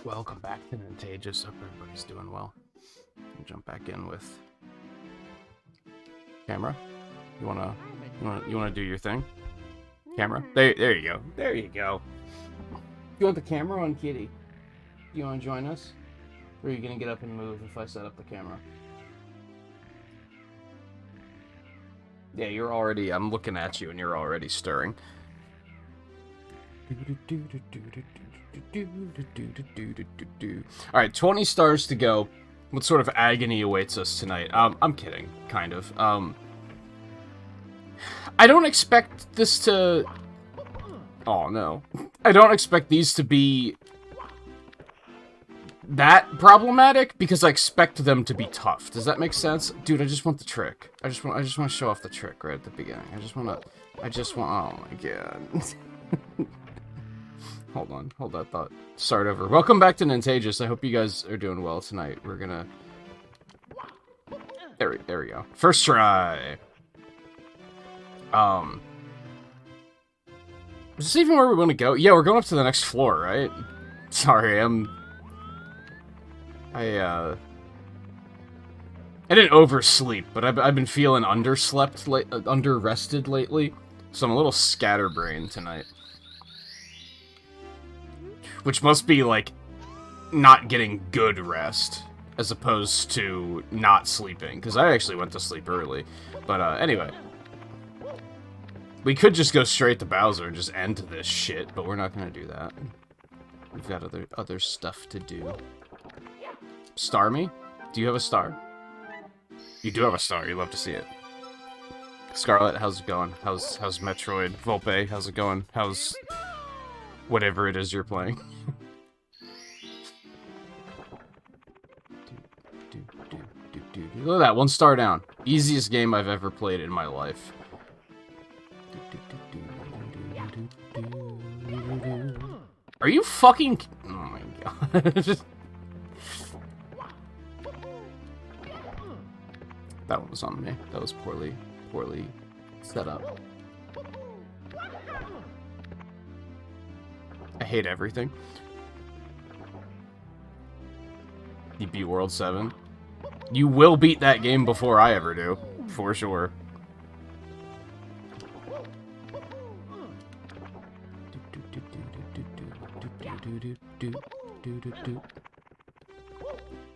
Welcome back to Nintagious. Hope everybody's doing well. I'll jump back in with camera. You wanna do your thing? Camera. There you go. There you go. You want the camera on Kitty? You wanna join us? Or are you gonna get up and move if I set up the camera? Yeah, you're already. I'm looking at you and you're already stirring. Alright, 20 stars to go. What sort of agony awaits us tonight? I'm kidding, kind of. I don't expect this to... Oh, no. I don't expect these to be that problematic, because I expect them to be tough. Does that make sense? Dude, I just want the trick. I just want to show off the trick right at the beginning. I just want, oh my god. Hold that thought. Start over. Welcome back to Nintagious. I hope you guys are doing well tonight. We're gonna... There we go. First try. Is this even where we want to go? Yeah, we're going up to the next floor, right? Sorry, I didn't oversleep, but I've been feeling under-rested lately, so I'm a little scatterbrained tonight. Which must be, like, not getting good rest, as opposed to not sleeping, because I actually went to sleep early. But, anyway. We could just go straight to Bowser and just end this shit, but we're not gonna do that. We've got other stuff to do. Star me? Do you have a star? You do have a star, you love to see it. Scarlet, how's it going? How's Metroid? Volpe, how's it going? How's... whatever it is you're playing. Look at that, 1 star down. Easiest game I've ever played in my life. Are you fucking... Oh my god. That one was on me. That was poorly set up. I hate everything. You beat World 7. You will beat that game before I ever do. For sure.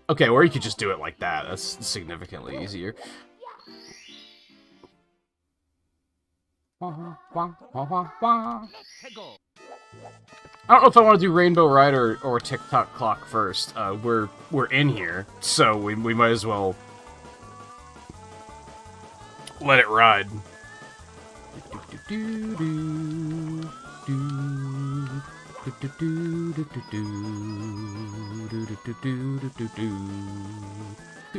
Okay, or you could just do it like that. That's significantly easier. I don't know if I want to do Rainbow Ride or TikTok Clock first. We're in here, so we might as well let it ride.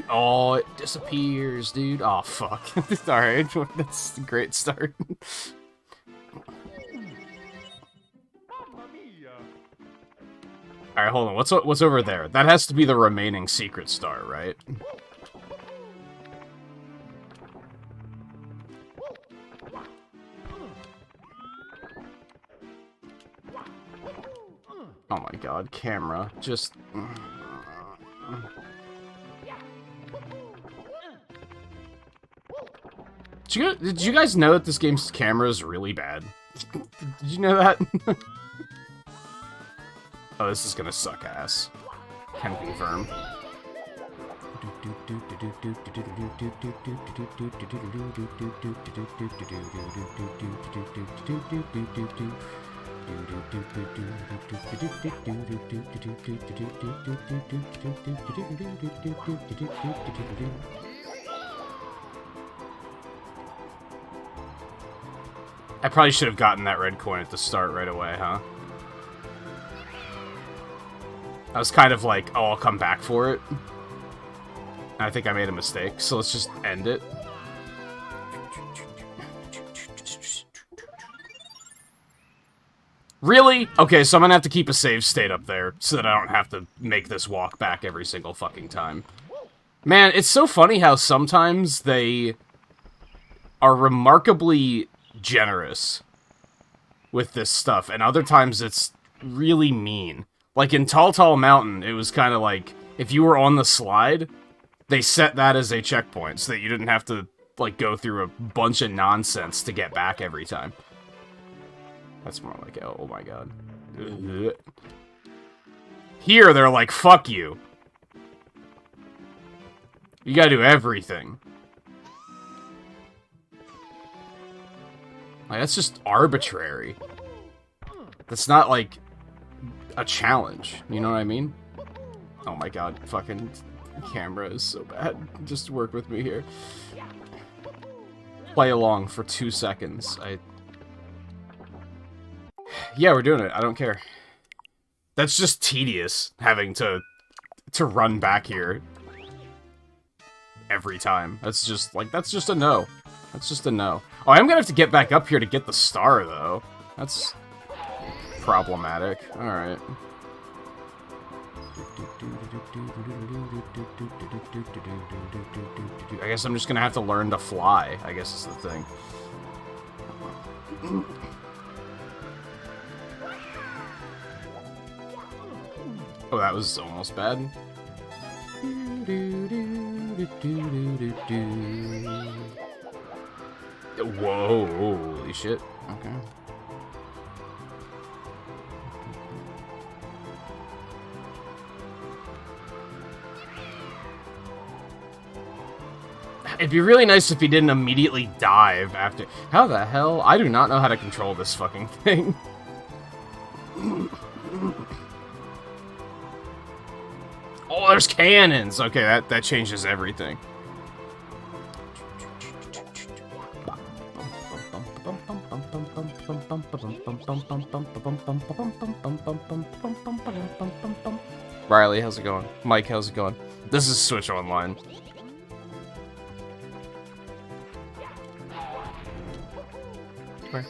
Oh, it disappears, dude. Oh, fuck. Alright, that's a great start. Alright, hold on. What's over there? That has to be the remaining secret star, right? Oh my god, camera. Just... Did you guys know that this game's camera is really bad? Did you know that? Oh, this is gonna suck ass. Can confirm. I probably should have gotten that red coin at the start right away, huh? I was kind of like, oh, I'll come back for it. I think I made a mistake, so let's just end it. Really? Okay, so I'm gonna have to keep a save state up there so that I don't have to make this walk back every single fucking time. Man, it's so funny how sometimes they are remarkably generous with this stuff, and other times it's really mean. Like, in Tall Tall Mountain, it was kind of like, if you were on the slide, they set that as a checkpoint, so that you didn't have to, like, go through a bunch of nonsense to get back every time. That's more like, oh my god. Ugh. Here, they're like, fuck you. You gotta do everything. Like, that's just arbitrary. That's not, like, a challenge. You know what I mean? Oh my god, fucking camera is so bad. Just work with me here. Play along for 2 seconds. Yeah, we're doing it. I don't care. That's just tedious, having to run back here every time. That's just, like, that's just a no. That's just a no. Oh, I'm gonna have to get back up here to get the star, though. That's problematic. Alright. I guess I'm just gonna have to learn to fly, I guess is the thing. Oh, that was almost bad. Whoa, holy shit. Okay. It'd be really nice if he didn't immediately dive after. How the hell? I do not know how to control this fucking thing. Oh, there's cannons! Okay, that changes everything. Riley, how's it going? Mike, how's it going? This is Switch Online. Where?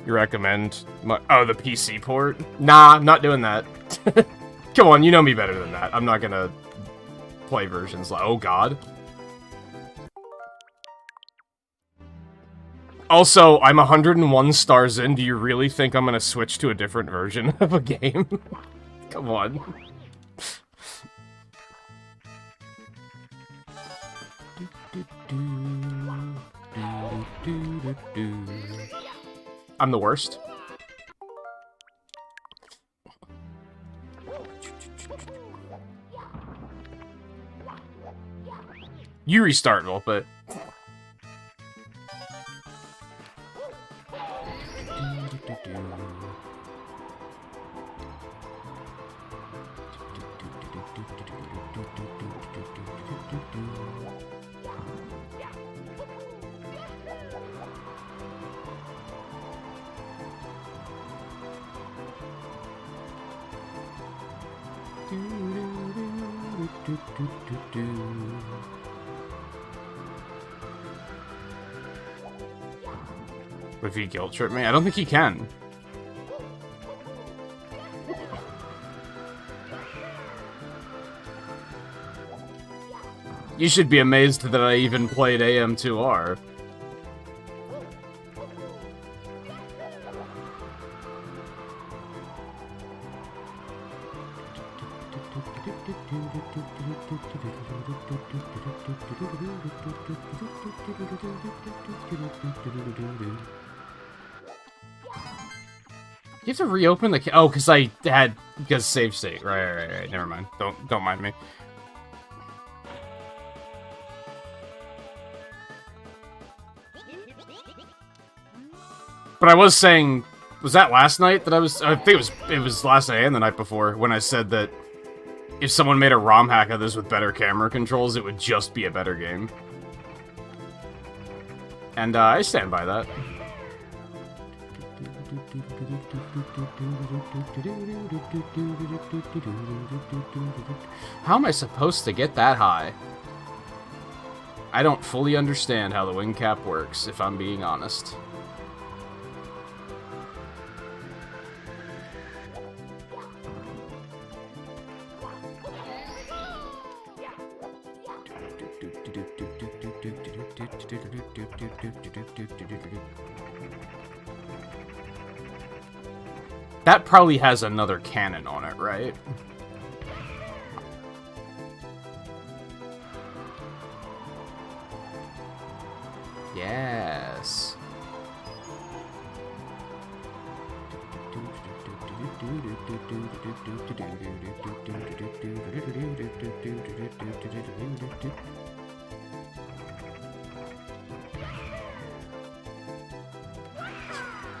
You recommend the PC port? Nah, I'm not doing that. Come on, you know me better than that. I'm not gonna play versions like, oh god. Also, I'm 101 stars in. Do you really think I'm gonna switch to a different version of a game? Come on. I'm the worst. You restart, but would he guilt trip me? I don't think he can. You should be amazed that I even played AM2R. You have to reopen the oh, because save state. Right. Never mind. Don't mind me. But I was saying, was that last night that I think it was last night and the night before when I said that if someone made a ROM hack of this with better camera controls, it would just be a better game. And I stand by that. How am I supposed to get that high? I don't fully understand how the wing cap works, if I'm being honest. That probably has another cannon on it, right? Yes.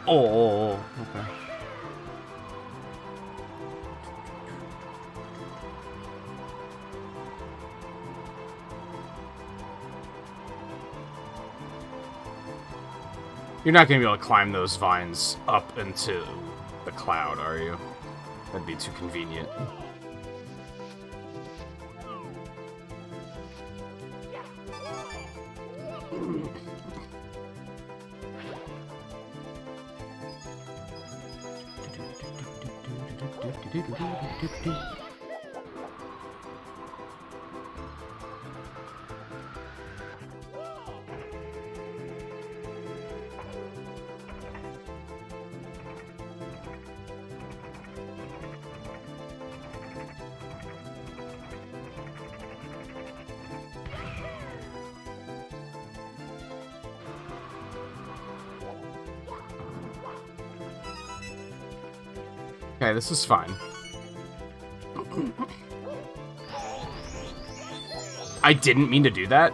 Oh, okay. You're not going to be able to climb those vines up into the cloud, are you? That'd be too convenient. Okay, this is fine. I didn't mean to do that.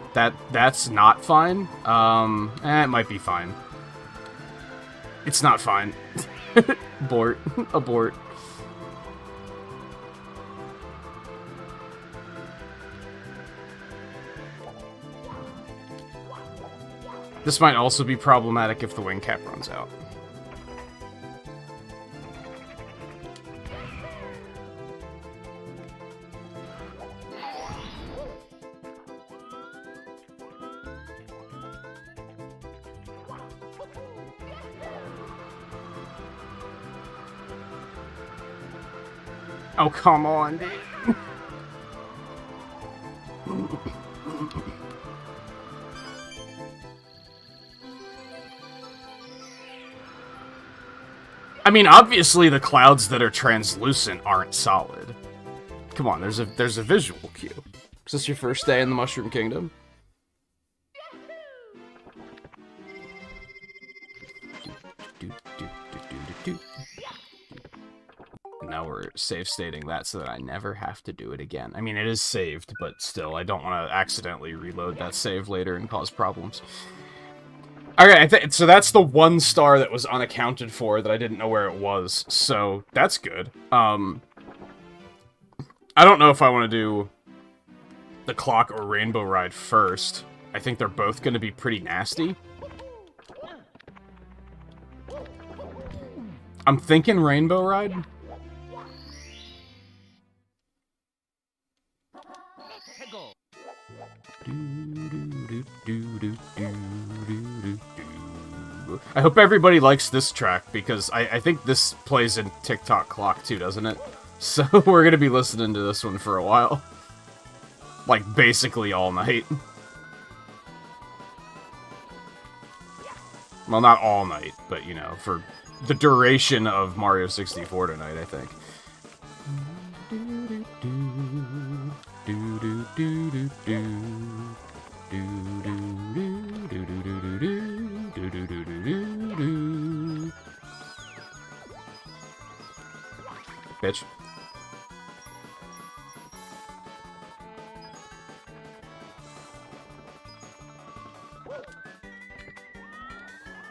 That's not fine. It might be fine. It's not fine. Abort. Abort. This might also be problematic if the wing cap runs out. Oh, come on, dude. I mean, obviously the clouds that are translucent aren't solid. Come on, there's a visual cue. Is this your first day in the Mushroom Kingdom? Now we're save stating that so that I never have to do it again. I mean, it is saved, but still, I don't want to accidentally reload that save later and cause problems. Okay, so that's the 1 star that was unaccounted for that I didn't know where it was, so that's good. I don't know if I want to do the clock or rainbow ride first. I think they're both going to be pretty nasty. I'm thinking rainbow ride. I hope everybody likes this track, because I think this plays in TikTok Clock too, doesn't it? So we're gonna be listening to this one for a while. Like, basically all night. Well, not all night, but, you know, for the duration of Mario 64 tonight, I think. Bitch.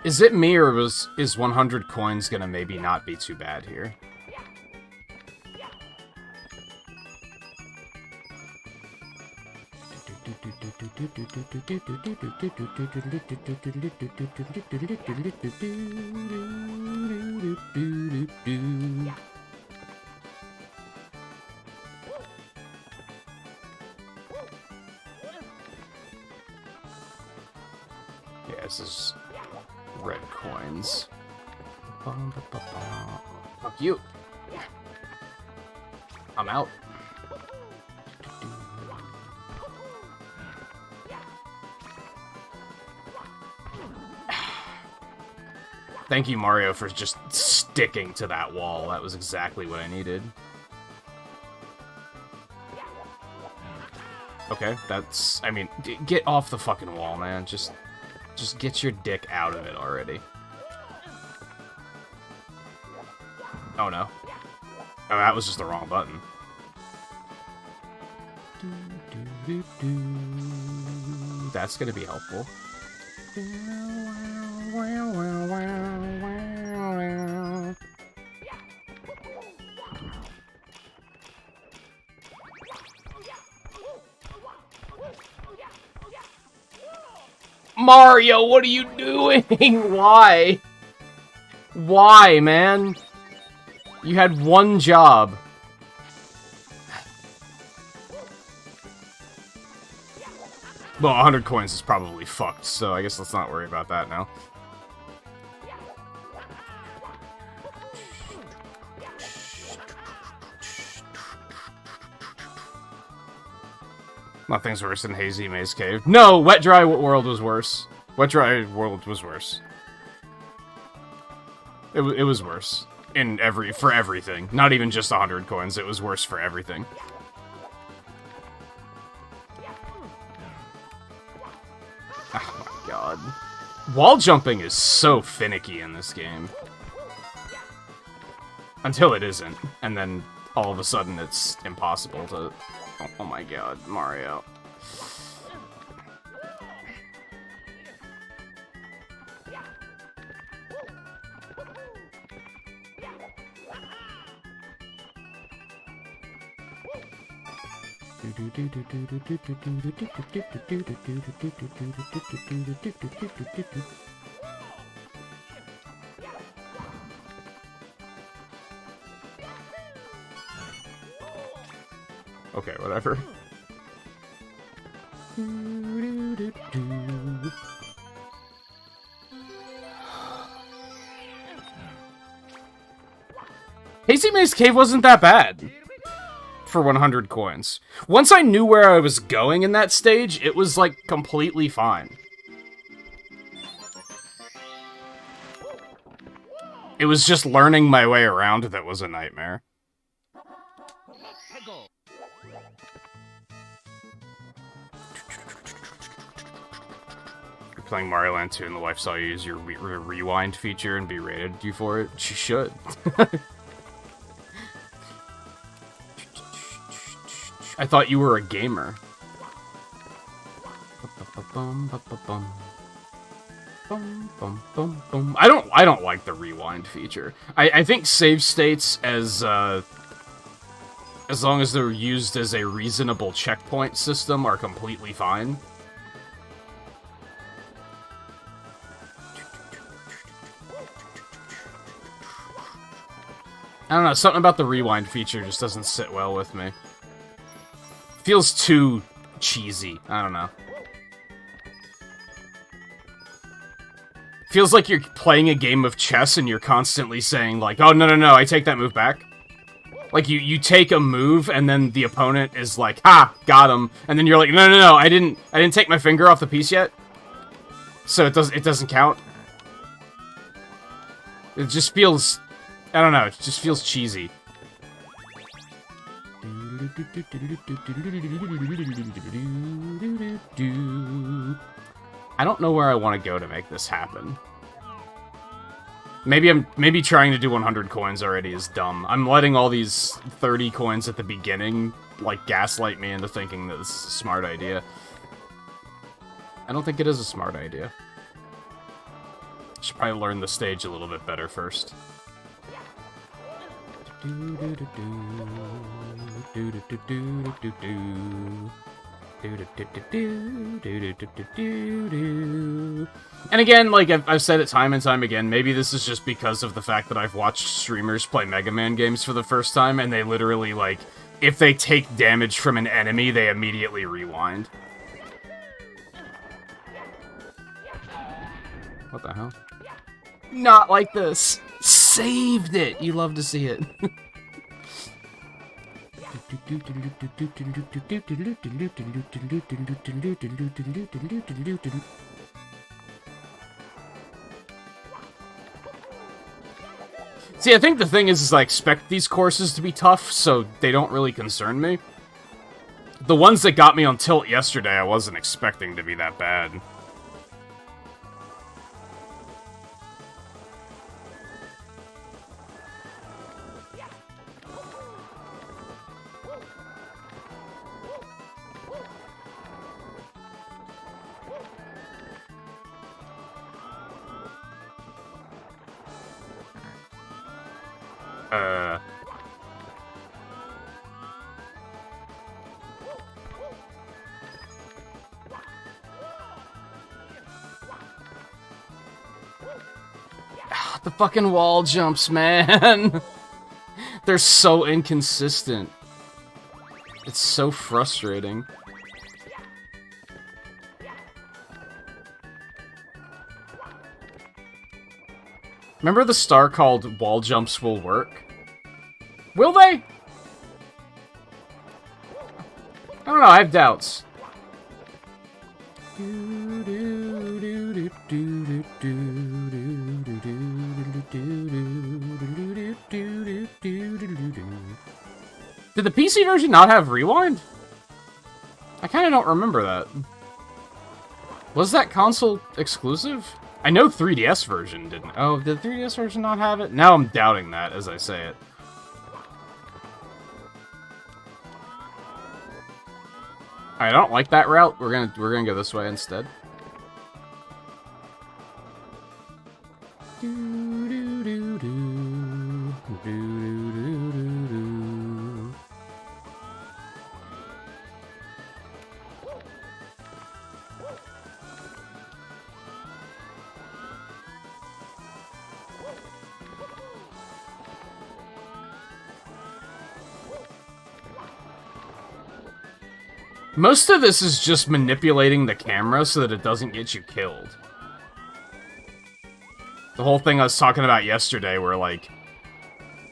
Is it me, or is 100 coins gonna maybe not be too bad here? Yeah, this is red coins. Fuck you. I'm out. Thank you, Mario, for just sticking to that wall. That was exactly what I needed. Okay, that's... I mean, get off the fucking wall, man. Just get your dick out of it already. Oh, no. Oh, that was just the wrong button. That's gonna be helpful. Mario, what are you doing? Why? Why, man? You had one job. Well, 100 coins is probably fucked, so I guess let's not worry about that now. Nothing's worse than Hazy Maze Cave. No! Wet Dry World was worse. Wet Dry World was worse. It was worse. For everything. Not even just 100 coins, it was worse for everything. Oh my god. Wall jumping is so finicky in this game. Until it isn't. And then all of a sudden it's impossible to... Oh my god, Mario. Okay, whatever. Hazy Maze Cave wasn't that bad for 100 coins. Once I knew where I was going in that stage, it was, like, completely fine. It was just learning my way around that was a nightmare. You're playing Mario Land 2 and the wife saw you use your rewind feature and berated you for it. She should. I thought you were a gamer. I don't like the rewind feature. I think save states as long as they're used as a reasonable checkpoint system are completely fine. I don't know, something about the rewind feature just doesn't sit well with me. Feels too cheesy. I don't know. Feels like you're playing a game of chess and you're constantly saying, like, oh, no, I take that move back. Like, you take a move and then the opponent is like, ha, got him. And then you're like, no, I didn't take my finger off the piece yet. So it doesn't count. It just feels, I don't know, it just feels cheesy. I don't know where I want to go to make this happen. Maybe trying to do 100 coins already is dumb. I'm letting all these 30 coins at the beginning, like, gaslight me into thinking that this is a smart idea. I don't think it is a smart idea. I should probably learn the stage a little bit better first. And again, like, I've said it time and time again, maybe this is just because of the fact that I've watched streamers play Mega Man games for the first time, and they literally, like, if they take damage from an enemy, they immediately rewind. What the hell? Not like this! Saved it! You love to see it. See, I think the thing is I expect these courses to be tough, so they don't really concern me. The ones that got me on tilt yesterday, I wasn't expecting to be that bad. The fucking wall jumps, man. They're so inconsistent. It's so frustrating. Remember the star called wall jumps will work? Will they? I don't know, I have doubts. Did the PC version not have rewind? I kind of don't remember that. Was that console exclusive? I know 3DS version didn't. Oh, did the 3DS version not have it? Now I'm doubting that as I say it. I don't like that route. We're gonna go this way instead. Most of this is just manipulating the camera so that it doesn't get you killed. The whole thing I was talking about yesterday where, like,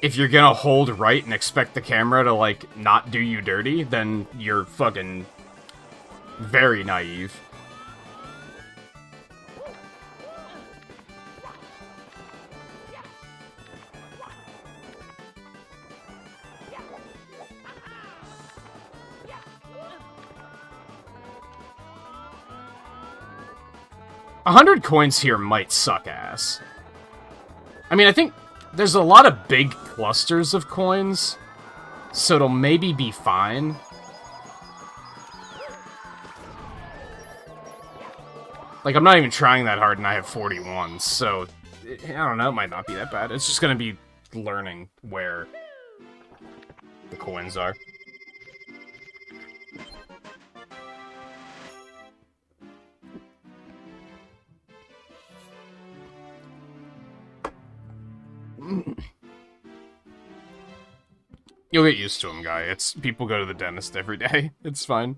if you're gonna hold right and expect the camera to, like, not do you dirty, then you're fucking very naive. $100 coins here might suck ass. I mean, I think there's a lot of big clusters of coins, so it'll maybe be fine. Like, I'm not even trying that hard and I have 41, so I don't know, it might not be that bad. It's just gonna be learning where the coins are. You'll get used to him, guy. It's people go to the dentist every day. It's fine.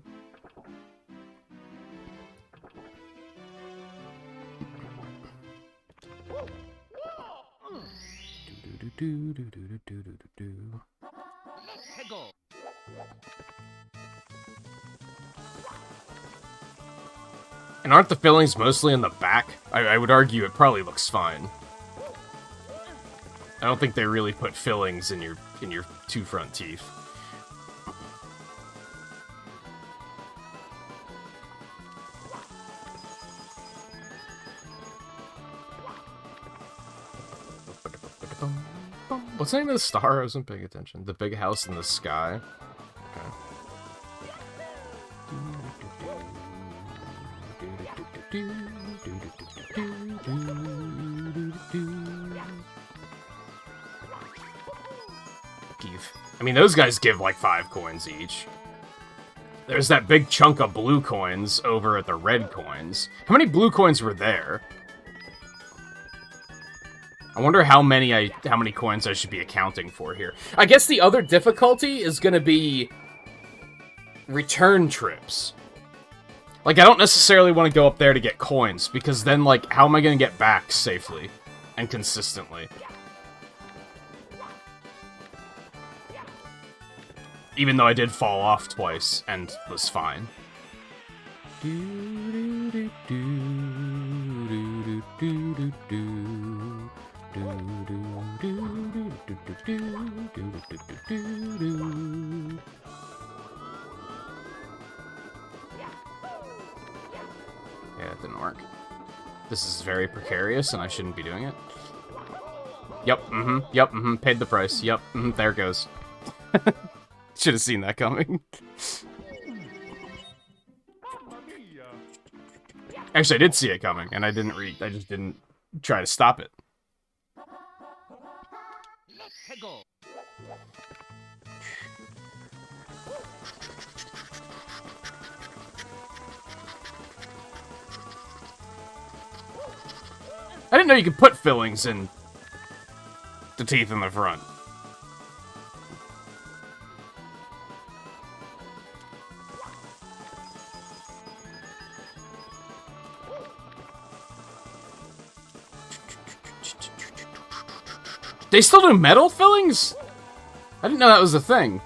And aren't the fillings mostly in the back? I would argue it probably looks fine. I don't think they really put fillings in your two front teeth. What's the name of the star? I wasn't paying attention. The big house in the sky. I mean, those guys give like 5 coins each. There's that big chunk of blue coins over at the red coins. How many blue coins were there? I wonder how many coins I should be accounting for here. I guess the other difficulty is gonna be return trips. Like, I don't necessarily want to go up there to get coins, because then, like, how am I gonna get back safely and consistently? Even though I did fall off twice and was fine. Yeah, it didn't work. This is very precarious, and I shouldn't be doing it. Yep, paid the price. Yep, there it goes. Should have seen that coming. Actually, I did see it coming, and I just didn't try to stop it. I didn't know you could put fillings in the teeth in the front. They still do metal fillings? I didn't know that was a thing.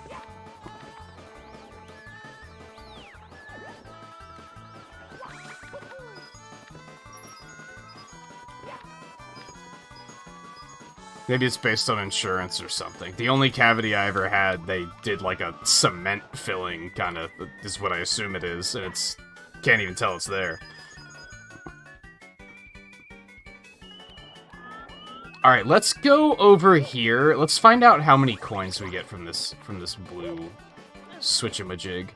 Maybe it's based on insurance or something. The only cavity I ever had, they did like a cement filling, kind of, is what I assume it is, and it's... can't even tell it's there. Alright, let's go over here. Let's find out how many coins we get from this blue switchamajig.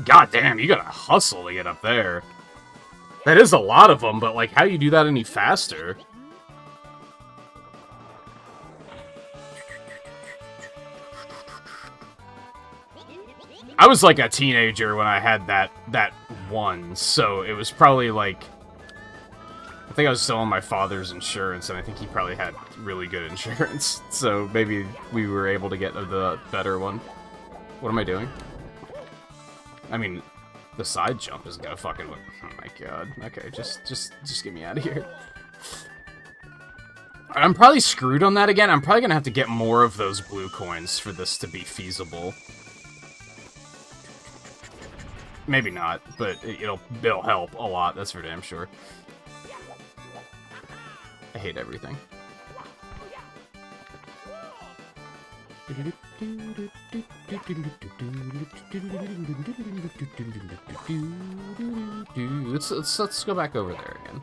God damn, you gotta hustle to get up there. That is a lot of them, but like, how do you do that any faster? I was like a teenager when I had that one, so it was probably like... I think I was still on my father's insurance, and I think he probably had really good insurance, so maybe we were able to get the better one. What am I doing? I mean, the side jump is gonna fucking... Oh my god. Okay, just get me out of here. I'm probably screwed on that again. I'm probably gonna have to get more of those blue coins for this to be feasible. Maybe not, but it'll help a lot, that's for damn sure. I hate everything. Let's go back over there again.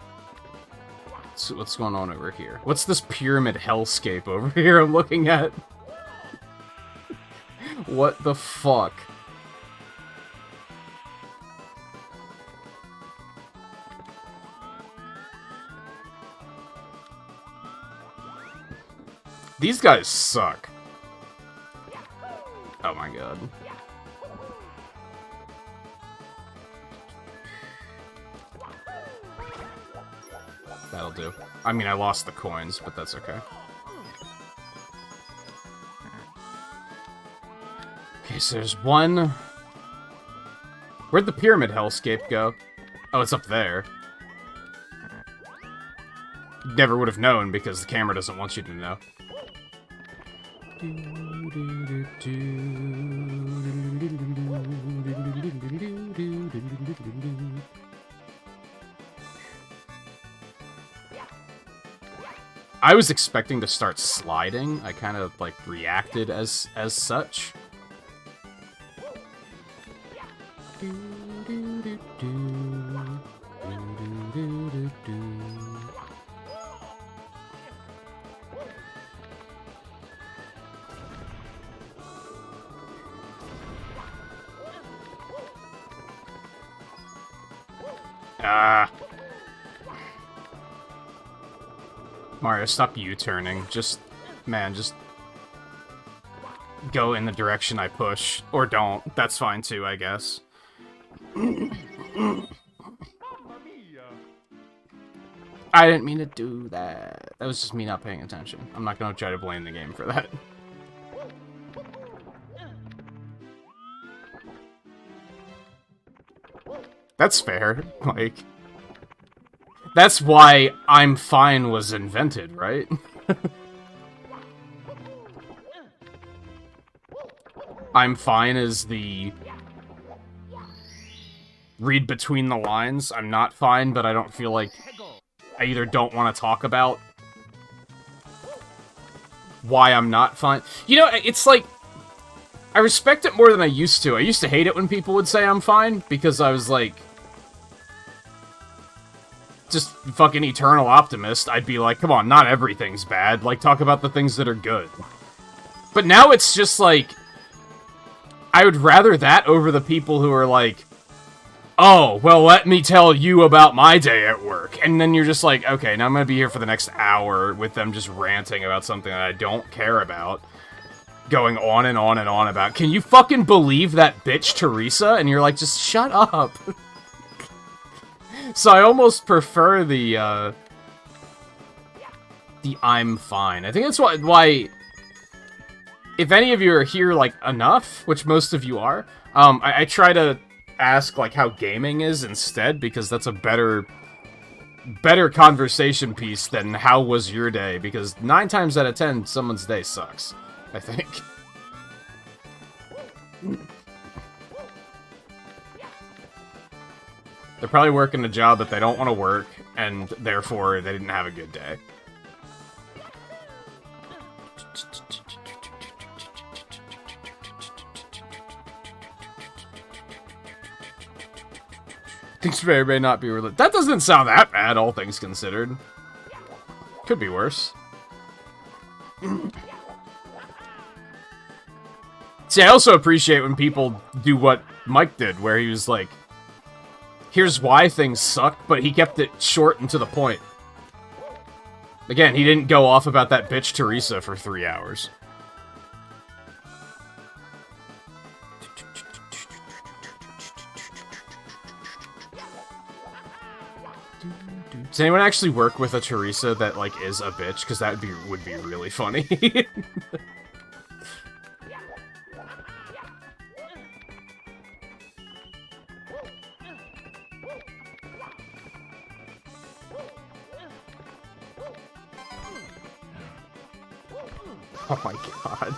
What's going on over here? What's this pyramid hellscape over here I'm looking at? What the fuck? These guys suck. Oh my god. That'll do. I mean, I lost the coins, but that's okay. Okay, so there's one... Where'd the pyramid hellscape go? Oh, it's up there. Never would have known, because the camera doesn't want you to know. I was expecting to start sliding. I kind of, like, reacted as such. Mario, stop U-turning. Man, just go in the direction I push. Or don't. That's fine too, I guess. I didn't mean to do that. That was just me not paying attention. I'm not gonna try to blame the game for that. That's fair. Like, that's why I'm fine was invented, right? I'm fine is the read between the lines. I'm not fine, but I don't feel like I either don't want to talk about why I'm not fine. You know, it's like, I respect it more than I used to. I used to hate it when people would say I'm fine, because I was like, just fucking eternal optimist. I'd be like, come on, not everything's bad. Like, talk about the things that are good. But now it's just like, I would rather that over the people who are like, oh, well, let me tell you about my day at work. And then you're just like, okay, now I'm gonna be here for the next hour with them just ranting about something that I don't care about. Going on and on and on about, can you fucking believe that bitch Teresa? And you're like, just shut up. So I almost prefer the I'm fine. I think that's why if any of you are here, like, enough, which most of you are, I try to ask, like, how gaming is instead, because that's a better conversation piece than how was your day, because 9 times out of 10, someone's day sucks, I think. They're probably working a job that they don't want to work, and therefore they didn't have a good day. Things may or may not be related. That doesn't sound that bad, all things considered. Could be worse. See, I also appreciate when people do what Mike did, where he was like, here's why things suck, but he kept it short and to the point. Again, he didn't go off about that bitch Teresa for 3 hours. Does anyone actually work with a Teresa that, like, is a bitch? Because that would be really funny. Oh my god.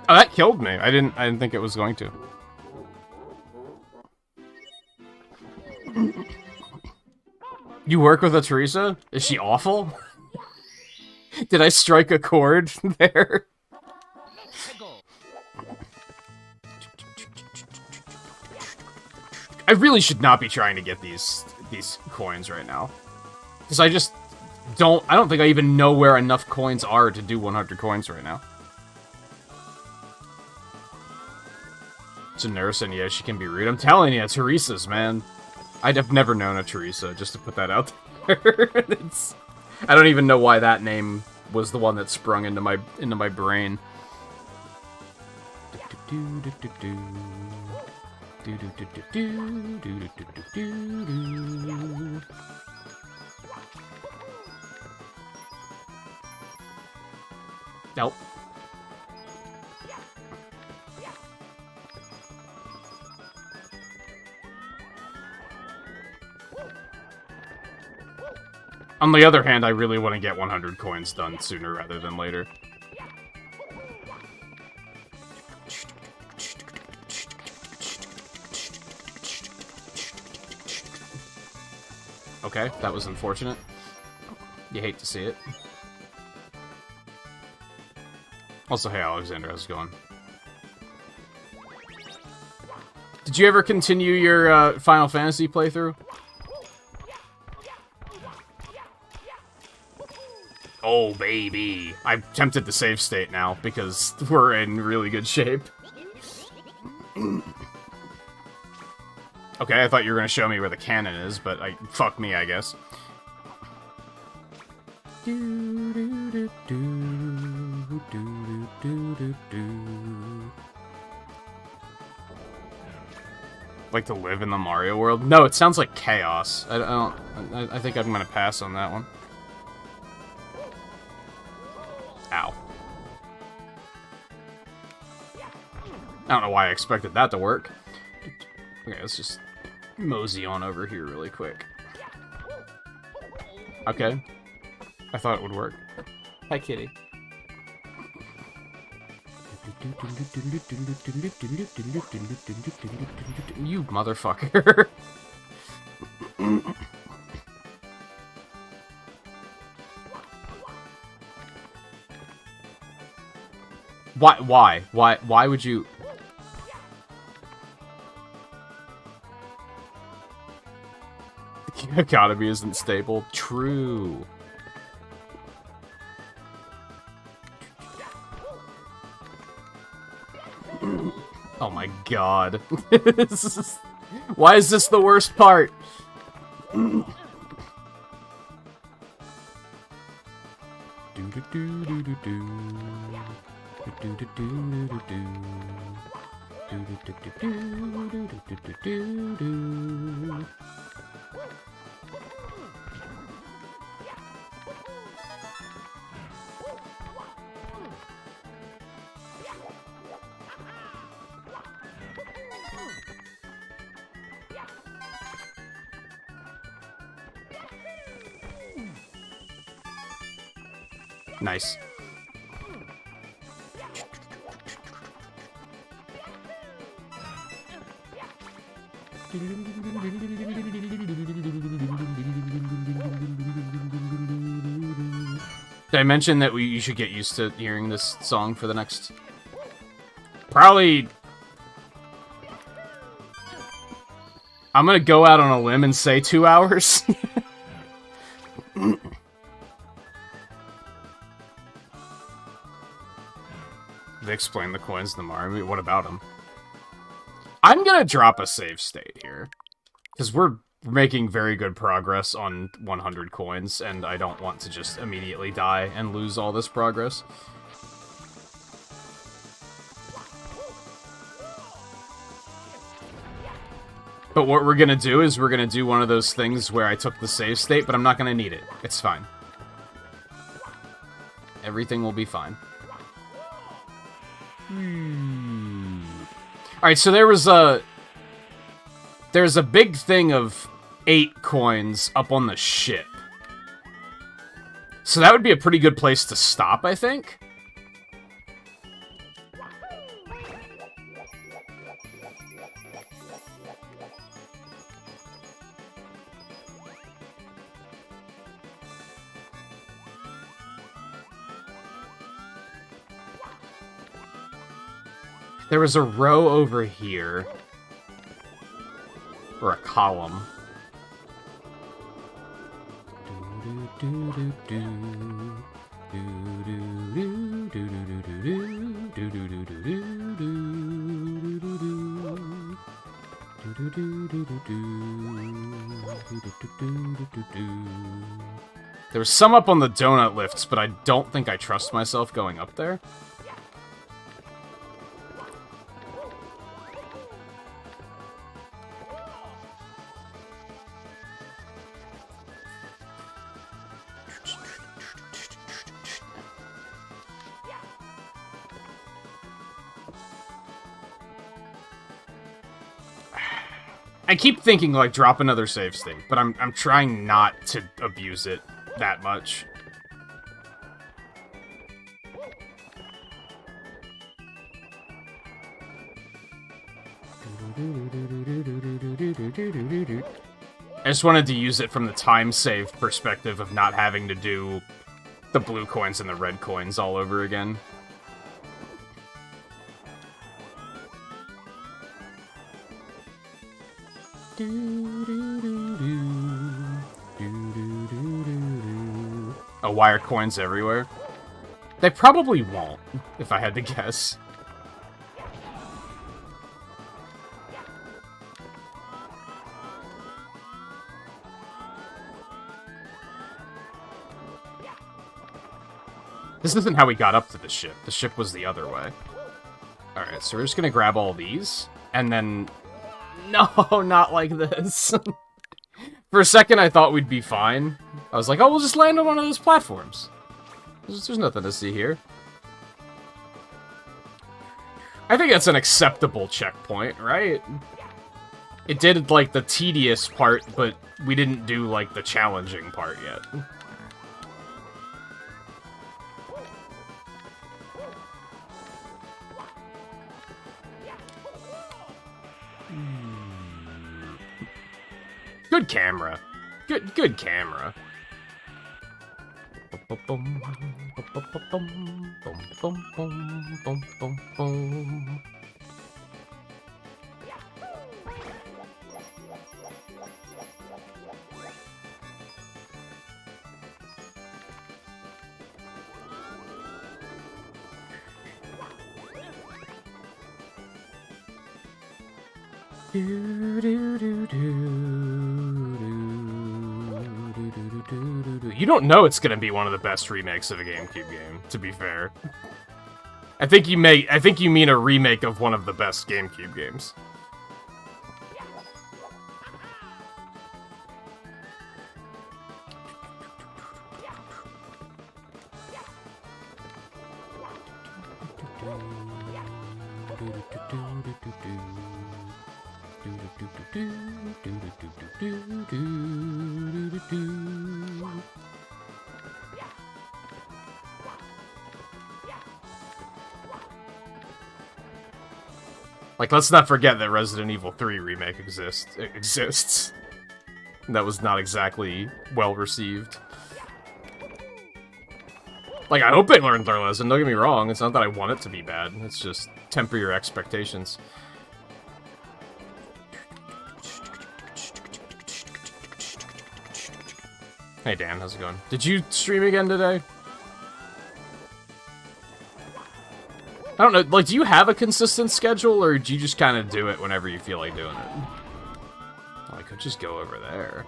Oh, that killed me. I didn't think it was going to. You work with a Teresa? Is she awful? Did I strike a chord there? I really should not be trying to get these coins right now. Because I just don't... I don't think I even know where enough coins are to do 100 coins right now. It's a nurse, and yeah, she can be rude. I'm telling you, Teresa's, man. I'd have never known a Teresa, just to put that out there. I don't even know why that name was the one that sprung into my brain. Nope. On the other hand, I really want to get 100 coins done sooner rather than later. Okay, that was unfortunate. You hate to see it. Also, hey Alexander, how's it going? Did you ever continue your Final Fantasy playthrough? Oh, baby. I'm tempted to save state now, because we're in really good shape. Okay, I thought you were going to show me where the cannon is, but fuck me, I guess. Like to live in the Mario world? No, it sounds like chaos. I think I'm gonna pass on that one. Ow. I don't know why I expected that to work. Okay, let's just mosey on over here really quick. Okay. I thought it would work. Hi, kitty. You motherfucker. Why would you... The economy isn't stable. True. Oh my god. Why is this the worst part? Nice. Did I mention that you should get used to hearing this song for the next... Probably... I'm gonna go out on a limb and say 2 hours. They explain the coins in the Mario. What about them? I'm gonna drop a save state here. Because we're making very good progress on 100 coins, and I don't want to just immediately die and lose all this progress. But what we're gonna do is we're gonna do one of those things where I took the save state, but I'm not gonna need it. It's fine. Everything will be fine. Alright, so there's a big thing of 8 coins up on the ship. So that would be a pretty good place to stop, I think. There was a row over here. Or a column. There was some up on the donut lifts, but I don't think I trust myself going up there. I keep thinking, like, drop another save state, but I'm trying not to abuse it that much. I just wanted to use it from the time save perspective of not having to do the blue coins and the red coins all over again. Oh, why are coins everywhere? They probably won't, if I had to guess. This isn't how we got up to the ship. The ship was the other way. Alright, so we're just gonna grab all these, and then No, not like this. For a second, I thought we'd be fine. I was like, oh, we'll just land on one of those platforms. There's nothing to see here. I think that's an acceptable checkpoint, right? It did, like, the tedious part, but we didn't do, like, the challenging part yet. Good camera. Good camera. You don't know it's gonna be one of the best remakes of a GameCube game, to be fair. I think you mean a remake of one of the best GameCube games. Like, let's not forget that Resident Evil 3 remake exists. That was not exactly well received. Like, I hope they learned their lesson, don't get me wrong. It's not that I want it to be bad. It's just temper your expectations. Hey Dan, how's it going? Did you stream again today? I don't know, like, do you have a consistent schedule, or do you just kind of do it whenever you feel like doing it? Well, I could just go over there.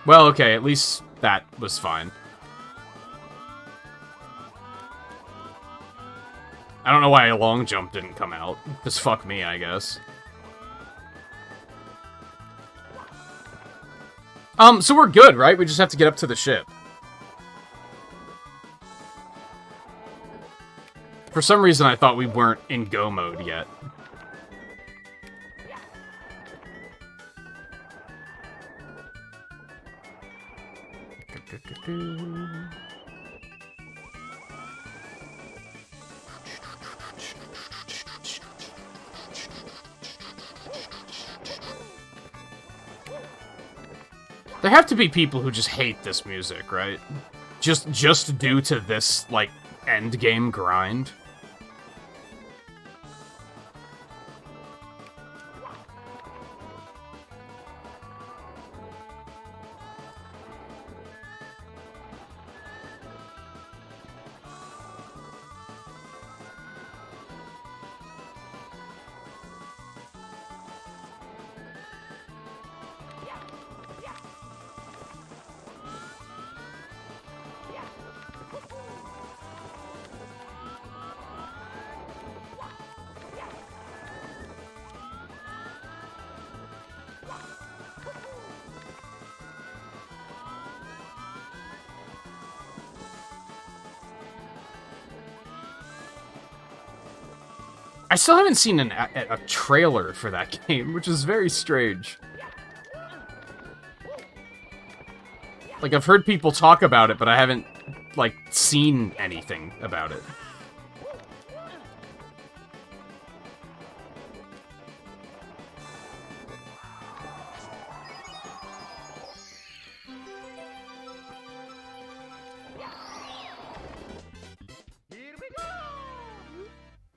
Well, okay, at least that was fine. I don't know why a long jump didn't come out. Just fuck me, I guess. So we're good, right? We just have to get up to the ship. For some reason, I thought we weren't in go mode yet. There have to be people who just hate this music, right? Just due to this, like, end game grind. I still haven't seen a trailer for that game, which is very strange. Like, I've heard people talk about it, but I haven't, like, seen anything about it.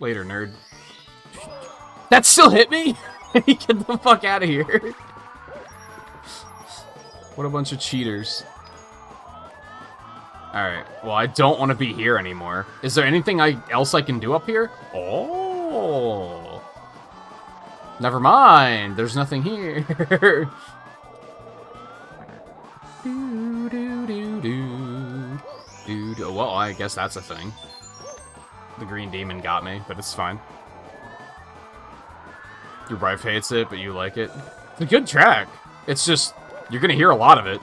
Later, nerd. That still hit me? Get the fuck out of here. What a bunch of cheaters. Alright, well, I don't want to be here anymore. Is there anything else I can do up here? Oh. Never mind, there's nothing here. Well, I guess that's a thing. The green demon got me, but it's fine. Your wife hates it, but you like it. It's a good track. It's just, you're gonna hear a lot of it.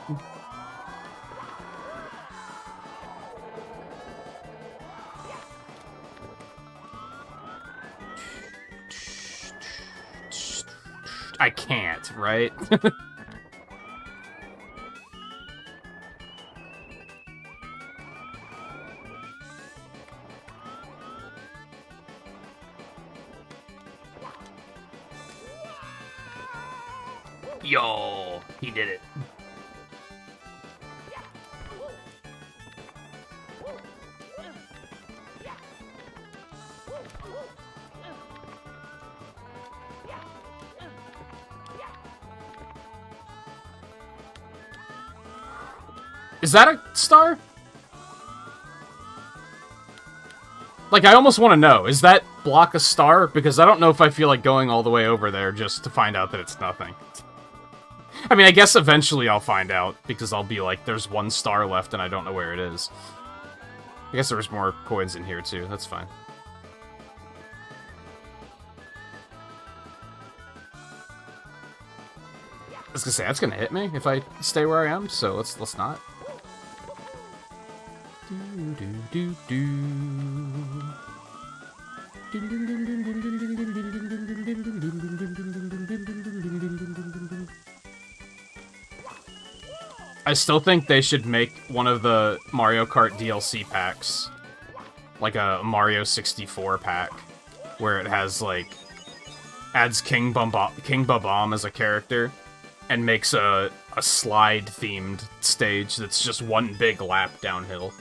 I can't, right? Yo, he did it. Is that a star? Like, I almost want to know, is that block a star? Because I don't know if I feel like going all the way over there just to find out that it's nothing. I mean, I guess eventually I'll find out, because I'll be like, there's one star left and I don't know where it is. I guess there's more coins in here, too. That's fine. I was gonna say, that's gonna hit me if I stay where I am, so let's not. I still think they should make one of the Mario Kart DLC packs, like a Mario 64 pack, where it has, like, adds King Bob-omb as a character, and makes a slide-themed stage that's just one big lap downhill.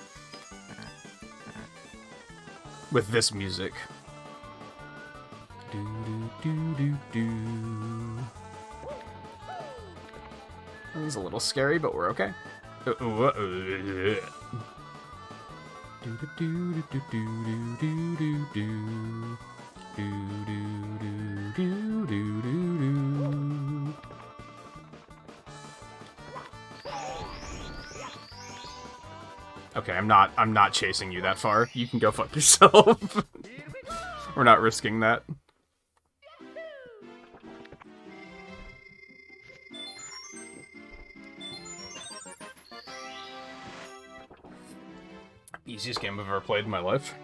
With this music. That was a little scary, but we're okay. Okay, I'm not chasing you that far. You can go fuck yourself. We're not risking that. Easiest game I've ever played in my life.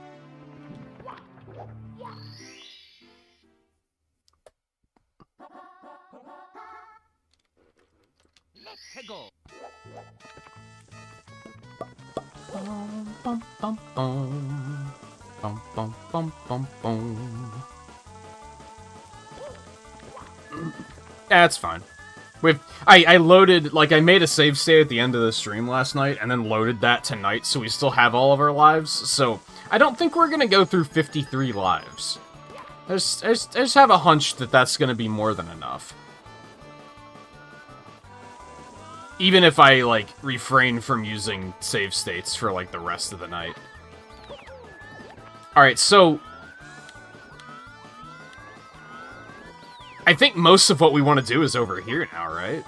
Let's go. Bum, bum, bum, bum. Bum, bum, bum, bum, bum. That's fine. I loaded, like, I made a save state at the end of the stream last night, and then loaded that tonight, so we still have all of our lives, so I don't think we're gonna go through 53 lives. I just have a hunch that that's gonna be more than enough. Even if I, like, refrain from using save states for, like, the rest of the night. Alright, so I think most of what we want to do is over here now, right?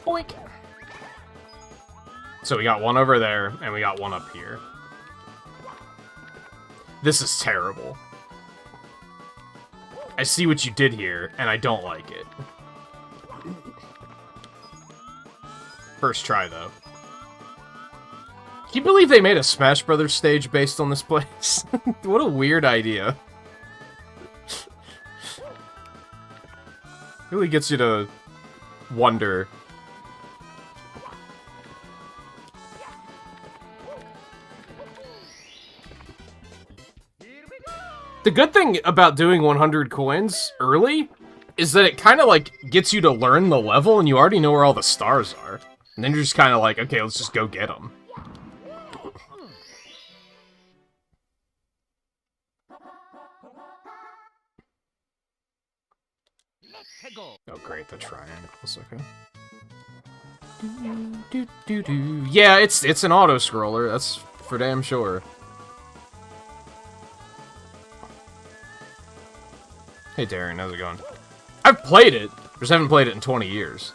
Boink. So we got one over there, and we got one up here. This is terrible. I see what you did here, and I don't like it. First try, though. Can you believe they made a Smash Brothers stage based on this place? What a weird idea. Really gets you to wonder The good thing about doing 100 coins early is that it kind of, like, gets you to learn the level, and you already know where all the stars are. And then you're just kind of like, okay, let's just go get them. Oh, great, the triangles, okay. Yeah, it's an auto-scroller, that's for damn sure. Hey, Darren, how's it going? I've played it, just haven't played it in 20 years.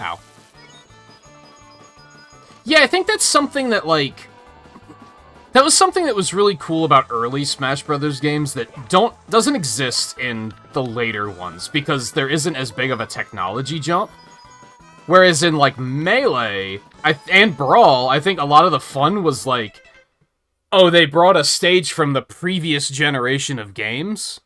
Ow. Yeah, I think that's something that, like... That was something that was really cool about early Smash Brothers games that doesn't exist in the later ones, because there isn't as big of a technology jump. Whereas in, like, Melee and Brawl, I think a lot of the fun was, like, oh, they brought a stage from the previous generation of games,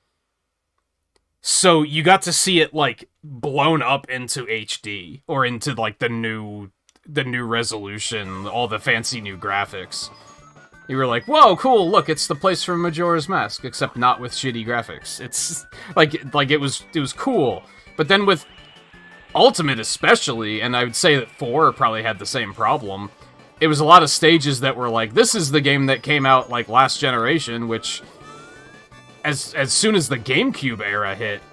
so you got to see it, like, blown up into HD, or into, like, the new resolution, all the fancy new graphics. You were like, whoa, cool, look, it's the place from Majora's Mask, except not with shitty graphics. It's, like it was cool. But then with Ultimate especially, and I would say that 4 probably had the same problem, it was a lot of stages that were like, this is the game that came out, like, last generation, which, as soon as the GameCube era hit,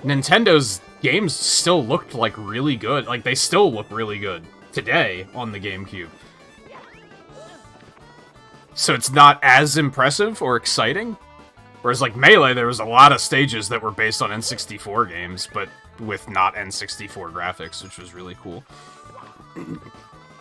Nintendo's games still looked, like, really good. Like, they still look really good today on the GameCube. So it's not as impressive or exciting. Whereas, like, Melee, there was a lot of stages that were based on N64 games, but with not N64 graphics, which was really cool.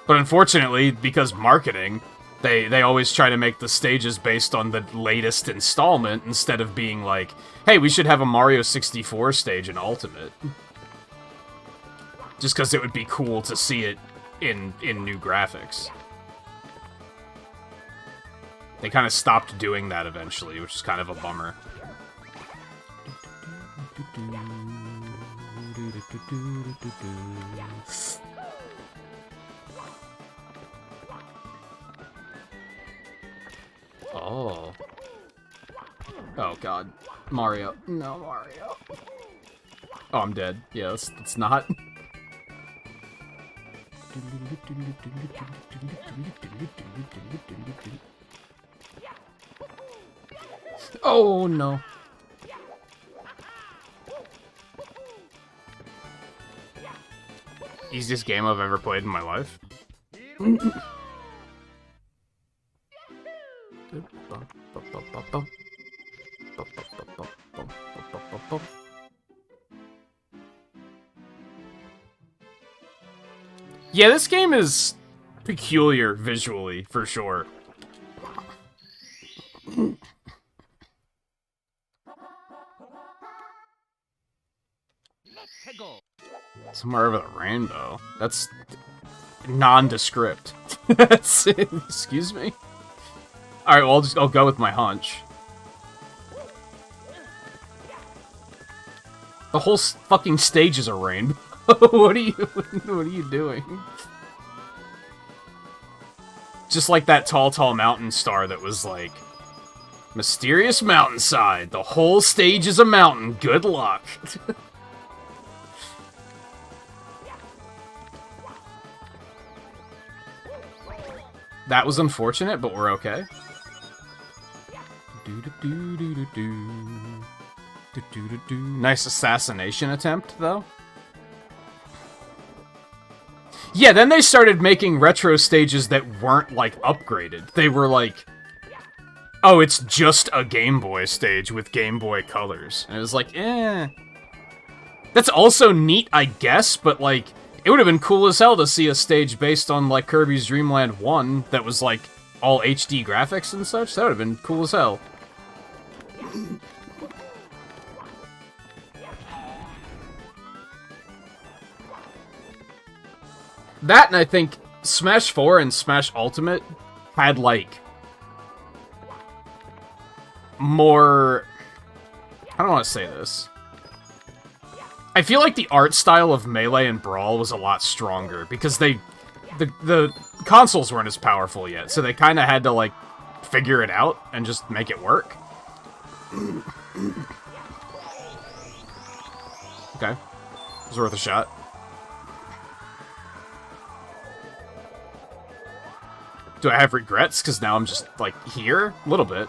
But unfortunately, because marketing, they always try to make the stages based on the latest installment, instead of being like, hey, we should have a Mario 64 stage in Ultimate. Just because it would be cool to see it in new graphics. They kind of stopped doing that eventually, which is kind of a bummer. Oh. Oh, God. Mario. No, Mario. Oh, I'm dead. Yeah, let's not. Oh, no. Easiest game I've ever played in my life. Yeah, this game is peculiar visually, for sure. Somewhere over the rainbow. That's nondescript. That's it. Excuse me. All right, well, I'll go with my hunch. The whole fucking stage is a rainbow. What are you doing? Just like that tall mountain star that was like, mysterious mountainside. The whole stage is a mountain. Good luck. That was unfortunate, but we're okay. Nice assassination attempt, though. Yeah, then they started making retro stages that weren't, like, upgraded. They were like, oh, it's just a Game Boy stage with Game Boy colors. And it was like, eh. That's also neat, I guess, but, like, it would have been cool as hell to see a stage based on, like, Kirby's Dream Land 1 that was, like, all HD graphics and such. That would have been cool as hell. That, and I think Smash 4 and Smash Ultimate had, like, more... I don't want to say this. I feel like the art style of Melee and Brawl was a lot stronger, because the consoles weren't as powerful yet, so they kind of had to, like, figure it out and just make it work. Okay. It was worth a shot. Do I have regrets? Because now I'm just, like, here? A little bit.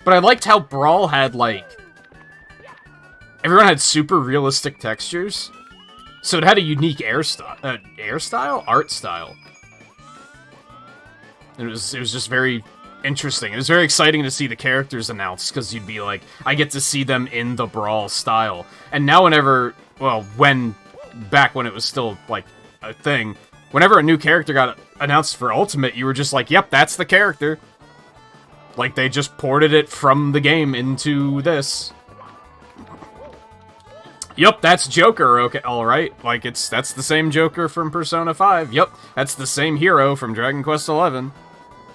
But I liked how Brawl had, like... Everyone had super realistic textures. So it had a unique art style. It was just very interesting. It was very exciting to see the characters announced, because you'd be like, I get to see them in the Brawl style. And now back when it was still, like, a thing, whenever a new character got announced for Ultimate, you were just like, yep, that's the character. Like, they just ported it from the game into this. Yep, that's Joker, okay, alright. Like, that's the same Joker from Persona 5. Yep, that's the same hero from Dragon Quest XI.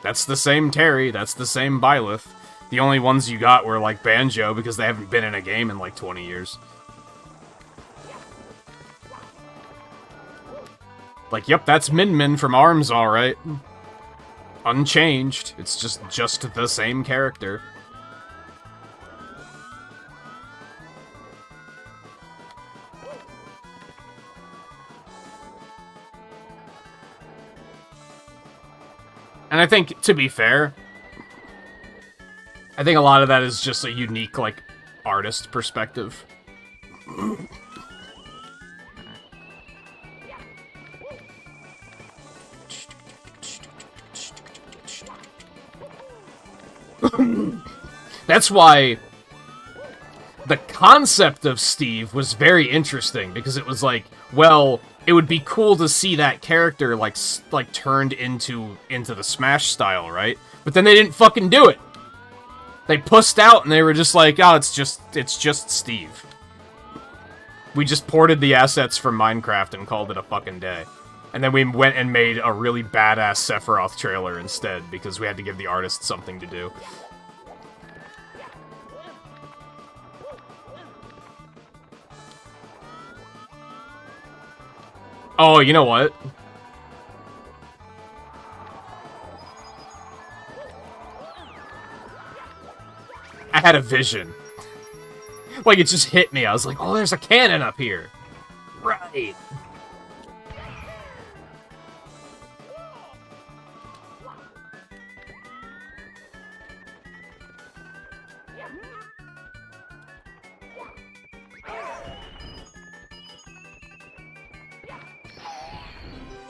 That's the same Terry, that's the same Byleth. The only ones you got were, like, Banjo, because they haven't been in a game in, like, 20 years. Like, yep, that's Min Min from ARMS, alright. Unchanged. It's just the same character. And I think, to be fair, I think a lot of that is just a unique, like, artist perspective. That's why the concept of Steve was very interesting, because it was like, well, it would be cool to see that character, like turned into the Smash style, right? But then they didn't fucking do it. They pussed out and they were just like, oh, it's just Steve. We just ported the assets from Minecraft and called it a fucking day. And then we went and made a really badass Sephiroth trailer instead, because we had to give the artist something to do. Oh, you know what? I had a vision. Like, it just hit me. I was like, oh, there's a cannon up here. Right.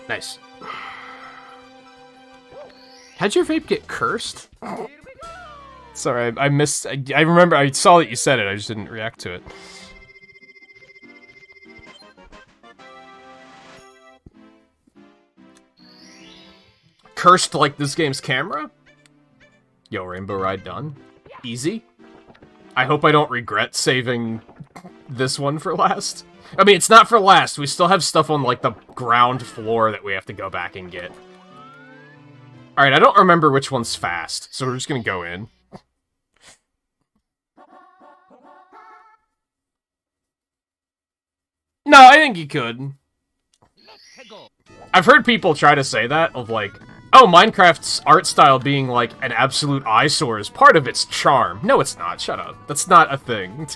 Nice. How'd your vape get cursed? Sorry, I missed... I remember, I saw that you said it, I just didn't react to it. Cursed like this game's camera? Yo, Rainbow Ride done. Easy. I hope I don't regret saving this one for last. I mean, it's not for last. We still have stuff on, like, the ground floor that we have to go back and get. Alright, I don't remember which one's fast, so we're just gonna go in. No, I think you could. I've heard people try to say that, of like, oh, Minecraft's art style being, like, an absolute eyesore is part of its charm. No, it's not. Shut up. That's not a thing.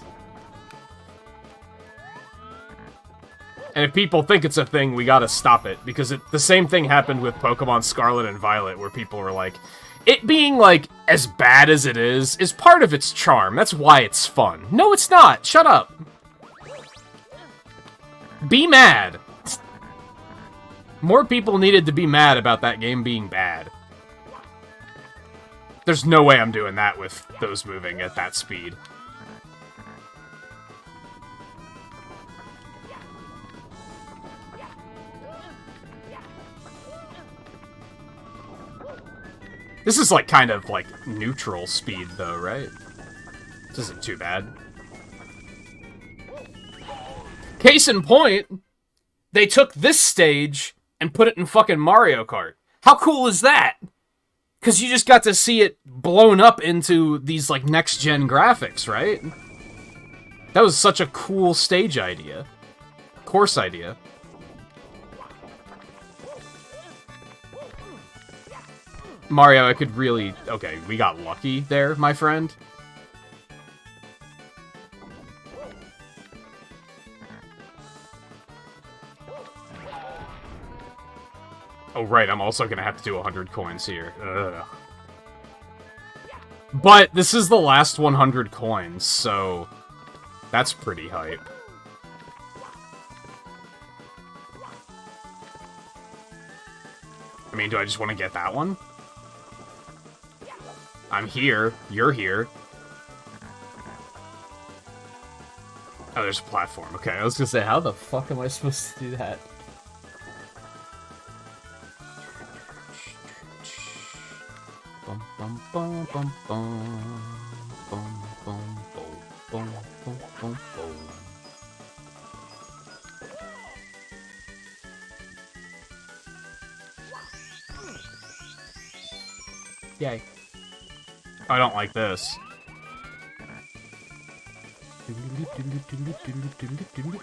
And if people think it's a thing, we gotta stop it, because the same thing happened with Pokemon Scarlet and Violet, where people were like, it being, like, as bad as it is part of its charm. That's why it's fun. No, it's not. Shut up. Be mad. More people needed to be mad about that game being bad. There's no way I'm doing that with those moving at that speed. This is, like, kind of, like, neutral speed, though, right? This isn't too bad. Case in point, they took this stage and put it in fucking Mario Kart. How cool is that? Because you just got to see it blown up into these, like, next-gen graphics, right? That was such a cool stage idea. Course idea. Mario, I could really... Okay, we got lucky there, my friend. Oh, right, I'm also gonna have to do 100 coins here. Ugh. But this is the last 100 coins, so... That's pretty hype. I mean, do I just want to get that one? I'm here. You're here. Oh, there's a platform. Okay, I was gonna say, how the fuck am I supposed to do that? Bum, bum, bum, bum, bum. Bum, bum, bum, bum, bum, bum, bum. Yay. I don't like this.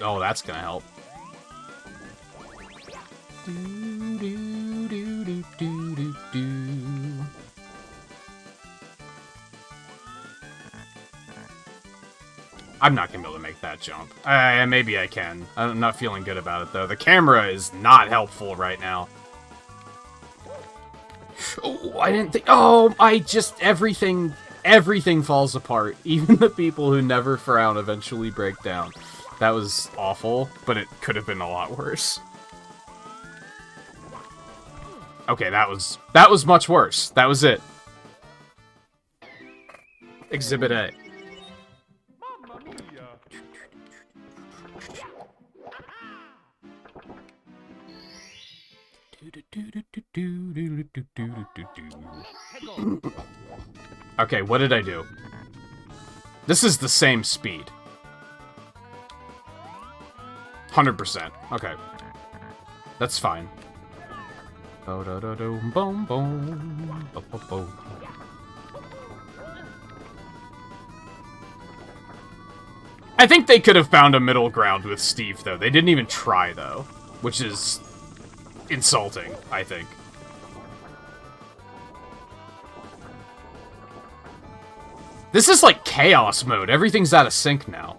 Oh, that's gonna help. I'm not gonna be able to make that jump. Maybe I can. I'm not feeling good about it, though. The camera is not helpful right now. Oh, I didn't think... Oh, I just... Everything falls apart. Even the people who never frown eventually break down. That was awful, but it could have been a lot worse. Okay, that was much worse. That was it. Exhibit A. Okay, what did I do? This is the same speed. 100%. Okay. That's fine. I think they could have found a middle ground with Steve, though. They didn't even try, though. Which is insulting, I think. This is like chaos mode. Everything's out of sync now.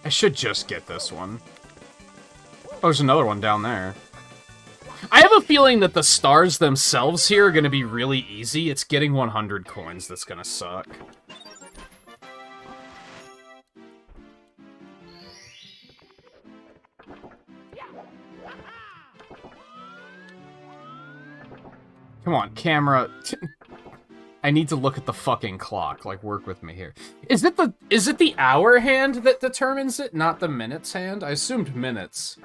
I should just get this one. Oh, there's another one down there. I have a feeling that the stars themselves here are going to be really easy. It's getting 100 coins that's going to suck. Come on, camera. I need to look at the fucking clock. Like, work with me here. Is it the hour hand that determines it, not the minutes hand? I assumed minutes.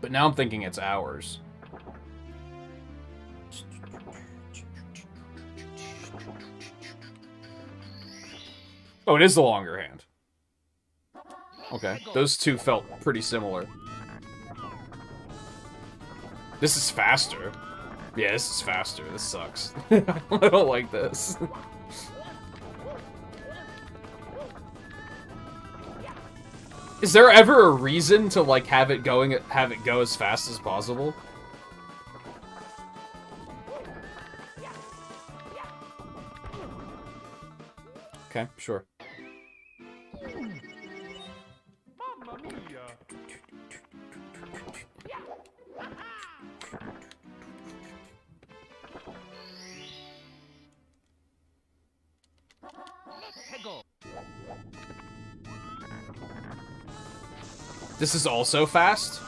But now I'm thinking it's hours. Oh, it is the longer hand. Okay, those two felt pretty similar. This is faster. Yeah, this is faster. This sucks. I don't like this. Is there ever a reason to like have it go as fast as possible? Okay, sure. This is also fast?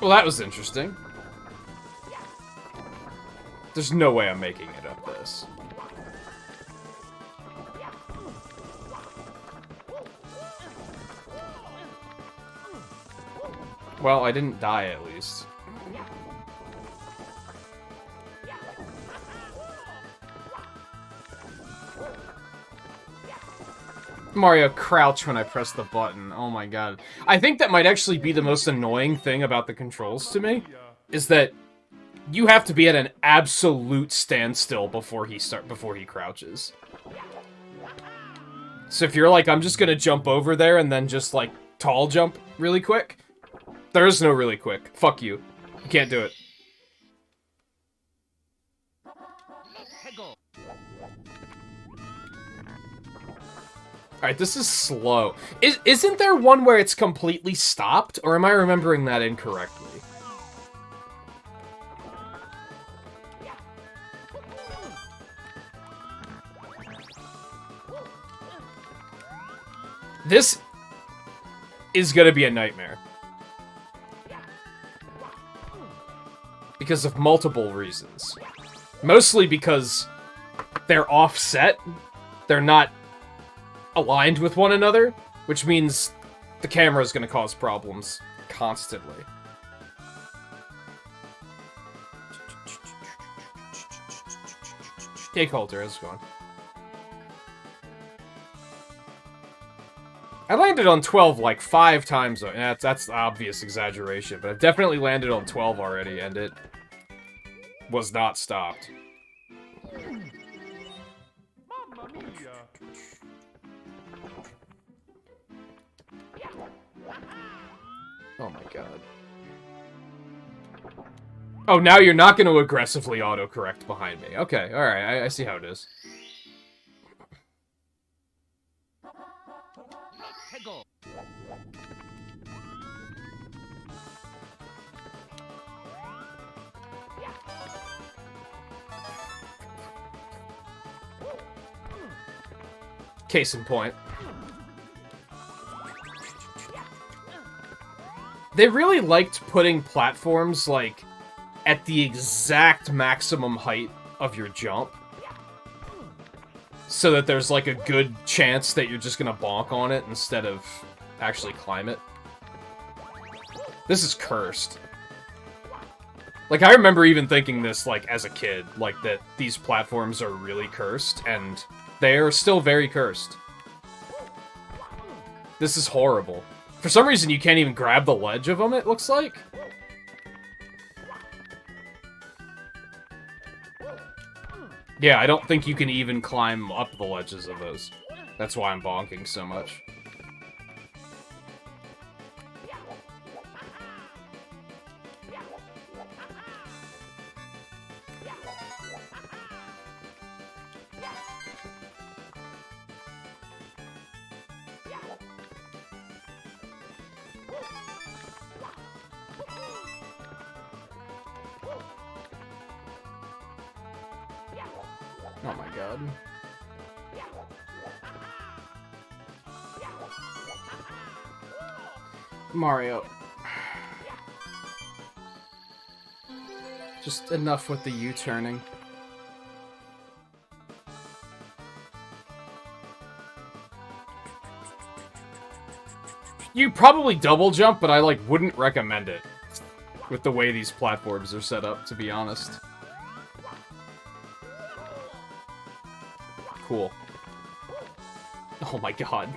Well, that was interesting. There's no way I'm making it up this. Well, I didn't die, at least. Mario, crouch when I press the button. Oh my god. I think that might actually be the most annoying thing about the controls to me, is that you have to be at an absolute standstill before he crouches. So if you're like, I'm just gonna jump over there and then just, like, tall jump really quick, there is no really quick. Fuck you. You can't do it. Alright, this is slow. Isn't there one where it's completely stopped? Or am I remembering that incorrectly? This is gonna be a nightmare. Because of multiple reasons. Mostly because they're offset. They're not aligned with one another, which means the camera is going to cause problems constantly. Hey Coulter, how's it going? I landed on 12 like 5 times. That's obvious exaggeration, but I've definitely landed on 12 already, and it was not stopped. Oh my god. Oh, now you're not going to aggressively autocorrect behind me. Okay, alright, I see how it is. Case in point. They really liked putting platforms, like, at the exact maximum height of your jump. So that there's, like, a good chance that you're just gonna bonk on it instead of actually climb it. This is cursed. Like, I remember even thinking this, like, as a kid, like, that these platforms are really cursed, and they are still very cursed. This is horrible. For some reason, you can't even grab the ledge of them, it looks like. Yeah, I don't think you can even climb up the ledges of those. That's why I'm bonking so much. Oh my god. Mario. Just enough with the U-turning. You probably double jump, but I, like, wouldn't recommend it. With the way these platforms are set up, to be honest. Cool. Oh my god.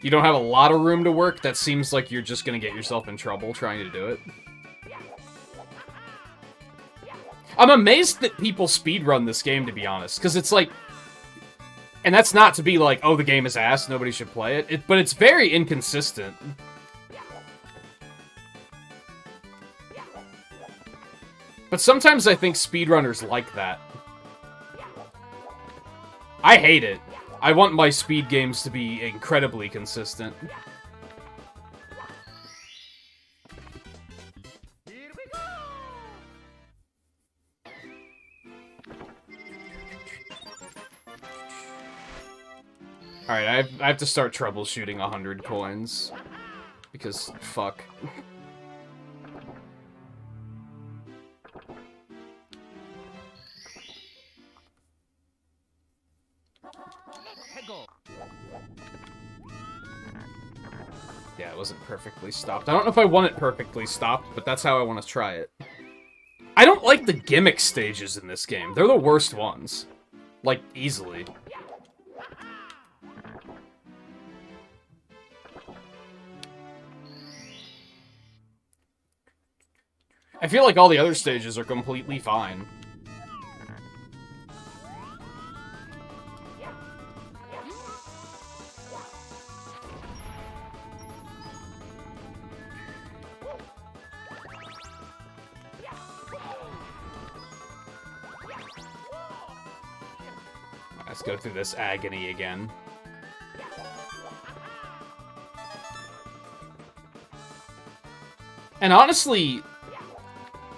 You don't have a lot of room to work? That seems like you're just gonna get yourself in trouble trying to do it. I'm amazed that people speedrun this game, to be honest, because it's like... And that's not to be like, oh, the game is ass, nobody should play it, but it's very inconsistent. But sometimes I think speedrunners like that. I hate it. I want my speed games to be incredibly consistent. Alright, I have to start troubleshooting 100 coins. Because, fuck. Yeah, it wasn't perfectly stopped. I don't know if I want it perfectly stopped, but that's how I want to try it. I don't like the gimmick stages in this game. They're the worst ones. Like, easily. I feel like all the other stages are completely fine. Let's go through this agony again. And honestly,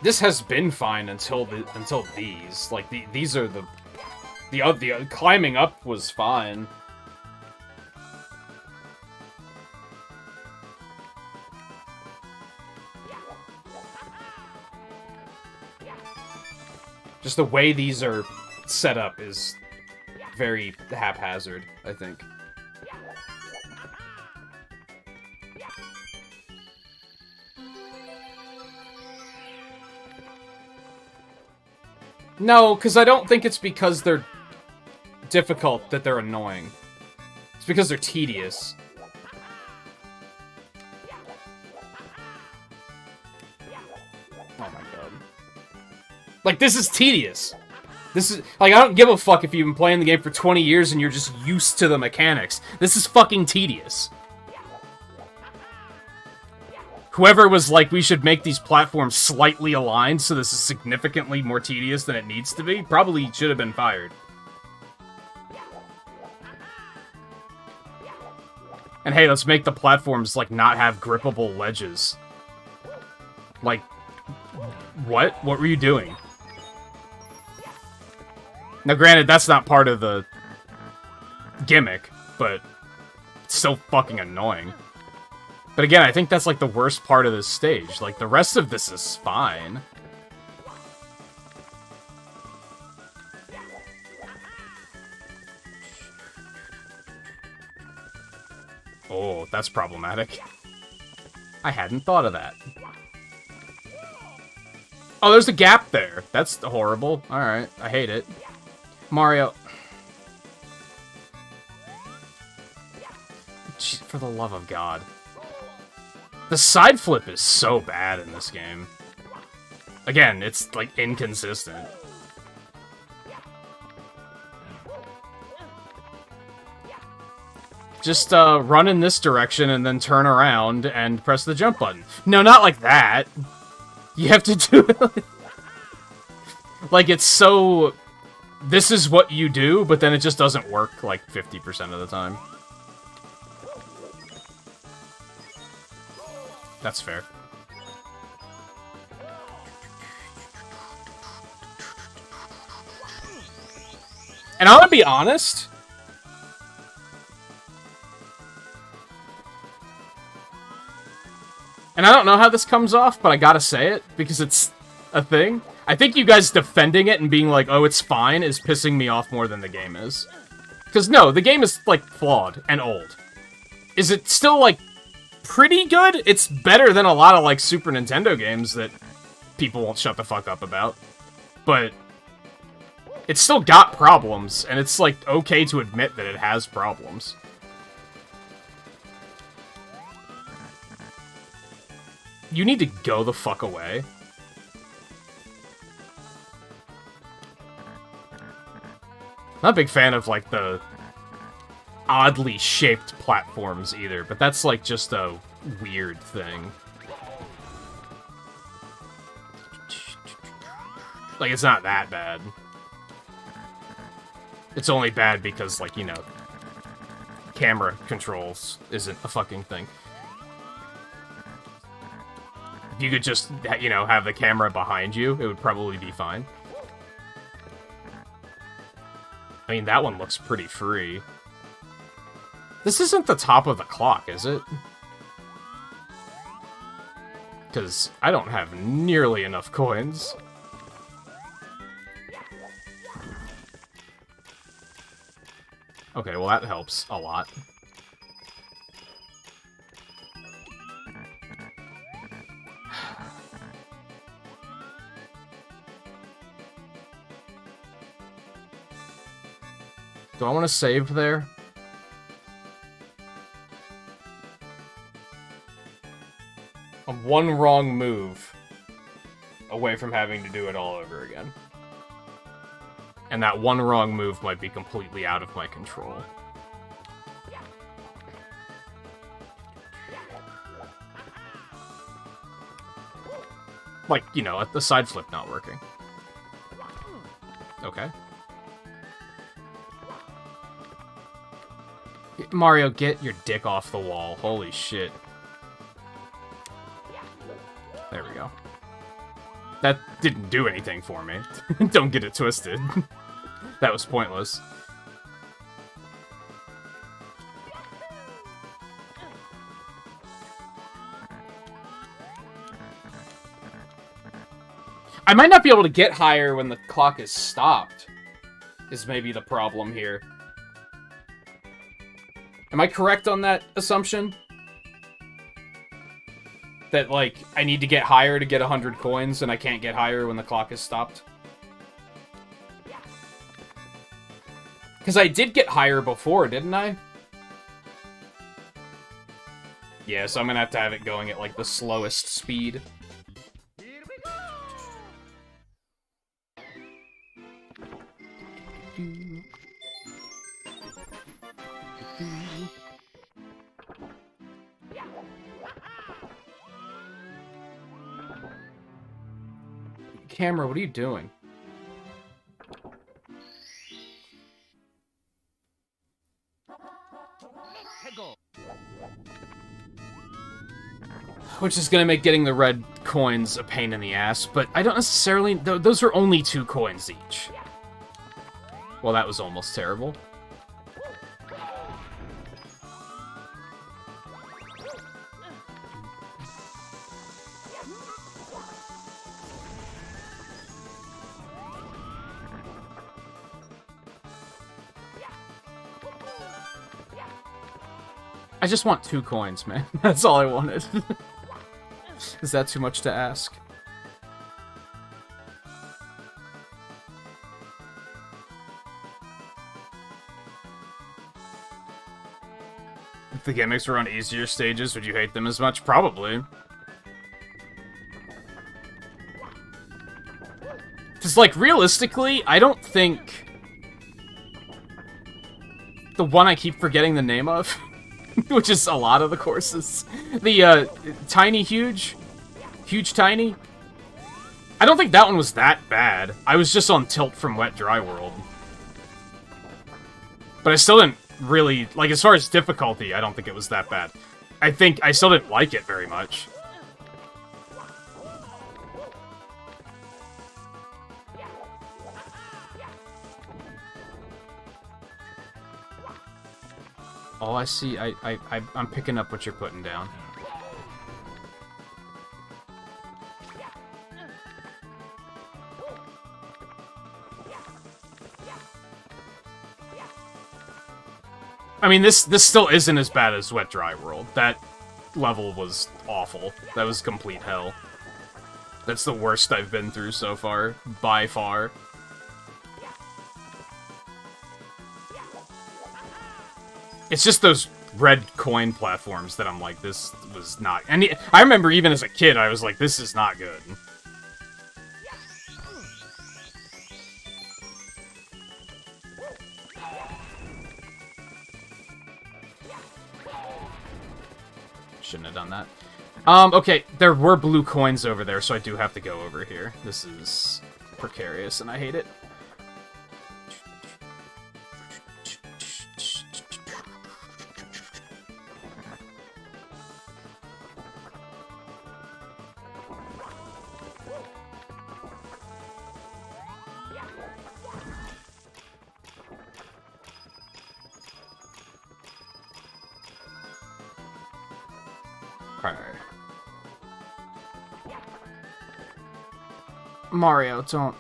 this has been fine until these. Like, these are the climbing up was fine. Just the way these are set up is very haphazard, I think. No, because I don't think it's because they're difficult that they're annoying. It's because they're tedious. Oh my god. Like, this is tedious. This is, like, I don't give a fuck if you've been playing the game for 20 years and you're just used to the mechanics. This is fucking tedious. Whoever was like, we should make these platforms slightly aligned so this is significantly more tedious than it needs to be, probably should have been fired. And hey, let's make the platforms, like, not have grippable ledges. Like, what? What were you doing? Now, granted, that's not part of the gimmick, but it's still fucking annoying. But again, I think that's, like, the worst part of this stage. Like, the rest of this is fine. Oh, that's problematic. I hadn't thought of that. Oh, there's a gap there. That's horrible. Alright, I hate it. Mario. Jeez, for the love of God. The side flip is so bad in this game. Again, it's, like, inconsistent. Just, run in this direction and then turn around and press the jump button. No, not like that. You have to do it like, it's so... This is what you do, but then it just doesn't work, like, 50% of the time. That's fair. And I'm gonna be honest. And I don't know how this comes off, but I gotta say it, because it's a thing. I think you guys defending it and being like, oh, it's fine, is pissing me off more than the game is. Because no, the game is, like, flawed and old. Is it still, like, pretty good? It's better than a lot of, like, Super Nintendo games that people won't shut the fuck up about. But it's still got problems, and it's, like, okay to admit that it has problems. You need to go the fuck away. Not a big fan of, like, the oddly shaped platforms either, but that's, like, just a weird thing. Like, it's not that bad. It's only bad because, like, you know, camera controls isn't a fucking thing. If you could just, you know, have the camera behind you, it would probably be fine. I mean, that one looks pretty free. This isn't the top of the clock, is it? Because I don't have nearly enough coins. Okay, well that helps a lot. Do I want to save there? I'm one wrong move away from having to do it all over again. And that one wrong move might be completely out of my control. Like, you know, the side flip not working. Okay. Mario, get your dick off the wall. Holy shit. There we go. That didn't do anything for me. Don't get it twisted. That was pointless. I might not be able to get higher when the clock is stopped, is maybe the problem here. Am I correct on that assumption? That, like, I need to get higher to get 100 coins, and I can't get higher when the clock is stopped? Because I did get higher before, didn't I? Yeah, so I'm gonna have it going at, like, the slowest speed. Camera, what are you doing? Which is gonna make getting the red coins a pain in the ass, but I don't necessarily... Those are only 2 coins each. Well, that was almost terrible. I just want 2 coins, man. That's all I wanted. Is that too much to ask? If the gimmicks were on easier stages, would you hate them as much? Probably. Because, like, realistically, I don't think... The one I keep forgetting the name of, which is a lot of the courses. The, Tiny Huge? Huge Tiny? I don't think that one was that bad. I was just on tilt from Wet Dry World. But I still didn't really... Like, as far as difficulty, I don't think it was that bad. I think I still didn't like it very much. All I see, I'm picking up what you're putting down. I mean, this still isn't as bad as Wet Dry World. That level was awful. That was complete hell. That's the worst I've been through so far, by far. It's just those red coin platforms that I'm like, this was not... And I remember even as a kid, I was like, this is not good. Shouldn't have done that. Okay, there were blue coins over there, so I do have to go over here. This is precarious, and I hate it. Mario, don't.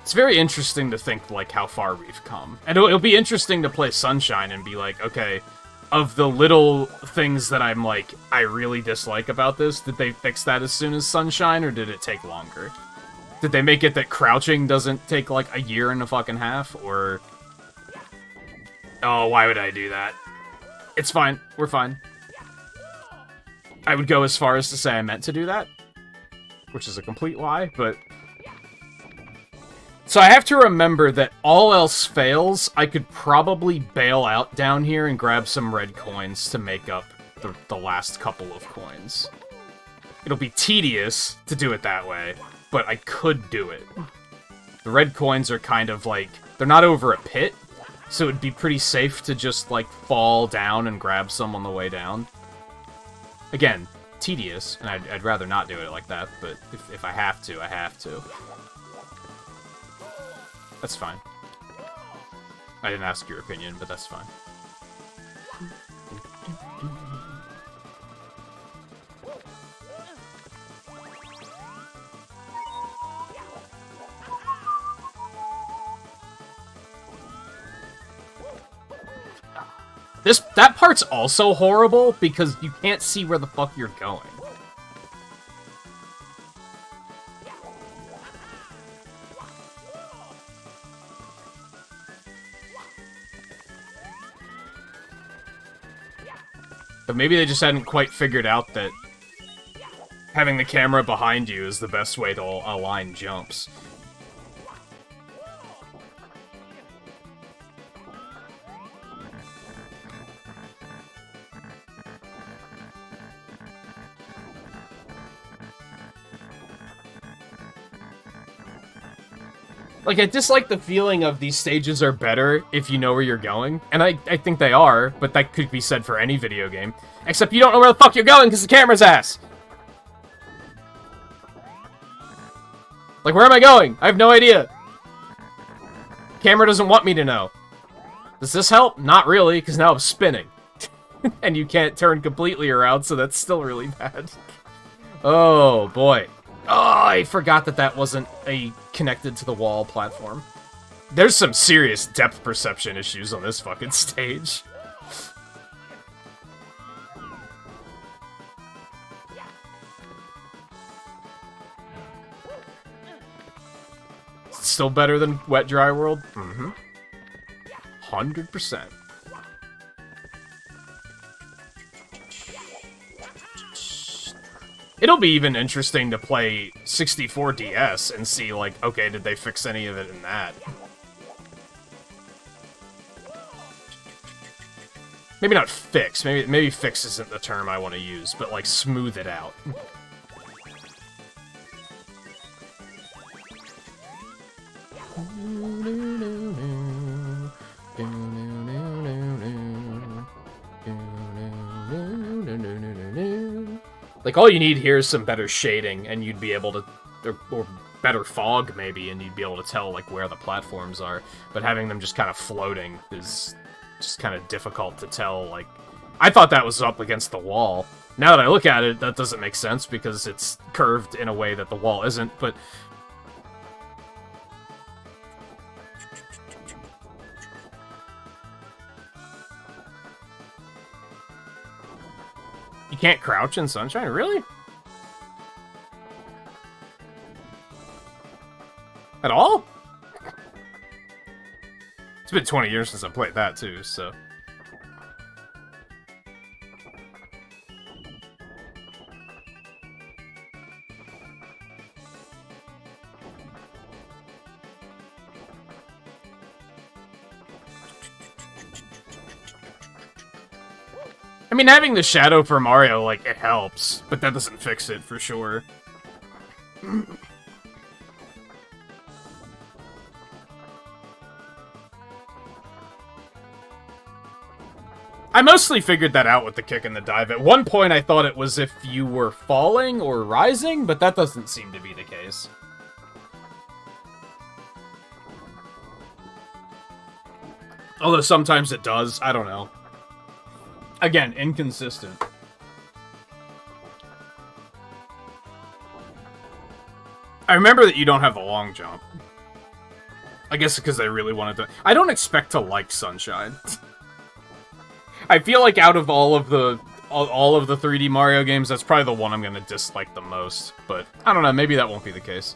It's very interesting to think, like, how far we've come. And it'll be interesting to play Sunshine and be like, okay, of the little things that I'm like, I really dislike about this, did they fix that as soon as Sunshine, or did it take longer? Did they make it that crouching doesn't take, like, a year and a fucking half, or... Oh, why would I do that? It's fine. We're fine. I would go as far as to say I meant to do that, which is a complete lie, but... So I have to remember that all else fails, I could probably bail out down here and grab some red coins to make up the last couple of coins. It'll be tedious to do it that way, but I could do it. The red coins are kind of like, they're not over a pit, so it'd be pretty safe to just like fall down and grab some on the way down. Again, tedious, and I'd rather not do it like that, but if I have to, I have to. That's fine. I didn't ask your opinion, but that's fine. That part's also horrible because you can't see where the fuck you're going. But maybe they just hadn't quite figured out that having the camera behind you is the best way to align jumps. Like, I dislike the feeling of these stages are better if you know where you're going. And I think they are, but that could be said for any video game. Except you don't know where the fuck you're going because the camera's ass! Like, where am I going? I have no idea. Camera doesn't want me to know. Does this help? Not really, because now I'm spinning. And you can't turn completely around, so that's still really bad. Oh, boy. Oh, I forgot that that wasn't a connected to the wall platform. There's some serious depth perception issues on this fucking stage. Still better than Wet Dry World? Mm-hmm. 100%. It'll be even interesting to play 64 DS and see, like, okay, did they fix any of it in that? Maybe not fix. Maybe fix isn't the term I want to use, but, like, smooth it out. Like, all you need here is some better shading, and you'd be able to... Or better fog, maybe, and you'd be able to tell, like, where the platforms are. But having them just kind of floating is just kind of difficult to tell, like... I thought that was up against the wall. Now that I look at it, that doesn't make sense, because it's curved in a way that the wall isn't, but... You can't crouch in Sunshine? Really? At all? It's been 20 years since I played that, too, so... I mean, having the shadow for Mario, like, it helps, but that doesn't fix it, for sure. I mostly figured that out with the kick and the dive. At one point, I thought it was if you were falling or rising, but that doesn't seem to be the case. Although sometimes it does, I don't know. Again, inconsistent. I remember that you don't have the long jump. I guess because I really wanted to... I don't expect to like Sunshine. I feel like out of all of the 3D Mario games, that's probably the one I'm gonna dislike the most. But, I don't know, maybe that won't be the case.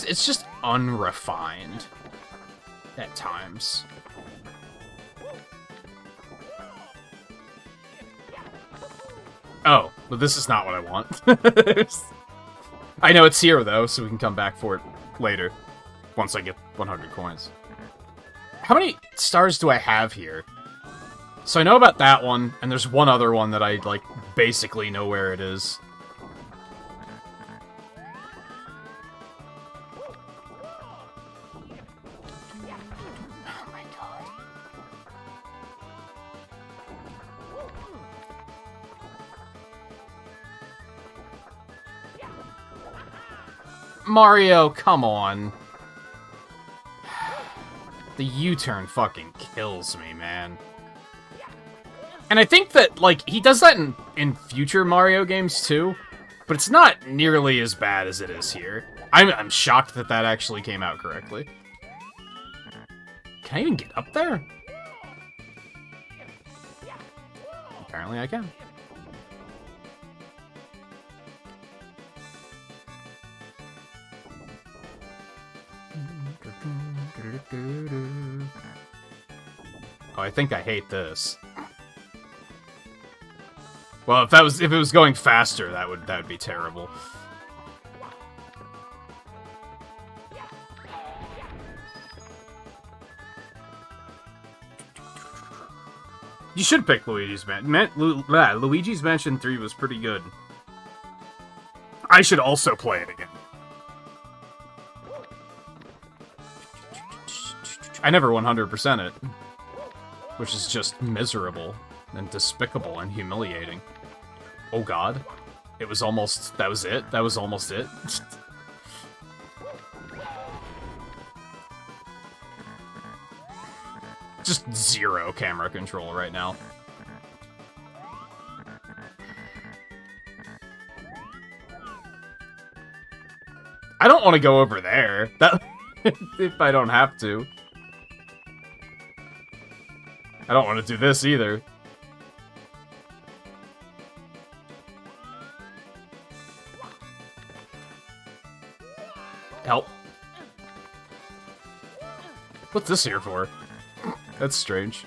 It's just unrefined at times. Oh, but this is not what I want. I know it's here, though, so we can come back for it later, once I get 100 coins. How many stars do I have here? So I know about that one, and there's one other one that I, like, basically know where it is. Mario, come on. The U-turn fucking kills me, man. And I think that, like, he does that in future Mario games, too. But it's not nearly as bad as it is here. I'm shocked that that actually came out correctly. Can I even get up there? Apparently I can. Oh, I think I hate this. Well, if it was going faster, that would be terrible. You should pick Luigi's Mansion. Luigi's Mansion 3 was pretty good. I should also play it again. I never 100% it, which is just miserable and despicable and humiliating. Oh god. It was almost... That was it? That was almost it? Just zero camera control right now. I don't want to go over there. That if I don't have to. I don't want to do this either. Help. What's this here for? That's strange.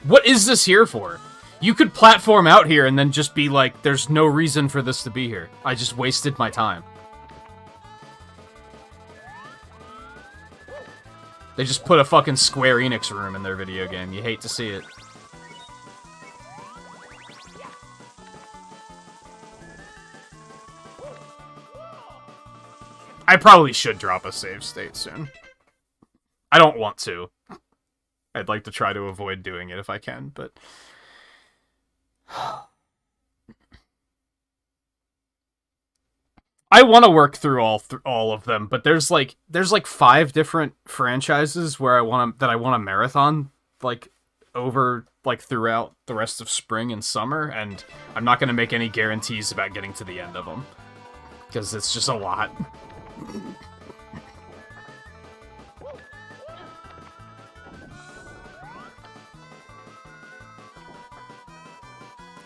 What is this here for? You could platform out here and then just be like, there's no reason for this to be here. I just wasted my time. They just put a fucking Square Enix room in their video game. You hate to see it. I probably should drop a save state soon. I don't want to. I'd like to try to avoid doing it if I can, but... I want to work through all of them, but there's like 5 different franchises where I want to marathon like over like throughout the rest of spring and summer, and I'm not going to make any guarantees about getting to the end of them because it's just a lot.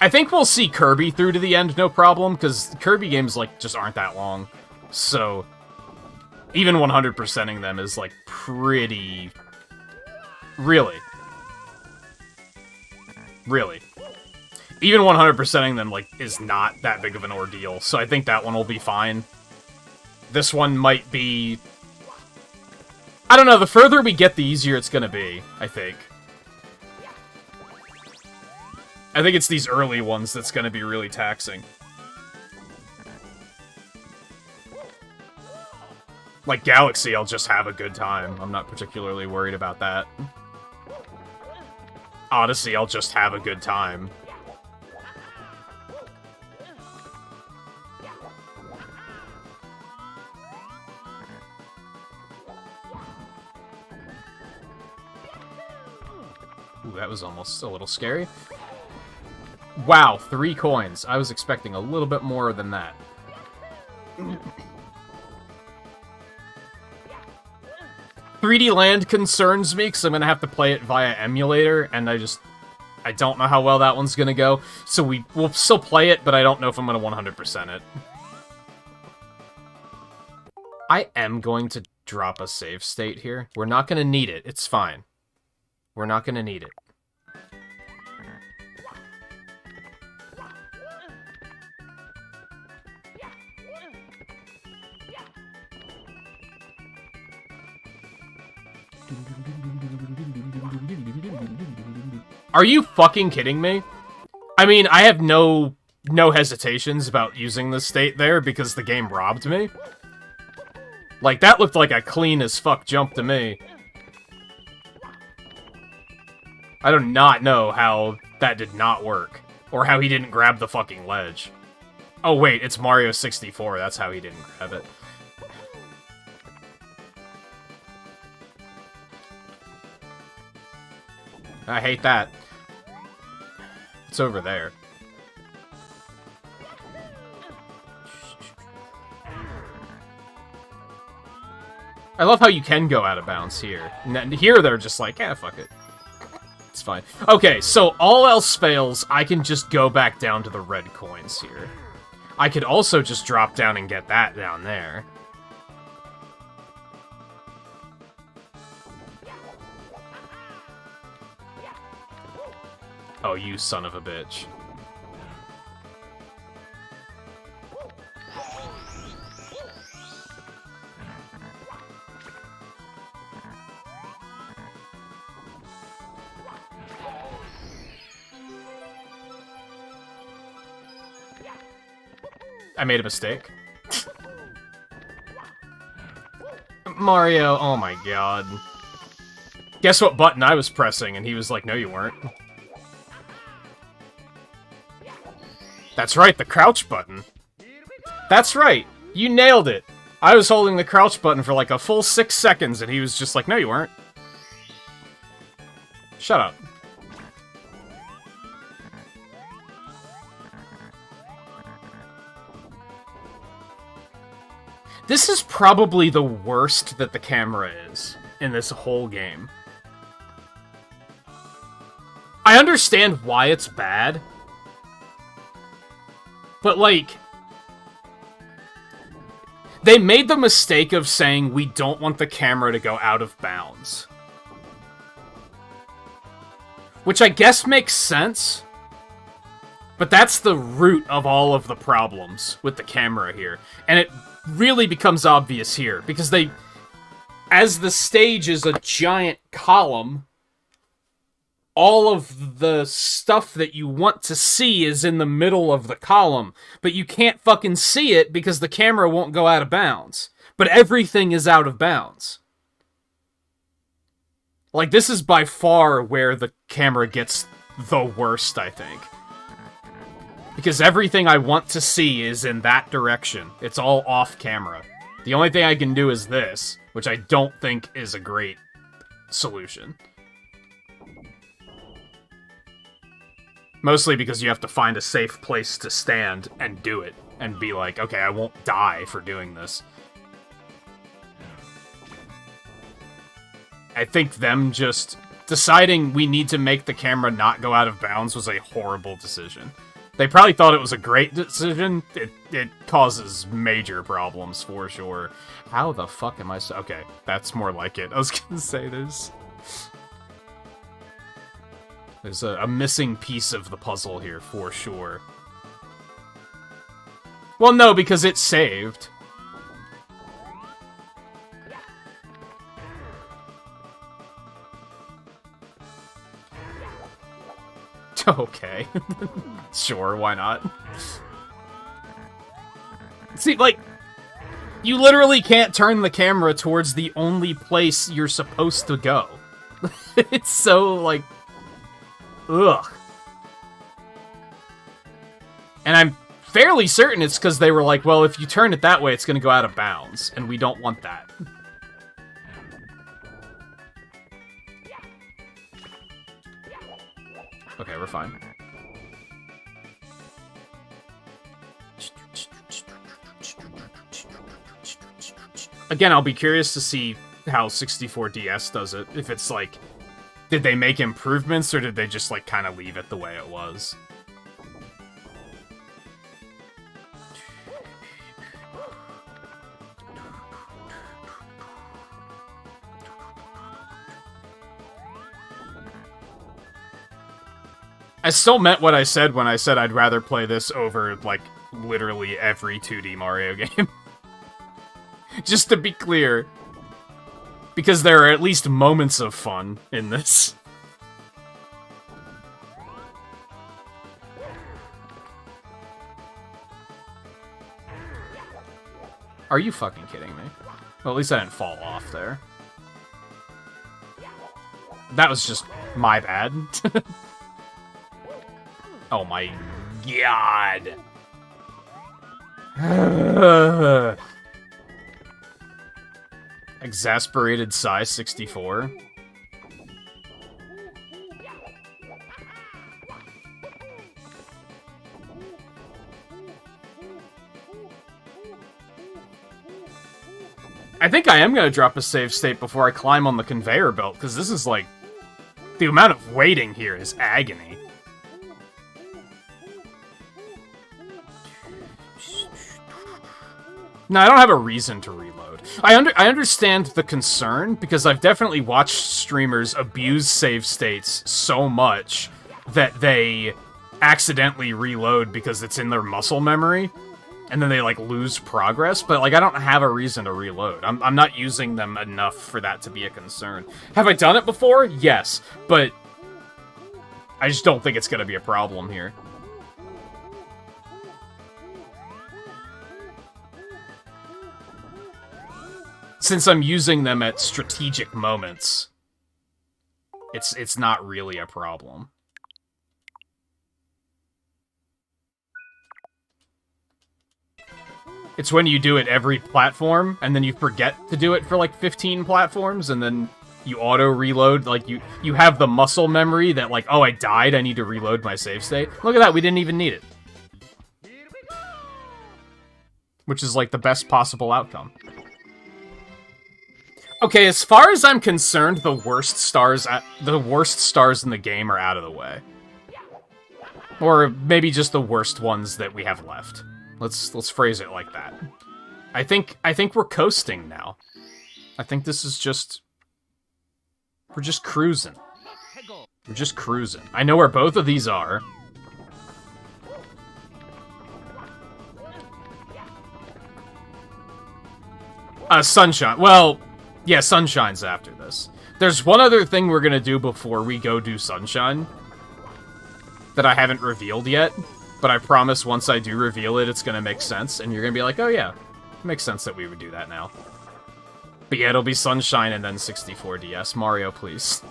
I think we'll see Kirby through to the end, no problem, because Kirby games, like, just aren't that long. So, even 100%ing them is, like, pretty... Really. Really. Even 100%ing them, like, is not that big of an ordeal, so I think that one will be fine. This one might be... I don't know, the further we get, the easier it's gonna be, I think. I think it's these early ones that's going to be really taxing. Like Galaxy, I'll just have a good time. I'm not particularly worried about that. Odyssey, I'll just have a good time. Ooh, that was almost a little scary. Wow, 3 coins. I was expecting a little bit more than that. 3D Land concerns me, because I'm going to have to play it via emulator, and I don't know how well that one's going to go. So we'll still play it, but I don't know if I'm going to 100% it. I am going to drop a save state here. We're not going to need it. It's fine. We're not going to need it. Are you fucking kidding me? I mean, I have no hesitations about using this state there because the game robbed me. Like, that looked like a clean as fuck jump to me. I do not know how that did not work. Or how he didn't grab the fucking ledge. Oh wait, it's Mario 64, that's how he didn't grab it. I hate that. It's over there. I love how you can go out of bounds here. And here they're just like, yeah, fuck it. It's fine. Okay, so all else fails, I can just go back down to the red coins here. I could also just drop down and get that down there. Oh, you son of a bitch. I made a mistake. Mario, oh my god. Guess what button I was pressing? And he was like, no you weren't. That's right, the crouch button. That's right, you nailed it. I was holding the crouch button for like a full 6 seconds and he was just like, no you weren't. Shut up. This is probably the worst that the camera is in this whole game. I understand why it's bad, but like, they made the mistake of saying we don't want the camera to go out of bounds. Which I guess makes sense, but that's the root of all of the problems with the camera here. And it really becomes obvious here, because they, as the stage is a giant column, all of the stuff that you want to see is in the middle of the column, but you can't fucking see it because the camera won't go out of bounds. But everything is out of bounds. Like, this is by far where the camera gets the worst, I think. Because everything I want to see is in that direction. It's all off camera. The only thing I can do is this, which I don't think is a great solution. Mostly because you have to find a safe place to stand and do it. And be like, okay, I won't die for doing this. I think them just deciding we need to make the camera not go out of bounds was a horrible decision. They probably thought it was a great decision. It causes major problems, for sure. How the fuck am I so... Okay, that's more like it. I was gonna say there's a missing piece of the puzzle here, for sure. Well, no, because it's saved. Okay. Sure, why not? See, like, you literally can't turn the camera towards the only place you're supposed to go. It's so, like... Ugh. And I'm fairly certain it's because they were like, well, if you turn it that way, it's going to go out of bounds, and we don't want that. Okay, we're fine. Again, I'll be curious to see how 64DS does it. If it's like, did they make improvements, or did they just like kind of leave it the way it was? I still meant what I said when I said I'd rather play this over, like, literally every 2D Mario game. Just to be clear. Because there are at least moments of fun in this. Are you fucking kidding me? Well, at least I didn't fall off there. That was just my bad. Oh my god. Exasperated size 64. I think I am going to drop a save state before I climb on the conveyor belt, because this is like... the amount of waiting here is agony. No, I don't have a reason to reload. I understand the concern, because I've definitely watched streamers abuse save states so much that they accidentally reload because it's in their muscle memory, and then they, like, lose progress, but, like, I don't have a reason to reload. I'm not using them enough for that to be a concern. Have I done it before? Yes, but I just don't think it's gonna be a problem here. Since I'm using them at strategic moments, it's not really a problem. It's when you do it every platform, and then you forget to do it for like 15 platforms, and then you auto-reload, like you have the muscle memory that like, oh, I died, I need to reload my save state. Look at that, we didn't even need it. Which is like the best possible outcome. Okay, as far as I'm concerned, the worst stars in the game are out of the way. Or maybe just the worst ones that we have left. Let's phrase it like that. I think we're coasting now. I think this is just... we're just cruising. We're just cruising. I know where both of these are. Sunshine. Well... yeah, Sunshine's after this. There's one other thing we're gonna do before we go do Sunshine that I haven't revealed yet, but I promise once I do reveal it, it's gonna make sense, and you're gonna be like, oh yeah, it makes sense that we would do that now. But yeah, it'll be Sunshine and then 64DS. Mario, please.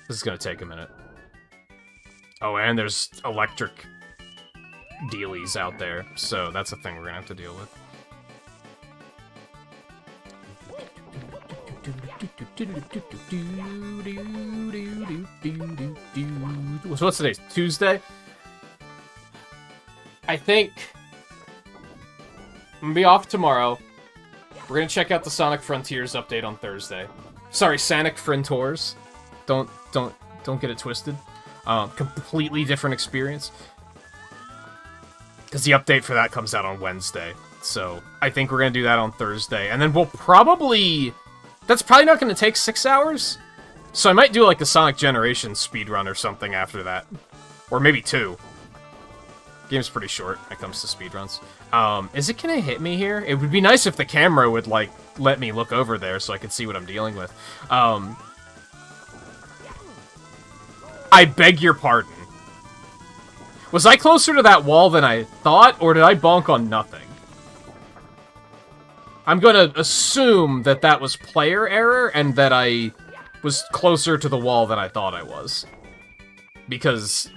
This is gonna take a minute. Oh, and there's electric dealies out there, so that's a thing we're gonna have to deal with. What's today? Tuesday? I think I'm gonna be off tomorrow. We're gonna check out the Sonic Frontiers update on Thursday. Sorry, Sonic Frontiers. Don't get it twisted. Completely different experience. Because the update for that comes out on Wednesday. So, I think we're gonna do that on Thursday. And then we'll probably... that's probably not gonna take 6 hours. So I might do like a Sonic Generations speedrun or something after that. Or maybe 2. Game's pretty short when it comes to speedruns. Is it gonna hit me here? It would be nice if the camera would, like, let me look over there so I could see what I'm dealing with. I beg your pardon. Was I closer to that wall than I thought, or did I bonk on nothing? I'm gonna assume that that was player error, and that I was closer to the wall than I thought I was. Because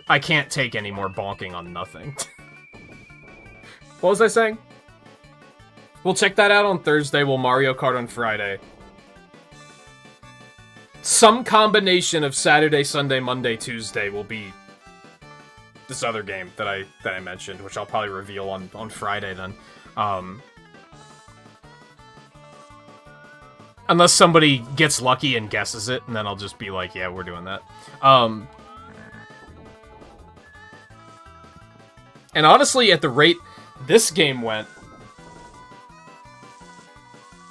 I can't take any more bonking on nothing. What was I saying? We'll check that out on Thursday, we'll Mario Kart on Friday. Some combination of Saturday, Sunday, Monday, Tuesday will be this other game that I mentioned, which I'll probably reveal on Friday then. Unless somebody gets lucky and guesses it, and then I'll just be like, yeah, we're doing that. And honestly, at the rate this game went,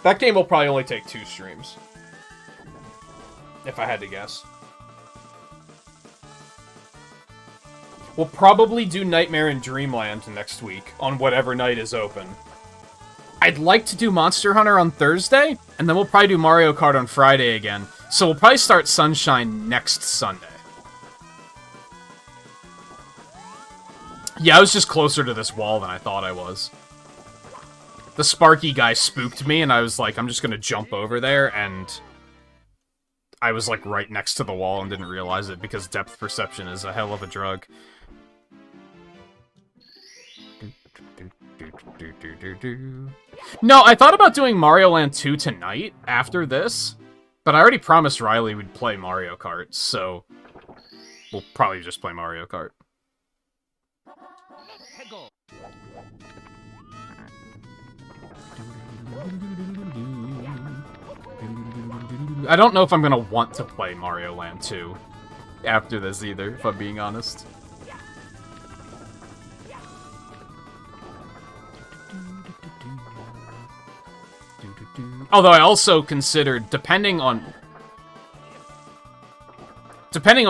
that game will probably only take 2 streams. If I had to guess. We'll probably do Nightmare in Dreamland next week, on whatever night is open. I'd like to do Monster Hunter on Thursday, and then we'll probably do Mario Kart on Friday again. So we'll probably start Sunshine next Sunday. Yeah, I was just closer to this wall than I thought I was. The Sparky guy spooked me, and I was like, I'm just gonna jump over there, and I was like right next to the wall and didn't realize it, because depth perception is a hell of a drug. No, I thought about doing Mario Land 2 tonight, after this, but I already promised Riley we'd play Mario Kart, so we'll probably just play Mario Kart. I don't know if I'm gonna want to play Mario Land 2 after this either, if I'm being honest. Although I also considered, depending on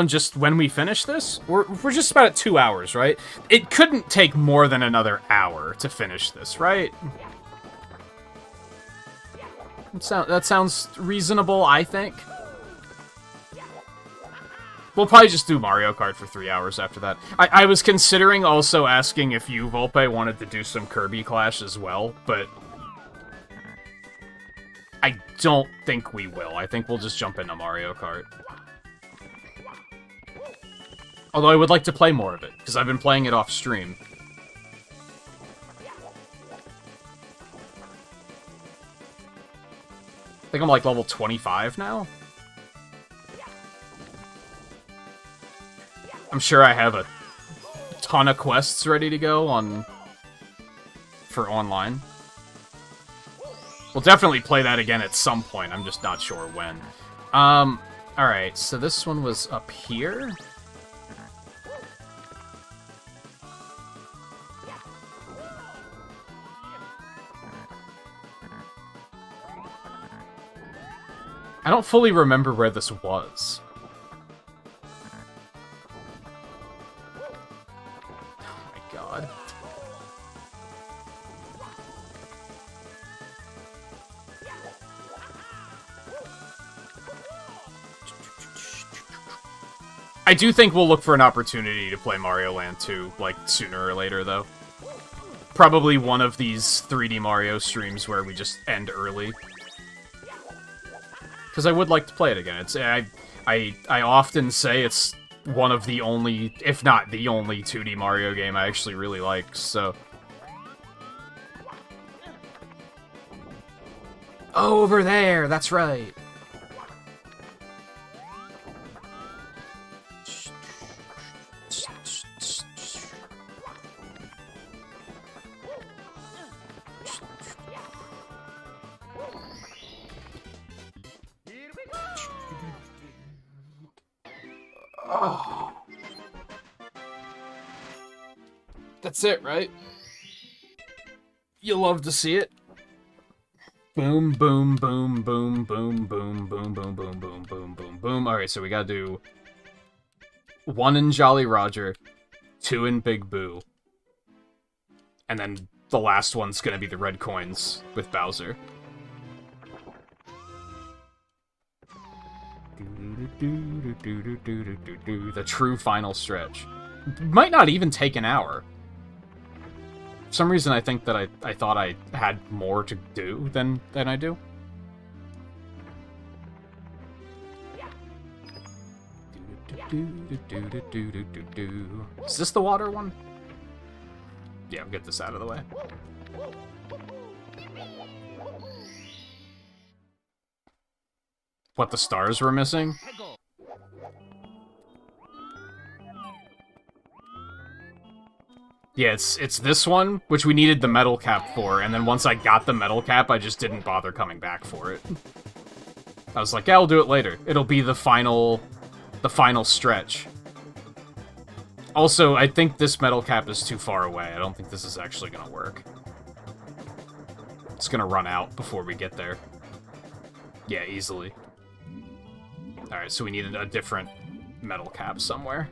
just when we finish this, we're just about at 2 hours, right? It couldn't take more than another hour to finish this, right? That sounds reasonable, I think. We'll probably just do Mario Kart for 3 hours after that. I was considering also asking if you, Volpe, wanted to do some Kirby Clash as well, but I don't think we will. I think we'll just jump into Mario Kart. Although I would like to play more of it, because I've been playing it off stream. I think I'm like level 25 now. I'm sure I have a ton of quests ready to go for online. We'll definitely play that again at some point, I'm just not sure when. Alright, so this one was up here? I don't fully remember where this was. Oh my god. I do think we'll look for an opportunity to play Mario Land 2, like, sooner or later, though. Probably one of these 3D Mario streams where we just end early. Because I would like to play it again. I often say it's one of the only, if not the only, 2D Mario game I actually really like, so... Oh, over there! That's right! Oh. That's it, right? You love to see it. Boom, boom, boom, boom, boom, boom, boom, boom, boom, boom, boom, boom, boom. Alright, so we gotta do 1 in Jolly Roger, 2 in Big Boo, And then the last one's gonna be the red coins with Bowser. The true final stretch. Might not even take an hour. For some reason, I think that I thought I had more to do than I do. Is this the water one? Yeah, we'll get this out of the way. What, the stars were missing? Yeah, it's this one, which we needed the metal cap for, and then once I got the metal cap, I just didn't bother coming back for it. I was like, yeah, I'll do it later. It'll be the final stretch. Also, I think this metal cap is too far away. I don't think this is actually gonna work. It's gonna run out before we get there. Yeah, easily. Alright, so we needed a different metal cap somewhere.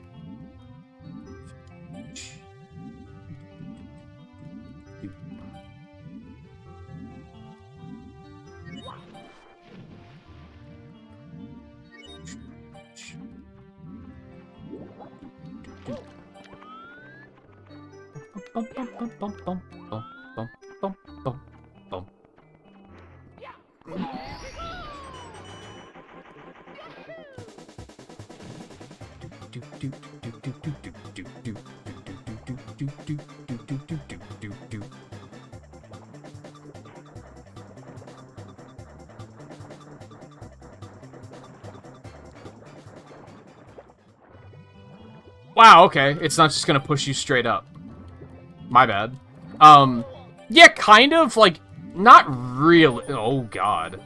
Wow, okay. It's not just gonna push you straight up. My bad. Yeah, kind of, like, not really. Oh, God.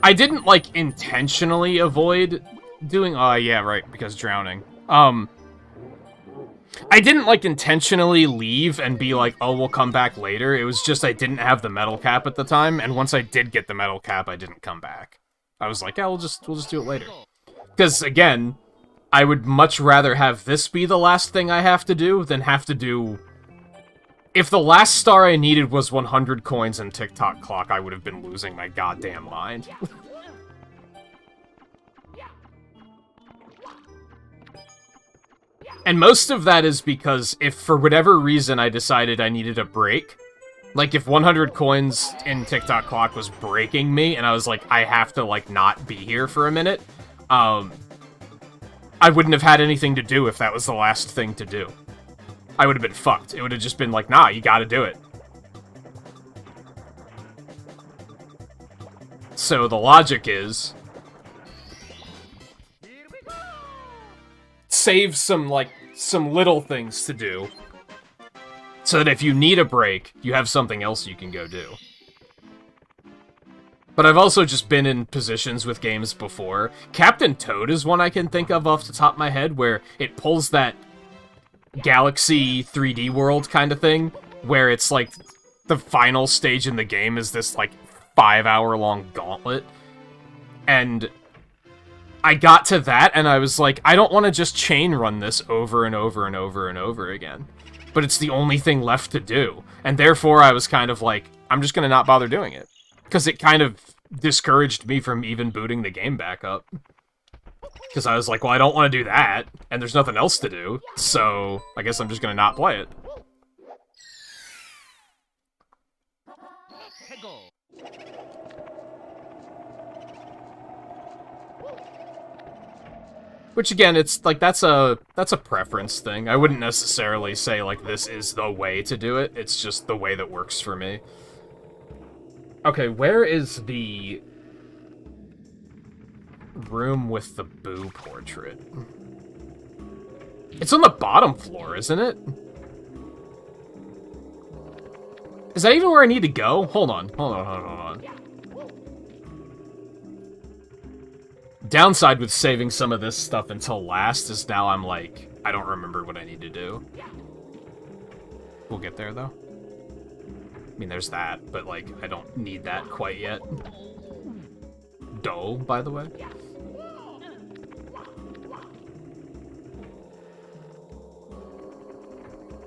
I didn't, like, intentionally avoid doing... Oh, yeah, right, because drowning. I didn't, like, intentionally leave and be like, oh, we'll come back later. It was just I didn't have the metal cap at the time, and once I did get the metal cap, I didn't come back. I was like, yeah, we'll just do it later. Because, again, I would much rather have this be the last thing I have to do than have to do... If the last star I needed was 100 coins and TikTok clock, I would have been losing my goddamn mind. And most of that is because if for whatever reason I decided I needed a break, like if 100 coins in TikTok clock was breaking me and I was like, I have to like not be here for a minute, I wouldn't have had anything to do if that was the last thing to do. I would have been fucked. It would have just been like, nah, you gotta do it. So the logic is... save some little things to do. So that if you need a break, you have something else you can go do. But I've also just been in positions with games before. Captain Toad is one I can think of off the top of my head, where it pulls that Galaxy 3D world kind of thing, where it's like the final stage in the game is this like 5-hour-long gauntlet. And I got to that and I was like, I don't want to just chain run this over and over and over and over again. But it's the only thing left to do. And therefore I was kind of like, I'm just gonna not bother doing it. Because it kind of discouraged me from even booting the game back up. Because I was like, well, I don't want to do that, and there's nothing else to do, so I guess I'm just gonna not play it. Which, again, it's, like, that's a preference thing. I wouldn't necessarily say, like, this is the way to do it, it's just the way that works for me. Okay, where is the room with the Boo portrait? It's on the bottom floor, isn't it? Is that even where I need to go? Hold on. Downside with saving some of this stuff until last is now I'm like, I don't remember what I need to do. We'll get there, though. I mean, there's that, but, like, I don't need that quite yet. Dough, by the way.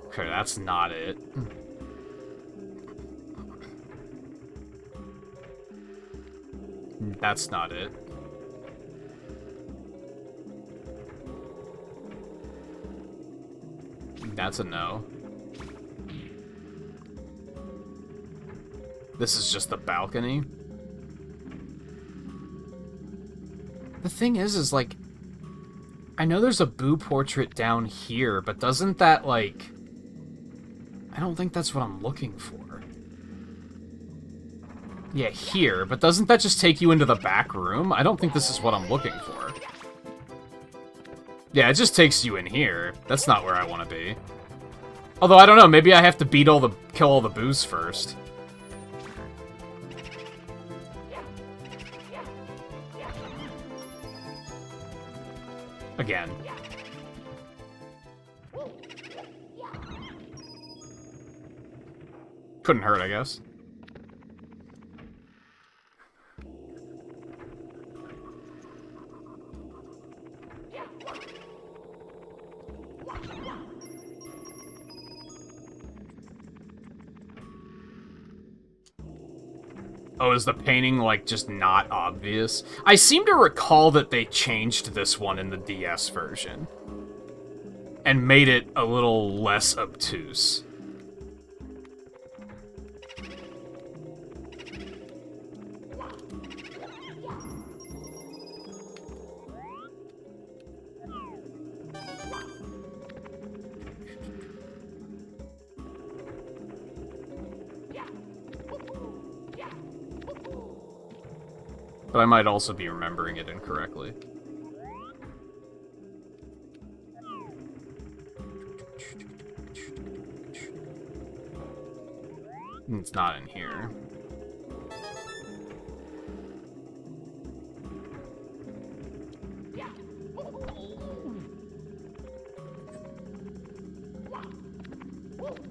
Okay, that's not it. That's not it. That's a no. This is just the balcony. The thing is like, I know there's a Boo portrait down here, but doesn't that, like... I don't think that's what I'm looking for. Yeah, here, but doesn't that just take you into the back room? I don't think this is what I'm looking for. Yeah, it just takes you in here. That's not where I want to be. Although, I don't know, maybe I have to kill all the Boos first. Again. Couldn't hurt, I guess. Oh, is the painting, like, just not obvious? I seem to recall that they changed this one in the DS version. And made it a little less obtuse. But I might also be remembering it incorrectly. It's not in here.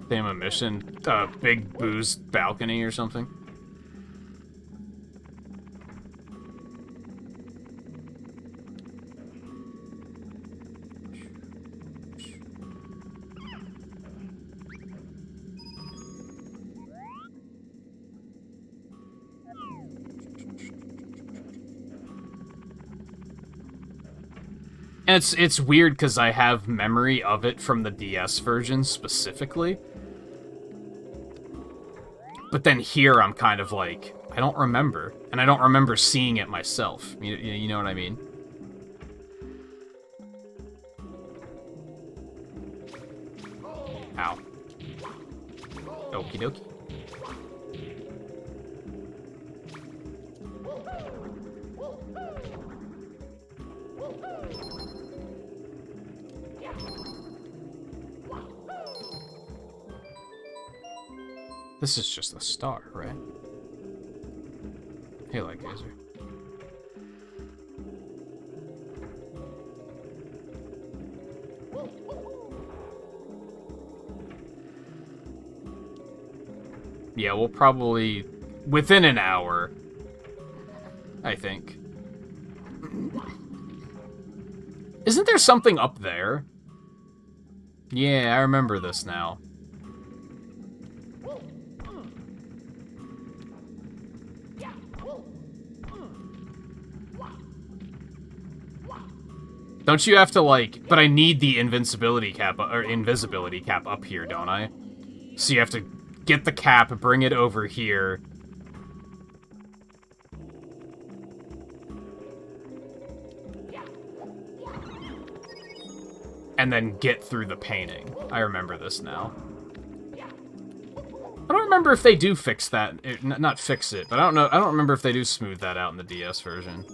Damn, a mission. Big Boo's balcony or something. And it's weird because I have memory of it from the DS version specifically. But then here I'm kind of like, I don't remember. And I don't remember seeing it myself. You know what I mean? Ow. Okie dokie. This is just the star, right? Hey, light geyser. Yeah, we'll probably... within an hour, I think. Isn't there something up there? Yeah, I remember this now. Don't you have to, like... But I need the invincibility cap, or invisibility cap up here, don't I? So you have to get the cap, bring it over here. And then get through the painting. I remember this now. I don't remember if they do fix that. Not fix it, but I don't remember if they do smooth that out in the DS version.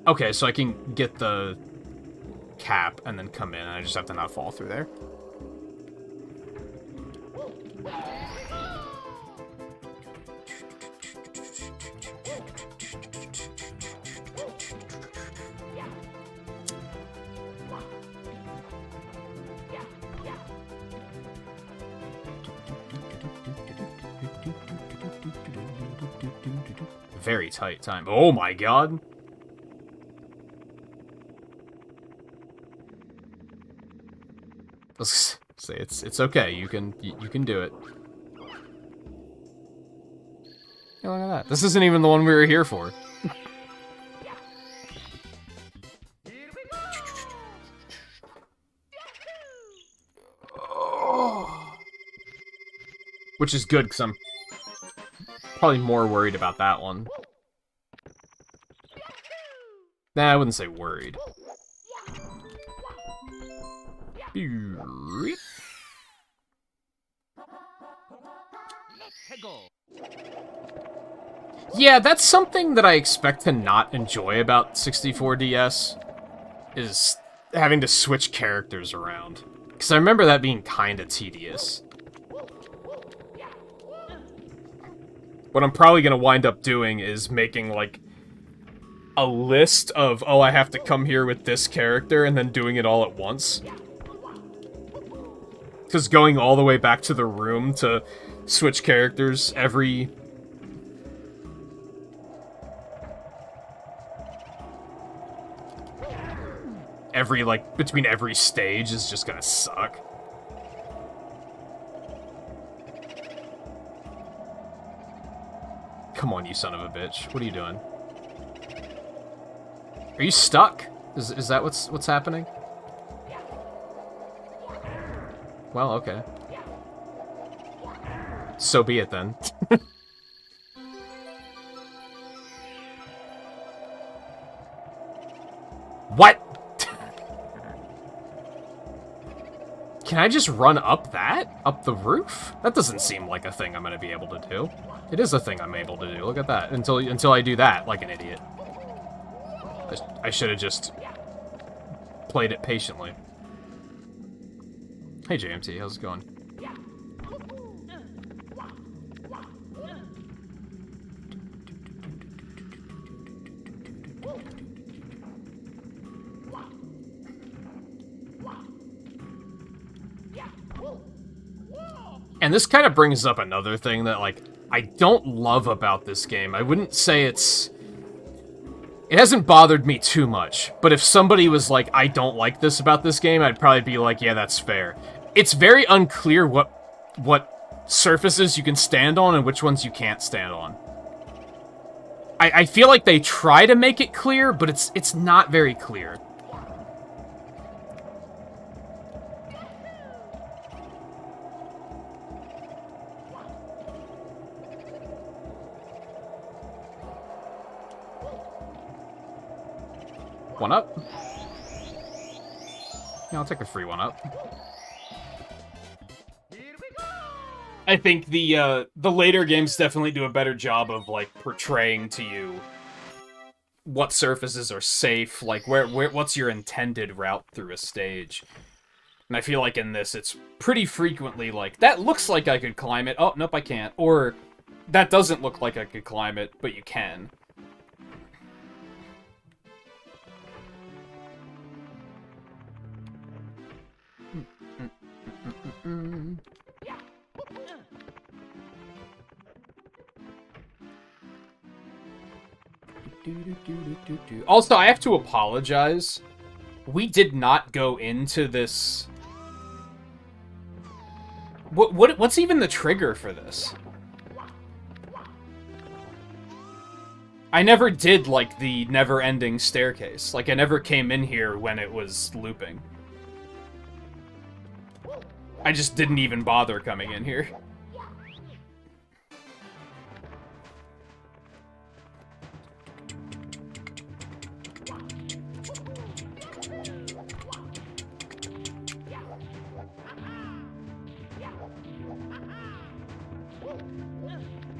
Okay, so I can get the cap and then come in, and I just have to not fall through there. Very tight time. Oh my god! Let's say it's okay. You can do it. Yeah, look at that. This isn't even the one we were here for. Which is good, because I'm probably more worried about that one. Nah, I wouldn't say worried. Yeah, that's something that I expect to not enjoy about 64DS, is having to switch characters around. Because I remember that being kind of tedious. What I'm probably going to wind up doing is making, like, a list of, oh, I have to come here with this character, and then doing it all at once. Because going all the way back to the room to switch characters every... like, between every stage is just gonna suck. Come on, you son of a bitch. What are you doing? Are you stuck? Is that what's happening? Well, okay. So be it then. What? Can I just run up that? Up the roof? That doesn't seem like a thing I'm gonna be able to do. It is a thing I'm able to do. Look at that. Until I do that, like an idiot. I should have just played it patiently. Hey JMT, how's it going? And this kind of brings up another thing that, like, I don't love about this game. I wouldn't say it's... It hasn't bothered me too much, but if somebody was like, I don't like this about this game, I'd probably be like, yeah, that's fair. It's very unclear what surfaces you can stand on and which ones you can't stand on. I feel like they try to make it clear, but it's not very clear. One up. Yeah, I'll take a free one up. I think the later games definitely do a better job of, like, portraying to you what surfaces are safe, like what's your intended route through a stage. And I feel like in this it's pretty frequently like, that looks like I could climb it. Oh, nope, I can't. Or that doesn't look like I could climb it, but you can. Also, I have to apologize. We did not go into this... What's even the trigger for this? I never did, like, the never-ending staircase. Like, I never came in here when it was looping. I just didn't even bother coming in here.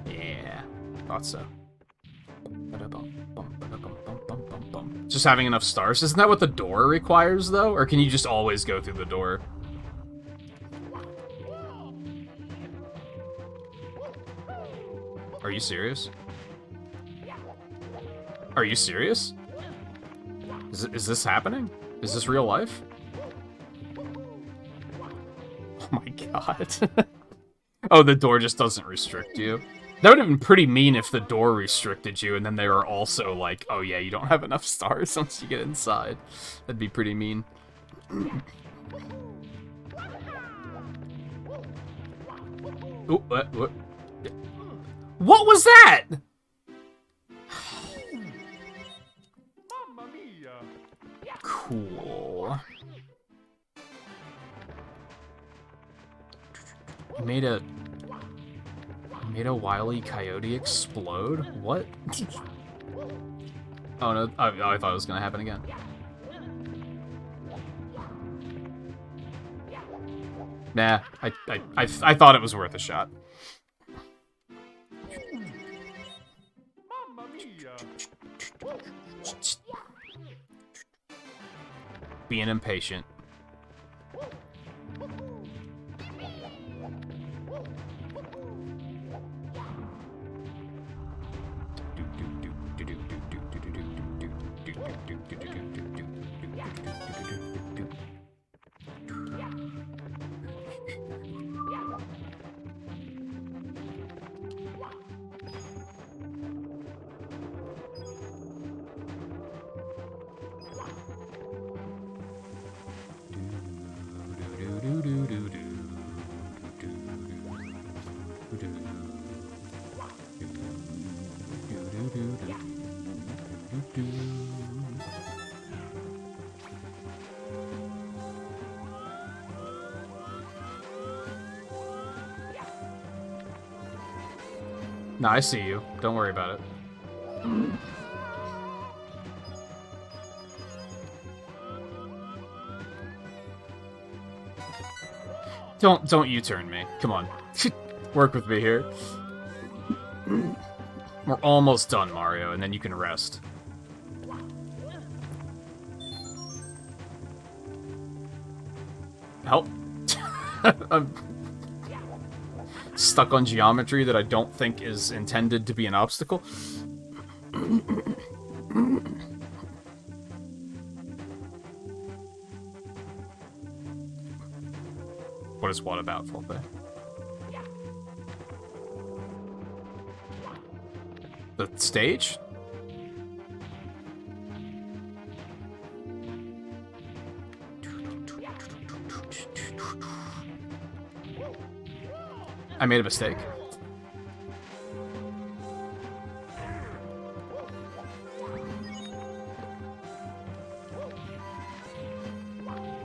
Yeah, thought so. Just having enough stars? Isn't that what the door requires, though? Or can you just always go through the door? Are you serious? Are you serious? Is this happening? Is this real life? Oh my god. Oh, the door just doesn't restrict you. That would have been pretty mean if the door restricted you and then they were also like, oh yeah, you don't have enough stars once you get inside. That'd be pretty mean. Ooh, what? What was that? Cool. You made a Wile E. Coyote explode? What? Oh no, I thought it was gonna happen again. Nah, I thought it was worth a shot. Being impatient. No, I see you. Don't worry about it. Don't U-turn me. Come on. Work with me here. We're almost done, Mario, and then you can rest. Help. I'm stuck on geometry that I don't think is intended to be an obstacle. What is what about, Fulpe? The stage? I made a mistake.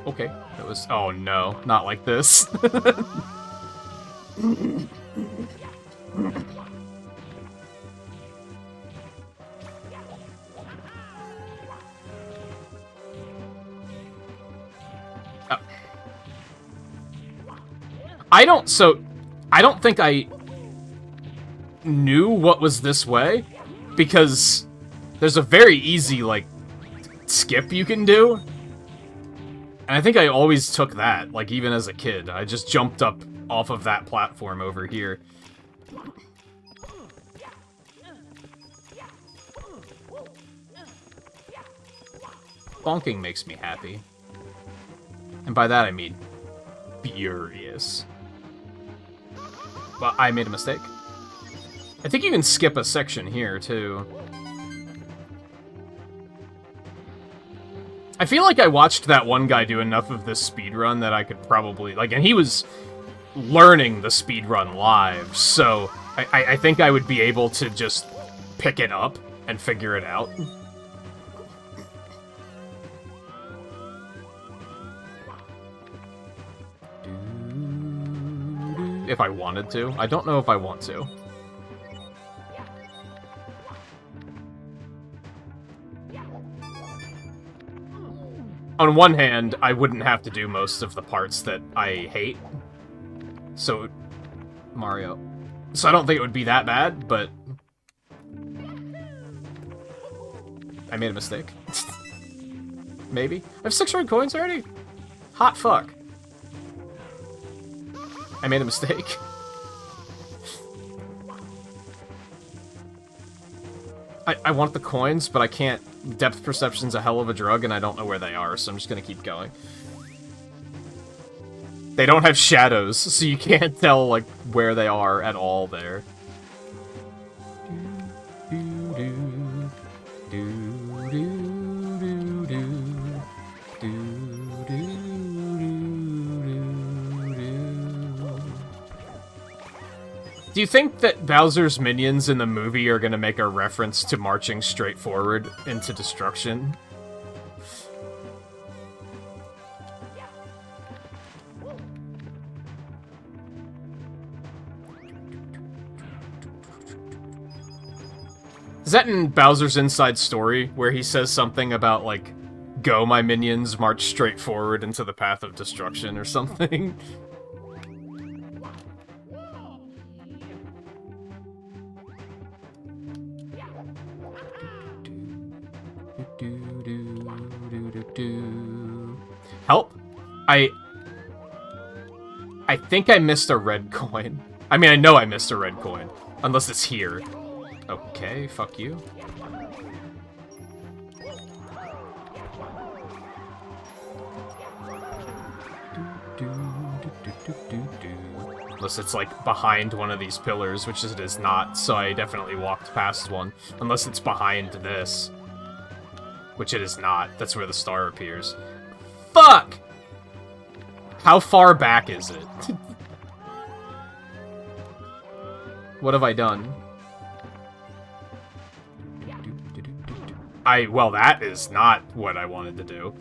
Okay, that was... Oh no, not like this. I don't think I knew what was this way, because there's a very easy, like, skip you can do. And I think I always took that, like, even as a kid. I just jumped up off of that platform over here. Bonking makes me happy. And by that I mean furious. Well, I made a mistake. I think you can skip a section here, too. I feel like I watched that one guy do enough of this speedrun that I could probably... Like, and he was learning the speedrun live, so I think I would be able to just pick it up and figure it out. If I wanted to. I don't know if I want to. On one hand, I wouldn't have to do most of the parts that I hate. So, Mario. So I don't think it would be that bad, but... I made a mistake. Maybe? I have 600 coins already? Hot fuck. I made a mistake. I want the coins, but I can't. Depth perception's a hell of a drug, and I don't know where they are, so I'm just gonna keep going. They don't have shadows, so you can't tell, like, where they are at all there. you think that Bowser's minions in the movie are gonna make a reference to marching straight forward into destruction? Is that in Bowser's Inside Story, where he says something about, like, go, my minions, march straight forward into the path of destruction, or something? Help? I think I missed a red coin. I mean, I know I missed a red coin. Unless it's here. Okay, fuck you. Unless it's, like, behind one of these pillars, which it is not, so I definitely walked past one. Unless it's behind this. Which it is not. That's where the star appears. Fuck! How far back is it? What have I done? Well, that is not what I wanted to do.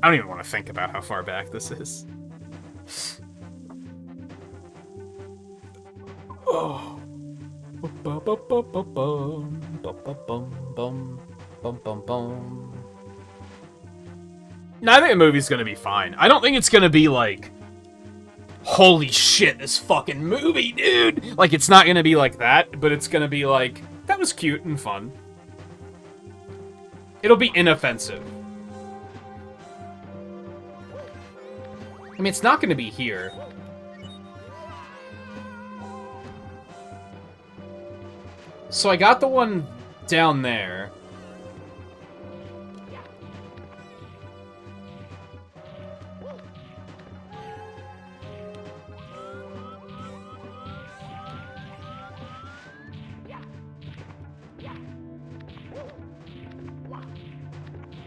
I don't even want to think about how far back this is. Oh. No, I think the movie's gonna be fine. I don't think it's gonna be like, holy shit, this fucking movie, dude! Like, it's not gonna be like that, but it's gonna be like, that was cute and fun. It'll be inoffensive. I mean, it's not gonna be here. So I got the one down there.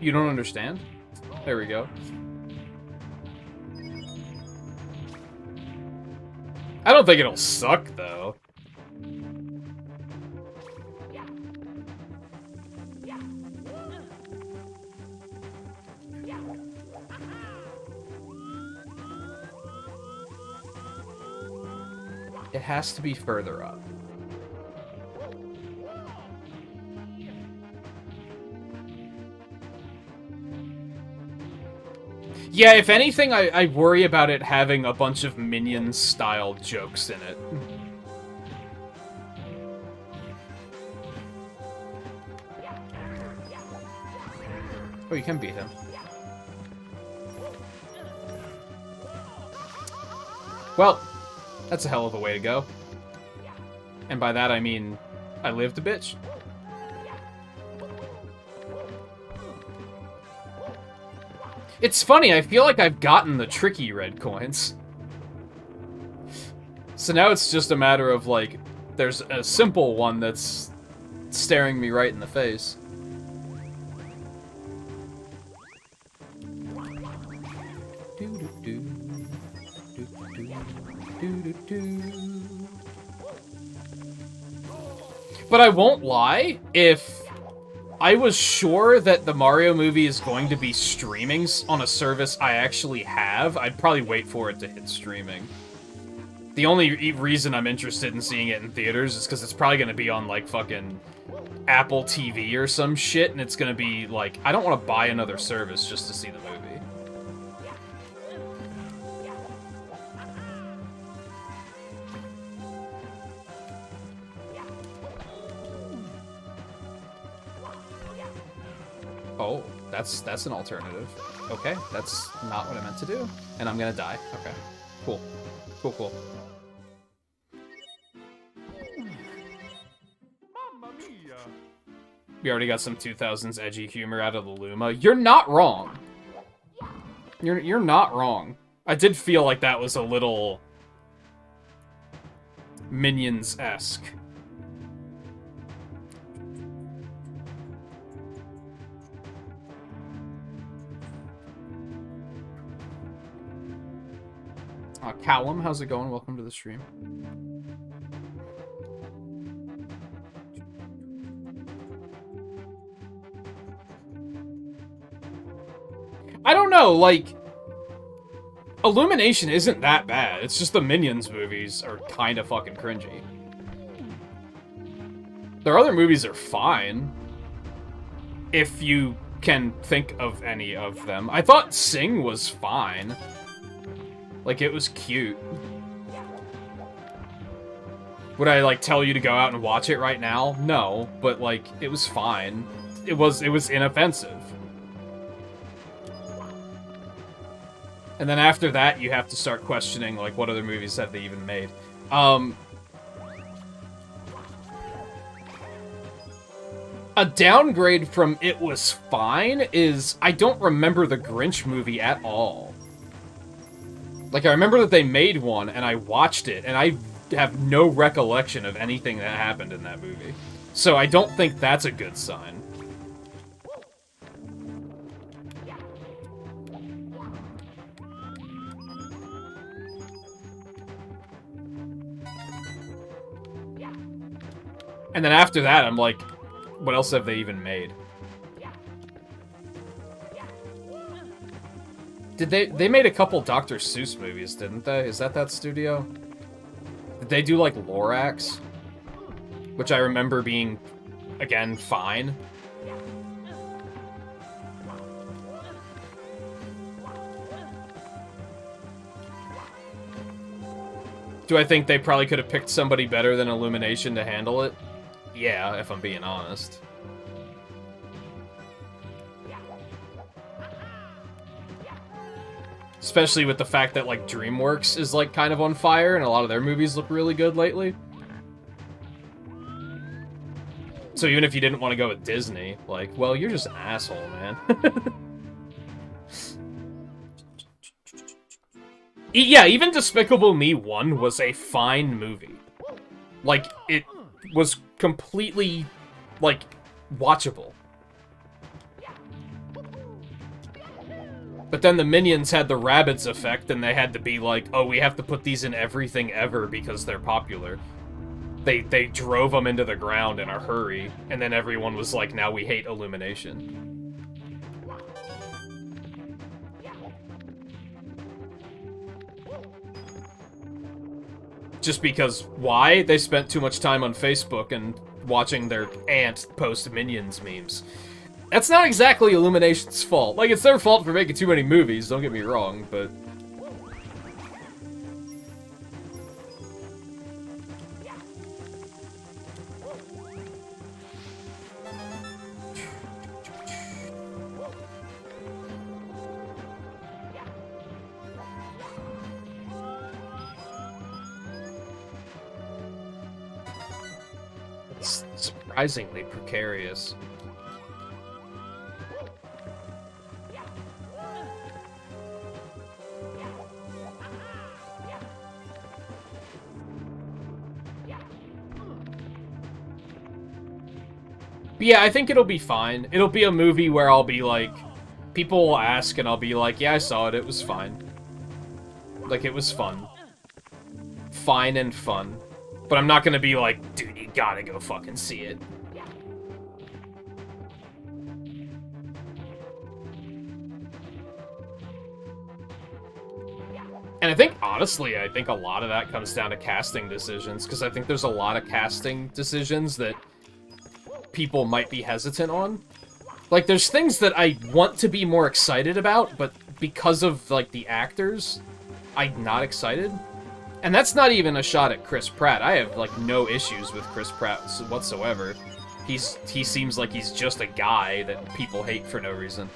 You don't understand? There we go. I don't think it'll suck, though. It has to be further up. Yeah, if anything, I worry about it having a bunch of Minions-style jokes in it. Oh, you can beat him. Well, that's a hell of a way to go. And by that I mean, I lived a bitch. It's funny, I feel like I've gotten the tricky red coins. So now it's just a matter of, like, there's a simple one that's staring me right in the face. But I won't lie, if I was sure that the Mario movie is going to be streaming on a service I actually have, I'd probably wait for it to hit streaming. The only reason I'm interested in seeing it in theaters is because it's probably going to be on, like, fucking Apple TV or some shit, and it's going to be, like, I don't want to buy another service just to see the movie. Oh, that's an alternative. Okay, that's not what I meant to do. And I'm gonna die. Okay. Cool. Cool, cool. We already got some 2000s edgy humor out of the Luma. You're not wrong. You're not wrong. I did feel like that was a little Minions-esque. Callum, how's it going? Welcome to the stream. I don't know, like... Illumination isn't that bad. It's just the Minions movies are kind of fucking cringy. Their other movies are fine. If you can think of any of them. I thought Sing was fine. Like, it was cute. Would I, like, tell you to go out and watch it right now? No, but, like, it was fine. It was inoffensive. And then after that, you have to start questioning, like, what other movies have they even made. A downgrade from it was fine is I don't remember the Grinch movie at all. Like, I remember that they made one, and I watched it, and I have no recollection of anything that happened in that movie. So I don't think that's a good sign. And then after that, I'm like, what else have they even made? Did they made a couple Dr. Seuss movies, didn't they? Is that studio? Did they do, like, Lorax? Which I remember being, again, fine. Do I think they probably could have picked somebody better than Illumination to handle it? Yeah, if I'm being honest. Especially with the fact that, like, DreamWorks is, like, kind of on fire, and a lot of their movies look really good lately. So even if you didn't want to go with Disney, like, well, you're just an asshole, man. Yeah, even Despicable Me 1 was a fine movie. Like, it was completely, like, watchable. But then the Minions had the Rabbids effect, and they had to be like, oh, we have to put these in everything ever because they're popular. They drove them into the ground in a hurry, and then everyone was like, now we hate Illumination. Just because, why? They spent too much time on Facebook and watching their aunt post Minions memes. That's not exactly Illumination's fault. Like, it's their fault for making too many movies, don't get me wrong, but... It's surprisingly precarious. But yeah, I think it'll be fine. It'll be a movie where I'll be like, people will ask and I'll be like, yeah, I saw it, it was fine. Like, it was fun. Fine and fun. But I'm not gonna be like, dude, you gotta go fucking see it. And I think, honestly, I think a lot of that comes down to casting decisions, because I think there's a lot of casting decisions that people might be hesitant on. Like, there's things that I want to be more excited about, but because of, like, the actors, I'm not excited. And that's not even a shot at Chris Pratt. I have, like, no issues with Chris Pratt whatsoever. He seems like he's just a guy that people hate for no reason.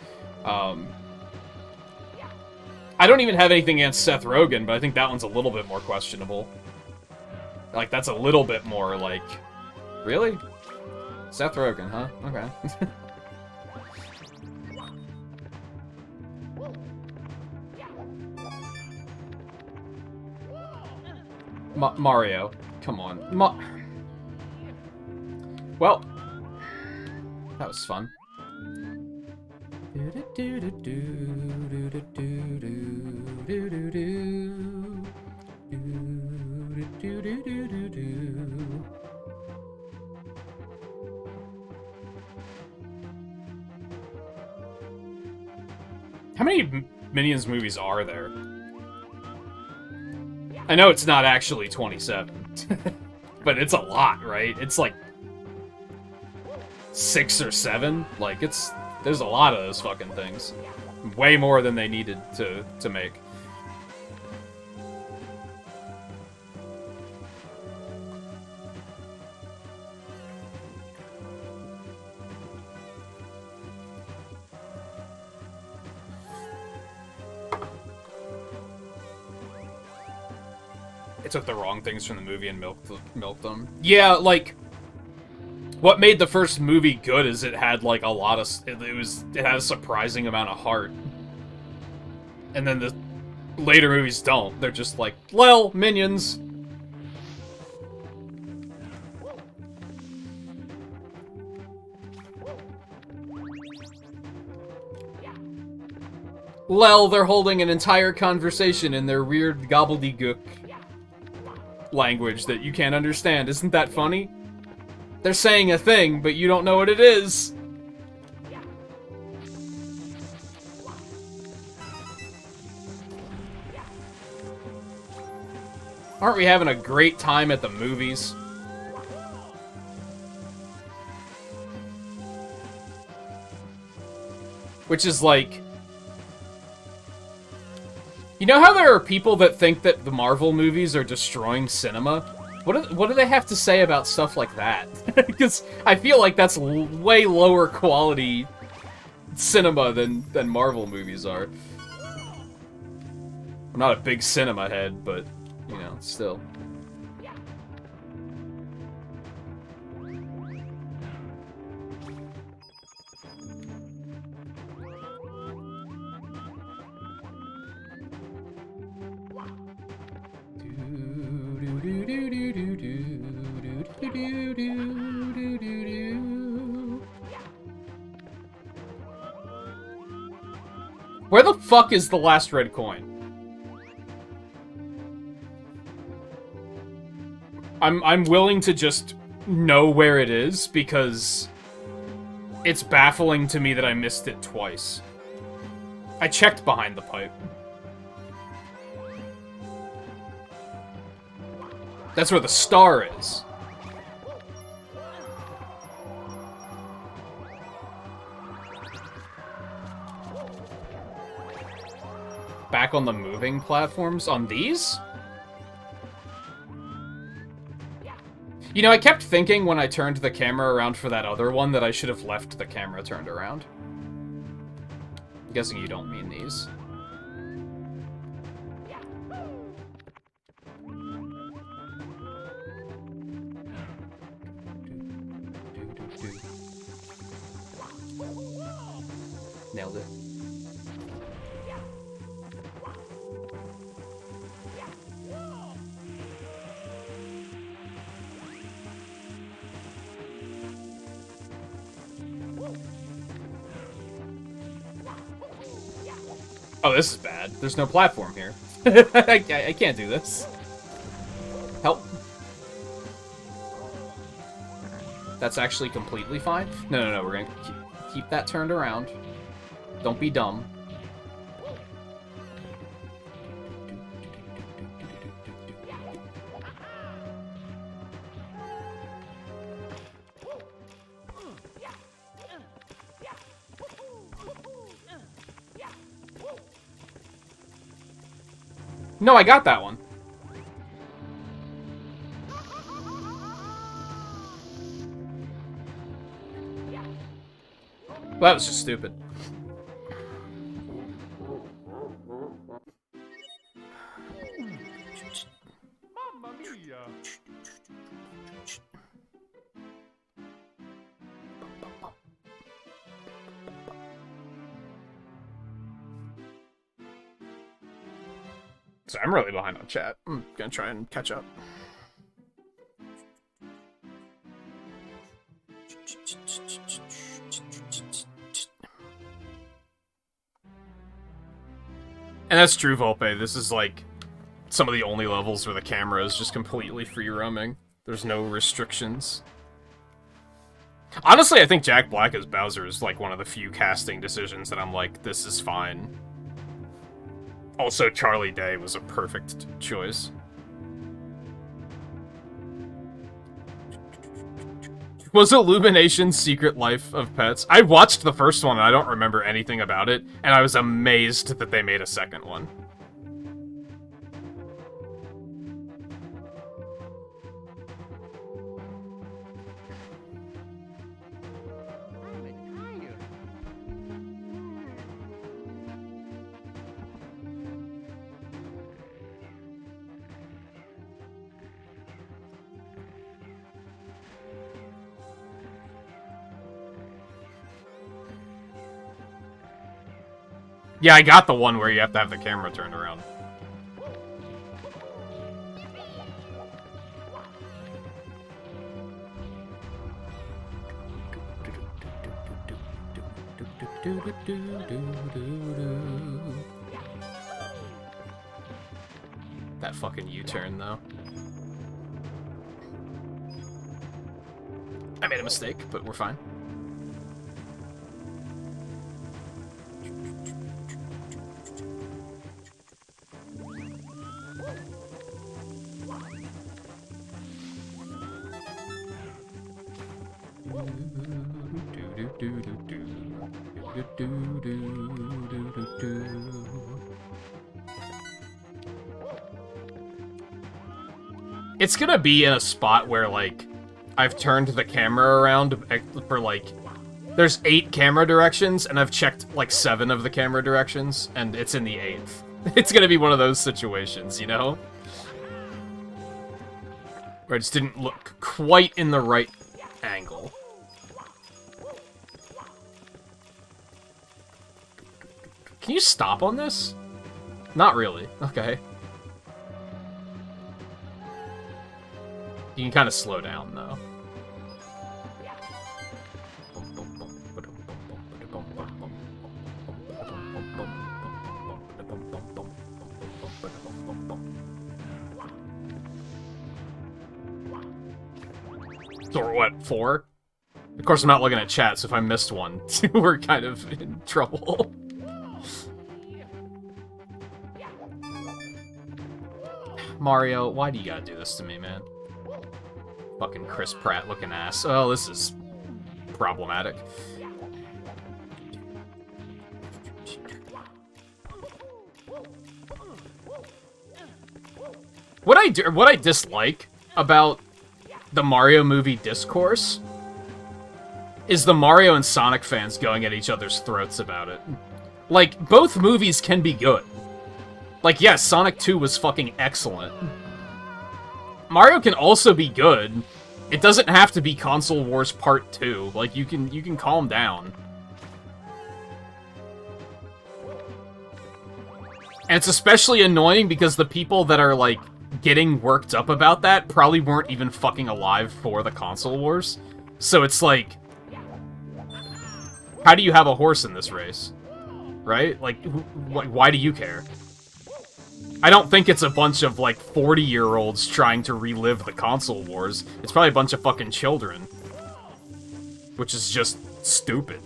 I don't even have anything against Seth Rogen, but I think that one's a little bit more questionable. Like, that's a little bit more, like... Really? Seth Rogen, huh? Okay. Mario. Come on. Well. That was fun. many Minions movies are there? I know it's not actually 27, but it's a lot, right? It's like 6 or 7. Like, there's a lot of those fucking things. Way more than they needed to make. It took the wrong things from the movie and milked them. Yeah, like, what made the first movie good is it had, like, a lot of... It had a surprising amount of heart. And then the later movies don't. They're just like, lol, minions. Lol, they're holding an entire conversation in their weird gobbledygook language that you can't understand. Isn't that funny? They're saying a thing, but you don't know what it is. Aren't we having a great time at the movies? Which is like... You know how there are people that think that the Marvel movies are destroying cinema? What do they have to say about stuff like that? Because I feel like that's way lower quality cinema than Marvel movies are. I'm not a big cinema head, but, you know, still. Where the fuck is the last red coin? I'm willing to just know where it is, because it's baffling to me that I missed it twice. I checked behind the pipe. That's where the star is. Back on the moving platforms? On these? You know, I kept thinking when I turned the camera around for that other one that I should have left the camera turned around. I'm guessing you don't mean these. Nailed it. Oh, this is bad. There's no platform here. I can't do this. Help. That's actually completely fine. No, we're gonna keep that turned around. Don't be dumb. No, I got that one. Well, that was just stupid. Mamma mia! So I'm really behind on chat. I'm gonna try and catch up. And that's true, Volpe. This is like some of the only levels where the camera is just completely free roaming. There's no restrictions. Honestly, I think Jack Black as Bowser is like one of the few casting decisions that I'm like, this is fine. Also, Charlie Day was a perfect choice. Was Illumination's Secret Life of Pets? I watched the first one and I don't remember anything about it, and I was amazed that they made a second one. Yeah, I got the one where you have to have the camera turned around. That fucking U-turn, though. I made a mistake, but we're fine. It's gonna be in a spot where, like, I've turned the camera around for, like, there's 8 camera directions, and I've checked, like, 7 of the camera directions, and it's in the 8th. It's gonna be one of those situations, you know? Where I just didn't look quite in the right angle. Can you stop on this? Not really. Okay. You can kind of slow down, though. Or what, 4? Of course, I'm not looking at chat, so if I missed one, we're kind of in trouble. Mario, why do you gotta do this to me, man? Fucking Chris Pratt looking ass. Oh, this is problematic. What I dislike about the Mario movie discourse is the Mario and Sonic fans going at each other's throats about it. Like, both movies can be good. Like, yes, Sonic 2 was fucking excellent. Mario can also be good. It doesn't have to be Console Wars Part 2. Like, you can calm down. And it's especially annoying because the people that are, like, getting worked up about that probably weren't even fucking alive for the Console Wars. So it's like, how do you have a horse in this race? Right? Like, why do you care? I don't think it's a bunch of, like, 40-year-olds trying to relive the Console Wars. It's probably a bunch of fucking children. Which is just stupid.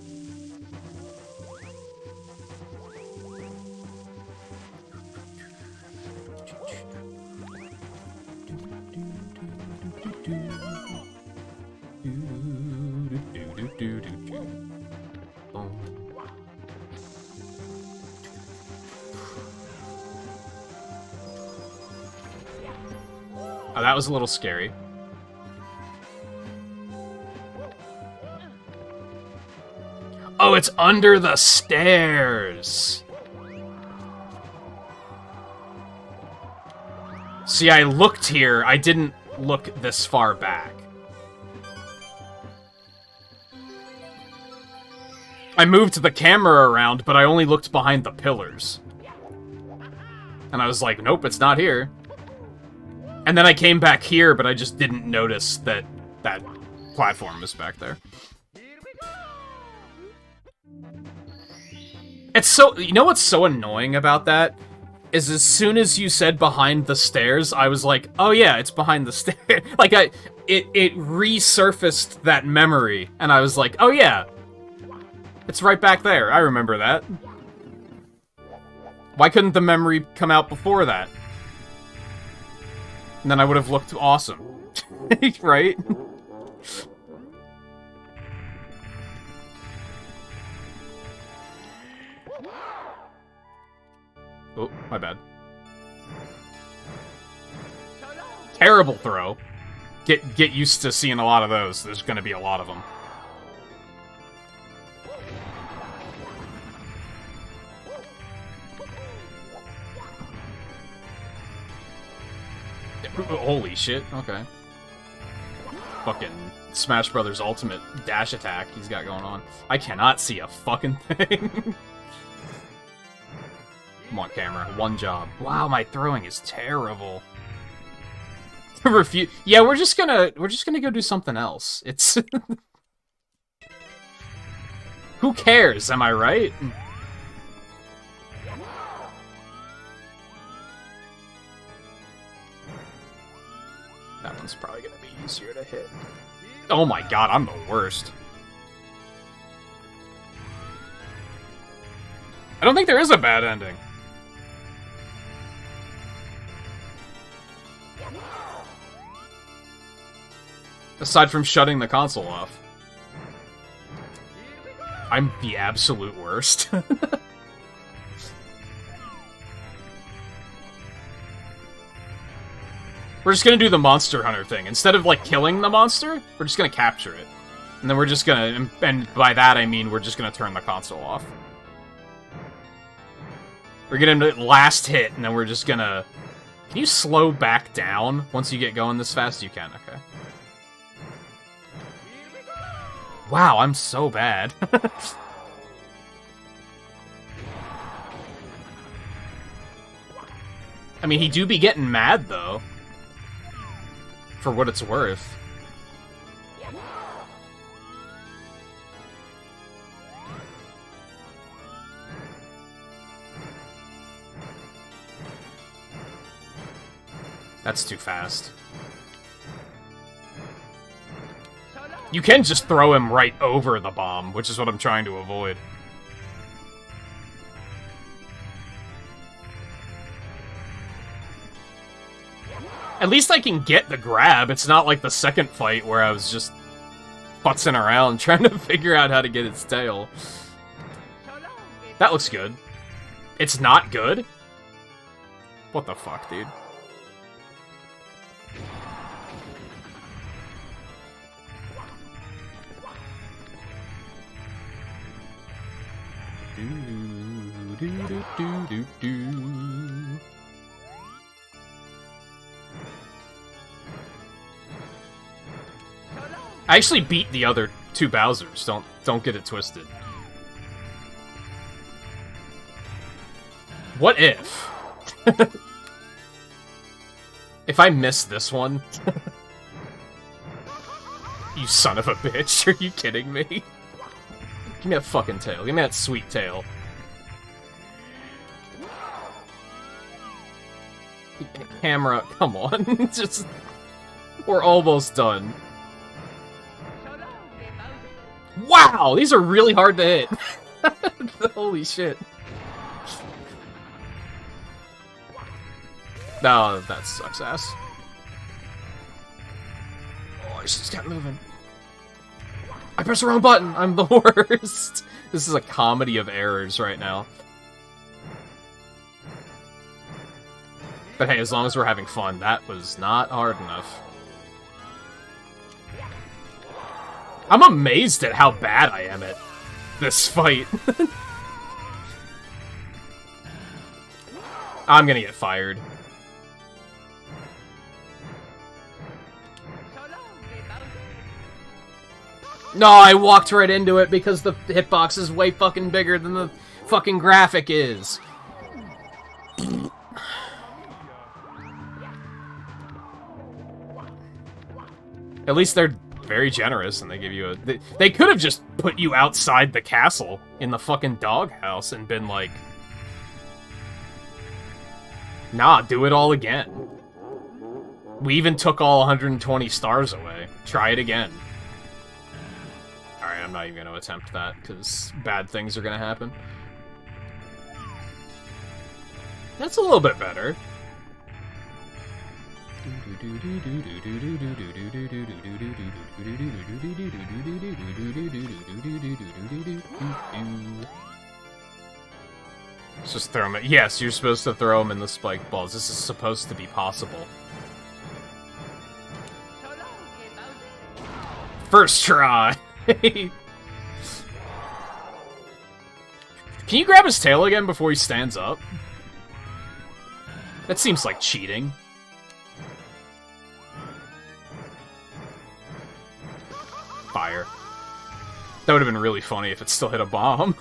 Oh, that was a little scary. Oh, it's under the stairs! See, I looked here, I didn't look this far back. I moved the camera around, but I only looked behind the pillars. And I was like, nope, it's not here. And then I came back here, but I just didn't notice that that platform was back there. It's so... You know what's so annoying about that? Is as soon as you said behind the stairs, I was like, oh yeah, it's behind the stairs. Like, it resurfaced that memory, and I was like, oh yeah, it's right back there. I remember that. Why couldn't the memory come out before that? And then I would have looked awesome. Right? Oh, my bad. Terrible throw. Get used to seeing a lot of those. There's gonna be a lot of them. Holy shit, okay. Fucking Smash Brothers Ultimate dash attack he's got going on. I cannot see a fucking thing. Come on, camera. One job. Wow, my throwing is terrible. Yeah, we're just gonna go do something else. It's who cares, am I right? That one's probably gonna be easier to hit. Oh my god, I'm the worst. I don't think there is a bad ending. Aside from shutting the console off. I'm the absolute worst. We're just gonna do the Monster Hunter thing. Instead of, like, killing the monster, we're just gonna capture it. And then we're just gonna... And by that, I mean we're just gonna turn the console off. We're gonna last hit, and then we're just gonna... Can you slow back down once you get going this fast? You can, okay. Wow, I'm so bad. I mean, he do be getting mad, though. For what it's worth. That's too fast. You can just throw him right over the bomb, which is what I'm trying to avoid. At least I can get the grab. It's not like the second fight where I was just putzing around trying to figure out how to get its tail. That looks good. It's not good? What the fuck, dude? I actually beat the other two Bowsers. Don't get it twisted. What if? If I miss this one? You son of a bitch, are you kidding me? Give me that fucking tail. Give me that sweet tail. Camera, come on. Just... We're almost done. Wow! These are really hard to hit. Holy shit. No, that sucks ass. Oh, I just kept moving. I pressed the wrong button! I'm the worst! This is a comedy of errors right now. But hey, as long as we're having fun, that was not hard enough. I'm amazed at how bad I am at this fight. I'm gonna get fired. No, I walked right into it because the hitbox is way fucking bigger than the fucking graphic is. At least they're very generous and they give you a... They could have just put you outside the castle in the fucking doghouse and been like... Nah, do it all again. We even took all 120 stars away. Try it again. Alright, I'm not even going to attempt that, because bad things are going to happen. That's a little bit better. Let's just throw him. Yes, you're supposed to throw him in the spike balls. This is supposed to be possible. First try. Can you grab his tail again before he stands up? That seems like cheating. Fire. That would have been really funny if it still hit a bomb.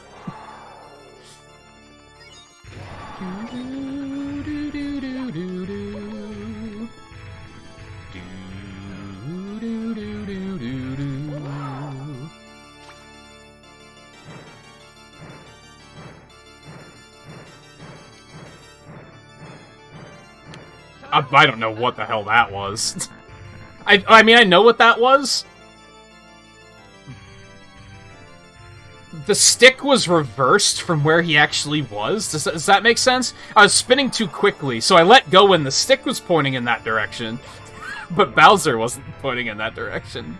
I don't know what the hell that was. I mean, I know what that was. The stick was reversed from where he actually was. Does that make sense? I was spinning too quickly, so I let go when the stick was pointing in that direction. But Bowser wasn't pointing in that direction.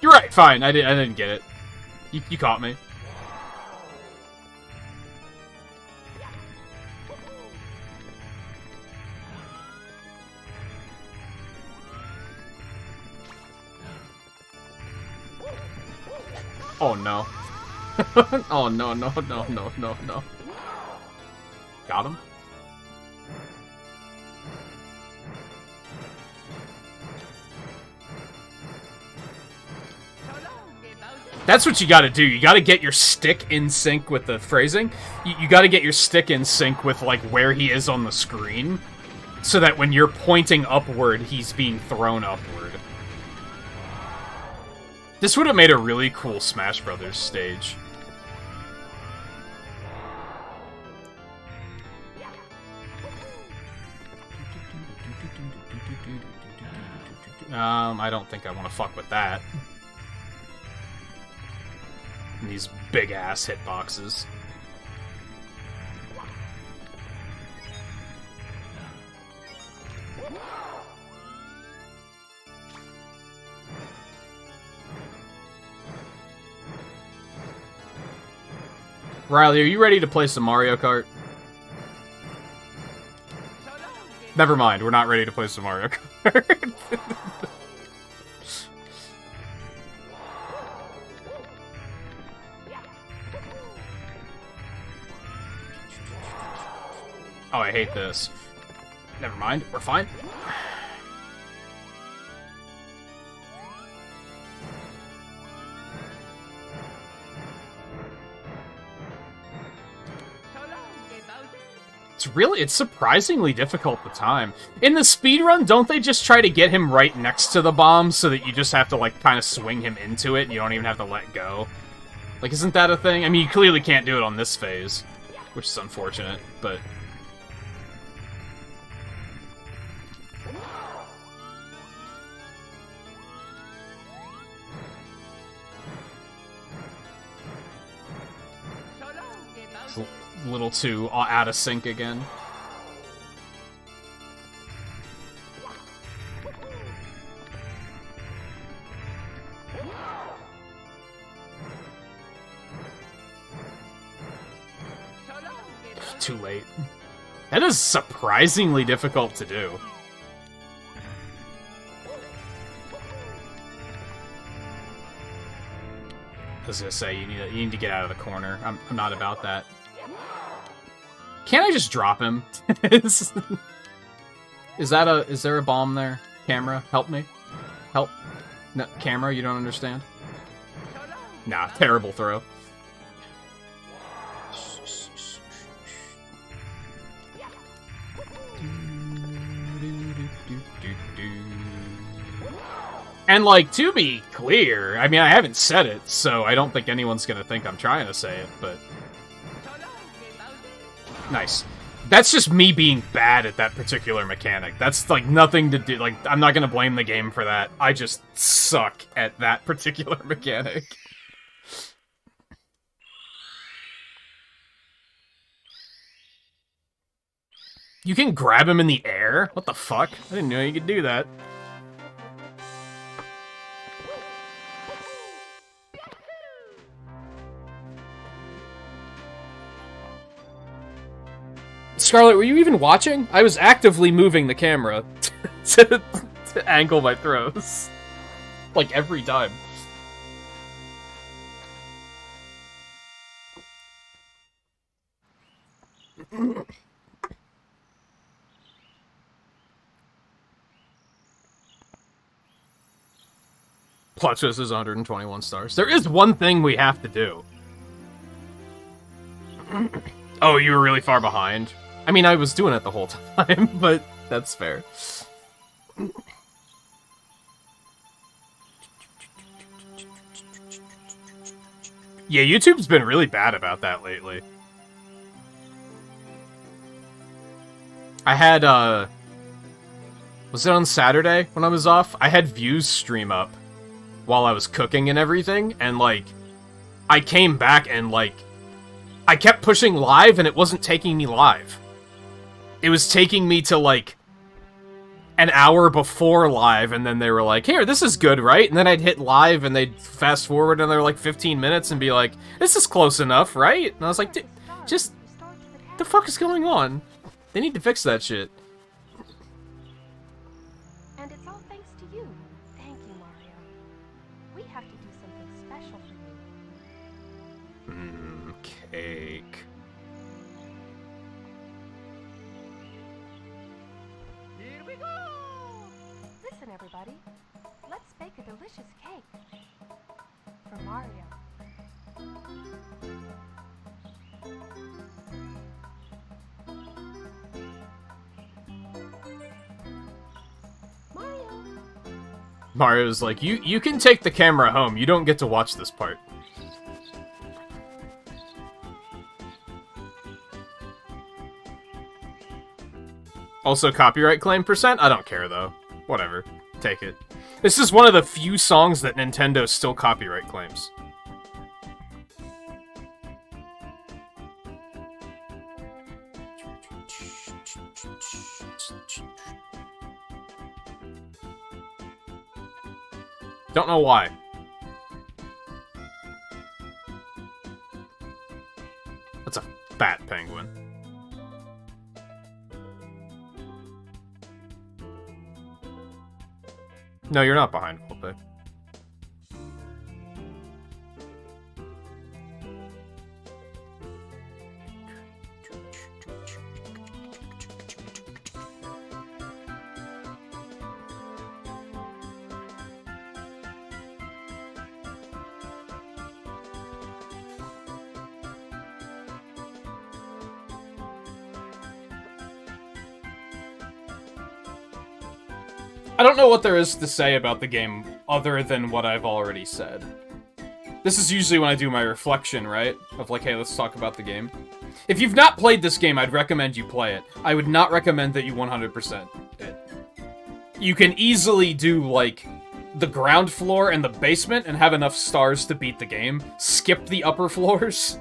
You're right, fine. I didn't get it. You caught me. Oh no. Oh no, no, no, no, no, no. Got him? That's what you gotta do. You gotta get your stick in sync with the phrasing. You gotta get your stick in sync with, like, where he is on the screen. So that when you're pointing upward, he's being thrown upward. This would have made a really cool Smash Brothers stage. I don't think I want to fuck with that. And these big-ass hitboxes. Riley, are you ready to play some Mario Kart? Never mind, we're not ready to play some Mario Kart. Oh, I hate this. Never mind, we're fine. It's surprisingly difficult to time. In the speedrun, don't they just try to get him right next to the bomb so that you just have to, like, kind of swing him into it and you don't even have to let go? Like, isn't that a thing? I mean, you clearly can't do it on this phase, which is unfortunate, but... It's a little too out of sync again. Too late. That is surprisingly difficult to do. I was gonna say, you need to get out of the corner. I'm not about that. Can't I just drop him? Is there a bomb there? Camera, help me. Help. No, camera, you don't understand? Nah, terrible throw. And, like, to be clear, I mean, I haven't said it, so I don't think anyone's gonna think I'm trying to say it, but... Nice. That's just me being bad at that particular mechanic. That's, like, nothing to do... Like, I'm not gonna blame the game for that. I just suck at that particular mechanic. You can grab him in the air? What the fuck? I didn't know you could do that. Scarlet, were you even watching? I was actively moving the camera to angle my throws. Like, every time. Plot twist is 121 stars. There is one thing we have to do. Oh, you were really far behind? I mean, I was doing it the whole time, but that's fair. Yeah, YouTube's been really bad about that lately. I had, was it on Saturday when I was off? I had views stream up while I was cooking and everything, and, like, I came back and, like, I kept pushing live and it wasn't taking me live. It was taking me to, like, an hour before live, and then they were like, here, this is good, right? And then I'd hit live and they'd fast forward another, like, 15 minutes and be like, this is close enough, right? And I was like, dude, just, the fuck is going on? They need to fix that shit. And it's all thanks to you. Thank you, Mario. We have to do something special for you. Cake. Here we go! Listen, everybody. Let's bake a delicious cake. For Mario. Mario! Mario's like, you can take the camera home. You don't get to watch this part. Also, copyright claim percent? I don't care, though. Whatever. Take it. This is one of the few songs that Nintendo still copyright claims. Don't know why. That's a fat penguin. No, you're not behind Volpe. I don't know what there is to say about the game other than what I've already said. This is usually when I do my reflection, right? Of like, hey, let's talk about the game. If you've not played this game, I'd recommend you play it. I would not recommend that you 100% it. You can easily do, like, the ground floor and the basement and have enough stars to beat the game. Skip the upper floors.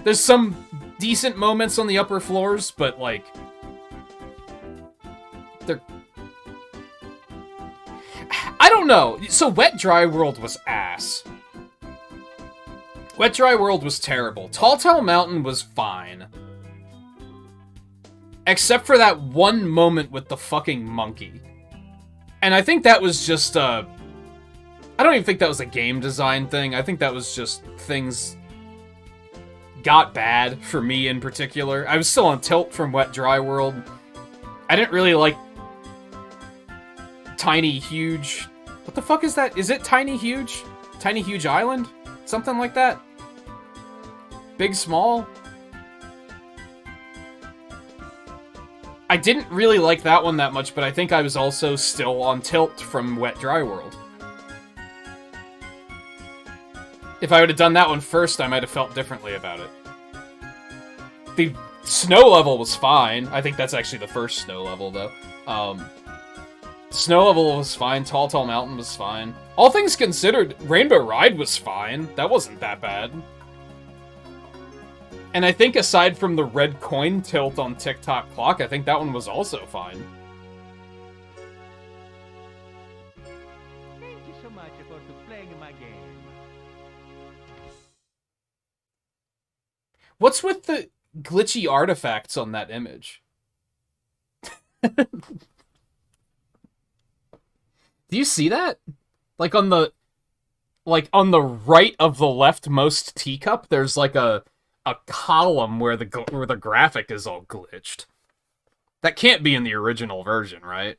There's some decent moments on the upper floors, but, like, they're... I don't know. So Wet Dry World was ass. Wet Dry World was terrible. Tall Tall Mountain was fine. Except for that one moment with the fucking monkey. And I think that was just I don't even think that was a game design thing. I think that was just things got bad for me in particular. I was still on tilt from Wet Dry World. I didn't really like Tiny Huge... What the fuck is that? Is it Tiny Huge? Tiny Huge Island? Something like that? Big Small? I didn't really like that one that much, but I think I was also still on tilt from Wet Dry World. If I would have done that one first, I might have felt differently about it. The snow level was fine. I think that's actually the first snow level, though. Snow level was fine. Tall Tall Mountain was fine. All things considered, Rainbow Ride was fine. That wasn't that bad. And I think aside from the red coin tilt on TikTok clock, I think that one was also fine. Thank you so much for playing my game. What's with the glitchy artifacts on that image? Do you see that? Like on the right of the leftmost teacup, there's like a column where the graphic is all glitched. That can't be in the original version, right?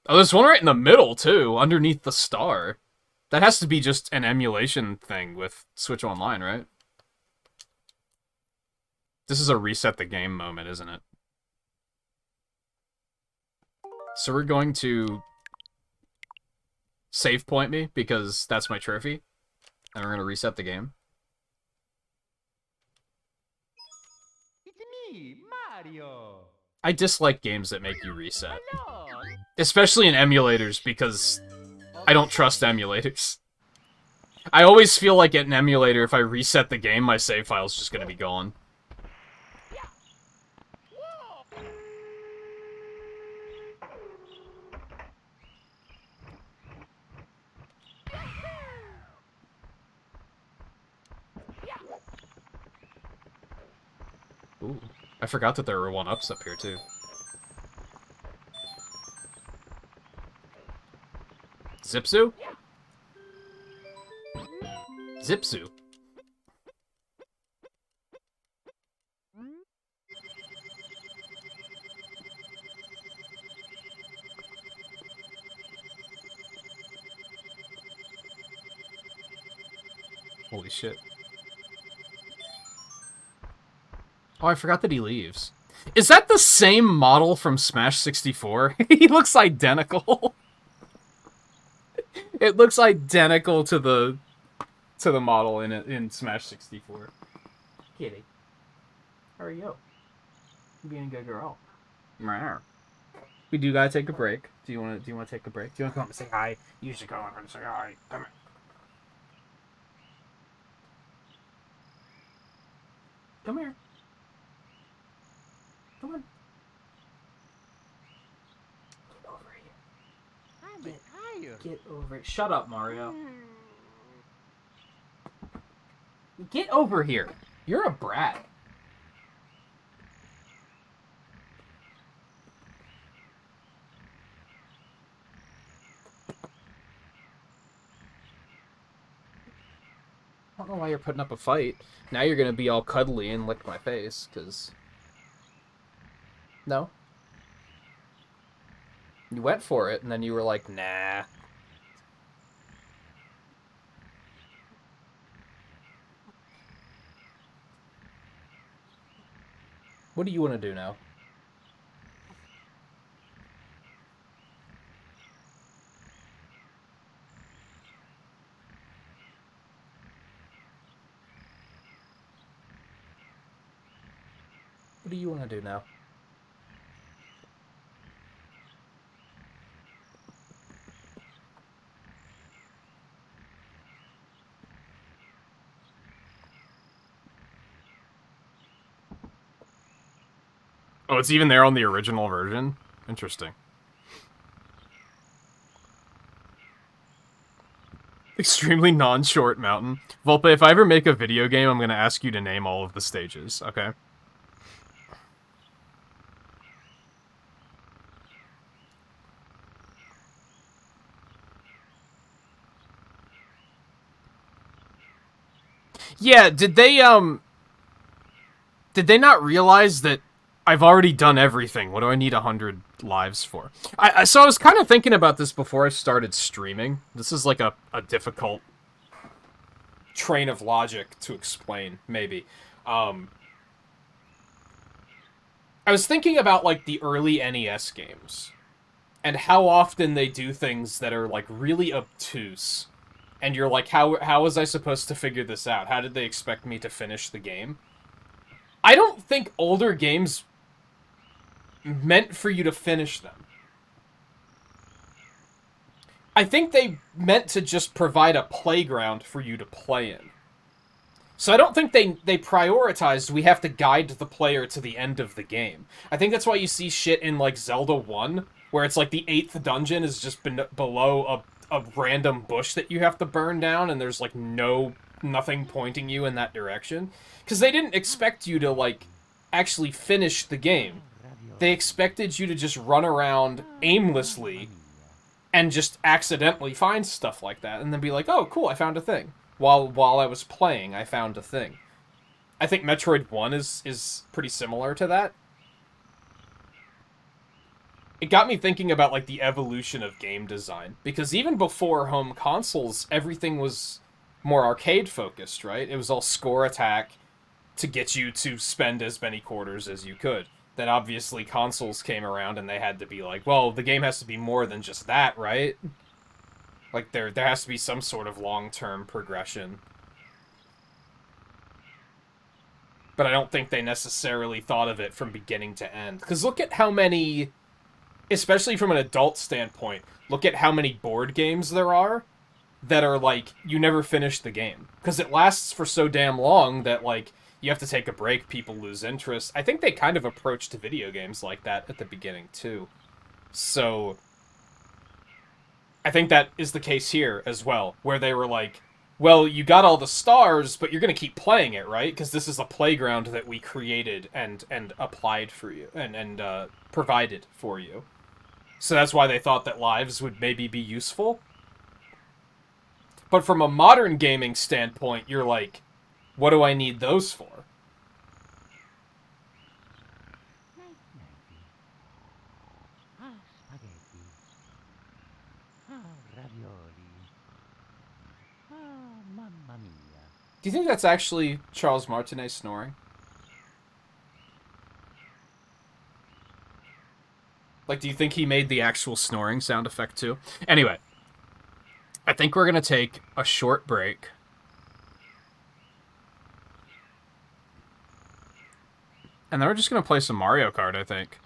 Oh, there's one right in the middle too, underneath the star. That has to be just an emulation thing with Switch Online, right? This is a reset the game moment, isn't it? So we're going to save point me, because that's my trophy. And we're going to reset the game. It's me, Mario. I dislike games that make you reset. Hello. Especially in emulators, because I don't trust emulators. I always feel like at an emulator, if I reset the game, my save file's just going to be gone. Ooh, I forgot that there were 1-ups up here, too. Zipsu? Zipsu? Holy shit. Oh, I forgot that he leaves. Is that the same model from Smash 64? He looks identical. It looks identical to the model in Smash 64. Kitty. How are you? You being a good girl. We do gotta take a break. Do you wanna take a break? Do you wanna come up and say hi? You should go over and say hi. Come here. Come here. Come on. Get over here. I'm tired. Get over it. Shut up, Mario. Get over here. You're a brat. I don't know why you're putting up a fight. Now you're gonna be all cuddly and lick my face, because... No? You went for it, and then you were like, nah. What do you want to do now? What do you want to do now? Oh, it's even there on the original version? Interesting. Extremely non-short mountain. Volpe, if I ever make a video game, I'm going to ask you to name all of the stages, okay? Yeah, did they not realize that I've already done everything? What do I need 100 lives for? So I was kind of thinking about this before I started streaming. This is like a difficult train of logic to explain, maybe. I was thinking about, like, the early NES games, and how often they do things that are, like, really obtuse. And you're like, how was I supposed to figure this out? How did they expect me to finish the game? I don't think older games meant for you to finish them. I think they meant to just provide a playground for you to play in. So I don't think they prioritized, we have to guide the player to the end of the game. I think that's why you see shit in, like, Zelda 1, where it's like the 8th dungeon is just below a random bush that you have to burn down, and there's, like, nothing pointing you in that direction. Because they didn't expect you to, like, actually finish the game. They expected you to just run around aimlessly and just accidentally find stuff like that, and then be like, oh, cool, I found a thing. While I was playing, I found a thing. I think Metroid 1 is pretty similar to that. It got me thinking about, like, the evolution of game design. Because even before home consoles, everything was more arcade-focused, right? It was all score attack to get you to spend as many quarters as you could. Then obviously consoles came around and they had to be like, well, the game has to be more than just that, right? Like, there has to be some sort of long-term progression. But I don't think they necessarily thought of it from beginning to end. Because look at how many, especially from an adult standpoint, look at how many board games there are that are, like, you never finish the game. Because it lasts for so damn long that, like, you have to take a break, people lose interest. I think they kind of approached video games like that at the beginning, too. So I think that is the case here as well, where they were like, well, you got all the stars, but you're going to keep playing it, right? Because this is a playground that we created and applied for you, and provided for you. So that's why they thought that lives would maybe be useful. But from a modern gaming standpoint, you're like, what do I need those for? Ah, spaghetti. Ah, ravioli. Ah, mamma mia. Do you think that's actually Charles Martinet snoring? Like, do you think he made the actual snoring sound effect too? Anyway, I think we're going to take a short break. And then we're just going to play some Mario Kart, I think.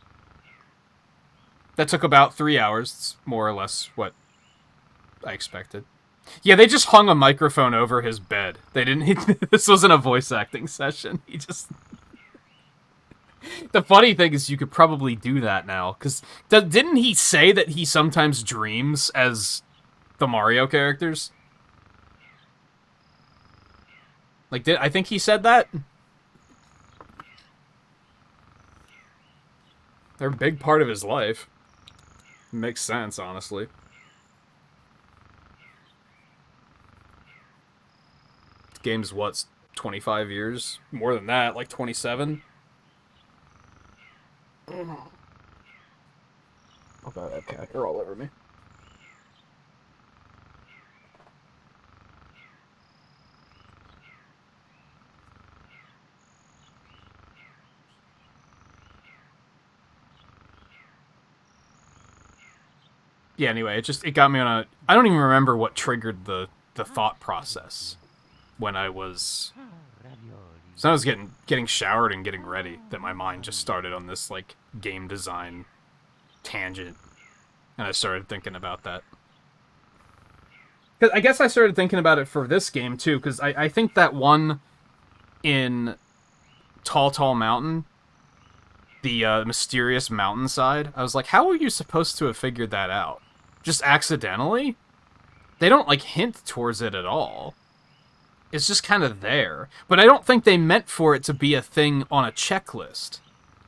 That took about 3 hours. It's more or less what I expected. Yeah, they just hung a microphone over his bed. They didn't... This wasn't a voice acting session. He just... The funny thing is you could probably do that now. Because didn't he say that he sometimes dreams as the Mario characters? Like, I think he said that? They're a big part of his life. Makes sense, honestly. This game's, what, 25 years? More than that, like 27? Oh god, that cat, you're all over me. Yeah, anyway, it got me on a... I don't even remember what triggered the thought process when I was... So I was getting showered and getting ready, that my mind just started on this, like, game design tangent. And I started thinking about that. Cause I guess I started thinking about it for this game, too, because I think that one in Tall Tall Mountain, the mysterious mountainside, I was like, how were you supposed to have figured that out? Just accidentally? They don't, like, hint towards it at all. It's just kind of there. But I don't think they meant for it to be a thing on a checklist.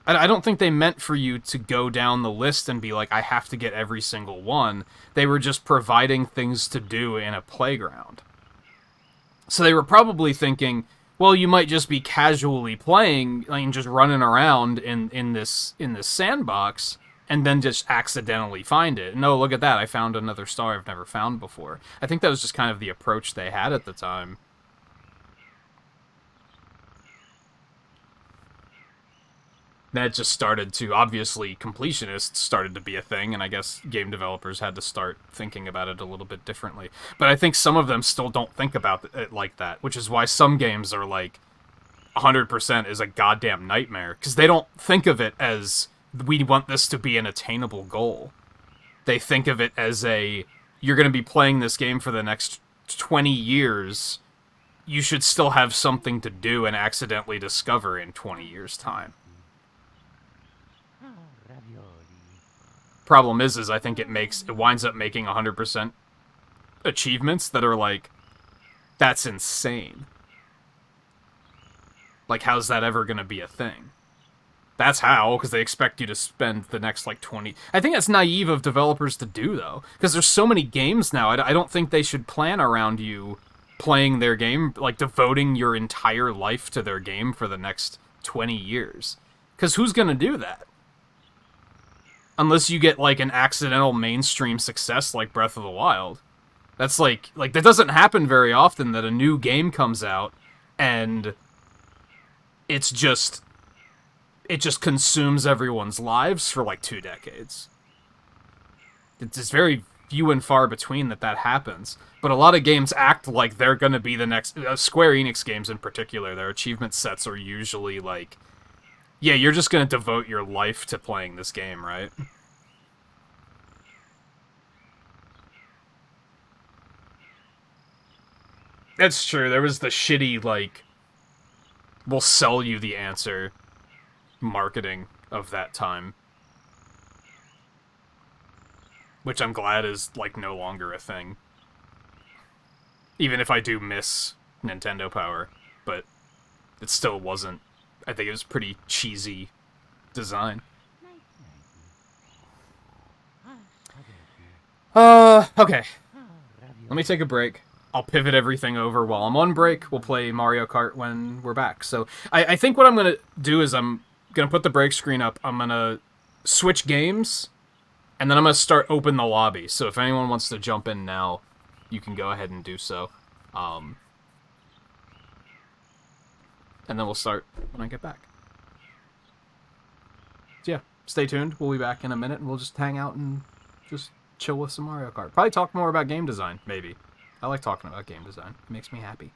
I don't think they meant for you to go down the list and be like, I have to get every single one. They were just providing things to do in a playground. So they were probably thinking, well, you might just be casually playing, and just running around in this sandbox, and then just accidentally find it. No, look at that, I found another star I've never found before. I think that was just kind of the approach they had at the time. Then it just started to, obviously, completionists started to be a thing, and I guess game developers had to start thinking about it a little bit differently. But I think some of them still don't think about it like that, which is why some games are like, 100% is a goddamn nightmare, because they don't think of it as, we want this to be an attainable goal. They think of it as you're going to be playing this game for the next 20 years, you should still have something to do and accidentally discover in 20 years' time. Ravioli. Problem is I think it winds up making 100% achievements that are like, that's insane. Like, how's that ever gonna be a thing? That's how, because they expect you to spend the next, like, 20... I think that's naive of developers to do, though. Because there's so many games now, I don't think they should plan around you playing their game, like, devoting your entire life to their game for the next 20 years. Because who's gonna do that? Unless you get, like, an accidental mainstream success like Breath of the Wild. That's, like, that doesn't happen very often, that a new game comes out, and it just consumes everyone's lives for like 2 decades. It's very few and far between that happens. But a lot of games act like they're going to be the next... Square Enix games in particular, their achievement sets are usually like, yeah, you're just going to devote your life to playing this game, right? That's true. There was the shitty, like, we'll sell you the answer marketing of that time, which I'm glad is, like, no longer a thing, even if I do miss Nintendo Power, but it still wasn't. I think it was pretty cheesy design. Okay, let me take a break. I'll pivot everything over while I'm on break. We'll play Mario Kart when we're back. So I think what I'm going to do is I'm going to put the break screen up. I'm going to switch games, and then I'm going to start open the lobby. So if anyone wants to jump in now, you can go ahead and do so. And then we'll start when I get back. So yeah, stay tuned. We'll be back in a minute, and we'll just hang out and just chill with some Mario Kart. Probably talk more about game design, maybe. I like talking about game design. It makes me happy.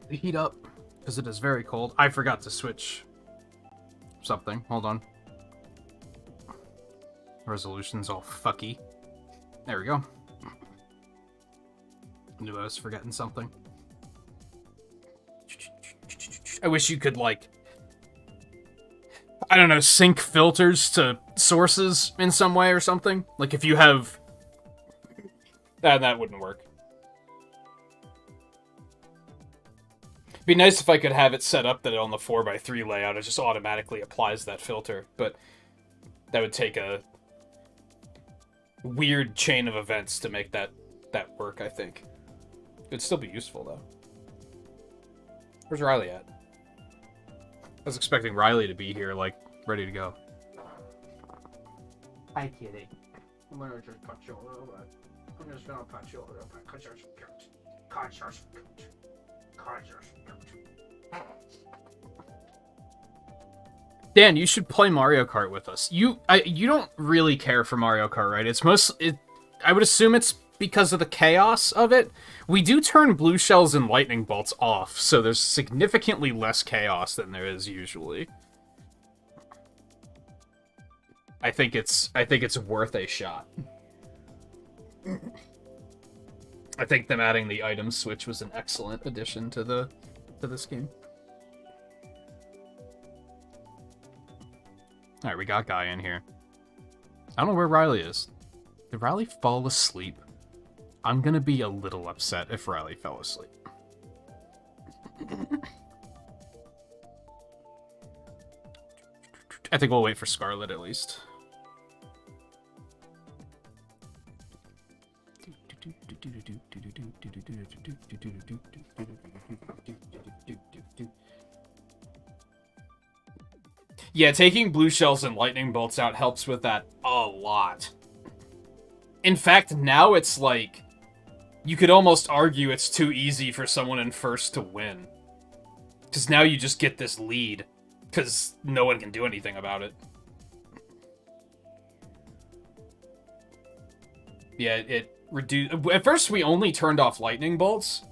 The heat up, because it is very cold. I forgot to switch something. Hold on. Resolution's all fucky. There we go. Knew I was forgetting something. I wish you could, like, I don't know, sync filters to sources in some way or something. Like, if you have... That wouldn't work. It'd be nice if I could have it set up that on the 4x3 layout it just automatically applies that filter, but that would take a weird chain of events to make that work, I think. It'd still be useful, though. Where's Riley at? I was expecting Riley to be here, like, ready to go. Hi, kitty. I'm gonna just punch you a little bit. I'm just gonna punch you a little bit, cause you're so cute. Cause you're so cute. Cause you're so cute. Dan, you should play Mario Kart with us. You don't really care for Mario Kart, right? It's I would assume it's because of the chaos of it. We do turn blue shells and lightning bolts off, so there's significantly less chaos than there is usually. I think it's worth a shot. I think them adding the item switch was an excellent addition to this game. Alright, we got Guy in here. I don't know where Riley is. Did Riley fall asleep? I'm gonna be a little upset if Riley fell asleep. I think we'll wait for Scarlet at least. Yeah, taking blue shells and lightning bolts out helps with that a lot. In fact, now it's like, you could almost argue it's too easy for someone in first to win. Because now you just get this lead, because no one can do anything about it. Yeah, it reduced... At first, we only turned off lightning bolts,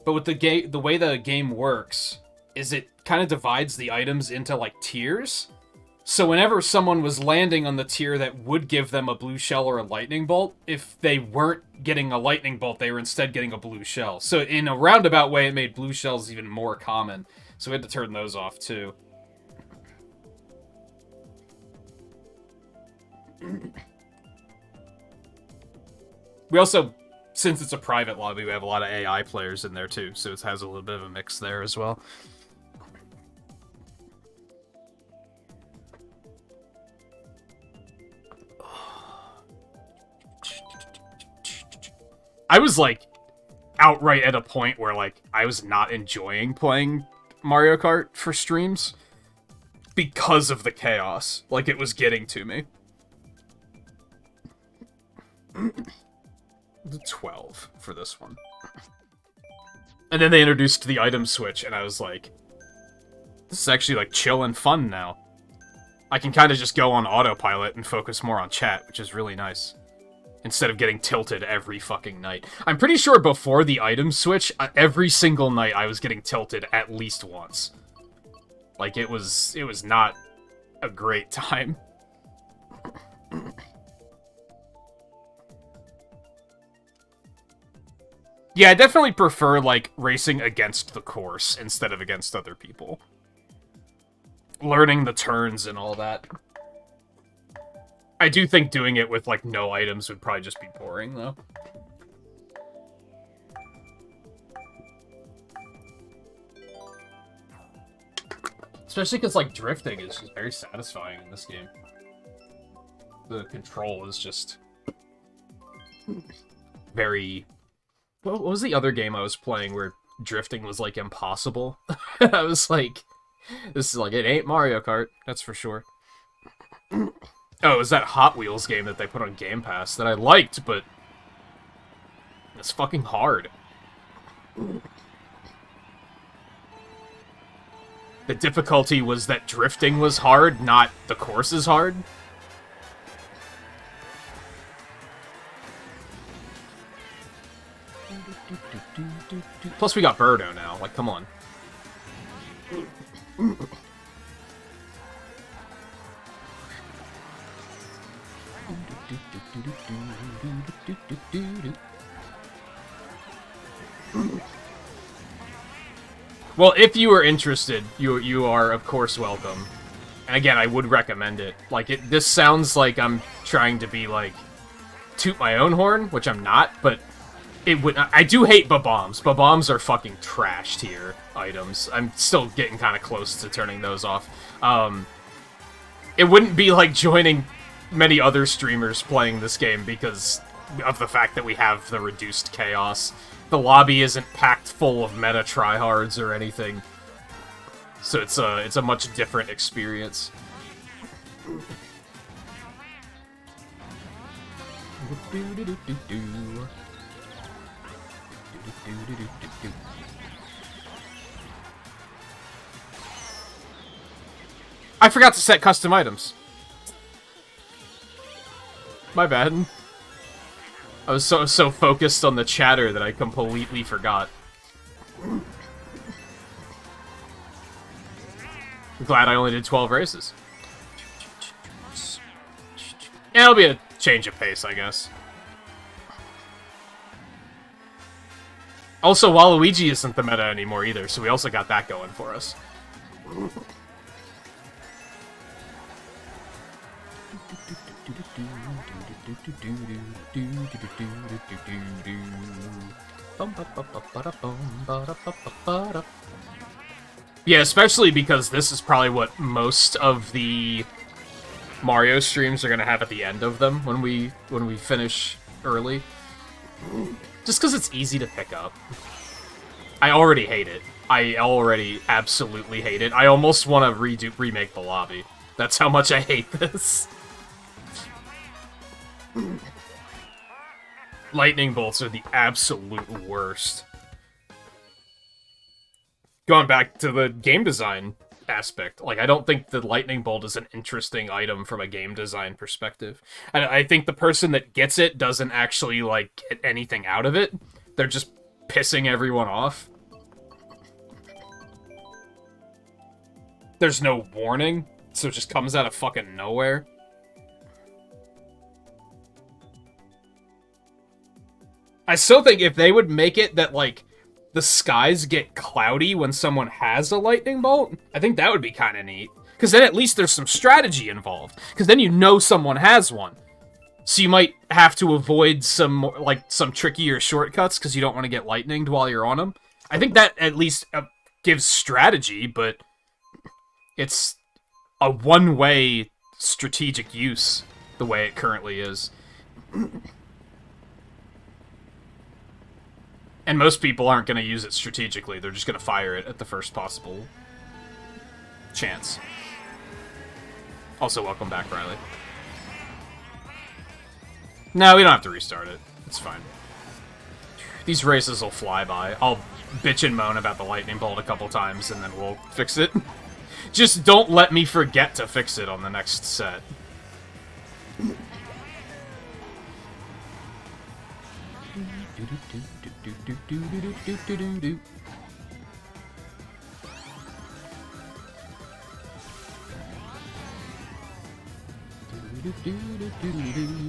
but with the way the game works, is it kind of divides the items into, like, tiers. So whenever someone was landing on the tier that would give them a blue shell or a lightning bolt, if they weren't getting a lightning bolt, they were instead getting a blue shell. So in a roundabout way, it made blue shells even more common. So we had to turn those off, too. We also, since it's a private lobby, we have a lot of AI players in there, too. So it has a little bit of a mix there as well. I was, like, outright at a point where, like, I was not enjoying playing Mario Kart for streams because of the chaos. Like, it was getting to me. 12 for this one. And then they introduced the item switch, and I was like, this is actually, like, chill and fun now. I can kind of just go on autopilot and focus more on chat, which is really nice. Instead of getting tilted every fucking night. I'm pretty sure before the item switch, every single night I was getting tilted at least once. Like, it was not a great time. Yeah, I definitely prefer, like, racing against the course instead of against other people. Learning the turns and all that. I do think doing it with, like, no items would probably just be boring, though. Especially because, like, drifting is just very satisfying in this game. The control is just very... What was the other game I was playing where drifting was, like, impossible? I was like, this is like, it ain't Mario Kart, that's for sure. Oh, it was that Hot Wheels game that they put on Game Pass that I liked, but it's fucking hard. The difficulty was that drifting was hard, not the course is hard. Plus, we got Birdo now. Like, come on. Well, if you are interested, you are, of course, welcome. And again, I would recommend it. Like, this sounds like I'm trying to be, like, toot my own horn, which I'm not, but it would. I do hate Bob-Bombs. Bob-Bombs are fucking trash tier items. I'm still getting kind of close to turning those off. It wouldn't be like joining many other streamers playing this game because of the fact that we have the reduced chaos. The lobby isn't packed full of meta tryhards or anything. So it's a much different experience. I forgot to set custom items. My bad. I was so focused on the chatter that I completely forgot. I'm glad I only did 12 races. Yeah, it'll be a change of pace, I guess. Also, Waluigi isn't the meta anymore either, so we also got that going for us. Yeah, especially because this is probably what most of the Mario streams are gonna have at the end of them when we finish early. Just because it's easy to pick up. I already hate it. I already absolutely hate it. I almost want to remake the lobby. That's how much I hate this. Lightning bolts are the absolute worst. Going back to the game design aspect, like, I don't think the lightning bolt is an interesting item from a game design perspective. And I think the person that gets it doesn't actually, like, get anything out of it. They're just pissing everyone off. There's no warning, so it just comes out of fucking nowhere. I still think if they would make it that, like, the skies get cloudy when someone has a lightning bolt, I think that would be kind of neat. Because then at least there's some strategy involved. Because then you know someone has one. So you might have to avoid some trickier shortcuts because you don't want to get lightninged while you're on them. I think that at least gives strategy, but it's a one-way strategic use the way it currently is. And most people aren't going to use it strategically. They're just going to fire it at the first possible chance. Also, welcome back, Riley. No, we don't have to restart it. It's fine. These races will fly by. I'll bitch and moan about the lightning bolt a couple times, and then we'll fix it. Just don't let me forget to fix it on the next set.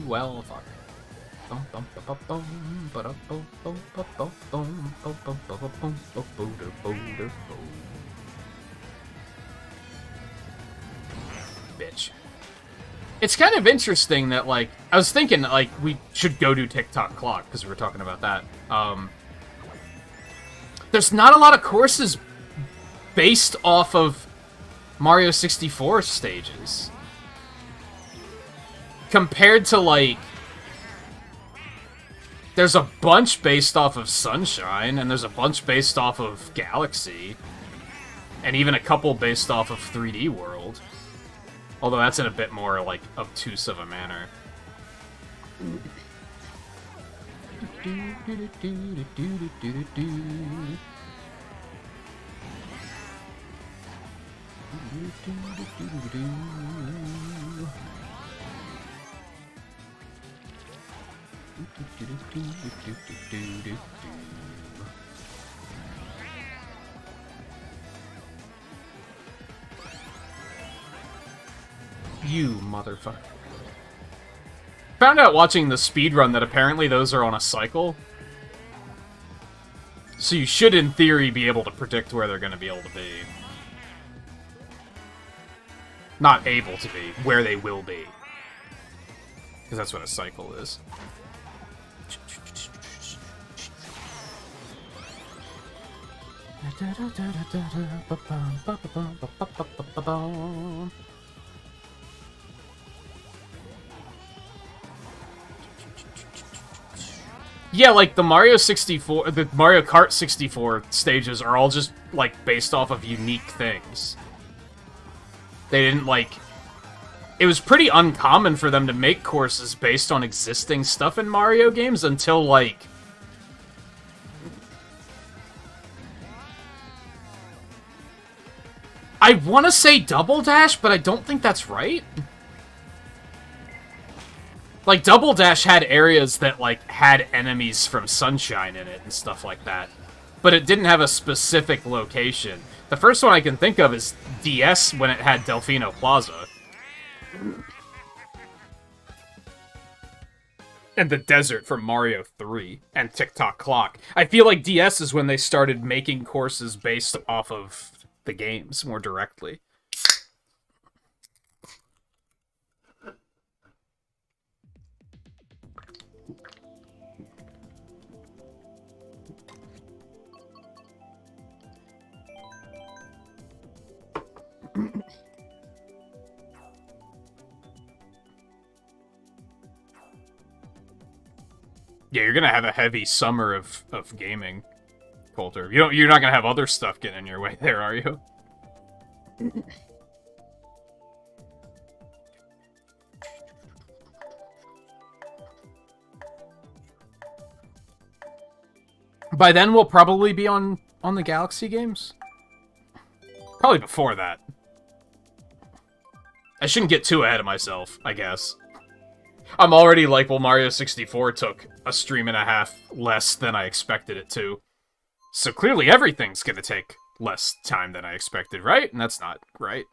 Well, fuck. Bitch. It's kind of interesting that, like, I was thinking, like, we should go do TikTok Clock, because we were talking about that. There's not a lot of courses based off of Mario 64 stages. Compared to, like, there's a bunch based off of Sunshine, and there's a bunch based off of Galaxy, and even a couple based off of 3D World. Although that's in a bit more, like, obtuse of a manner. You motherfucker. Found out watching the speedrun that apparently those are on a cycle. So you should, in theory, be able to predict where they're going to be able to be. Not able to be, where they will be. Because that's what a cycle is. Yeah, like the Mario 64, the Mario Kart 64 stages are all just, like, based off of unique things. They didn't, like... It was pretty uncommon for them to make courses based on existing stuff in Mario games until, like... I want to say Double Dash, but I don't think that's right. Like, Double Dash had areas that, like, had enemies from Sunshine in it and stuff like that. But it didn't have a specific location. The first one I can think of is DS when it had Delfino Plaza. And the desert from Mario 3 and Tick-Tock Clock. I feel like DS is when they started making courses based off of the games more directly. Yeah, you're gonna have a heavy summer of gaming, Coulter. You're not gonna have other stuff getting in your way there, are you? By then, we'll probably be on the Galaxy games. Probably before that. I shouldn't get too ahead of myself, I guess. I'm already like, well, Mario 64 took a stream and a half less than I expected it to. So clearly everything's gonna take less time than I expected, right? And that's not right.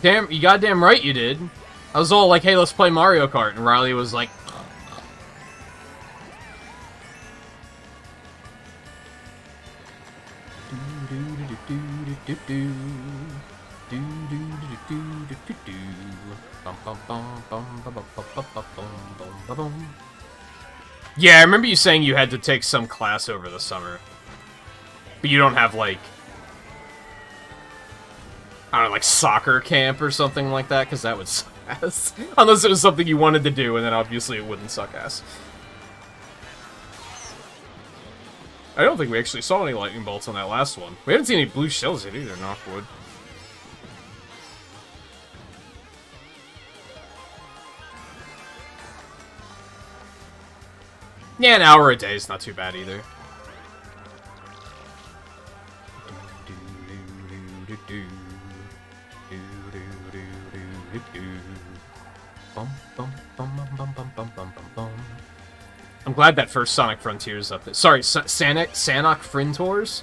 Damn, you goddamn right you did. I was all like, hey, let's play Mario Kart, and Riley was like... Yeah, I remember you saying you had to take some class over the summer. But you don't have, like... I don't know, like soccer camp or something like that, because that would suck ass. Unless it was something you wanted to do, and then obviously it wouldn't suck ass. I don't think we actually saw any lightning bolts on that last one. We haven't seen any blue shells yet either, knock wood. Yeah, an hour a day is not too bad either. I'm glad that first Sonic Frontiers up there. Sorry, Sonic Frontiers.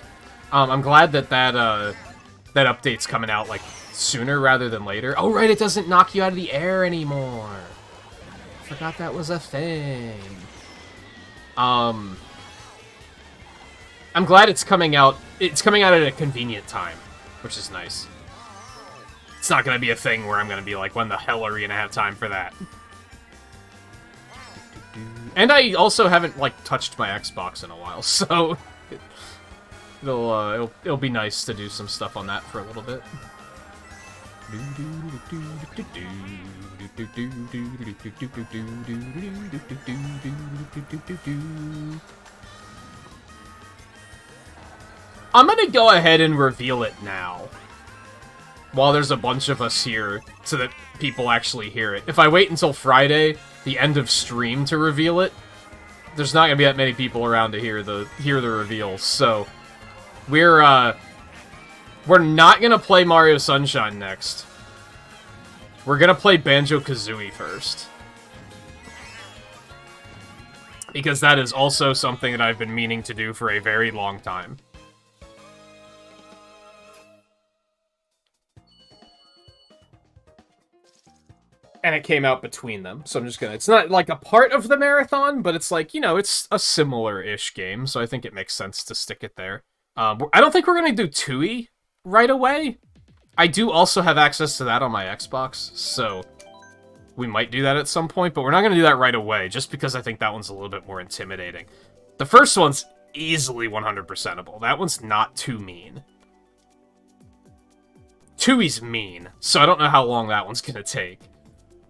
I'm glad that that update's coming out like sooner rather than later. Oh right, it doesn't knock you out of the air anymore. Forgot that was a thing. I'm glad it's coming out. It's coming out at a convenient time, which is nice. It's not gonna be a thing where I'm gonna be like, when the hell are we gonna have time for that? And I also haven't like touched my Xbox in a while, so it'll be nice to do some stuff on that for a little bit. I'm gonna go ahead and reveal it now. while there's a bunch of us here so that people actually hear it. If I wait until Friday, the end of stream, to reveal it, there's not gonna be that many people around to hear the reveal. So we're not gonna play Mario Sunshine next. We're gonna play Banjo-Kazooie first. Because that is also something that I've been meaning to do for a very long time. And it came out between them, so I'm just gonna... It's not, like, a part of the marathon, but it's like, you know, it's a similar-ish game, so I think it makes sense to stick it there. I don't think we're gonna do Tui right away. I do also have access to that on my Xbox, so we might do that at some point, but we're not gonna do that right away, just because I think that one's a little bit more intimidating. The first one's easily 100%able. That one's not too mean. Tui's mean, so I don't know how long that one's gonna take.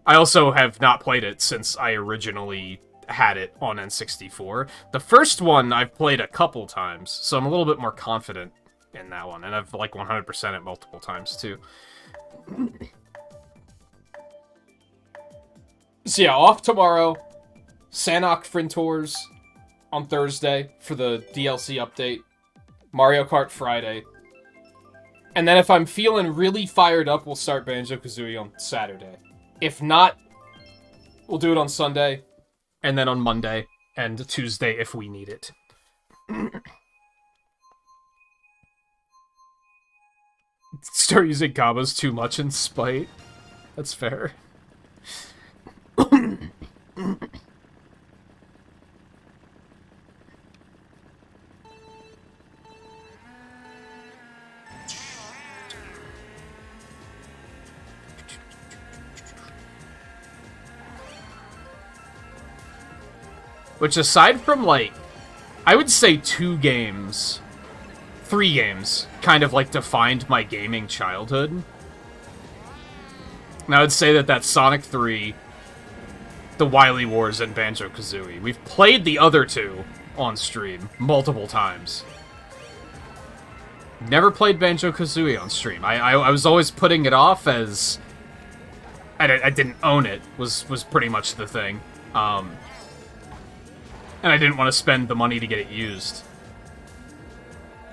I also have not played it since I originally had it on N64. The first one I've played a couple times, so I'm a little bit more confident in that one, and I've like 100% it multiple times too. So yeah, off tomorrow, Sanok Frintors on Thursday for the DLC update, Mario Kart Friday, and then if I'm feeling really fired up, we'll start Banjo-Kazooie on Saturday. If not, we'll do it on Sunday, and then on Monday, and Tuesday if we need it. Start using combos too much in spite. That's fair. Which, aside from, like, I would say 3 games, kind of, like, defined my gaming childhood. And I would say that that's Sonic 3, the Wily Wars, and Banjo-Kazooie. We've played the other 2 on stream multiple times. Never played Banjo-Kazooie on stream. I was always putting it off as... I didn't own it, was pretty much the thing. And I didn't want to spend the money to get it used.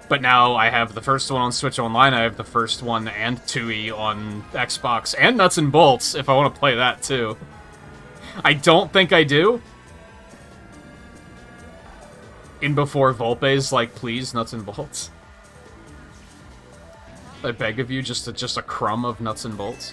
But now I have the first one on Switch Online, I have the first one and Tui on Xbox, and Nuts and Bolts, if I want to play that too. I don't think I do. In before Volpe's like, please, Nuts and Bolts. I beg of you, just a crumb of Nuts and Bolts.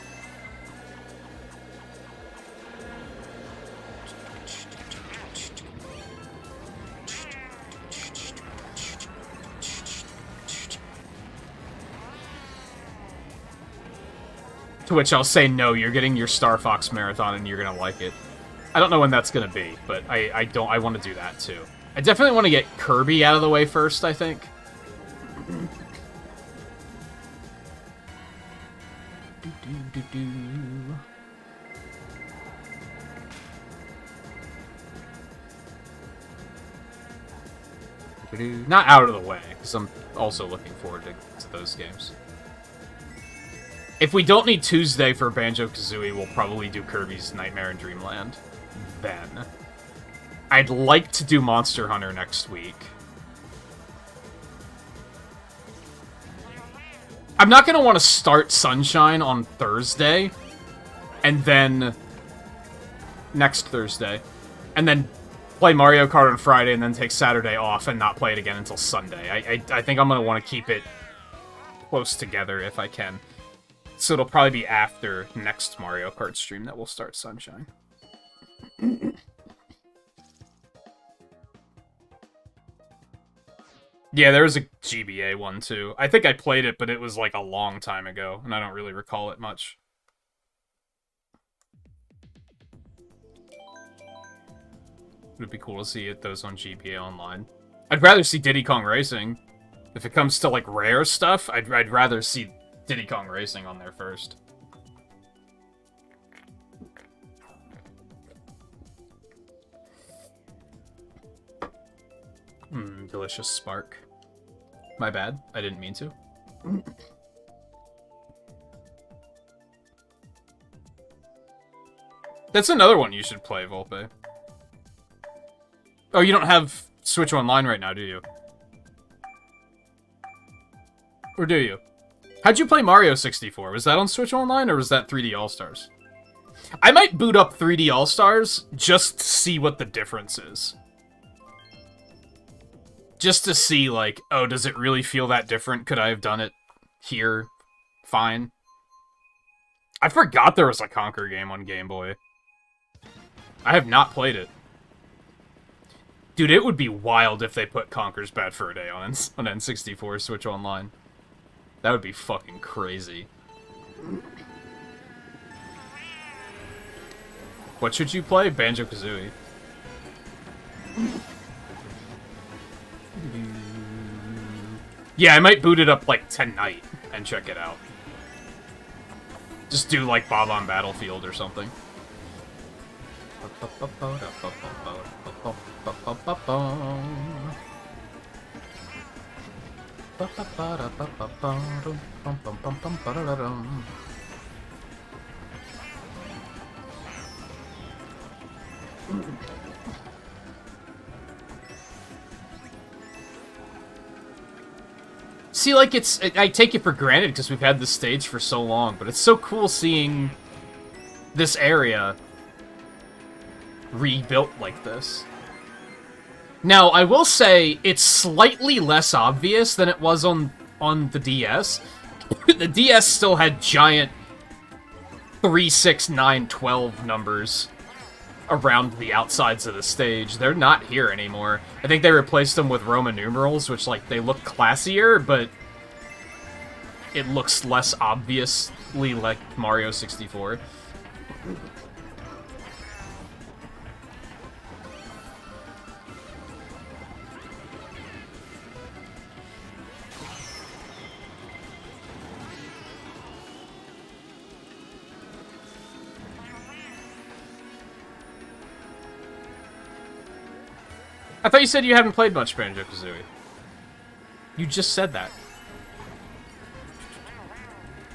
To which I'll say, no, you're getting your Star Fox Marathon and you're gonna like it. I don't know when that's gonna be, but I want to do that too. I definitely want to get Kirby out of the way first, I think. Not out of the way, because I'm also looking forward to those games. If we don't need Tuesday for Banjo-Kazooie, we'll probably do Kirby's Nightmare in Dreamland then. I'd like to do Monster Hunter next week. I'm not going to want to start Sunshine on Thursday, and then... next Thursday, and then play Mario Kart on Friday, and then take Saturday off and not play it again until Sunday. I think I'm going to want to keep it close together if I can. So it'll probably be after next Mario Kart stream that we'll start Sunshine. Yeah, there was a GBA one too. I think I played it, but it was like a long time ago, and I don't really recall it much. It'd be cool to see those on GBA Online. I'd rather see Diddy Kong Racing. If it comes to like rare stuff, I'd rather see Diddy Kong Racing on there first. Delicious spark. My bad. I didn't mean to. That's another one you should play, Volpe. Oh, you don't have Switch Online right now, do you? Or do you? How'd you play Mario 64? Was that on Switch Online, or was that 3D All-Stars? I might boot up 3D All-Stars just to see what the difference is. Just to see, like, oh, does it really feel that different? Could I have done it here? Fine. I forgot there was a Conquer game on Game Boy. I have not played it. Dude, it would be wild if they put Conker's Bad Fur Day on N64 Switch Online. That would be fucking crazy. What should you play? Banjo-Kazooie. Yeah, I might boot it up, like, tonight and check it out. Just do, like, Bob on Battlefield or something. See, like, I take it for granted because we've had this stage for so long, but it's so cool seeing this area rebuilt like this. Now, I will say, it's slightly less obvious than it was on the DS. The DS still had giant 3, 6, 9, 12 numbers around the outsides of the stage. They're not here anymore. I think they replaced them with Roman numerals, which, like, they look classier, but it looks less obviously like Mario 64. I thought you said you haven't played much Banjo-Kazooie. You just said that.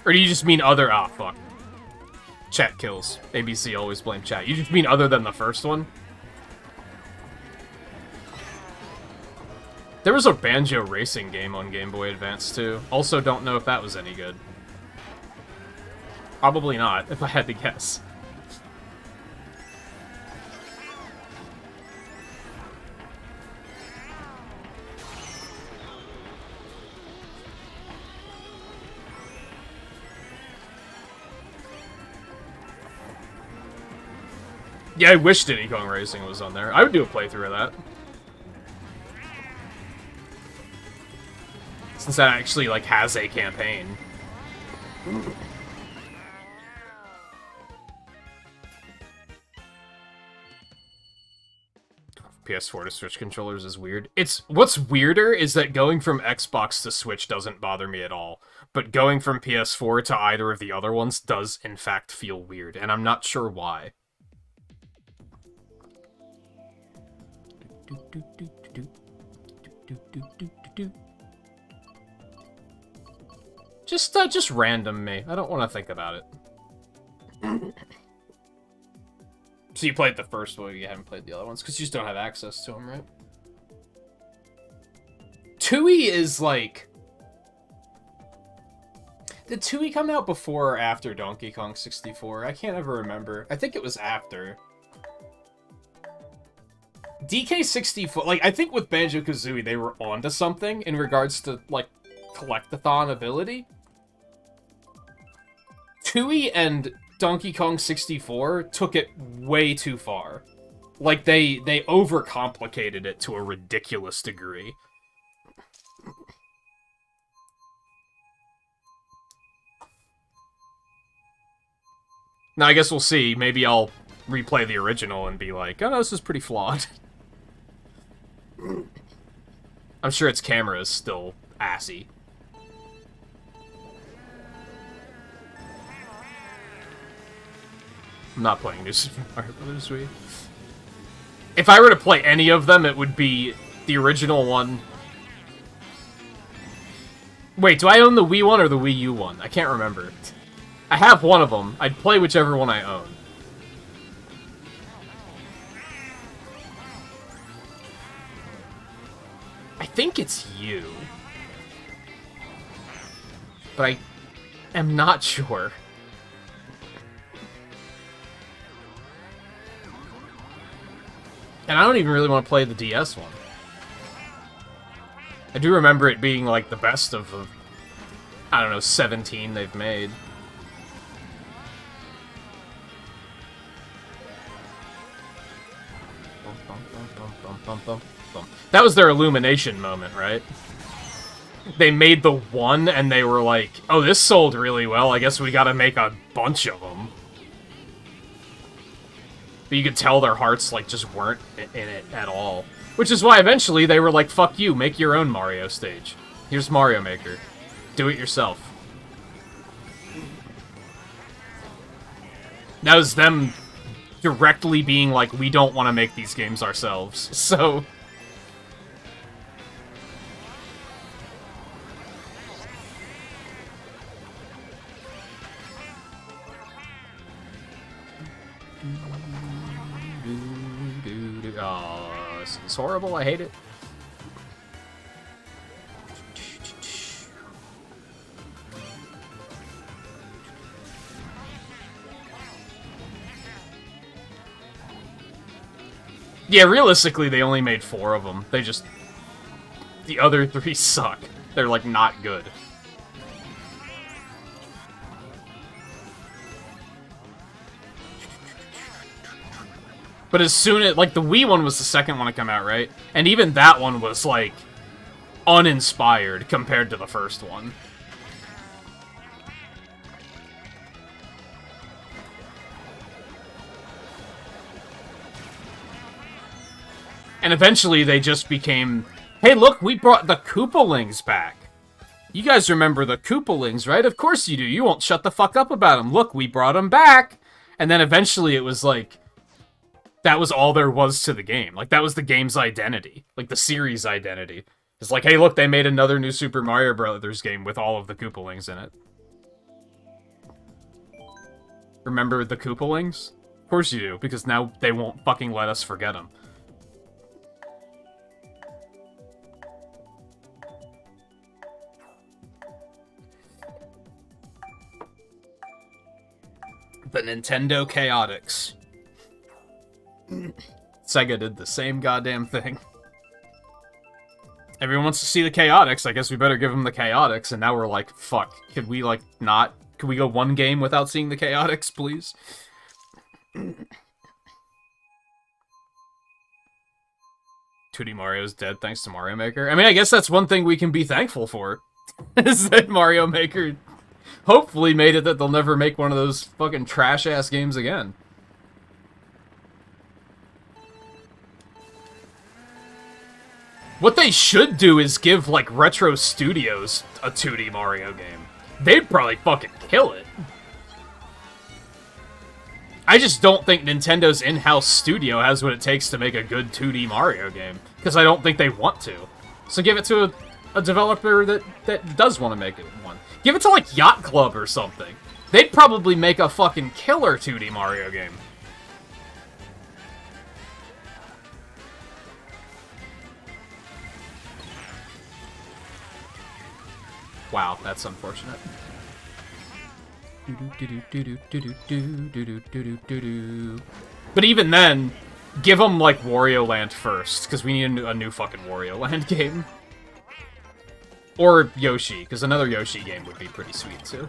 Or do you just mean other... Ah, fuck. Chat kills. ABC always blame chat. You just mean other than the first one? There was a Banjo racing game on Game Boy Advance, too. Also don't know if that was any good. Probably not, if I had to guess. Yeah, I wish Diddy Kong Racing was on there. I would do a playthrough of that. Since that actually, like, has a campaign. PS4 to Switch controllers is weird. What's weirder is that going from Xbox to Switch doesn't bother me at all. But going from PS4 to either of the other ones does, in fact, feel weird. And I'm not sure why. Just random me. I don't want to think about it. So you played the first one, you haven't played the other ones, because you just don't have access to them, right? Tui is like... Did Tui come out before or after Donkey Kong 64? I can't ever remember. I think it was after. DK64, like, I think with Banjo-Kazooie, they were onto something in regards to, like, collectathon ability. Tui and Donkey Kong 64 took it way too far. Like, they overcomplicated it to a ridiculous degree. Now, I guess we'll see. Maybe I'll replay the original and be like, oh, no, this is pretty flawed. I'm sure its camera is still assy. I'm not playing New Super Mario Bros. Wii. If I were to play any of them, it would be the original one. Wait, do I own the Wii one or the Wii U one? I can't remember. I have one of them. I'd play whichever one I own. think it's you. But I am not sure. And I don't even really want to play the DS one. I do remember it being, like, the best of the, I don't know, 17 they've made. That was their Illumination moment, right? They made the one, and they were like, oh, this sold really well, I guess we gotta make a bunch of them. But you could tell their hearts, like, just weren't in it at all. Which is why eventually they were like, fuck you, make your own Mario stage. Here's Mario Maker. Do it yourself. That was them directly being like, we don't want to make these games ourselves, so... Oh, this is horrible, I hate it. Yeah, realistically, they only made 4 of them. They just... The other 3 suck. They're, like, not good. But as soon as... Like, the Wii one was the second one to come out, right? And even that one was, like, uninspired compared to the first one. And eventually they just became, hey, look, we brought the Koopalings back. You guys remember the Koopalings, right? Of course you do. You won't shut the fuck up about them. Look, we brought them back. And then eventually it was like, that was all there was to the game. Like, that was the game's identity. Like, the series' identity. It's like, hey, look, they made another new Super Mario Brothers game with all of the Koopalings in it. Remember the Koopalings? Of course you do, because now they won't fucking let us forget them. The Nintendo Chaotix. Sega did the same goddamn thing. Everyone wants to see the Chaotix, I guess we better give them the Chaotix, and now we're like, fuck, could we, like, not... Could we go one game without seeing the Chaotix, please? 2D Mario's dead thanks to Mario Maker. I mean, I guess that's one thing we can be thankful for. Is that Mario Maker hopefully made it that they'll never make one of those fucking trash-ass games again. What they should do is give, like, Retro Studios a 2D Mario game. They'd probably fucking kill it. I just don't think Nintendo's in-house studio has what it takes to make a good 2D Mario game. Because I don't think they want to. So give it to a developer that does want to make it one. Give it to, like, Yacht Club or something. They'd probably make a fucking killer 2D Mario game. Wow, that's unfortunate. But even then, give them, like, Wario Land first, because we need a new fucking Wario Land game. Or Yoshi, because another Yoshi game would be pretty sweet, too.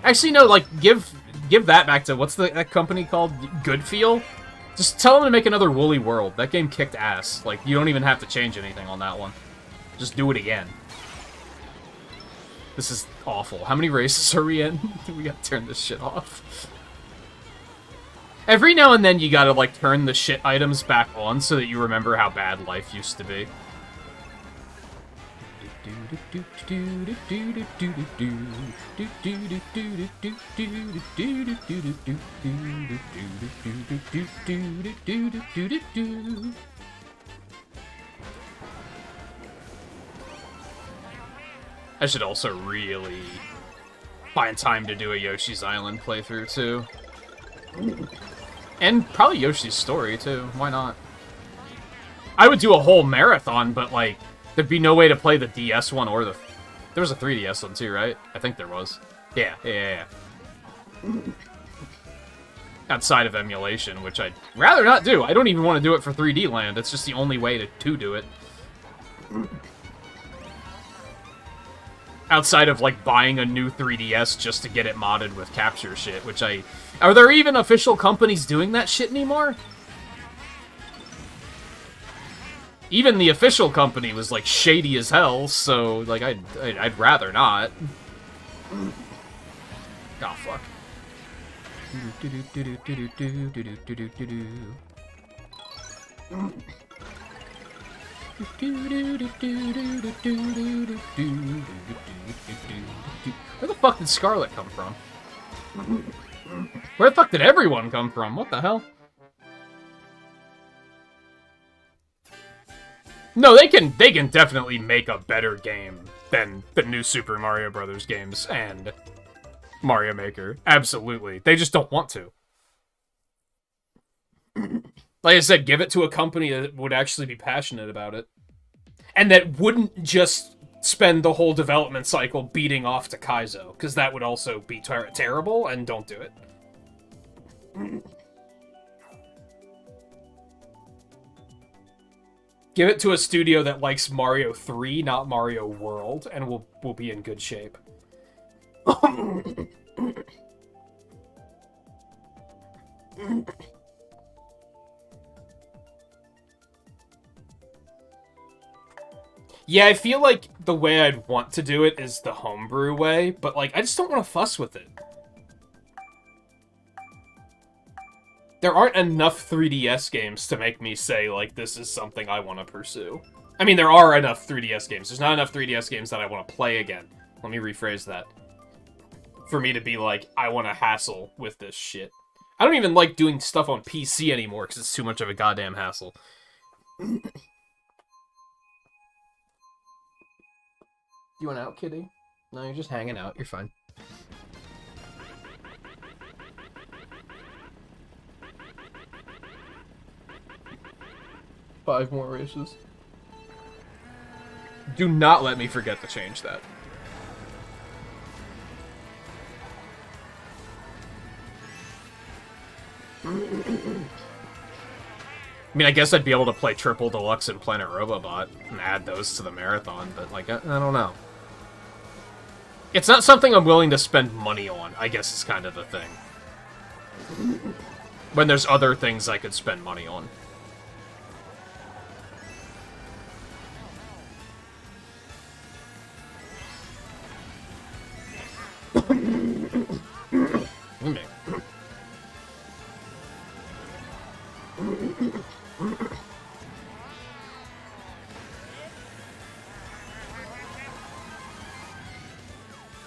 Actually, no, like, give that back to, what's that company called? Goodfeel? Just tell them to make another Woolly World. That game kicked ass. Like, you don't even have to change anything on that one. Just do it again. This is awful. How many races are we in? We gotta turn this shit off. Every now and then you gotta, like, turn the shit items back on so that you remember how bad life used to be. I should also really find time to do a Yoshi's Island playthrough, too. And probably Yoshi's Story, too. Why not? I would do a whole marathon, but, like, there'd be no way to play the DS one or the... There was a 3DS one, too, right? I think there was. Yeah. Outside of emulation, which I'd rather not do. I don't even want to do it for 3D Land. It's just the only way to do it. Outside of, like, buying a new 3DS just to get it modded with capture shit, which I... Are there even official companies doing that shit anymore? Even the official company was, like, shady as hell, so, like, I'd rather not. Oh, fuck. Where the fuck did Scarlet come from? Where the fuck did everyone come from? What the hell? No, they can definitely make a better game than the new Super Mario Brothers games and Mario Maker. Absolutely. They just don't want to. Like I said, give it to a company that would actually be passionate about it. And that wouldn't just spend the whole development cycle beating off to Kaizo, because that would also be terrible, and don't do it. Give it to a studio that likes Mario 3, not Mario World, and we'll be in good shape. Yeah, I feel like the way I'd want to do it is the homebrew way, but, like, I just don't want to fuss with it. There aren't enough 3DS games to make me say, like, this is something I want to pursue. I mean, there are enough 3DS games. There's not enough 3DS games that I want to play again. Let me rephrase that. For me to be like, I want to hassle with this shit. I don't even like doing stuff on PC anymore, because it's too much of a goddamn hassle. You went out, kitty? No, you're just hanging out. You're fine. Five more races. Do not let me forget to change that. I mean, I guess I'd be able to play Triple Deluxe and Planet Robobot and add those to the marathon, but, like, I don't know. It's not something I'm willing to spend money on, I guess is kind of the thing. When there's other things I could spend money on.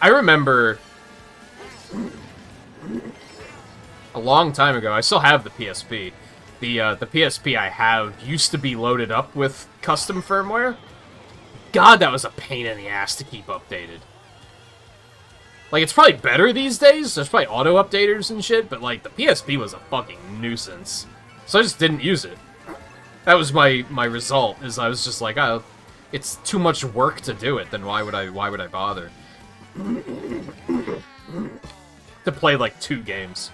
I remember a long time ago, I still have the PSP. The PSP I have used to be loaded up with custom firmware. God, that was a pain in the ass to keep updated. Like, it's probably better these days. There's probably auto-updaters and shit, but, like, the PSP was a fucking nuisance. So I just didn't use it. That was my result, is I was just like, oh, it's too much work to do it, then why would I bother? To play, like, 2 games.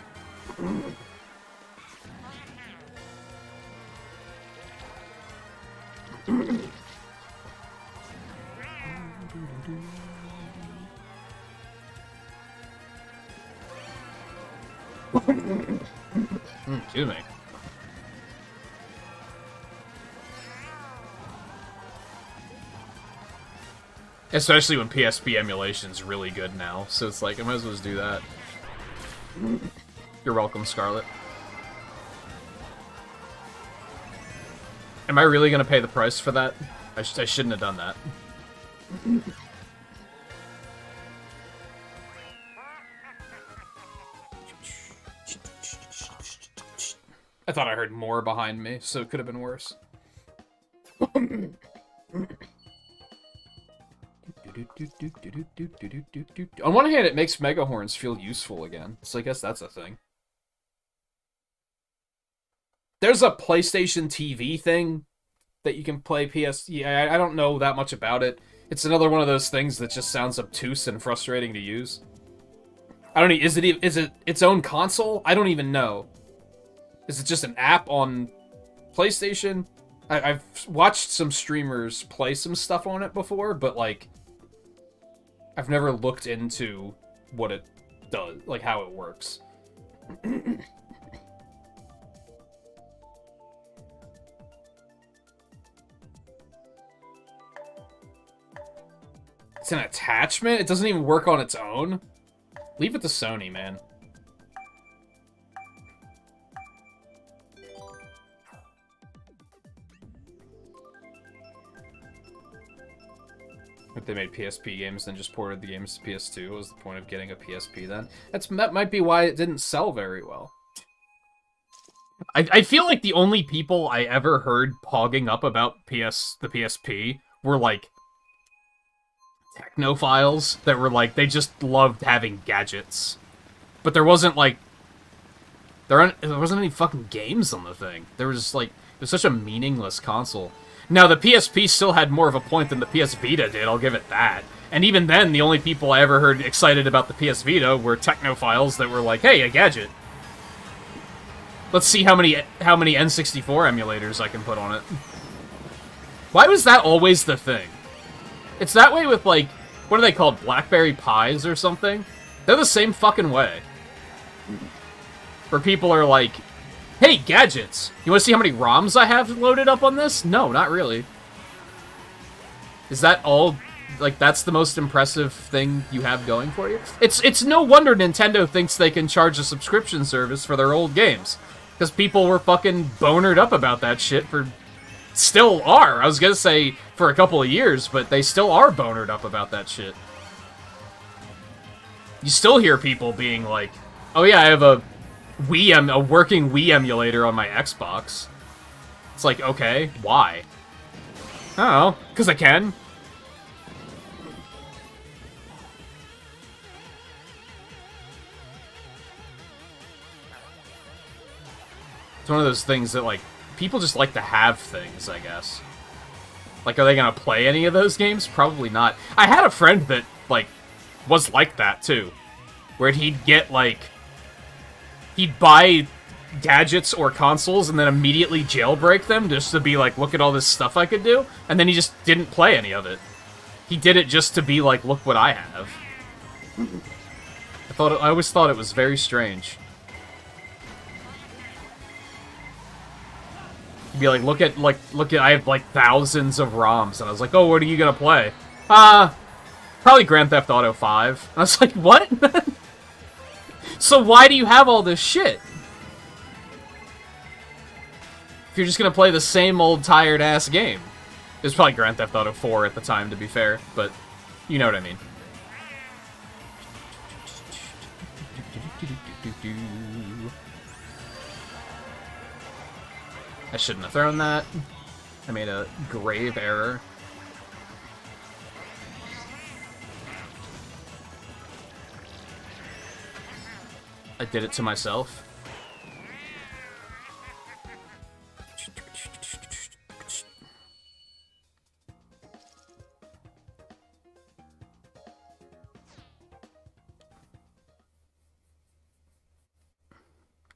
Excuse me. Especially when PSP emulation's really good now, so it's like, I might as well just do that. You're welcome, Scarlet. Am I really gonna pay the price for that? I shouldn't have done that. I thought I heard more behind me, so it could have been worse. On one hand, it makes Mega Horns feel useful again, so I guess that's a thing. There's a PlayStation TV thing that you can play PS. Yeah, I don't know that much about it. It's another one of those things that just sounds obtuse and frustrating to use. I don't. Is it its own console? I don't even know. Is it just an app on PlayStation? I've watched some streamers play some stuff on it before, but like, I've never looked into what it does, like how it works. It's an attachment? It doesn't even work on its own? Leave it to Sony, man. If they made PSP games and just ported the games to PS2, what was the point of getting a PSP then? That might be why it didn't sell very well. I feel like the only people I ever heard pogging up about the PSP were like technophiles that were like, they just loved having gadgets. But there wasn't like, there wasn't any fucking games on the thing. There was like, it was such a meaningless console. Now, the PSP still had more of a point than the PS Vita did, I'll give it that. And even then, the only people I ever heard excited about the PS Vita were technophiles that were like, hey, a gadget. Let's see how many N64 emulators I can put on it. Why was that always the thing? It's that way with, like, what are they called? Blackberry Pis or something? They're the same fucking way. Where people are like, hey, gadgets! You want to see how many ROMs I have loaded up on this? No, not really. Is that all? Like, that's the most impressive thing you have going for you? It's no wonder Nintendo thinks they can charge a subscription service for their old games. Because people were fucking bonered up about that shit for... Still are. I was gonna say for a couple of years, but they still are bonered up about that shit. You still hear people being like, oh yeah, I have a working Wii emulator on my Xbox. It's like, okay, why? I don't know, because I can. It's one of those things that, like, people just like to have things, I guess. Like, are they gonna play any of those games? Probably not. I had a friend that, like, was like that, too. Where he'd get, like... He'd buy gadgets or consoles and then immediately jailbreak them just to be like, look at all this stuff I could do. And then he just didn't play any of it. He did it just to be like, look what I have. I always thought it was very strange. He'd be like, look at, I have like thousands of ROMs. And I was like, oh, what are you gonna play? Probably Grand Theft Auto 5. And I was like, what? So why do you have all this shit? If you're just gonna play the same old tired-ass game. It was probably Grand Theft Auto 4 at the time, to be fair, but you know what I mean. I shouldn't have thrown that. I made a grave error. I did it to myself.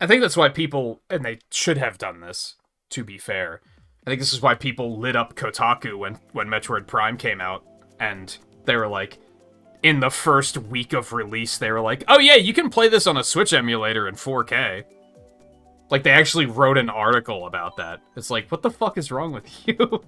I think that's why people, and they should have done this, to be fair. I think this is why people lit up Kotaku when Metroid Prime came out, and they were like, in the first week of release, they were like, oh yeah, you can play this on a Switch emulator in 4K. Like, they actually wrote an article about that. It's like, what the fuck is wrong with you?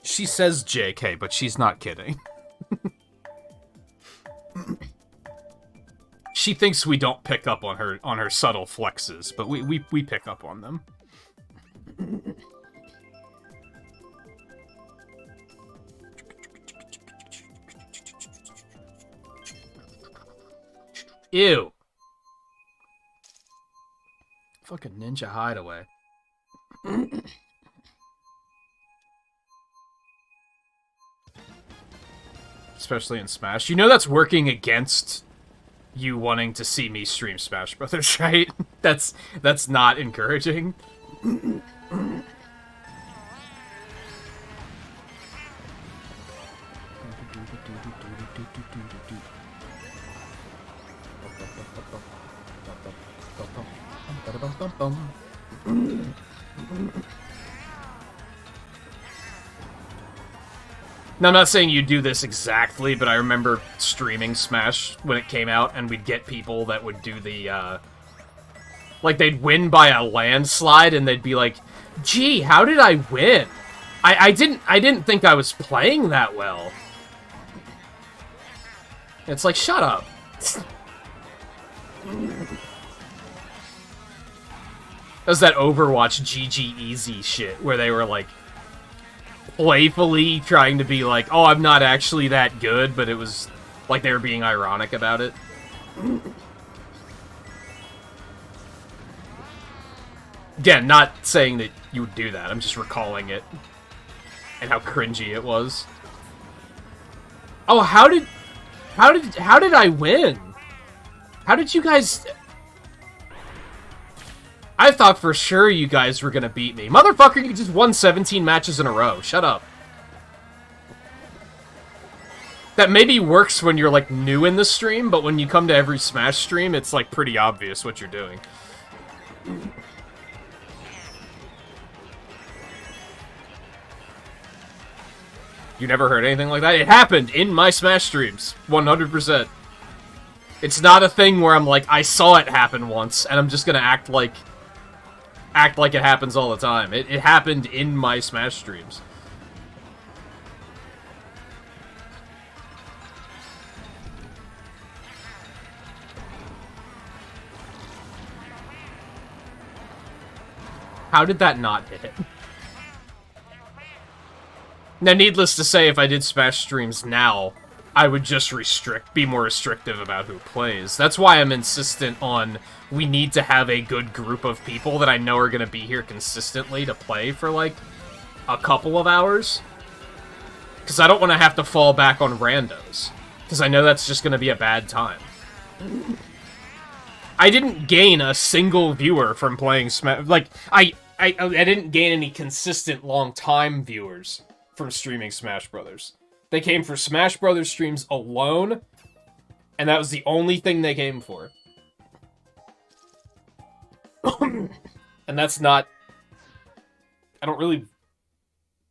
She says JK, but she's not kidding. She thinks we don't pick up on her subtle flexes, but we pick up on them. Ew. Fucking Ninja Hideaway. especially in Smash. You know that's working against you wanting to see me stream Smash Brothers, right? That's not encouraging. Now, I'm not saying you do this exactly, but I remember streaming Smash when it came out, and we'd get people that would do the, like, they'd win by a landslide, and they'd be like, gee, how did I win? I didn't think I was playing that well. It's like, shut up. That was that Overwatch GG Easy shit, where they were, like, playfully trying to be like, oh, I'm not actually that good, but it was like they were being ironic about it. Again, not saying that you would do that, I'm just recalling it. And how cringy it was. Oh, how did I win? How did you guys... I thought for sure you guys were gonna beat me. Motherfucker, you just won 17 matches in a row. Shut up. That maybe works when you're, like, new in the stream, but when you come to every Smash stream, it's, like, pretty obvious what you're doing. You never heard anything like that? It happened in my Smash streams. 100%. It's not a thing where I'm like, I saw it happen once, and I'm just gonna act like it happens all the time. It happened in my Smash streams. How did that not hit? Now, needless to say, if I did Smash streams now, I would just be more restrictive about who plays. That's why I'm insistent on we need to have a good group of people that I know are going to be here consistently to play for, like, a couple of hours. Because I don't want to have to fall back on randos. Because I know that's just going to be a bad time. I didn't gain a single viewer from playing Smash. Like, I didn't gain any consistent long-time viewers from streaming Smash Brothers. They came for Smash Brothers streams alone, and that was the only thing they came for. And that's not... I don't really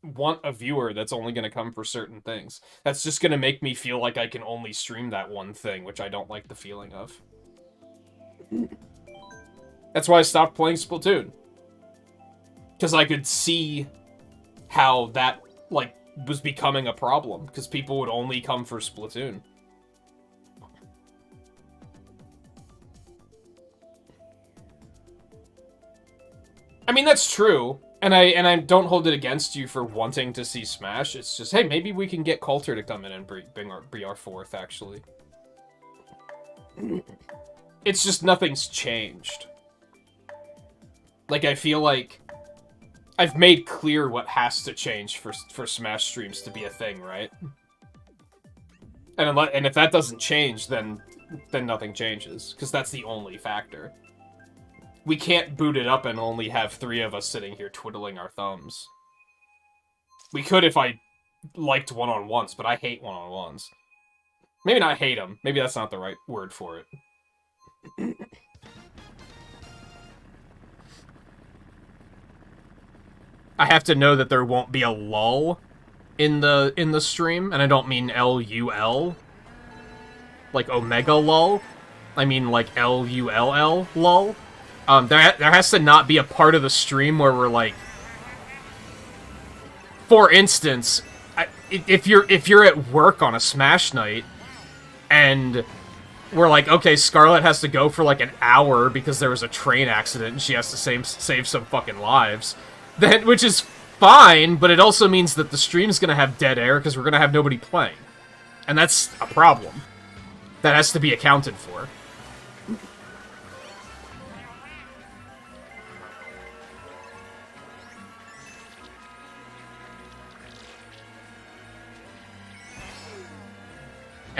want a viewer that's only going to come for certain things. That's just going to make me feel like I can only stream that one thing, which I don't like the feeling of. That's why I stopped playing Splatoon. Because I could see how that, like, was becoming a problem, because people would only come for Splatoon. I mean, that's true, and I don't hold it against you for wanting to see Smash. It's just, hey, maybe we can get Coulter to come in and be our fourth, actually. It's just nothing's changed. Like, I feel like I've made clear what has to change for Smash streams to be a thing, right? And if that doesn't change, then nothing changes, because that's the only factor. We can't boot it up and only have 3 of us sitting here twiddling our thumbs. We could if I liked one-on-ones, but I hate one-on-ones. Maybe not hate them. Maybe that's not the right word for it. I have to know that there won't be a lull in the stream, and I don't mean L-U-L, like Omega lull. I mean like L-U-L-L lull. There has to not be a part of the stream where we're like, for instance, if you're at work on a Smash night, and we're like, okay, Scarlet has to go for like an hour because there was a train accident and she has to save some fucking lives. Then, which is fine, but it also means that the stream's gonna have dead air because we're gonna have nobody playing. And that's a problem. That has to be accounted for.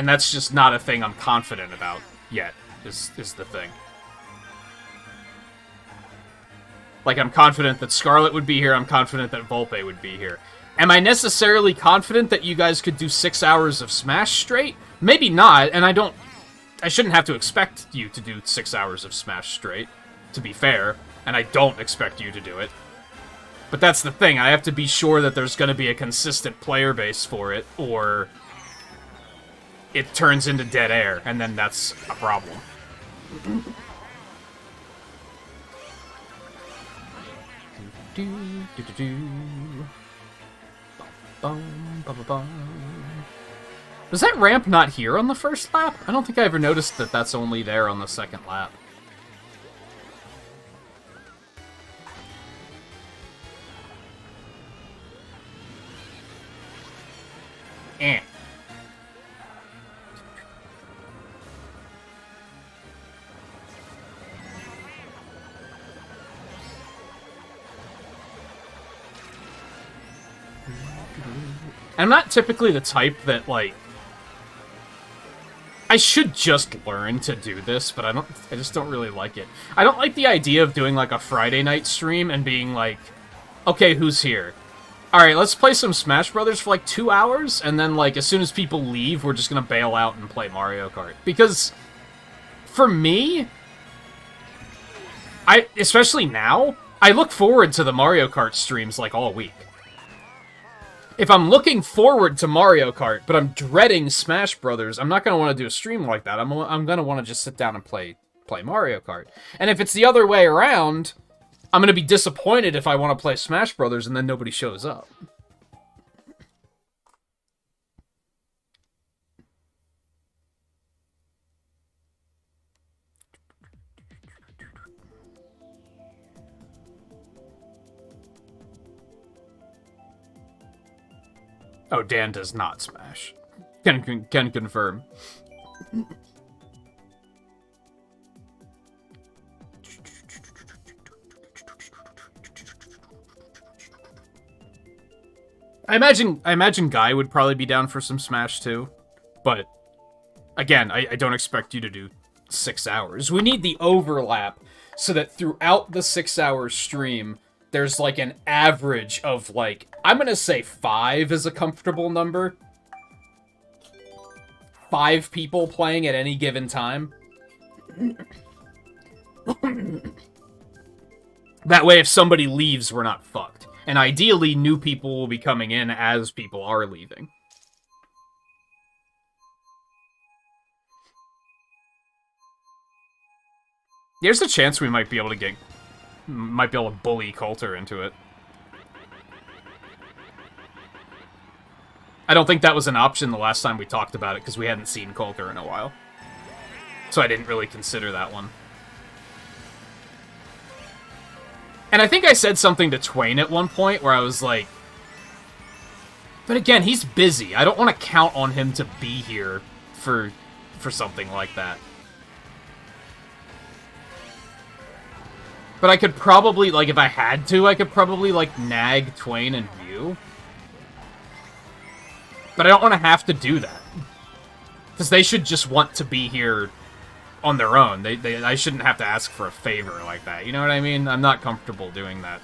And that's just not a thing I'm confident about yet, is the thing. Like, I'm confident that Scarlet would be here, I'm confident that Volpe would be here. Am I necessarily confident that you guys could do 6 hours of Smash straight? Maybe not, and I shouldn't have to expect you to do 6 hours of Smash straight, to be fair, and I don't expect you to do it. But that's the thing, I have to be sure that there's going to be a consistent player base for it, or it turns into dead air, and then that's a problem. Was that ramp not here on the first lap? I don't think I ever noticed that that's only there on the second lap. Eh. I'm not typically the type that, like... I should just learn to do this, but I just don't really like it. I don't like the idea of doing, like, a Friday night stream and being like, okay, who's here? Alright, let's play some Smash Brothers for, like, 2 hours, and then, like, as soon as people leave, we're just gonna bail out and play Mario Kart. Because, for me, especially now, I look forward to the Mario Kart streams, like, all week. If I'm looking forward to Mario Kart, but I'm dreading Smash Brothers, I'm not going to want to do a stream like that. I'm going to want to just sit down and play Mario Kart. And if it's the other way around, I'm going to be disappointed if I want to play Smash Brothers and then nobody shows up. Oh, Dan does not smash. Can confirm. I imagine Guy would probably be down for some Smash too, but again, I don't expect you to do 6 hours. We need the overlap so that throughout the 6-hour stream, there's like an average of like, I'm gonna say 5 is a comfortable number. 5 people playing at any given time. That way, if somebody leaves, we're not fucked. And ideally, new people will be coming in as people are leaving. There's a chance we might be able to bully Coulter into it. I don't think that was an option the last time we talked about it, because we hadn't seen Coulter in a while. So I didn't really consider that one. And I think I said something to Twain at one point where I was like... But again, he's busy. I don't want to count on him to be here for something like that. But I could probably, like, if I had to, I could probably, like, nag Twain and View. But I don't want to have to do that. Because they should just want to be here on their own. I shouldn't have to ask for a favor like that. You know what I mean? I'm not comfortable doing that.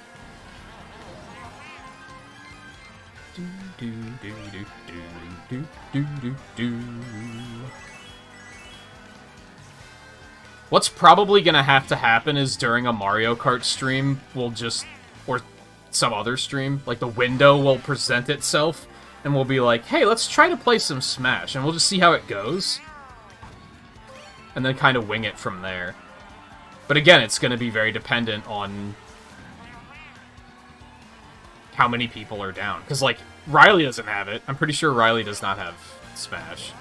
What's probably gonna have to happen is during a Mario Kart stream, we'll just, or some other stream, like the window will present itself, and we'll be like, hey, let's try to play some Smash, and we'll just see how it goes. And then kind of wing it from there. But again, it's gonna be very dependent on how many people are down. Because, like, Riley doesn't have it. I'm pretty sure Riley does not have Smash.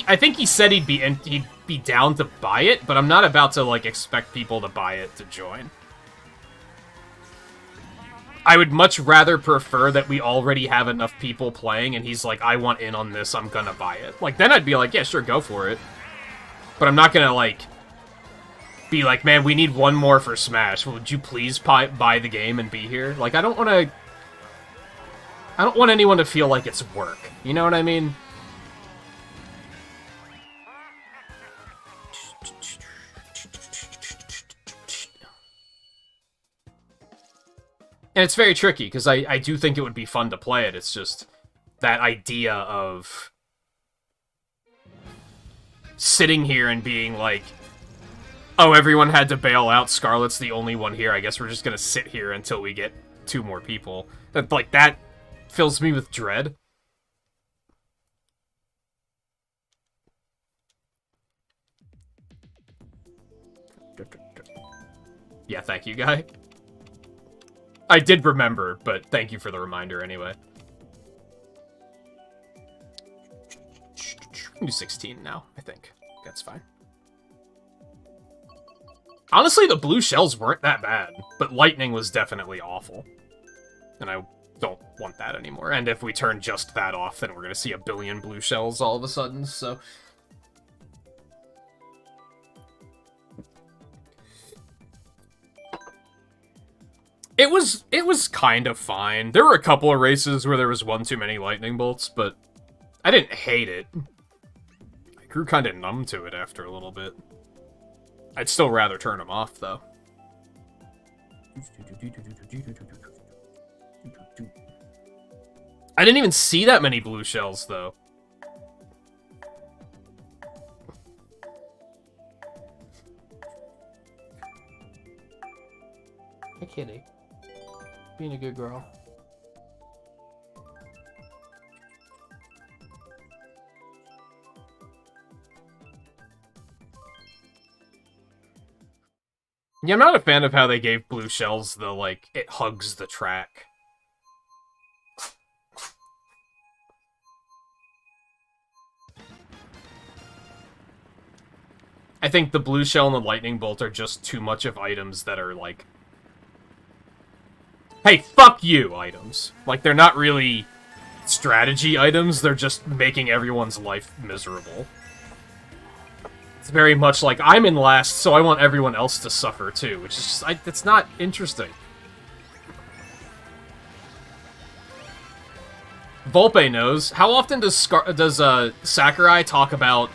I think he said he'd be down to buy it, but I'm not about to, like, expect people to buy it to join. I would much rather prefer that we already have enough people playing, and he's like, I want in on this, I'm gonna buy it. Like, then I'd be like, yeah, sure, go for it. But I'm not gonna, like, be like, man, we need one more for Smash. Would you please buy the game and be here? Like, I don't want anyone to feel like it's work. You know what I mean? And it's very tricky, because I do think it would be fun to play it. It's just that idea of sitting here and being like, oh, everyone had to bail out, Scarlet's the only one here, I guess we're just gonna sit here until we get 2 more people. That fills me with dread. Yeah, thank you, guy. I did remember, but thank you for the reminder anyway. Do 16 now, I think. That's fine. Honestly, the blue shells weren't that bad, but lightning was definitely awful. And I don't want that anymore. And if we turn just that off, then we're gonna see a billion blue shells all of a sudden, so... It was kind of fine. There were a couple of races where there was one too many lightning bolts, but I didn't hate it. I grew kind of numb to it after a little bit. I'd still rather turn them off, though. I didn't even see that many blue shells, though. Hey, kitty. Being a good girl. Yeah, I'm not a fan of how they gave blue shells the, like, it hugs the track. I think the blue shell and the lightning bolt are just too much of items that are, like... Hey, fuck you, items. Like, they're not really strategy items, they're just making everyone's life miserable. It's very much like, I'm in last, so I want everyone else to suffer too, which is just, it's not interesting. Volpe knows. How often does Sakurai talk about,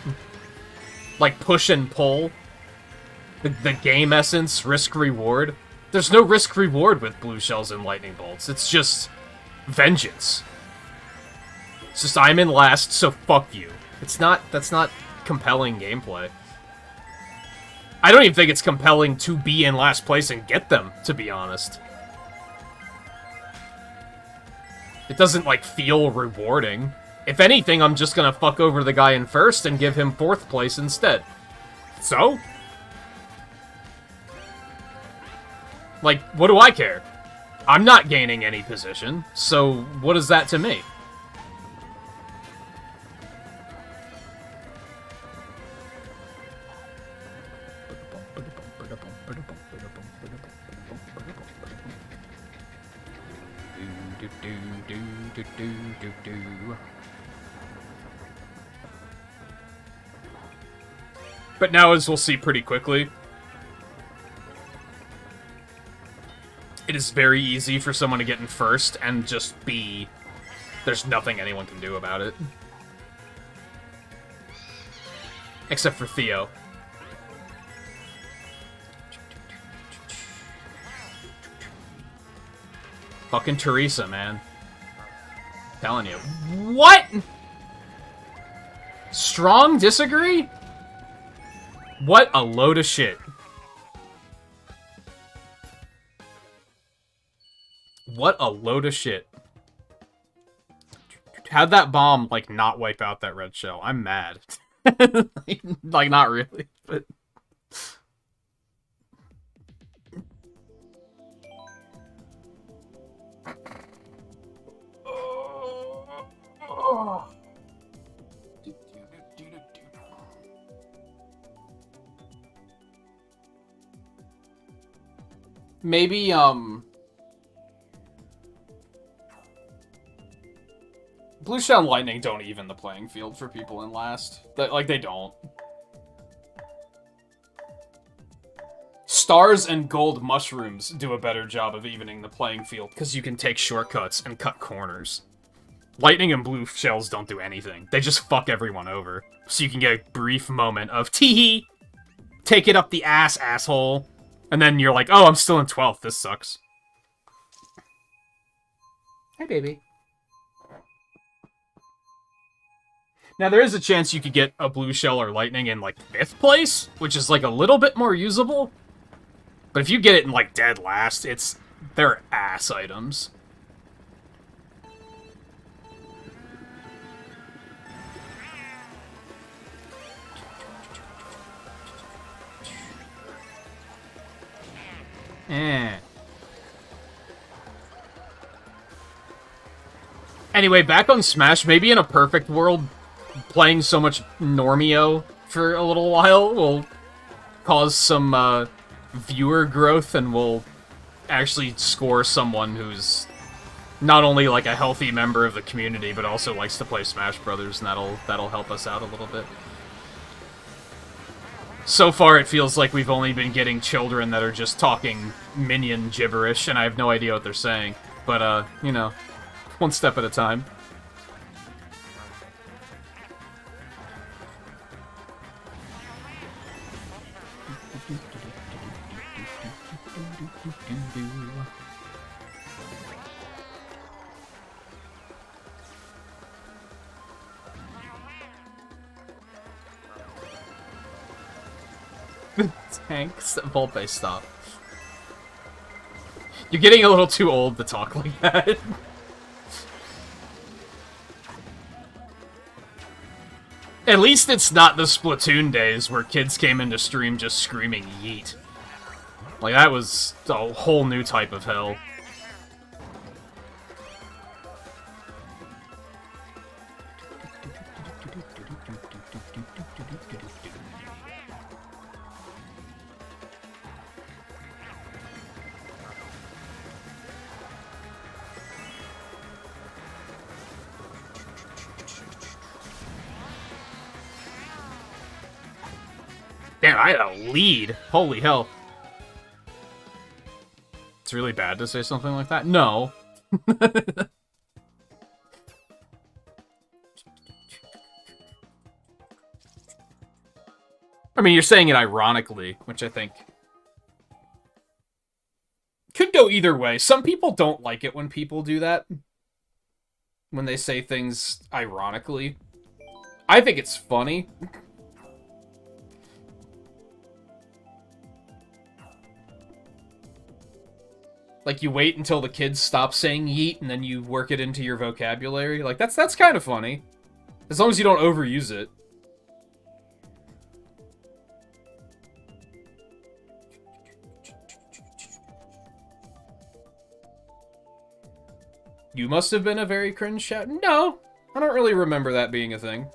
like, push and pull? The game essence, risk-reward? There's no risk-reward with blue shells and lightning bolts. It's just vengeance. It's just, I'm in last, so fuck you. It's not, that's not compelling gameplay. I don't even think it's compelling to be in last place and get them, to be honest. It doesn't, like, feel rewarding. If anything, I'm just gonna fuck over the guy in first and give him 4th place instead. So? Like, what do I care? I'm not gaining any position, so what is that to me? But now, as we'll see pretty quickly, it is very easy for someone to get in first and just be... There's nothing anyone can do about it. Except for Theo. Fucking Teresa, man. Telling you. What?! Strong disagree? What a load of shit. What a load of shit. How'd that bomb, like, not wipe out that red shell? I'm mad. Like, not really, but... Maybe, Blue Shell and Lightning don't even the playing field for people in last. Like, they don't. Stars and gold mushrooms do a better job of evening the playing field, because you can take shortcuts and cut corners. Lightning and blue shells don't do anything. They just fuck everyone over. So you can get a brief moment of, tee-hee! Take it up the ass, asshole! And then you're like, oh, I'm still in 12th, this sucks. Hi, baby. Now, there is a chance you could get a blue shell or lightning in, like, 5th place, which is, like, a little bit more usable. But if you get it in, like, dead last, they're ass items. Anyway, back on Smash, maybe in a perfect world, playing so much Normio for a little while will cause some viewer growth, and will actually score someone who's not only like a healthy member of the community, but also likes to play Smash Brothers, and that'll help us out a little bit. So far, it feels like we've only been getting children that are just talking minion gibberish, and I have no idea what they're saying. But, you know, one step at a time. Tanks, Volpe, stop. You're getting a little too old to talk like that. At least it's not the Splatoon days where kids came into stream just screaming yeet. Like, that was a whole new type of hell. Damn, I had a lead. Holy hell. It's really bad to say something like that? No. I mean, you're saying it ironically, which I think could go either way. Some people don't like it when people do that. When they say things ironically. I think it's funny. Like, you wait until the kids stop saying yeet, and then you work it into your vocabulary. Like, that's kind of funny. As long as you don't overuse it. You must have been a very cringe shout. No, I don't really remember that being a thing.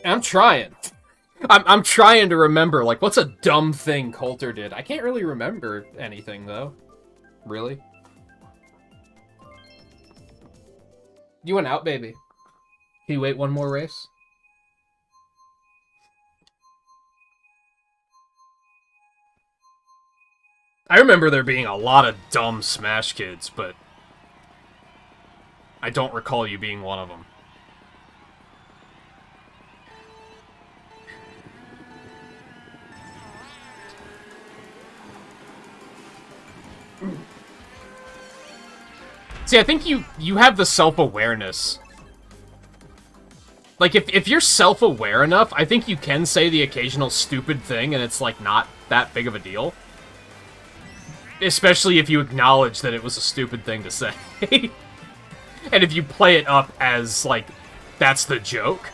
I'm trying. I'm trying to remember, like, what's a dumb thing Coulter did? I can't really remember anything, though. Really? You went out, baby. Can you wait one more race? I remember there being a lot of dumb Smash kids, but I don't recall you being one of them. See, I think you have the self-awareness. Like, if you're self-aware enough, I think you can say the occasional stupid thing and it's, like, not that big of a deal. Especially if you acknowledge that it was a stupid thing to say. And if you play it up as, like, that's the joke.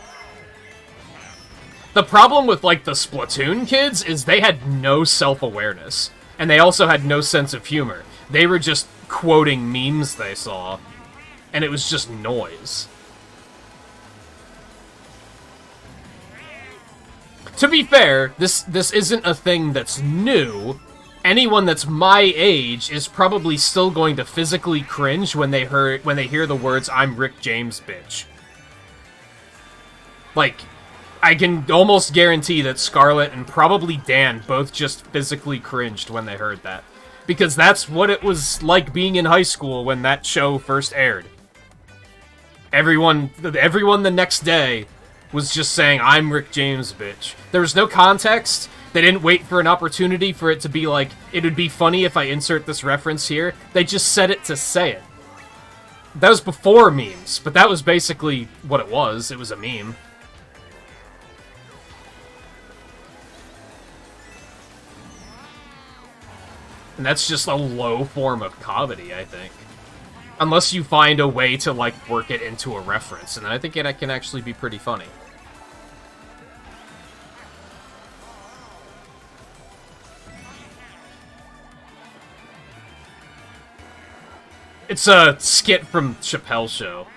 The problem with, like, the Splatoon kids is they had no self-awareness. And they also had no sense of humor. They were just quoting memes they saw, and it was just noise. To be fair, this isn't a thing that's new. Anyone that's my age is probably still going to physically cringe when they hear the words "I'm Rick James, bitch." Like, I can almost guarantee that Scarlett and probably Dan both just physically cringed when they heard that. Because that's what it was like being in high school when that show first aired. Everyone the next day was just saying, I'm Rick James, bitch. There was no context. They didn't wait for an opportunity for it to be like, it would be funny if I insert this reference here. They just said it to say it. That was before memes, but that was basically what it was. It was a meme. And that's just a low form of comedy, I think. Unless you find a way to, like, work it into a reference, and then I think it can actually be pretty funny. It's a skit from Chappelle's Show.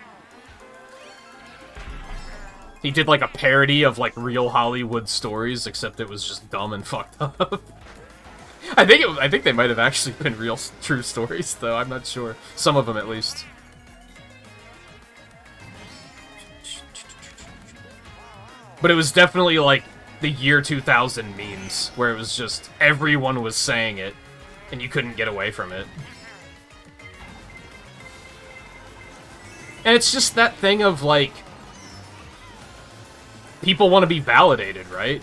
He did, like, a parody of, like, real Hollywood stories, except it was just dumb and fucked up. I think they might have actually been real, true stories, though. I'm not sure. Some of them, at least. But it was definitely, like, the year 2000 memes, where it was just everyone was saying it, and you couldn't get away from it. And it's just that thing of, like, people want to be validated, right?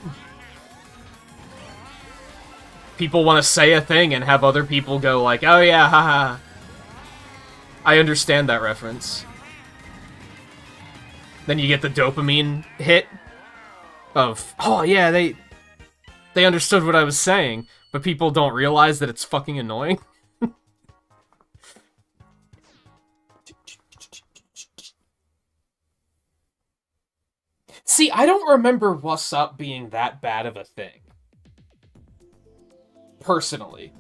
People want to say a thing and have other people go like, oh yeah, haha. I understand that reference. Then you get the dopamine hit of, oh yeah, they understood what I was saying, but people don't realize that it's fucking annoying. See, I don't remember What's Up being that bad of a thing. Personally.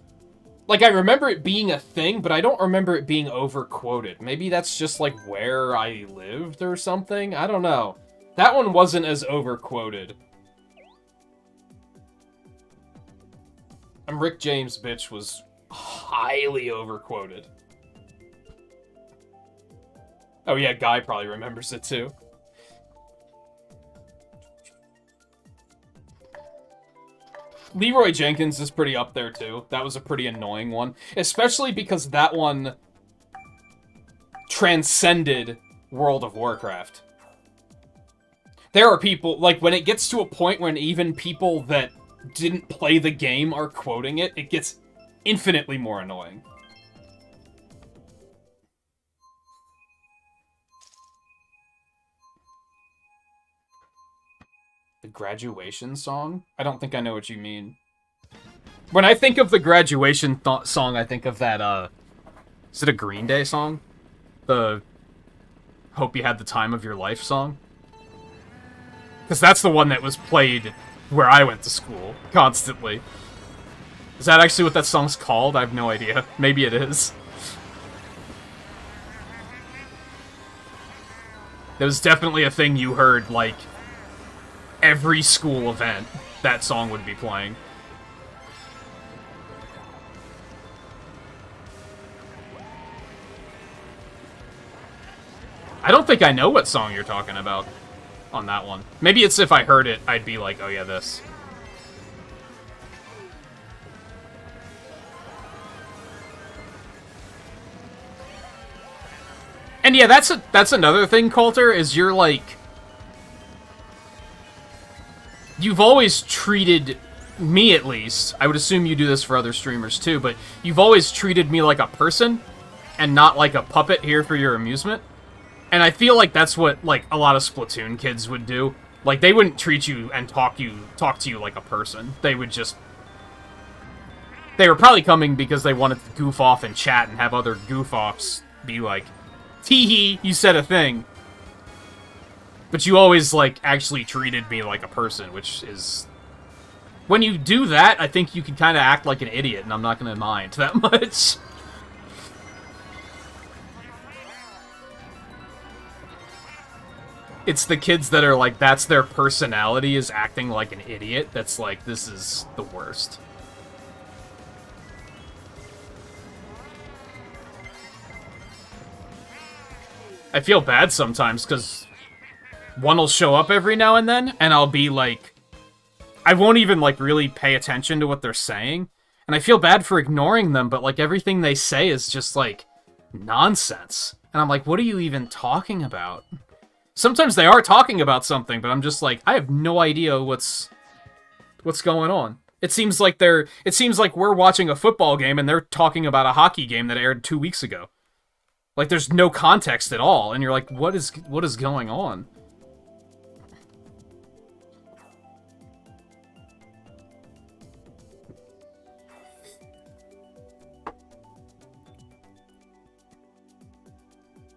Like, I remember it being a thing, but I don't remember it being overquoted. Maybe that's just, like, where I lived or something? I don't know. That one wasn't as overquoted. And Rick James, bitch, was highly overquoted. Oh yeah, Guy probably remembers it too. Leroy Jenkins is pretty up there, too. That was a pretty annoying one. Especially because that one transcended World of Warcraft. There are people, like, when it gets to a point when even people that didn't play the game are quoting it, it gets infinitely more annoying. The graduation song? I don't think I know what you mean. When I think of the graduation song, I think of that, is it a Green Day song? The Hope You Had the Time of Your Life song? Because that's the one that was played where I went to school, constantly. Is that actually what that song's called? I have no idea. Maybe it is. That was definitely a thing you heard, like, every school event, that song would be playing. I don't think I know what song you're talking about on that one. Maybe it's if I heard it, I'd be like, oh yeah, this. And yeah, that's another thing, Coulter, is you're like, you've always treated me, at least, I would assume you do this for other streamers too, but you've always treated me like a person and not like a puppet here for your amusement. And I feel like that's what, like, a lot of Splatoon kids would do. Like, they wouldn't treat you and talk to you like a person. They would just... They were probably coming because they wanted to goof off and chat and have other goof-offs be like, tee-hee, you said a thing. But you always, like, actually treated me like a person, which is... When you do that, I think you can kind of act like an idiot, and I'm not going to mind that much. It's the kids that are like, that's their personality, is acting like an idiot. That's like, this is the worst. I feel bad sometimes, because one will show up every now and then, and I'll be like... I won't even, like, really pay attention to what they're saying. And I feel bad for ignoring them, but, like, everything they say is just, like, nonsense. And I'm like, what are you even talking about? Sometimes they are talking about something, but I'm just like, I have no idea what's going on. It seems like we're watching a football game and they're talking about a hockey game that aired 2 weeks ago. Like, there's no context at all, and you're like, what is going on?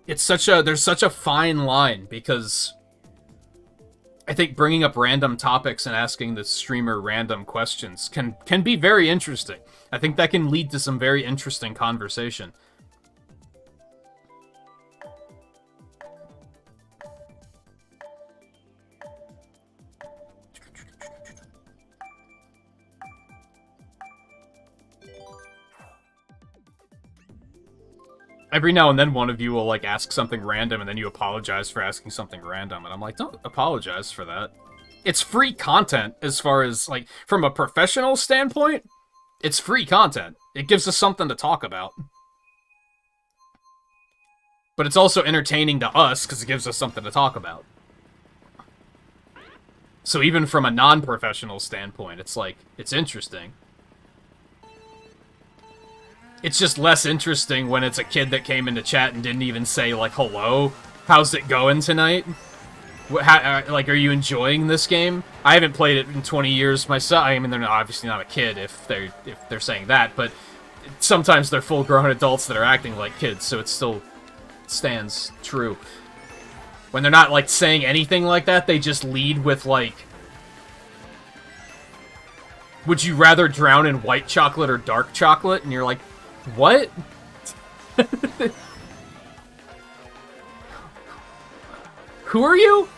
There's such a fine line, because I think bringing up random topics and asking the streamer random questions can be very interesting. I think that can lead to some very interesting conversation. Every now and then one of you will, like, ask something random, and then you apologize for asking something random, and I'm like, don't apologize for that. It's free content, as far as, like, from a professional standpoint, it's free content. It gives us something to talk about. But it's also entertaining to us, because it gives us something to talk about. So even from a non-professional standpoint, it's like, it's interesting. It's just less interesting when it's a kid that came into chat and didn't even say, like, hello? How's it going tonight? Like, are you enjoying this game? I haven't played it in 20 years myself. I mean, they're obviously not a kid if they're saying that, but sometimes they're full-grown adults that are acting like kids, so it still stands true. When they're not, like, saying anything like that, they just lead with, like, would you rather drown in white chocolate or dark chocolate? And you're like, what? Who are you?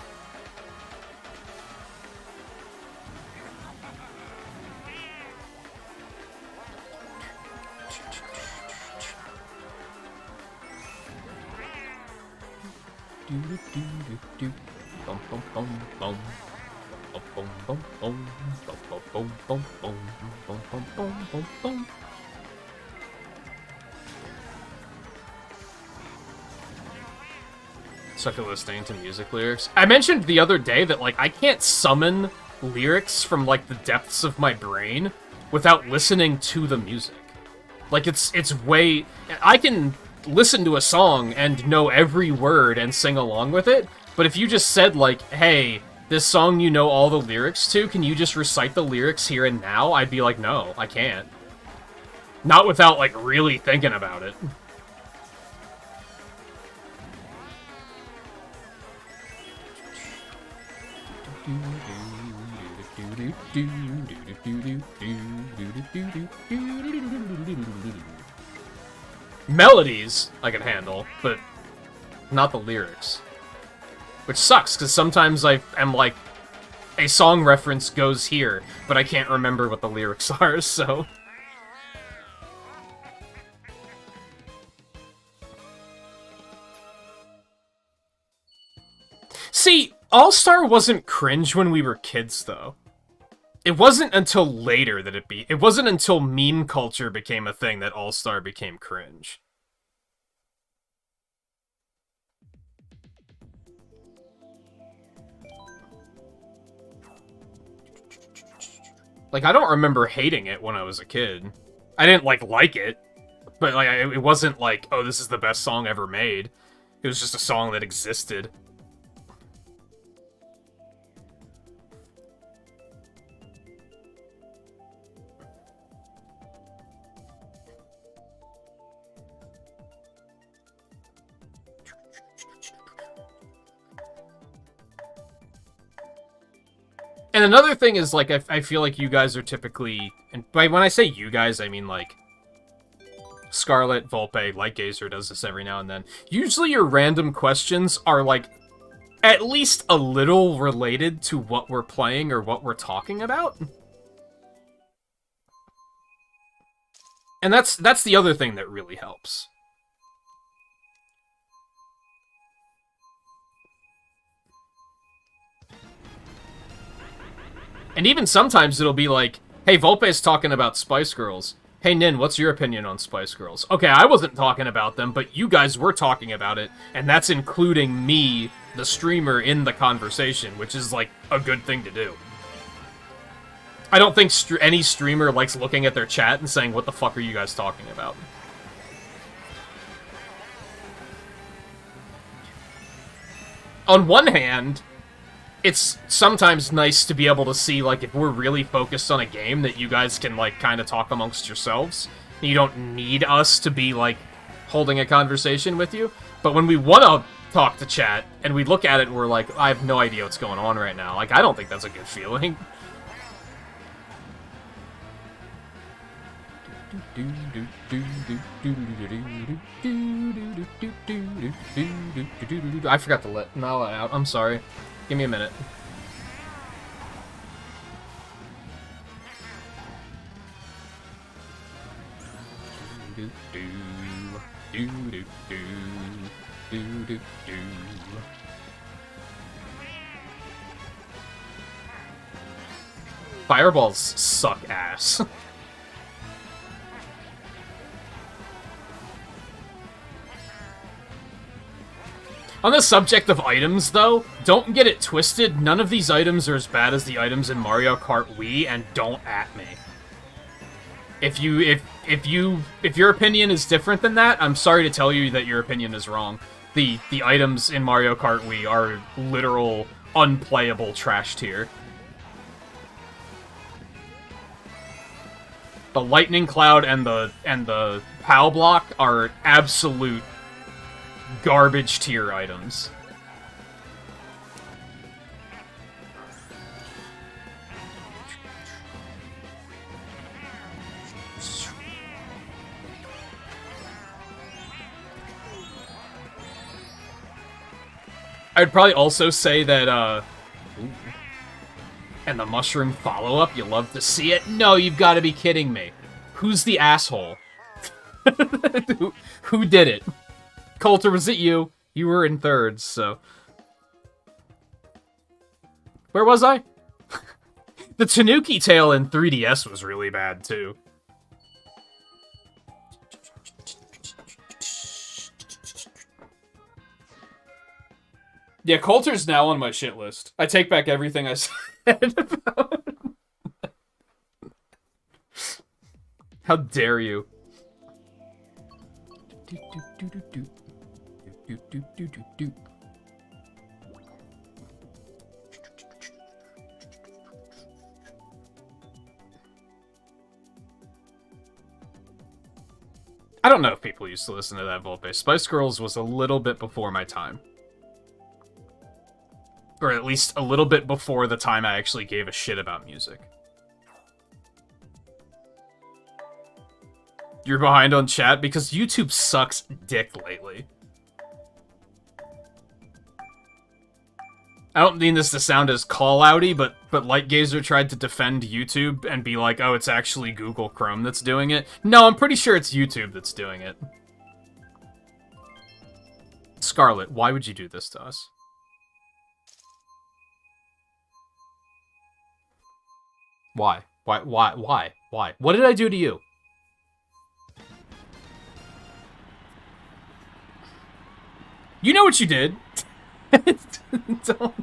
Suck at listening to music lyrics. I mentioned the other day that, like, I can't summon lyrics from, like, the depths of my brain without listening to the music. Like, it's way... I can listen to a song and know every word and sing along with it, but if you just said, like, hey, this song you know all the lyrics to, can you just recite the lyrics here and now? I'd be like, no, I can't. Not without, like, really thinking about it. Melodies I can handle, but not the lyrics. Which sucks, because sometimes I am like, a song reference goes here, but I can't remember what the lyrics are, so... See, All-Star wasn't cringe when we were kids, though. It wasn't until later that it wasn't until meme culture became a thing that All-Star became cringe. Like, I don't remember hating it when I was a kid. I didn't, like it, but, like, it wasn't like, oh, this is the best song ever made. It was just a song that existed. And another thing is, like, I feel like you guys are typically... And when I say you guys, I mean, like... Scarlet, Volpe, Lightgazer does this every now and then. Usually your random questions are, like, at least a little related to what we're playing or what we're talking about. And that's the other thing that really helps. And even sometimes it'll be like, hey, Volpe's talking about Spice Girls. Hey, Nin, what's your opinion on Spice Girls? Okay, I wasn't talking about them, but you guys were talking about it, and that's including me, the streamer, in the conversation, which is, like, a good thing to do. I don't think any streamer likes looking at their chat and saying, what the fuck are you guys talking about? On one hand, it's sometimes nice to be able to see, like, if we're really focused on a game, that you guys can, like, kind of talk amongst yourselves. You don't need us to be, like, holding a conversation with you. But when we want to talk to chat, and we look at it and we're like, I have no idea what's going on right now. Like, I don't think that's a good feeling. I forgot to let Nala out. I'm sorry. Give me a minute. Fireballs suck ass. On the subject of items, though, don't get it twisted. None of these items are as bad as the items in Mario Kart Wii, and don't at me. If your opinion is different than that, I'm sorry to tell you that your opinion is wrong. The items in Mario Kart Wii are literal unplayable trash tier. The lightning cloud and the POW block are absolute garbage tier items. I'd probably also say that, and the mushroom follow-up, you love to see it? No, you've got to be kidding me. Who's the asshole? Who did it? Coulter, was it you? You were in thirds, so... Where was I? The Tanuki tail in 3DS was really bad, too. Yeah, Coulter's now on my shit list. I take back everything I said about him. How dare you? I don't know if people used to listen to that Volpe. Spice Girls was a little bit before my time. Or at least a little bit before the time I actually gave a shit about music. You're behind on chat because YouTube sucks dick lately. I don't mean this to sound as call-outy, but Lightgazer tried to defend YouTube and be like, oh, it's actually Google Chrome that's doing it. No, I'm pretty sure it's YouTube that's doing it. Scarlet, why would you do this to us? Why? Why? What did I do to you? You know what you did. Don't...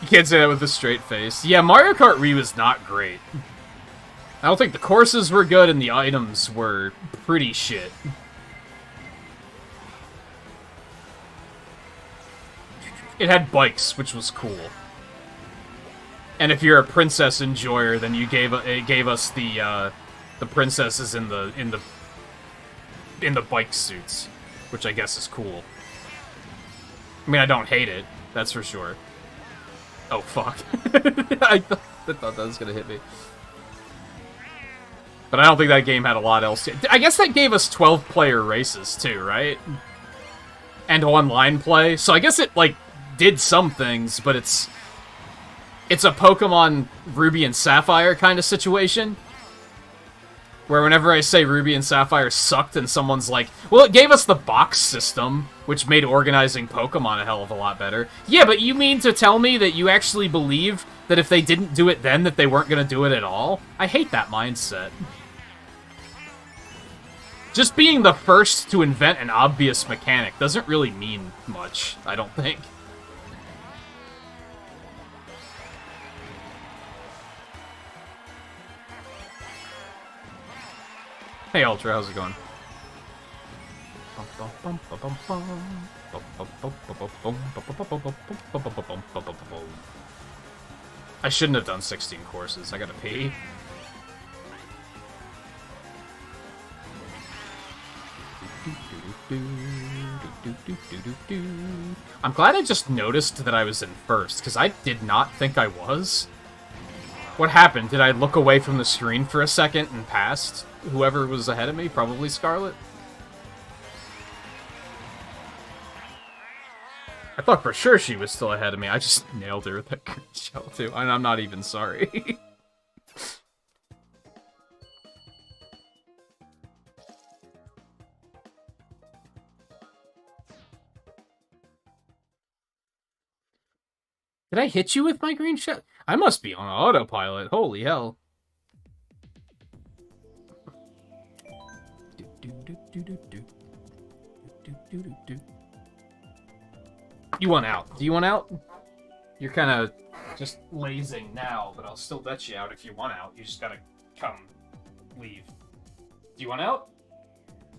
You can't say that with a straight face. Yeah, Mario Kart Wii was not great. I don't think the courses were good and the items were pretty shit. It had bikes, which was cool. And if you're a princess enjoyer, then it gave us the princesses in the bike suits, which I guess is cool. I mean, I don't hate it, that's for sure. Oh fuck! I thought that was gonna hit me. But I don't think that game had a lot else. I guess that gave us 12-player races too, right? And online play. So I guess it like did some things, but it's a Pokemon Ruby and Sapphire kind of situation. Where whenever I say Ruby and Sapphire sucked and someone's like, well, it gave us the box system, which made organizing Pokemon a hell of a lot better. Yeah, but you mean to tell me that you actually believe that if they didn't do it then, that they weren't going to do it at all? I hate that mindset. Just being the first to invent an obvious mechanic doesn't really mean much, I don't think. Hey Ultra, how's it going? I shouldn't have done 16 courses. I gotta pee. I'm glad I just noticed that I was in first, because I did not think I was. What happened? Did I look away from the screen for a second and passed whoever was ahead of me? Probably Scarlet. I thought for sure she was still ahead of me. I just nailed her with that green shell too, and I'm not even sorry. Did I hit you with my green shell? I must be on autopilot. Holy hell. You want out. Do you want out? You're kind of just lazing now, but I'll still let you out if you want out. You just gotta come leave. Do you want out?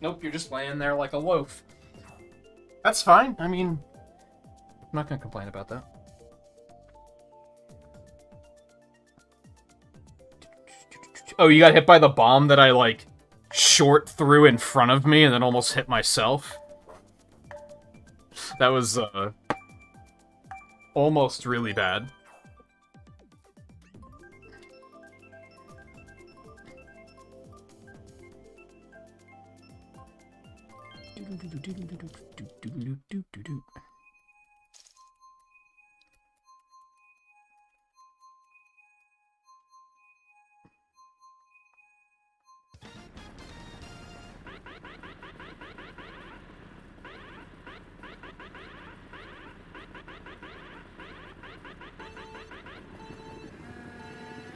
Nope, you're just laying there like a loaf. That's fine. I mean, I'm not gonna complain about that. Oh, you got hit by the bomb that I, like, short threw in front of me and then almost hit myself? That was, almost really bad.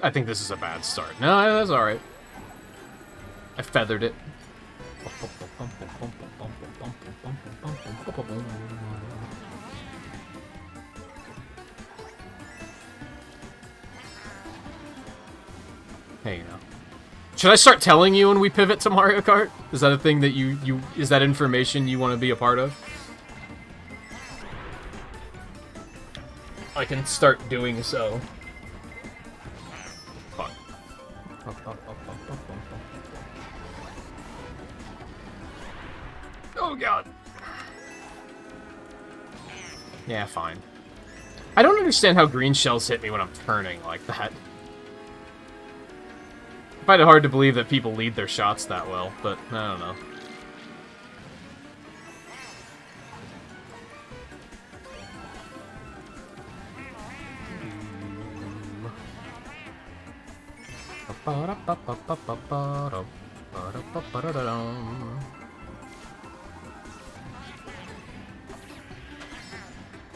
I think this is a bad start. No, that's alright. I feathered it. Hey, you know. Should I start telling you when we pivot to Mario Kart? Is that a thing that is that information you want to be a part of? I can start doing so. Fuck. Oh god. Yeah, fine. I don't understand how green shells hit me when I'm turning like that. I find it hard to believe that people lead their shots that well, but I don't know.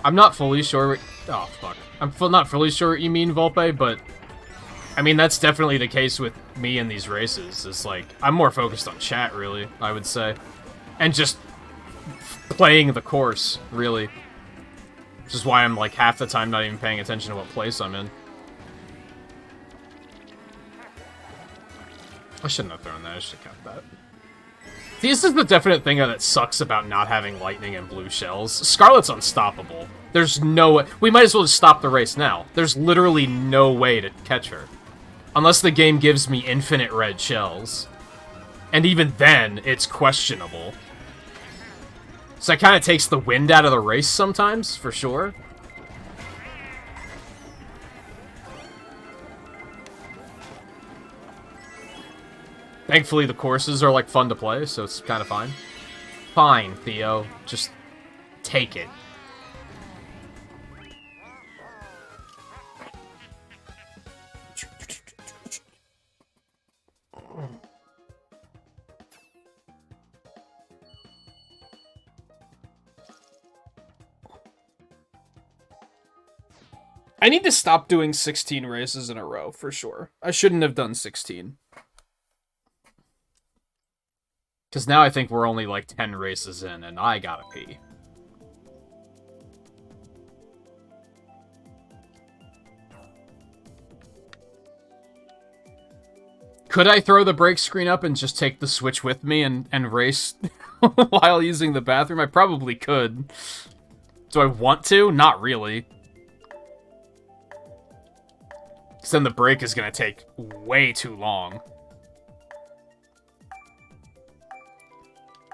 I'm not fully sure what... Oh, fuck. I'm not fully sure what you mean, Volpe, but... I mean, that's definitely the case with me in these races. It's like, I'm more focused on chat, really, I would say. And just playing the course, really. Which is why I'm, like, half the time not even paying attention to what place I'm in. I shouldn't have thrown that. I should have kept that. See, this is the definite thing that sucks about not having lightning and blue shells. Scarlet's unstoppable. There's no way. We might as well just stop the race now. There's literally no way to catch her. Unless the game gives me infinite red shells. And even then, it's questionable. So that kind of takes the wind out of the race sometimes, for sure. Thankfully, the courses are, like, fun to play, so it's kind of fine. Fine, Theo. Just take it. I need to stop doing 16 races in a row, for sure. I shouldn't have done 16. Because now I think we're only like 10 races in, and I gotta pee. Could I throw the brake screen up and just take the Switch with me and race while using the bathroom? I probably could. Do I want to? Not really. Because then the brake is going to take way too long.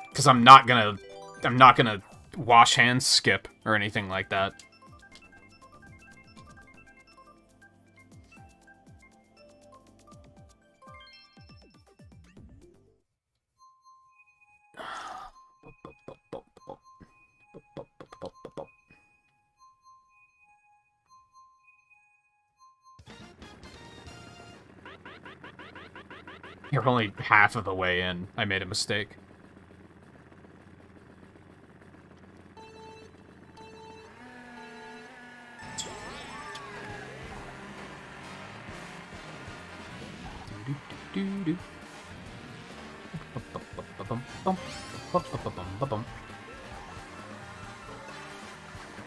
Because I'm not gonna wash hands skip or anything like that. You're only half of the way in. I made a mistake.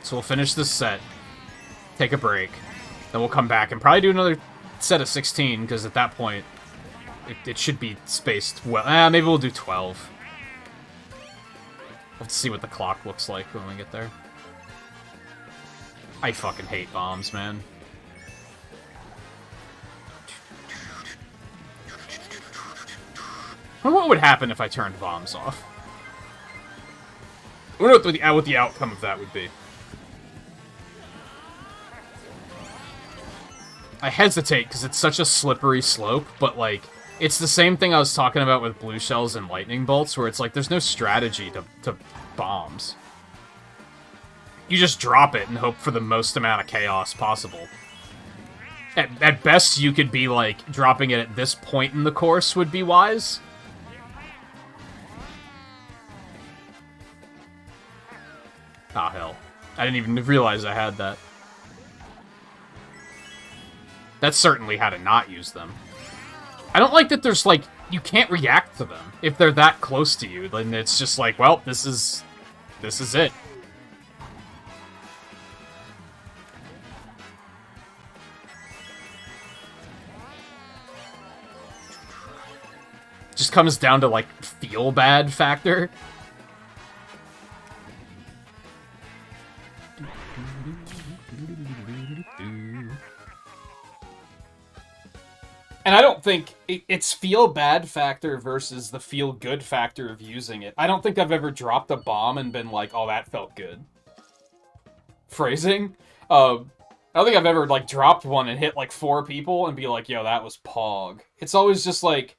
So we'll finish this set, take a break, then we'll come back and probably do another set of 16, because at that point, it should be spaced well. Maybe we'll do 12. We'll have to see what the clock looks like when we get there. I fucking hate bombs, man. What would happen if I turned bombs off? I wonder what the outcome of that would be. I hesitate because it's such a slippery slope, but like, it's the same thing I was talking about with blue shells and lightning bolts, where it's like there's no strategy to bombs. You just drop it and hope for the most amount of chaos possible. At best, you could be like, dropping it at this point in the course would be wise. Ah, hell. I didn't even realize I had that. That's certainly how to not use them. I don't like that there's, like, you can't react to them. If they're that close to you, then it's just like, well, this is it. Just comes down to, like, feel bad factor. And I don't think it's feel bad factor versus the feel good factor of using it. I don't think I've ever dropped a bomb and been like, oh, that felt good. Phrasing? I don't think I've ever, like, dropped one and hit, like, 4 people and be like, yo, that was pog. It's always just like,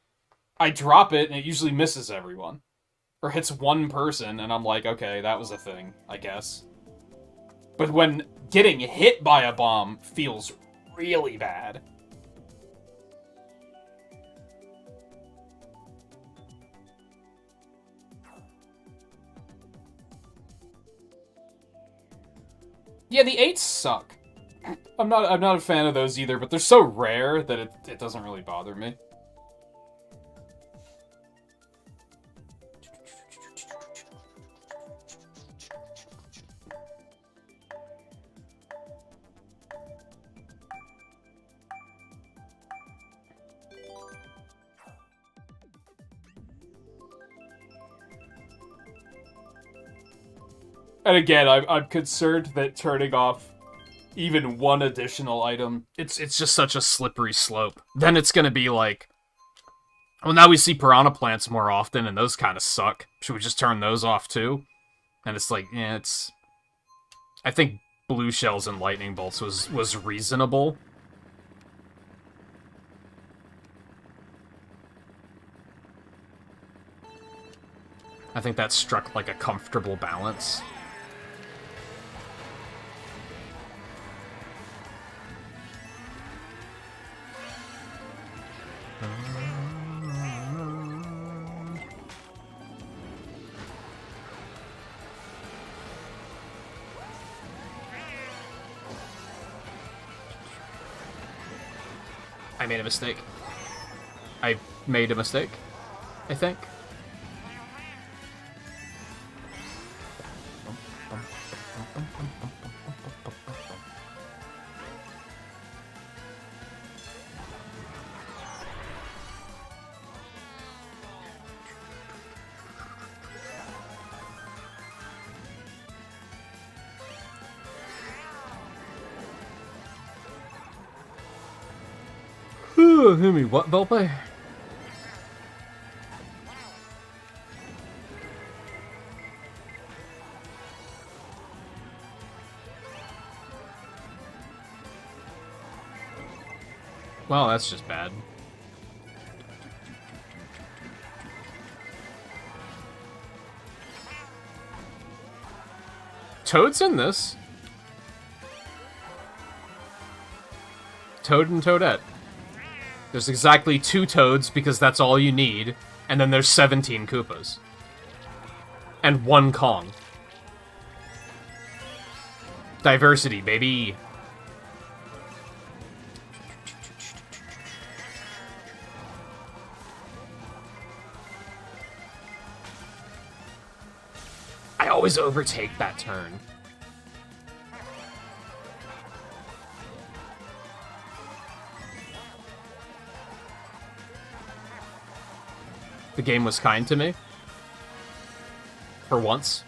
I drop it and it usually misses everyone. Or hits one person and I'm like, okay, that was a thing, I guess. But when getting hit by a bomb feels really bad. Yeah, the 8s suck. I'm not a fan of those either, but they're so rare that it doesn't really bother me. And again, I'm concerned that turning off even one additional item, It's just such a slippery slope. Then it's gonna be like, well, now we see piranha plants more often, and those kind of suck. Should we just turn those off too? And it's like, yeah, it's... I think blue shells and lightning bolts was reasonable. I think that struck like a comfortable balance. I made a mistake. I made a mistake, I think. Hear me, what, Volpe? Well, that's just bad. Toad's in this. Toad and Toadette. There's exactly 2 Toads because that's all you need, and then there's 17 Koopas. And 1 Kong. Diversity, baby. I always overtake that turn. The game was kind to me. For once.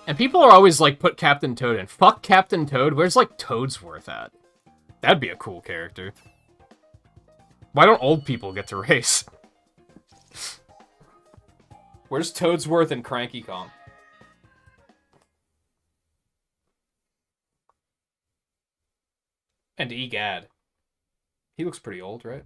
And people are always like, put Captain Toad in. Fuck Captain Toad, where's like Toadsworth at? That'd be a cool character. Why don't old people get to race? Where's Toadsworth and Cranky Kong? And Egad. He looks pretty old, right?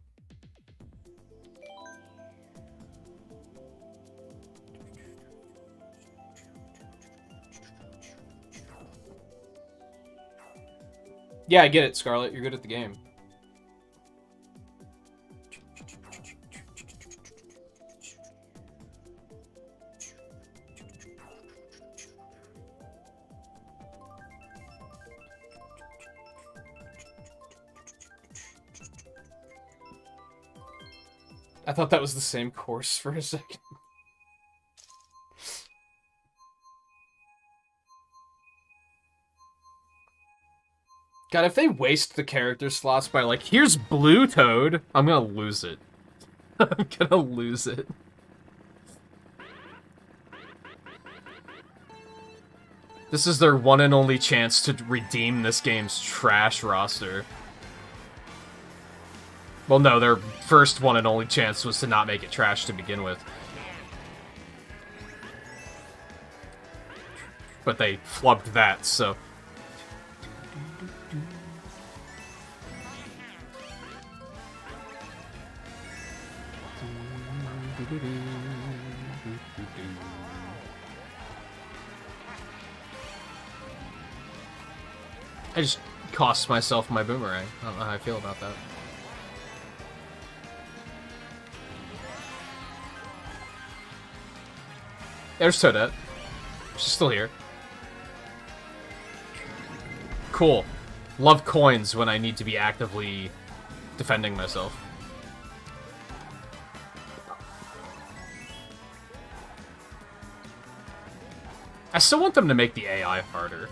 Yeah, I get it, Scarlet. You're good at the game. I thought that was the same course for a second. God, if they waste the character slots by like, here's Blue Toad, I'm gonna lose it. I'm gonna lose it. This is their one and only chance to redeem this game's trash roster. Well, no, their first one and only chance was to not make it trash to begin with. But they flubbed that, so... I just cost myself my boomerang. I don't know how I feel about that. There's Toadette. She's still here. Cool. Love coins when I need to be actively defending myself. I still want them to make the AI harder.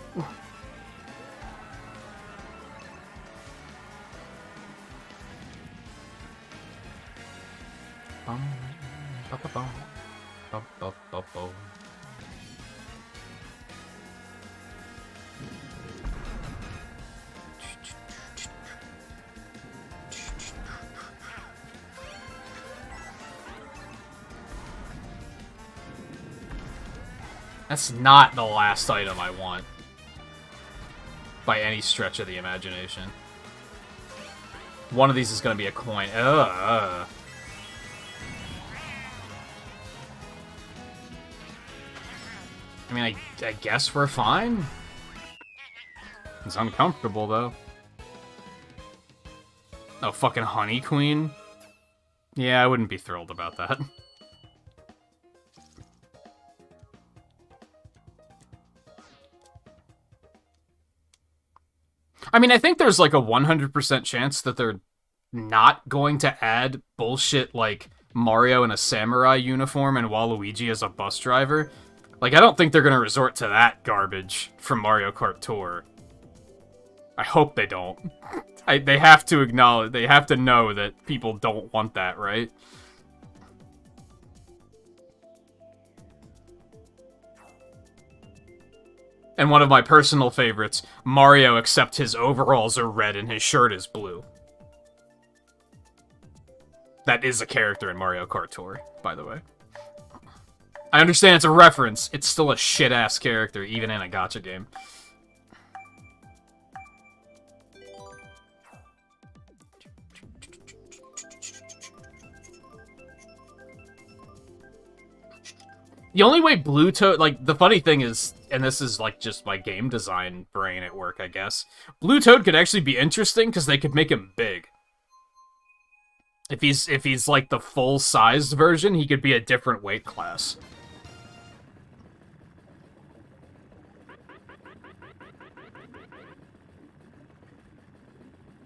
That's not the last item I want. By any stretch of the imagination. One of these is going to be a coin. Ugh. I mean, I guess we're fine. It's uncomfortable, though. Oh, fucking Honey Queen? Yeah, I wouldn't be thrilled about that. I mean, I think there's like a 100% chance that they're not going to add bullshit like Mario in a samurai uniform and Waluigi as a bus driver. Like, I don't think they're going to resort to that garbage from Mario Kart Tour. I hope they don't. They have to acknowledge, they have to know that people don't want that, right? And one of my personal favorites, Mario, except his overalls are red and his shirt is blue. That is a character in Mario Kart Tour, by the way. I understand it's a reference. It's still a shit-ass character, even in a gacha game. The only way Blue Toad... Like, the funny thing is, and this is, like, just my game design brain at work, I guess. Blue Toad could actually be interesting, because they could make him big. If he's like the full-sized version, he could be a different weight class.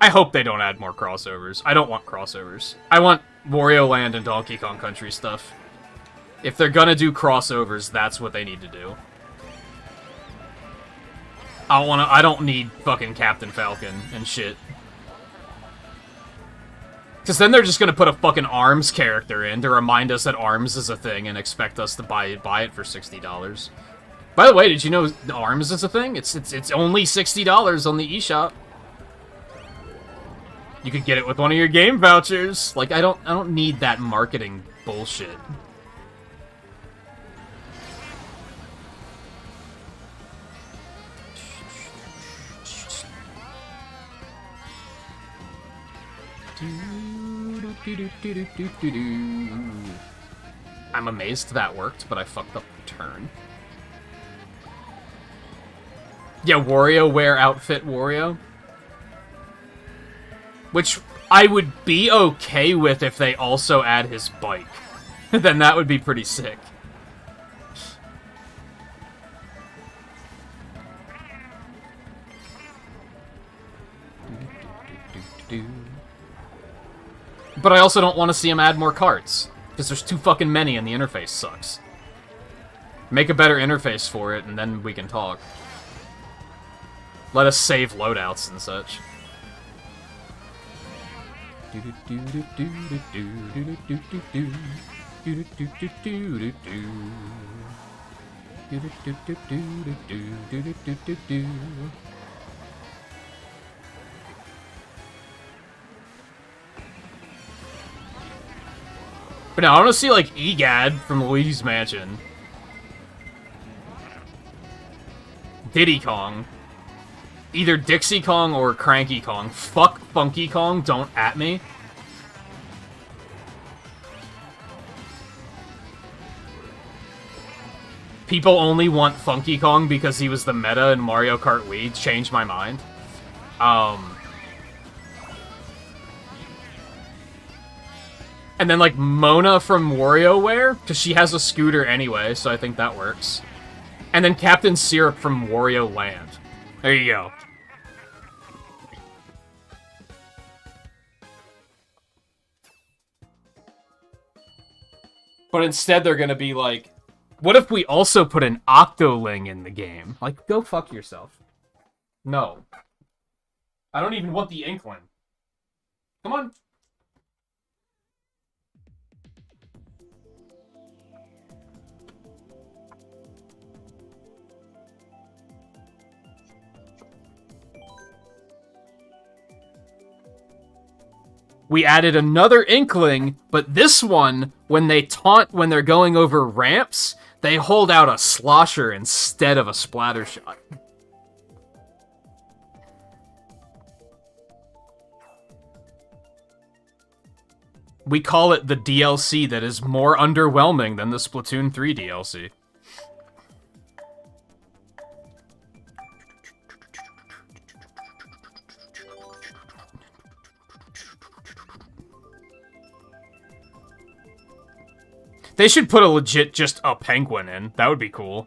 I hope they don't add more crossovers. I don't want crossovers. I want Wario Land and Donkey Kong Country stuff. If they're gonna do crossovers, that's what they need to do. I don't need fucking Captain Falcon and shit. Because then they're just gonna put a fucking ARMS character in to remind us that ARMS is a thing and expect us to buy it for $60. By the way, did you know ARMS is a thing? It's only $60 on the eShop. You could get it with one of your game vouchers. Like, I don't need that marketing bullshit. I'm amazed that worked, but I fucked up the turn. Yeah, WarioWare outfit Wario. Which I would be okay with if they also add his bike. Then that would be pretty sick. But I also don't want to see him add more carts, because there's too fucking many and the interface sucks. Make a better interface for it, and then we can talk. Let us save loadouts and such. But now I want to see, like, EGAD from Luigi's Mansion. Diddy Kong. Either Dixie Kong or Cranky Kong. Fuck Funky Kong, don't at me. People only want Funky Kong because he was the meta in Mario Kart Wii. Changed my mind. And then, like, Mona from WarioWare, because she has a scooter anyway, so I think that works. And then Captain Syrup from Wario Land. There you go. But instead they're gonna be like, what if we also put an Octoling in the game? Like, go fuck yourself. No. I don't even want the Inkling. Come on. We added another Inkling, but this one, when they taunt when they're going over ramps, they hold out a slosher instead of a splatter shot. We call it the DLC that is more underwhelming than the Splatoon 3 DLC. They should put a legit just a penguin in. That would be cool.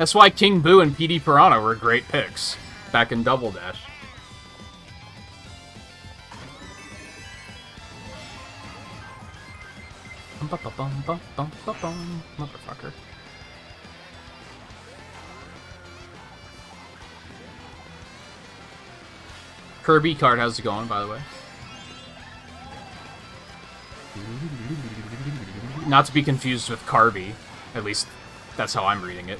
That's why King Boo and PD Piranha were great picks back in Double Dash. Motherfucker. Kirby card, how's it going, by the way? Not to be confused with Carby. At least, that's how I'm reading it.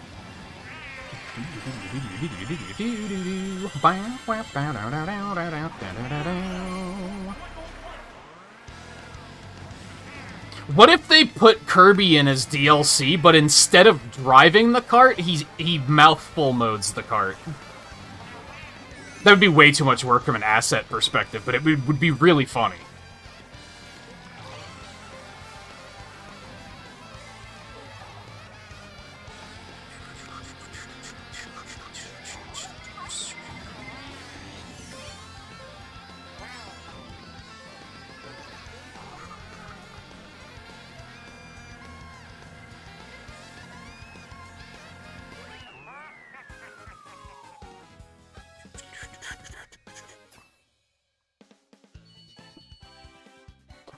What if they put Kirby in as DLC, but instead of driving the cart, he mouthful modes the cart? That would be way too much work from an asset perspective, but it would be really funny.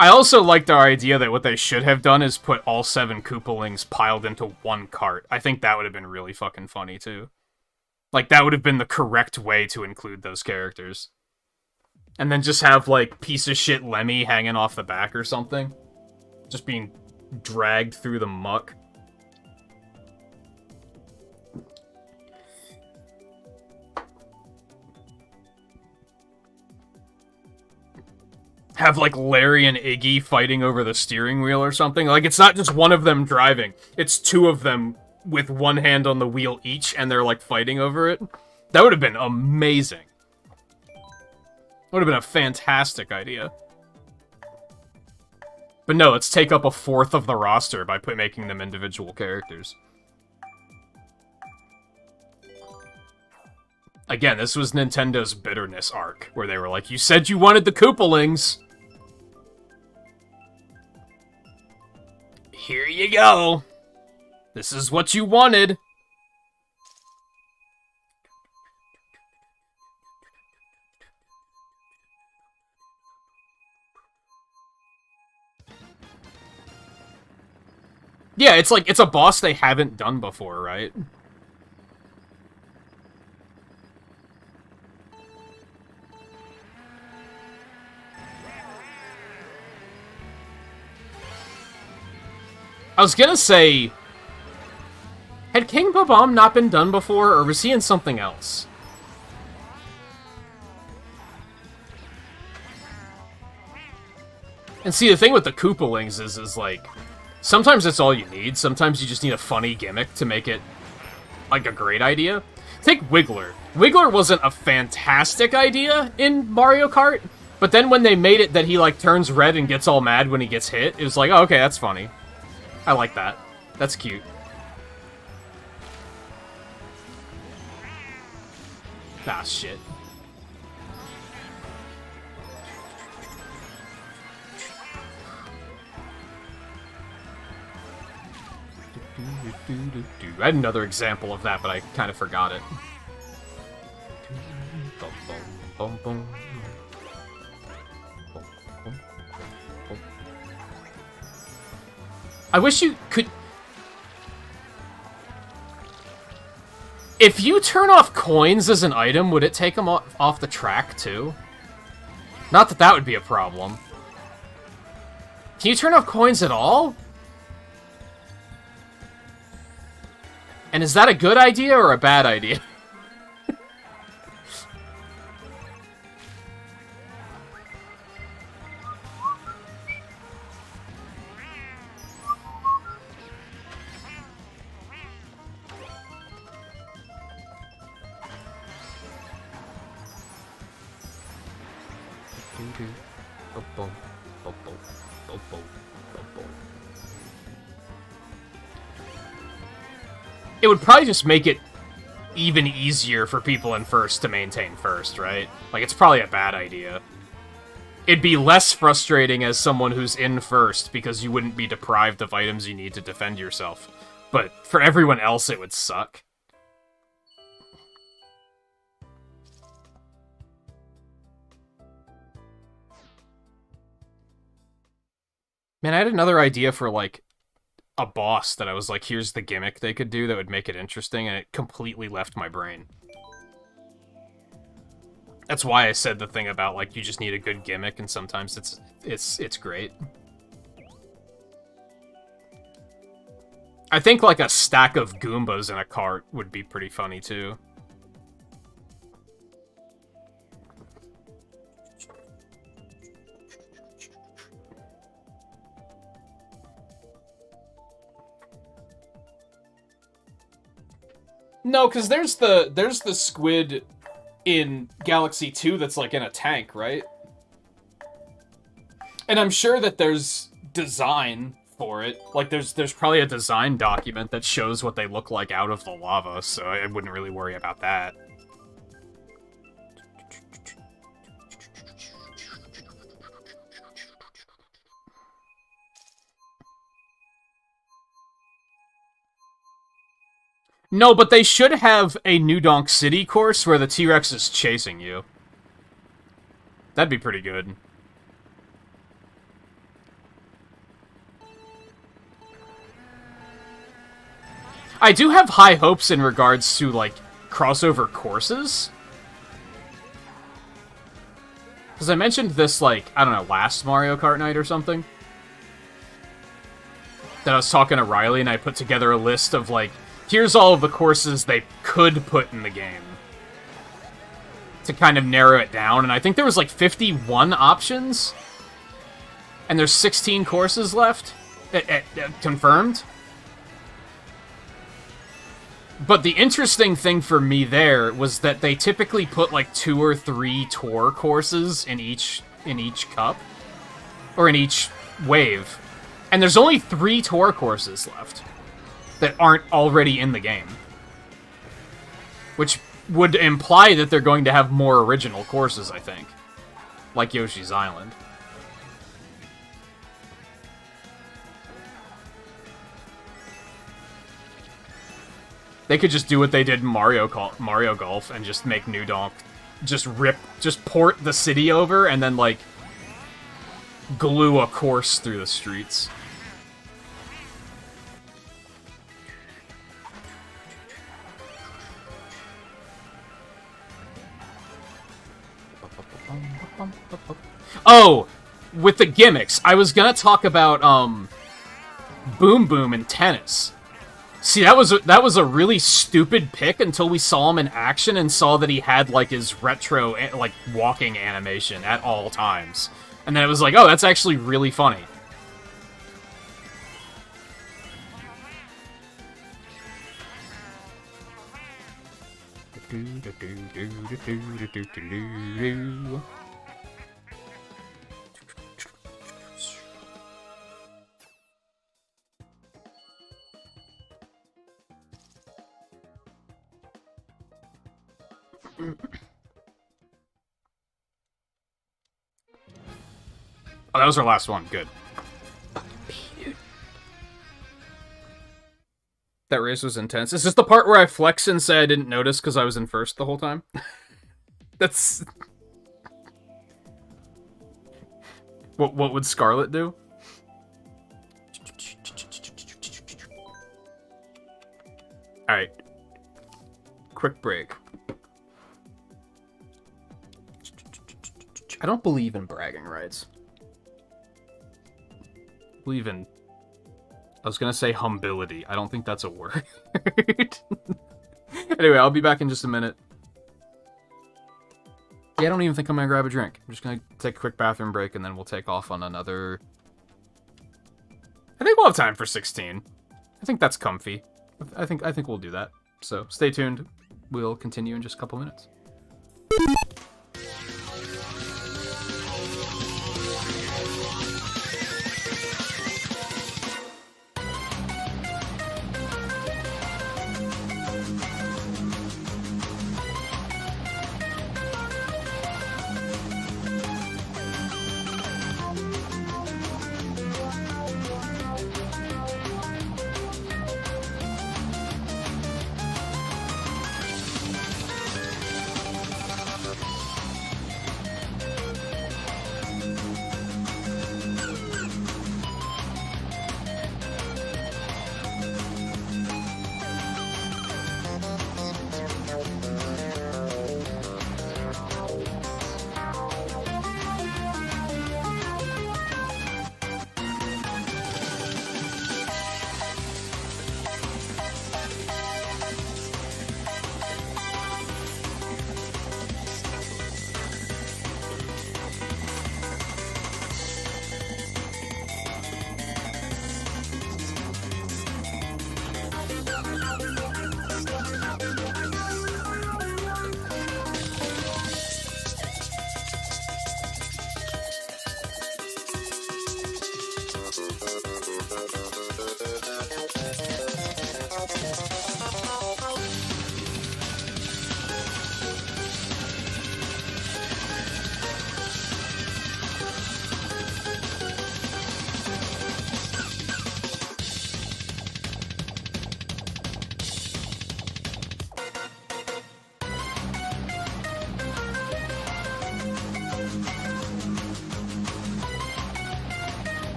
I also liked our idea that what they should have done is put all 7 Koopalings piled into one cart. I think that would have been really fucking funny, too. Like, that would have been the correct way to include those characters. And then just have, like, piece of shit Lemmy hanging off the back or something. Just being dragged through the muck. Have, like, Larry and Iggy fighting over the steering wheel or something. Like, it's not just one of them driving. It's 2 of them with one hand on the wheel each, and they're, like, fighting over it. That would have been amazing. Would have been a fantastic idea. But no, let's take up 1/4 of the roster by making them individual characters. Again, this was Nintendo's bitterness arc, where they were like, you said you wanted the Koopalings! Here you go! This is what you wanted! Yeah, it's like, it's a boss they haven't done before, right? I was gonna say, had King Bob-omb not been done before, or was he in something else? And see, the thing with the Koopalings is like, sometimes that's all you need. Sometimes you just need a funny gimmick to make it, like, a great idea. Take Wiggler. Wiggler wasn't a fantastic idea in Mario Kart, but then when they made it that he, like, turns red and gets all mad when he gets hit, it was like, oh, okay, that's funny. I like that. That's cute. Ah, shit. I had another example of that, but I kind of forgot it. I wish you could... If you turn off coins as an item, would it take them off the track, too? Not that that would be a problem. Can you turn off coins at all? And is that a good idea or a bad idea? It would probably just make it even easier for people in first to maintain first, right? Like, it's probably a bad idea. It'd be less frustrating as someone who's in first, because you wouldn't be deprived of items you need to defend yourself. But for everyone else, it would suck. Man, I had another idea for, like, a boss that I was like, here's the gimmick they could do that would make it interesting, and it completely left my brain. That's why I said the thing about, like, you just need a good gimmick, and sometimes it's great. I think, like, a stack of Goombas in a cart would be pretty funny, too. No, because there's the squid in Galaxy 2 that's like in a tank, right? And I'm sure that there's design for it. Like, there's probably a design document that shows what they look like out of the lava, so I wouldn't really worry about that. No, but they should have a New Donk City course where the T-Rex is chasing you. That'd be pretty good. I do have high hopes in regards to, like, crossover courses. Because I mentioned this, like, I don't know, last Mario Kart night or something. That I was talking to Riley and I put together a list of, like, here's all of the courses they could put in the game. To kind of narrow it down. And I think there was, like, 51 options. And there's 16 courses left. Confirmed. But the interesting thing for me there was that they typically put, like, 2 or 3 tour courses in each cup. Or in each wave. And there's only 3 tour courses left that aren't already in the game. Which would imply that they're going to have more original courses, I think. Like Yoshi's Island. They could just do what they did in Mario Golf and just make New Donk just port the city over and then, like, glue a course through the streets. Oh, with the gimmicks, I was gonna talk about Boom Boom in tennis. See, that was a really stupid pick until we saw him in action and saw that he had, like, his retro, like, walking animation at all times. And then it was like, oh, that's actually really funny. Oh, that was our last one. Good. That race was intense. Is this the part where I flex and say I didn't notice because I was in first the whole time? That's... What would Scarlet do? Alright. Quick break. I don't believe in bragging rights. I believe in... I was gonna say humility. I don't think that's a word. Anyway, I'll be back in just a minute. Yeah, I don't even think I'm gonna grab a drink. I'm just gonna take a quick bathroom break and then we'll take off on another... I think we'll have time for 16. I think that's comfy. I think we'll do that. So, stay tuned. We'll continue in just a couple minutes.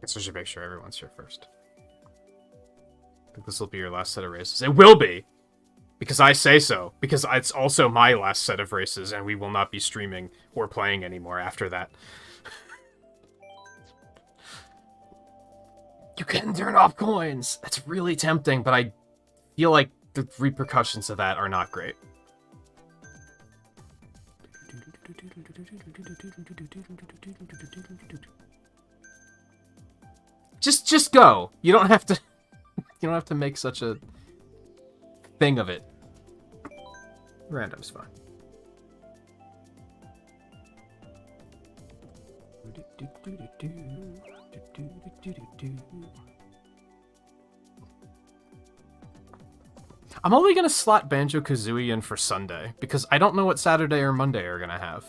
Guess I should make sure everyone's here first. I think this will be your last set of races. It will be! Because I say so. Because it's also my last set of races, and we will not be streaming or playing anymore after that. You can turn off coins! That's really tempting, but I feel like the repercussions of that are not great. Just go. You don't have to. You don't have to make such a thing of it. Random's fine. I'm only gonna slot Banjo-Kazooie in for Sunday because I don't know what Saturday or Monday are gonna have.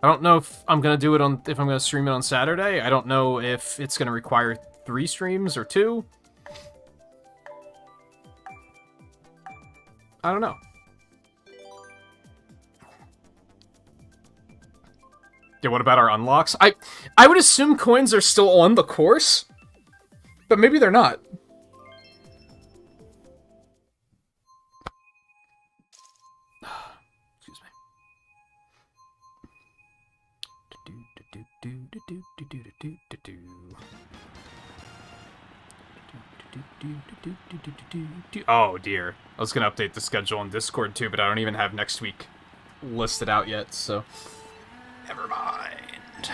I don't know if I'm gonna do it on if I'm gonna stream it on Saturday. I don't know if it's gonna require 3 streams or 2. I don't know. Yeah, what about our unlocks? I would assume coins are still on the course, but maybe they're not. Excuse me. Oh dear. I was gonna update the schedule on Discord too, but I don't even have next week listed out yet, so never mind.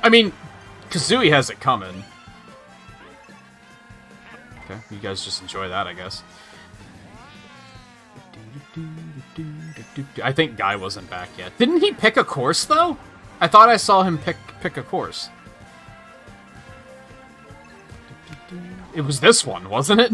I mean, Kazooie has it coming. Okay, you guys just enjoy that, I guess. I think Guy wasn't back yet. Didn't he pick a course, though? I thought I saw him pick a course. It was this one, wasn't it?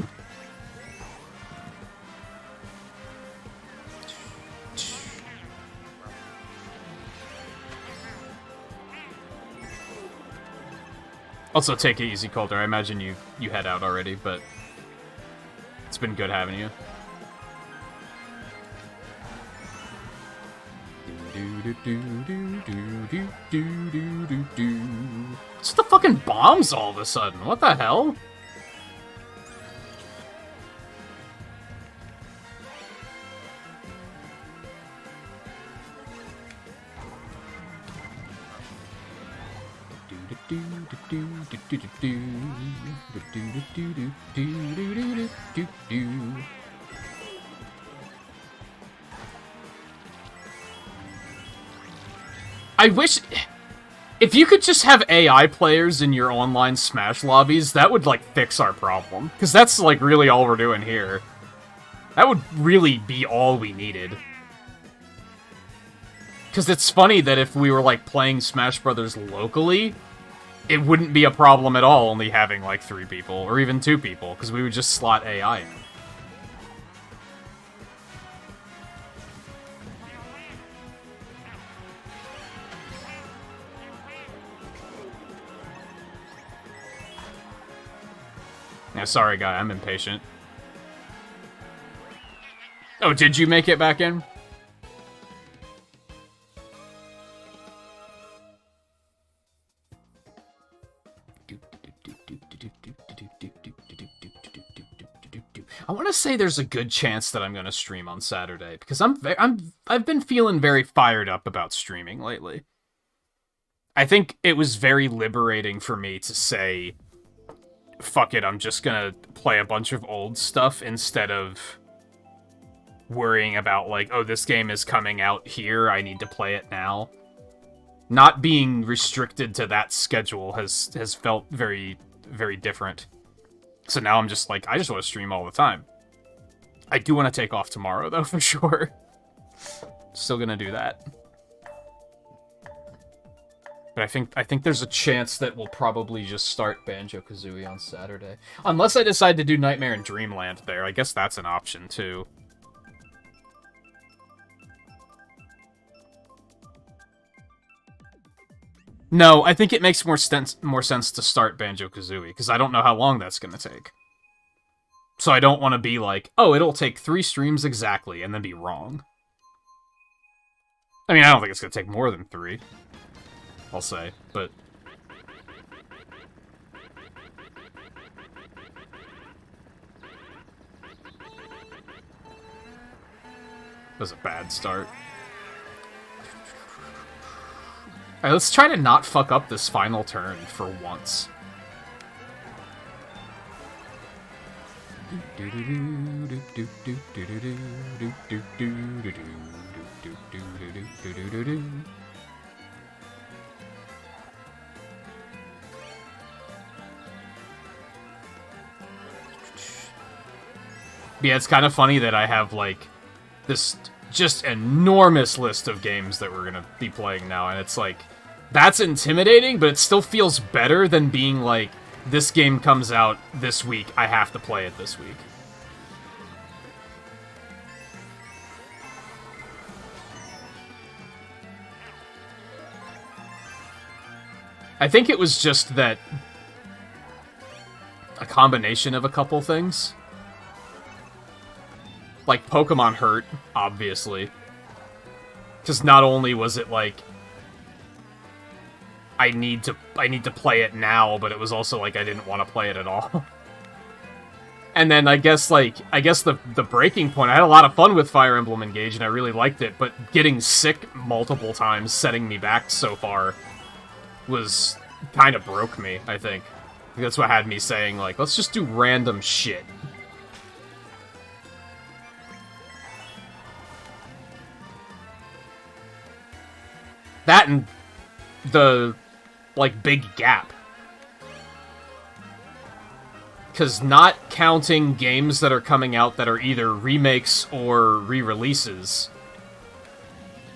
Also, take it easy, Calder. I imagine you head out already, but it's been good having you. What's the fucking bombs all of a sudden? What the hell? I wish... If you could just have AI players in your online Smash lobbies, that would, like, fix our problem. Because that's, like, really all we're doing here. That would really be all we needed. Because it's funny that if we were, like, playing Smash Brothers locally, it wouldn't be a problem at all only having, like, 3 people, or even 2 people, because we would just slot AI in. Yeah, sorry, guy. I'm impatient. Oh, did you make it back in? I want to say there's a good chance that I'm going to stream on Saturday because I've been feeling very fired up about streaming lately. I think it was very liberating for me to say, fuck it, I'm just going to play a bunch of old stuff instead of worrying about, like, oh, this game is coming out here, I need to play it now. Not being restricted to that schedule has felt very, very different. So now I'm just like, I just want to stream all the time. I do want to take off tomorrow, though, for sure. Still gonna do that. But I think there's a chance that we'll probably just start Banjo-Kazooie on Saturday. Unless I decide to do Nightmare in Dreamland there. I guess that's an option, too. No, I think it makes more sense to start Banjo-Kazooie, because I don't know how long that's going to take. So I don't want to be like, oh, it'll take 3 streams exactly, and then be wrong. I mean, I don't think it's going to take more than 3. I'll say, but... That was a bad start. Alright, let's try to not fuck up this final turn for once. Yeah, it's kind of funny that I have, like, this just enormous list of games that we're gonna be playing now, and it's like, that's intimidating, but it still feels better than being like, this game comes out this week, I have to play it this week. I think it was just that a combination of a couple things. Like, Pokemon hurt, obviously. Because not only was it like, I need to play it now, but it was also like I didn't want to play it at all. And then I guess the breaking point, I had a lot of fun with Fire Emblem Engage and I really liked it, but getting sick multiple times, setting me back so far, was kind of broke me, I think. That's what had me saying, like, let's just do random shit. That and the, like, big gap. Because not counting games that are coming out that are either remakes or re-releases,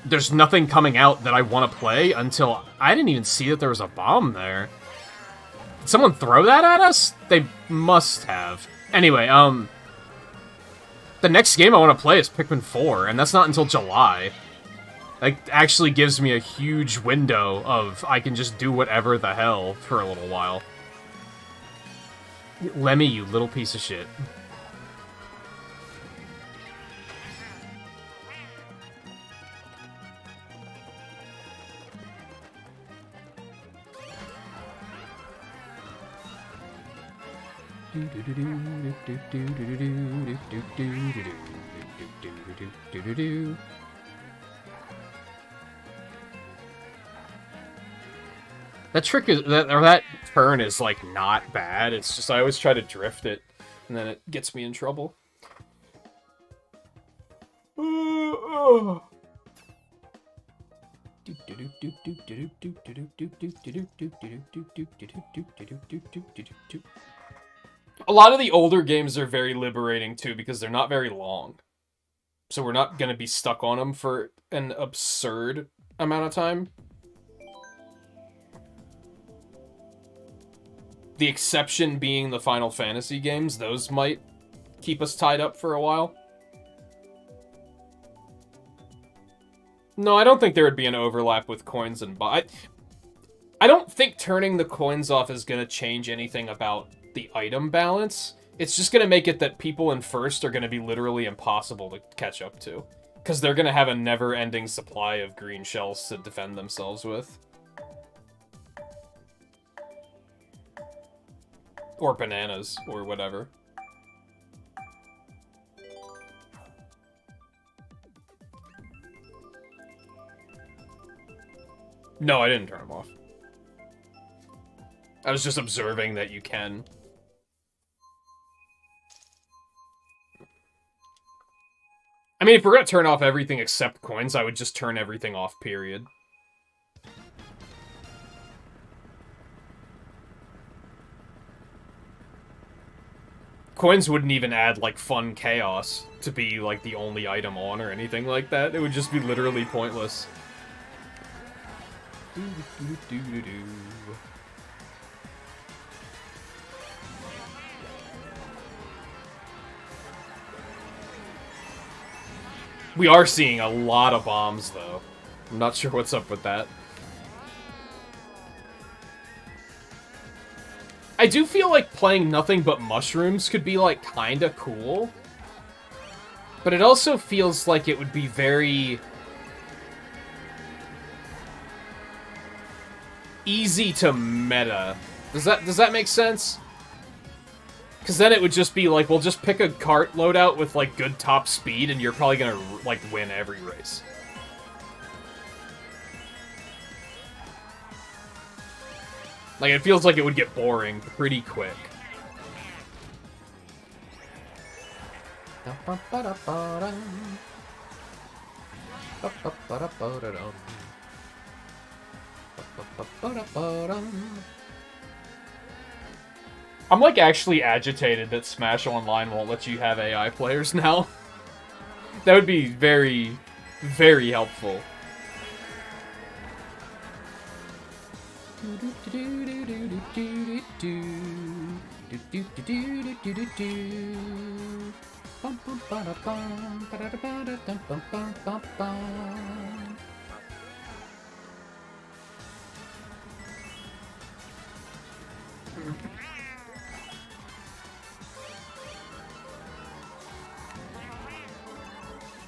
there's nothing coming out that I want to play until... I didn't even see that there was a bomb there. Did someone throw that at us? They must have. Anyway, the next game I want to play is Pikmin 4, and that's not until July. That actually gives me a huge window of I can just do whatever the hell for a little while. Lemmy, you little piece of shit. That trick is that turn is like not bad. It's just I always try to drift it, and then it gets me in trouble. A lot of the older games are very liberating too because they're not very long, so we're not gonna be stuck on them for an absurd amount of time. The exception being the Final Fantasy games, those might keep us tied up for a while. No, I don't think there would be an overlap with coins and I don't think turning the coins off is going to change anything about the item balance. It's just going to make it that people in first are going to be literally impossible to catch up to. Because they're going to have a never-ending supply of green shells to defend themselves with. Or bananas, or whatever. No, I didn't turn them off. I was just observing that you can. I mean, if we're gonna turn off everything except coins, I would just turn everything off, period. Coins wouldn't even add, like, fun chaos to be, like, the only item on or anything like that. It would just be literally pointless. We are seeing a lot of bombs, though. I'm not sure what's up with that. I do feel like playing nothing but mushrooms could be, like, kinda cool. But it also feels like it would be very easy to meta. Does that make sense? Because then it would just be like, we'll just pick a cart loadout with, like, good top speed, and you're probably gonna, like, win every race. Like, it feels like it would get boring pretty quick. I'm, like, actually agitated that Smash Online won't let you have AI players now. That would be very, very helpful.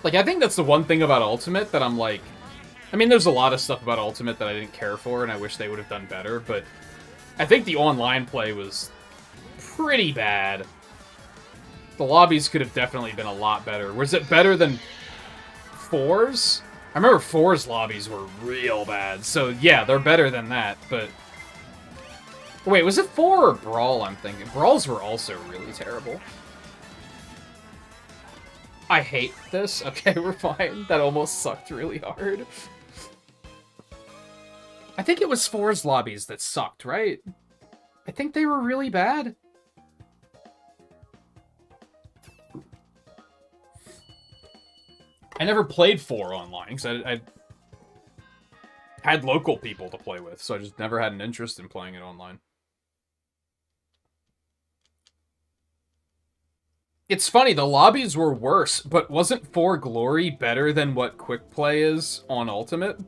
Like, I think that's the one thing about Ultimate that I'm like... I mean, there's a lot of stuff about Ultimate that I didn't care for, and I wish they would have done better, but I think the online play was pretty bad. The lobbies could have definitely been a lot better. Was it better than 4's? I remember 4's lobbies were real bad, so yeah, they're better than that, but... Wait, was it 4 or Brawl, I'm thinking? Brawls were also really terrible. I hate this. Okay, we're fine. That almost sucked really hard. I think it was 4's lobbies that sucked, right? I think they were really bad. I never played 4 online, because I had local people to play with, so I just never had an interest in playing it online. It's funny, the lobbies were worse, but wasn't 4 Glory better than what Quick Play is on Ultimate?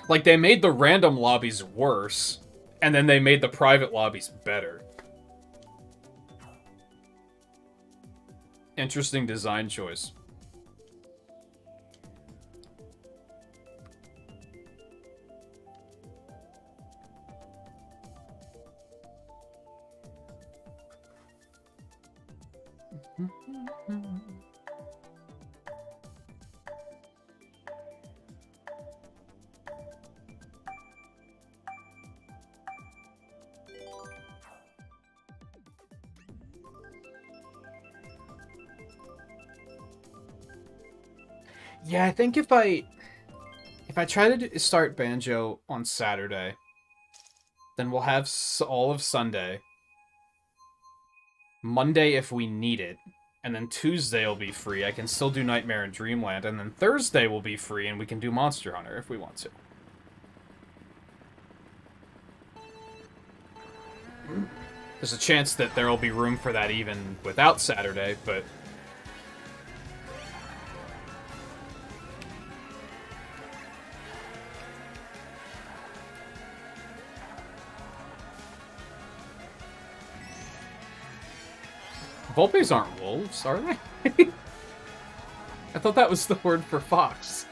Like, they made the random lobbies worse, and then they made the private lobbies better. Interesting design choice. Yeah, I think if I try to start Banjo on Saturday, then we'll have all of Sunday, Monday if we need it, and then Tuesday will be free. I can still do Nightmare and Dreamland, and then Thursday will be free, and we can do Monster Hunter if we want to. There's a chance that there will be room for that even without Saturday, but... Vulpes aren't wolves, are they? I thought that was the word for fox.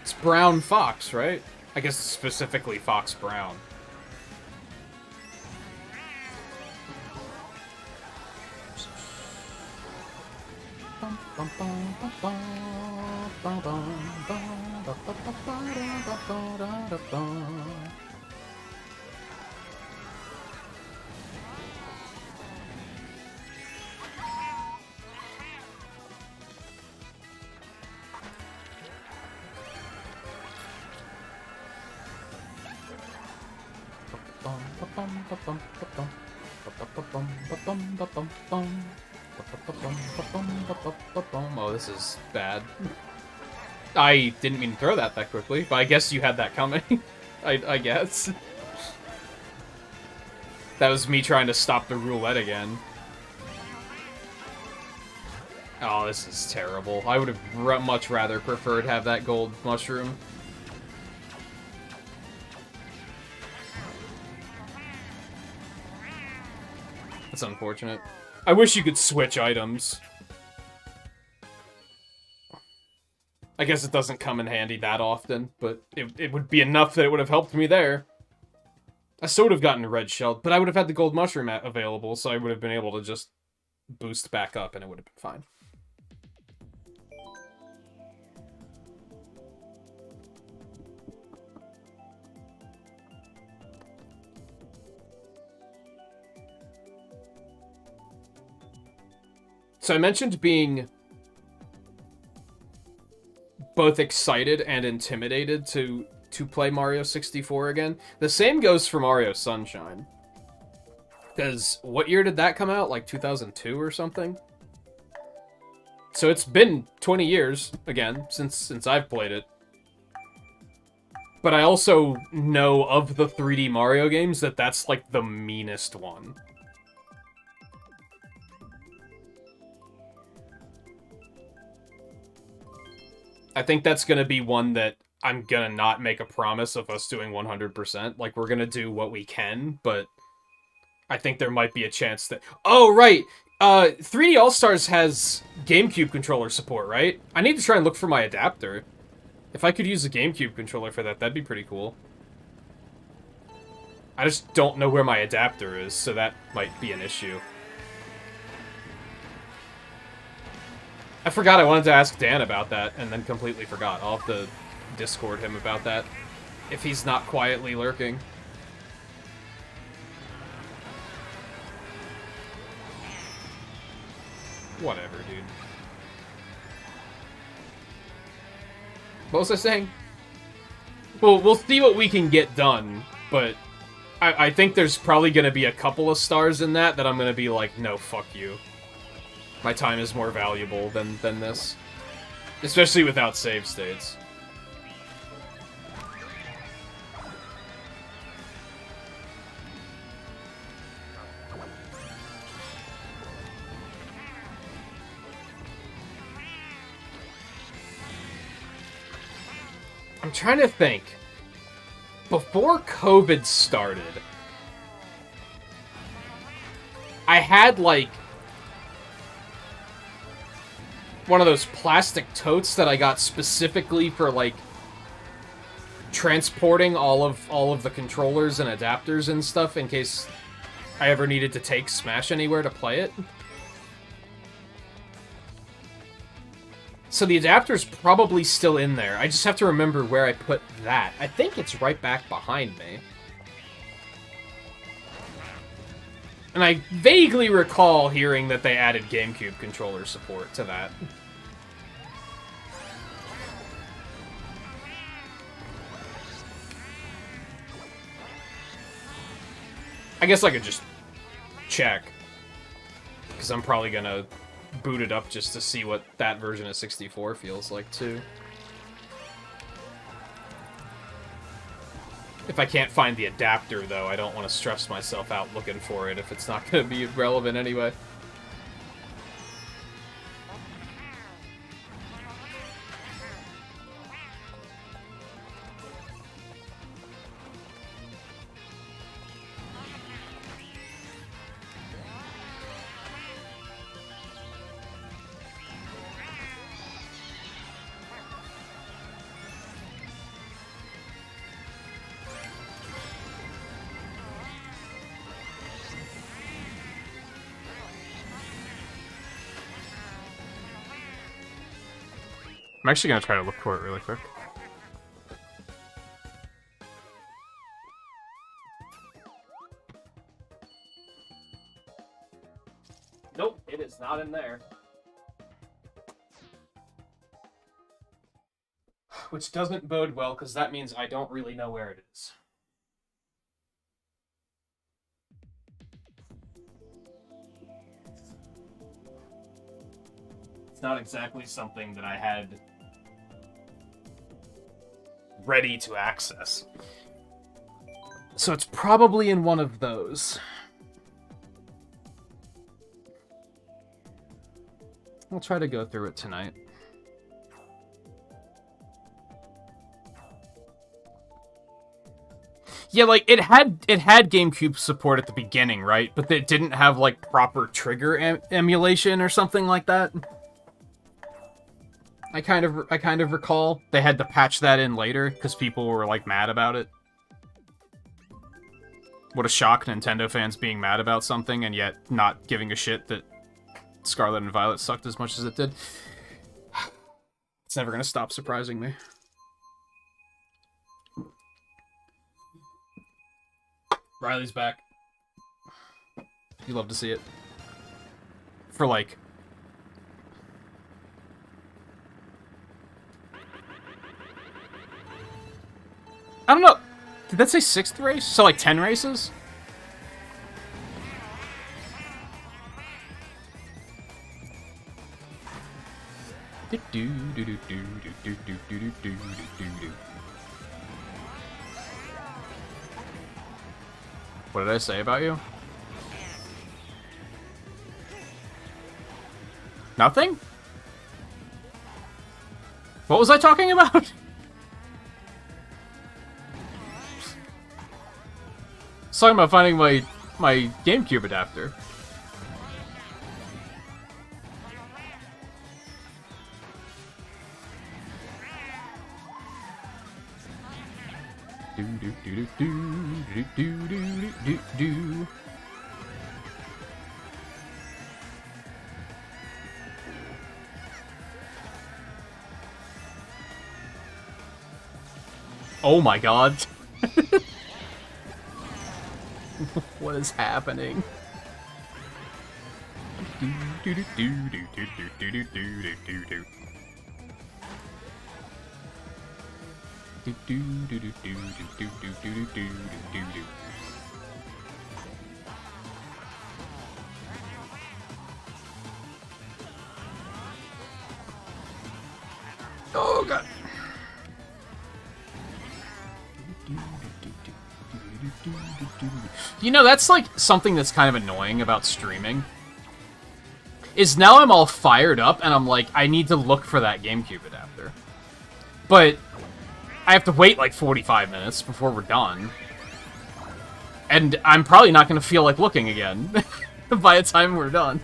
It's brown fox, right? I guess specifically fox brown. Oh, this is bad. I didn't mean to throw that quickly, but I guess you had that coming. I guess. That was me trying to stop the roulette again. Oh, this is terrible. I would have much rather preferred have that gold mushroom. That's unfortunate. I wish you could switch items. I guess it doesn't come in handy that often, but it would be enough that it would have helped me there. I still would have gotten red shelled, but I would have had the gold mushroom available, so I would have been able to just boost back up and it would have been fine. So I mentioned being both excited and intimidated to play Mario 64 again. The same goes for Mario Sunshine. Because what year did that come out? Like 2002 or something? So it's been 20 years, again, since I've played it. But I also know of the 3D Mario games that that's like the meanest one. I think that's going to be one that I'm going to not make a promise of us doing 100%. Like, we're going to do what we can, but I think there might be a chance that... Oh, right! 3D All-Stars has GameCube controller support, right? I need to try and look for my adapter. If I could use a GameCube controller for that, that'd be pretty cool. I just don't know where my adapter is, so that might be an issue. I forgot I wanted to ask Dan about that, and then completely forgot. I'll have to Discord him about that, if he's not quietly lurking. Whatever, dude. What was I saying? Well, we'll see what we can get done, but I think there's probably going to be a couple of stars in that I'm going to be like, no, fuck you. My time is more valuable than this. Especially without save states. I'm trying to think. Before COVID started, I had, like, one of those plastic totes that I got specifically for, like, transporting all of the controllers and adapters and stuff in case I ever needed to take Smash anywhere to play it. So the adapter's probably still in there. I just have to remember where I put that. I think it's right back behind me. And I vaguely recall hearing that they added GameCube controller support to that. I guess I could just check. Because I'm probably gonna boot it up just to see what that version of 64 feels like, too. If I can't find the adapter, though, I don't want to stress myself out looking for it if it's not going to be relevant anyway. I'm actually gonna try to look for it really quick. Nope, it is not in there. Which doesn't bode well, because that means I don't really know where it is. It's not exactly something that I had ready to access. So it's probably in one of those. I'll try to go through it tonight. Yeah, like, it had GameCube support at the beginning, right? But it didn't have, like, proper trigger emulation or something like that. I kind of recall they had to patch that in later because people were like mad about it. What a shock, Nintendo fans being mad about something and yet not giving a shit that Scarlet and Violet sucked as much as it did. It's never gonna stop surprising me. Riley's back. You love to see it. For like I don't know. Did that say 6th race? So, like, 10 races? What did I say about you? Nothing? What was I talking about? Talking about finding my GameCube adapter. Oh my god. What is happening? Oh god. You know, that's like something that's kind of annoying about streaming. Is now I'm all fired up and I'm like, I need to look for that GameCube adapter. But I have to wait like 45 minutes before we're done. And I'm probably not going to feel like looking again by the time we're done.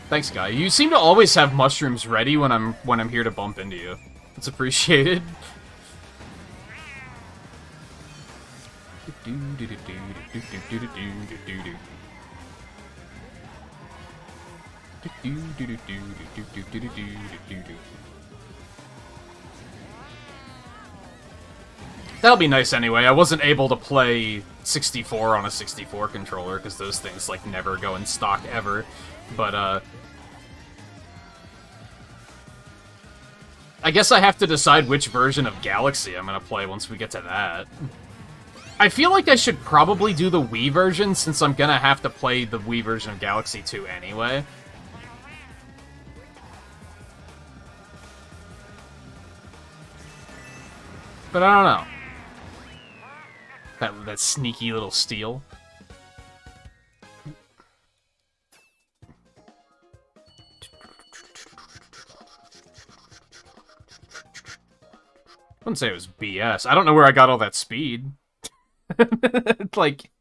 Thanks, guy. You seem to always have mushrooms ready when I'm here to bump into you. It's appreciated. That'll be nice anyway. I wasn't able to play 64 on a 64 controller because those things like never go in stock ever. But I guess I have to decide which version of Galaxy I'm gonna play once we get to that. I feel like I should probably do the Wii version, since I'm gonna have to play the Wii version of Galaxy 2 anyway. But I don't know. That sneaky little steal. I wouldn't say it was BS. I don't know where I got all that speed. Like...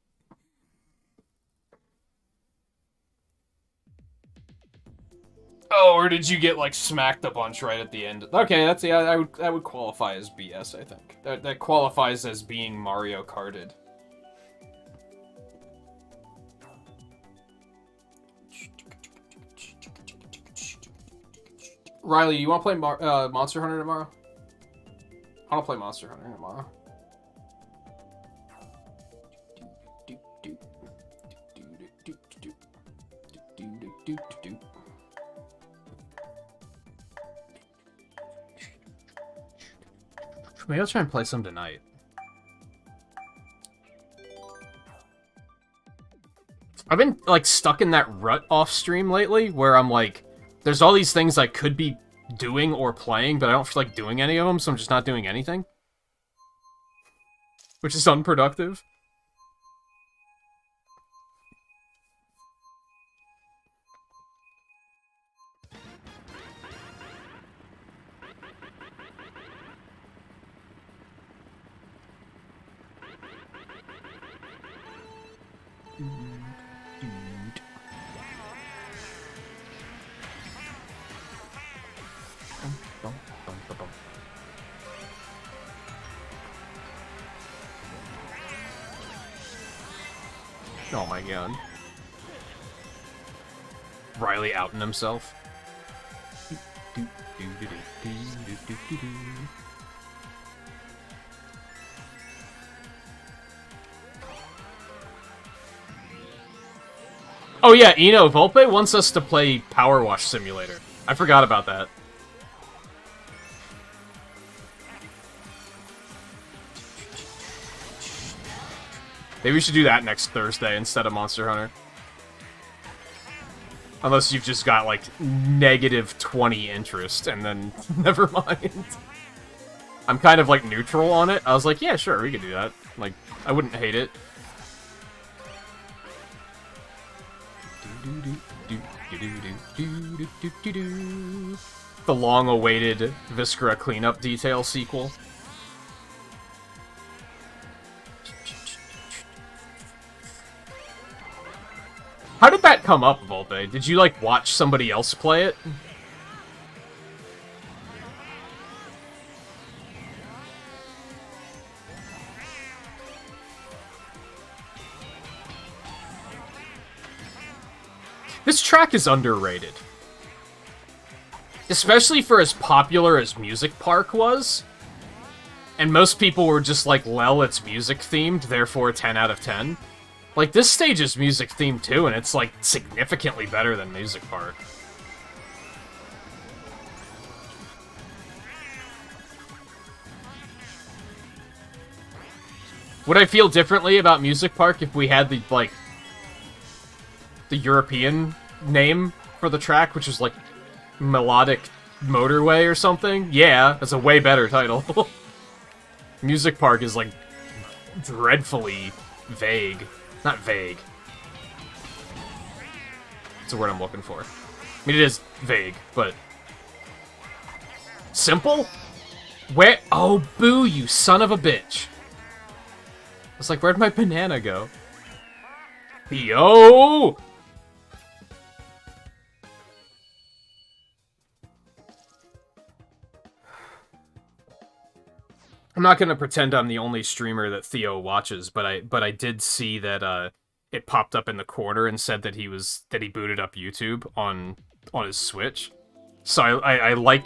Oh, or did you get, like, smacked a bunch right at the end? Okay, that's, yeah, that would qualify as BS, I think. That qualifies as being Mario Karted. Riley, you want to play Monster Hunter tomorrow? I want to play Monster Hunter tomorrow. Maybe I'll try and play some tonight. I've been, like, stuck in that rut off stream lately, where I'm like, there's all these things I could be doing or playing, but I don't feel like doing any of them, so I'm just not doing anything. Which is unproductive. Oh my god. Riley outing himself. Oh yeah, Eno, Volpe wants us to play Power Wash Simulator. I forgot about that. Maybe we should do that next Thursday instead of Monster Hunter. Unless you've just got, like, negative 20 interest, and then never mind. I'm kind of, like, neutral on it. I was like, yeah, sure, we could do that. Like, I wouldn't hate it. The long-awaited Viscera cleanup detail sequel. How did that come up, Volpe? Did you, like, watch somebody else play it? This track is underrated. Especially for as popular as Music Park was. And most people were just like, lel, it's music-themed, therefore 10 out of 10. Like, this stage is music-themed too, and it's, like, significantly better than Music Park. Would I feel differently about Music Park if we had the, like, the European name for the track, which is, like, Melodic Motorway or something? Yeah, that's a way better title. Music Park is, like, dreadfully vague. Not vague. That's the word I'm looking for. I mean, it is vague, but... Simple? Where? Oh, boo, you son of a bitch. I was like, where'd my banana go? Yo! I'm not gonna pretend I'm the only streamer that Theo watches, but I did see that it popped up in the corner and said that he booted up YouTube on his Switch. So I like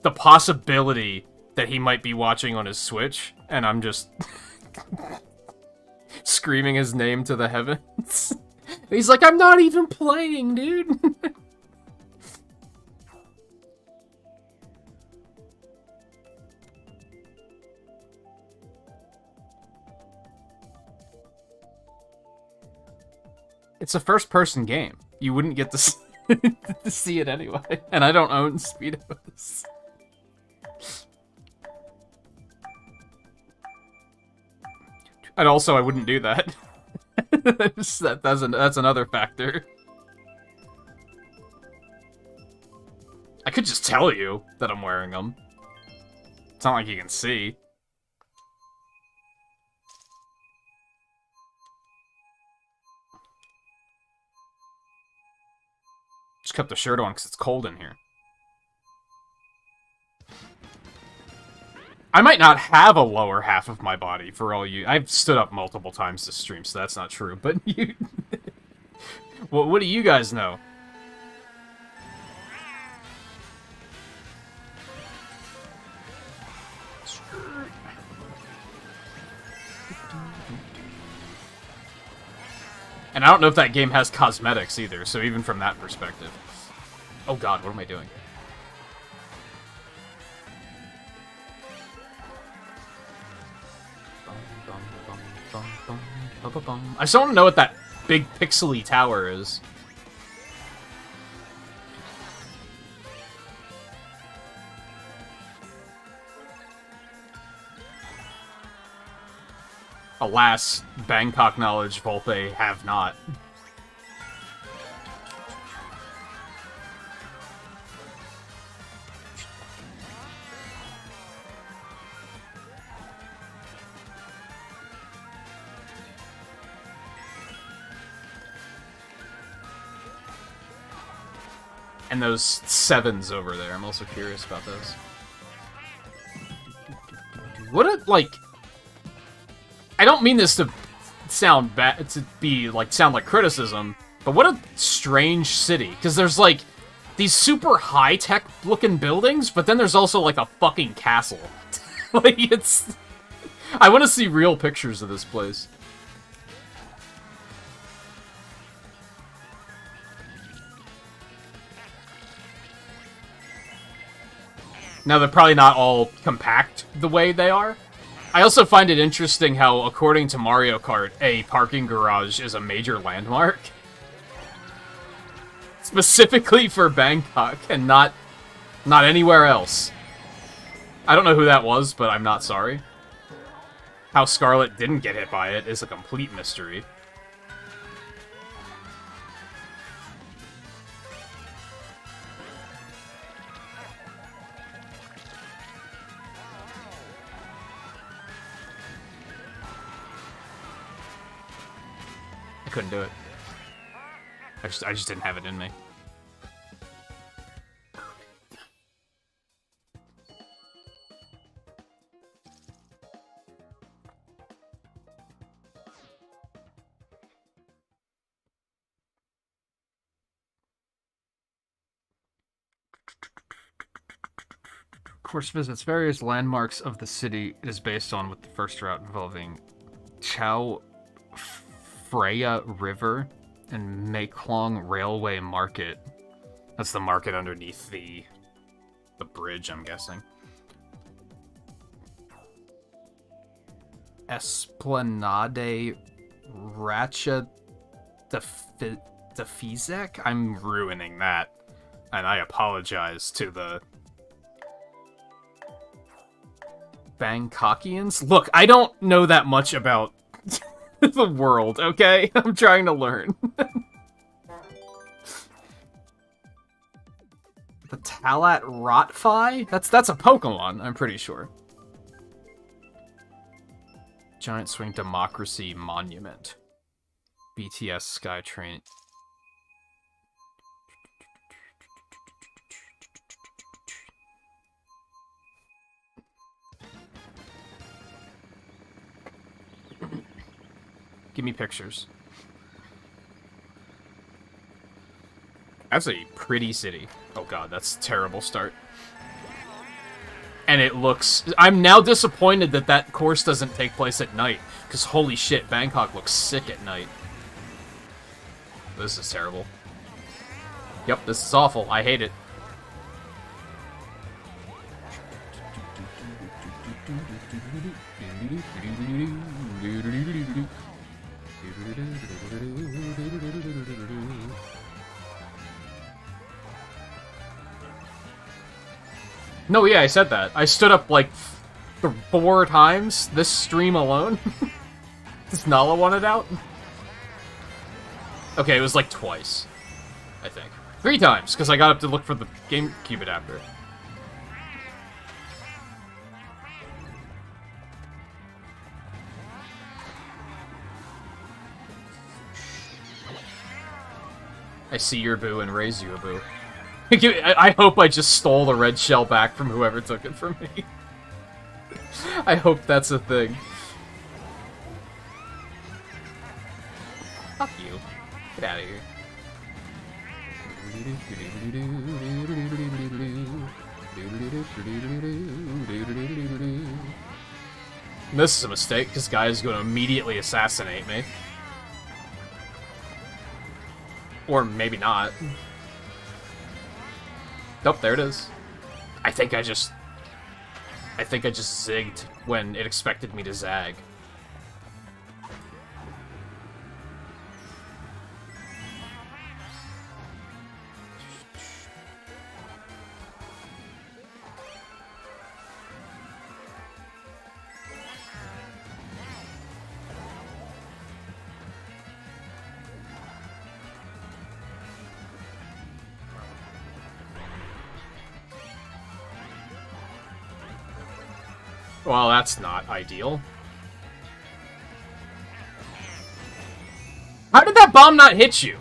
the possibility that he might be watching on his Switch, and I'm just screaming his name to the heavens. He's like, I'm not even playing, dude. It's a first-person game. You wouldn't get to to see it anyway. And I don't own Speedos. And also, I wouldn't do that. That's another factor. I could just tell you that I'm wearing them. It's not like you can see. Just kept the shirt on because it's cold in here. I might not have a lower half of my body for all you... I've stood up multiple times this stream, so that's not true. But you... Well, what do you guys know? And I don't know if that game has cosmetics either, so even from that perspective... Oh god, what am I doing? I just want to know what that big pixely tower is. Alas, Bangkok knowledge, Volpe have not. And those sevens over there, I'm also curious about those. What a, like... I don't mean this to sound bad, sound like criticism, but what a strange city. Because there's, like, these super high-tech looking buildings, but then there's also, like, a fucking castle. Like, it's... I want to see real pictures of this place. Now, they're probably not all compact the way they are. I also find it interesting how, according to Mario Kart, a parking garage is a major landmark. Specifically for Bangkok, and not anywhere else. I don't know who that was, but I'm not sorry. How Scarlet didn't get hit by it is a complete mystery. Couldn't do it. I just didn't have it in me. Course visits various landmarks of the city. It is based on with the first route involving Chao Freya River and Mekong Railway Market. That's the market underneath the bridge, I'm guessing. Esplanade Racha Defizek? I'm ruining that. And I apologize to the Bangkokians. Look, I don't know that much about the world, okay? I'm trying to learn. The Talat Rotfi? That's a Pokemon, I'm pretty sure. Giant Swing Democracy Monument. BTS Skytrain. Give me pictures. That's a pretty city. Oh god, that's a terrible start. And it looks... I'm now disappointed that that course doesn't take place at night. Because holy shit, Bangkok looks sick at night. This is terrible. Yep, this is awful. I hate it. No, yeah, I said that. I stood up like 4 times this stream alone. Does Nala want it out? Okay, it was like twice, I think. 3 times, because I got up to look for the GameCube adapter. I see your boo and raise you a boo. I hope I just stole the red shell back from whoever took it from me. I hope that's a thing. Fuck you. Get out of here. This is a mistake, because Guy is going to immediately assassinate me. Or maybe not. Nope, there it is. I think I just zigged when it expected me to zag. Well, that's not ideal. How did that bomb not hit you?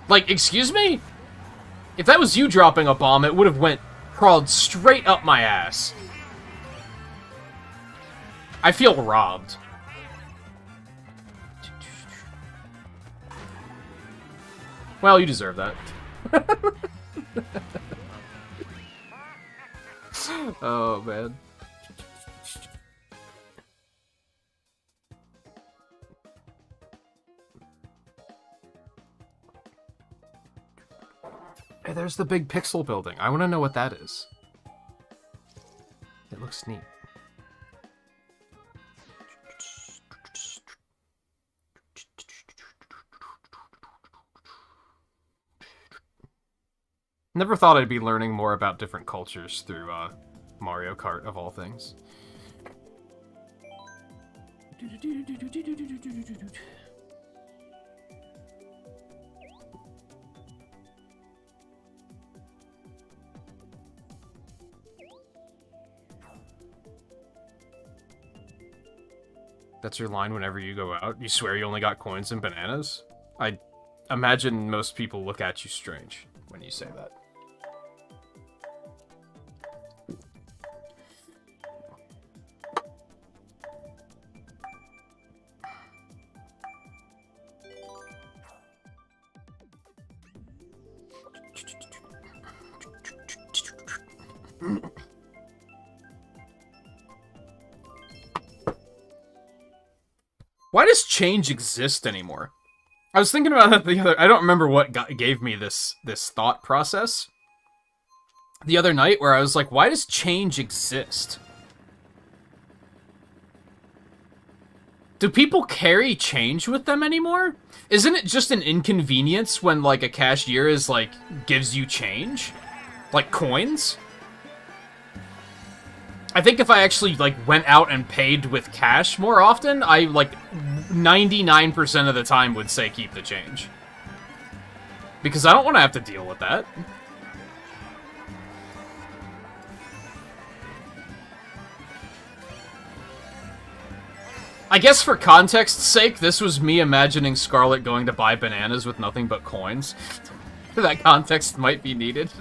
Like, excuse me? If that was you dropping a bomb, it would have crawled straight up my ass. I feel robbed. Well, you deserve that. Oh, man. Hey, there's the big pixel building. I want to know what that is. It looks neat. Never thought I'd be learning more about different cultures through Mario Kart, of all things. That's your line whenever you go out? You swear you only got coins and bananas? I imagine most people look at you strange when you say that. Why does change exist anymore? I was thinking about that the other... I don't remember what gave me this thought process the other night, where I was like, why does change exist? Do people carry change with them anymore? Isn't it just an inconvenience when, like, a cashier is, like, gives you change? Like, coins? I think if I actually, like, went out and paid with cash more often, I, like, 99% of the time would say keep the change. Because I don't want to have to deal with that. I guess for context's sake, this was me imagining Scarlet going to buy bananas with nothing but coins. That context might be needed.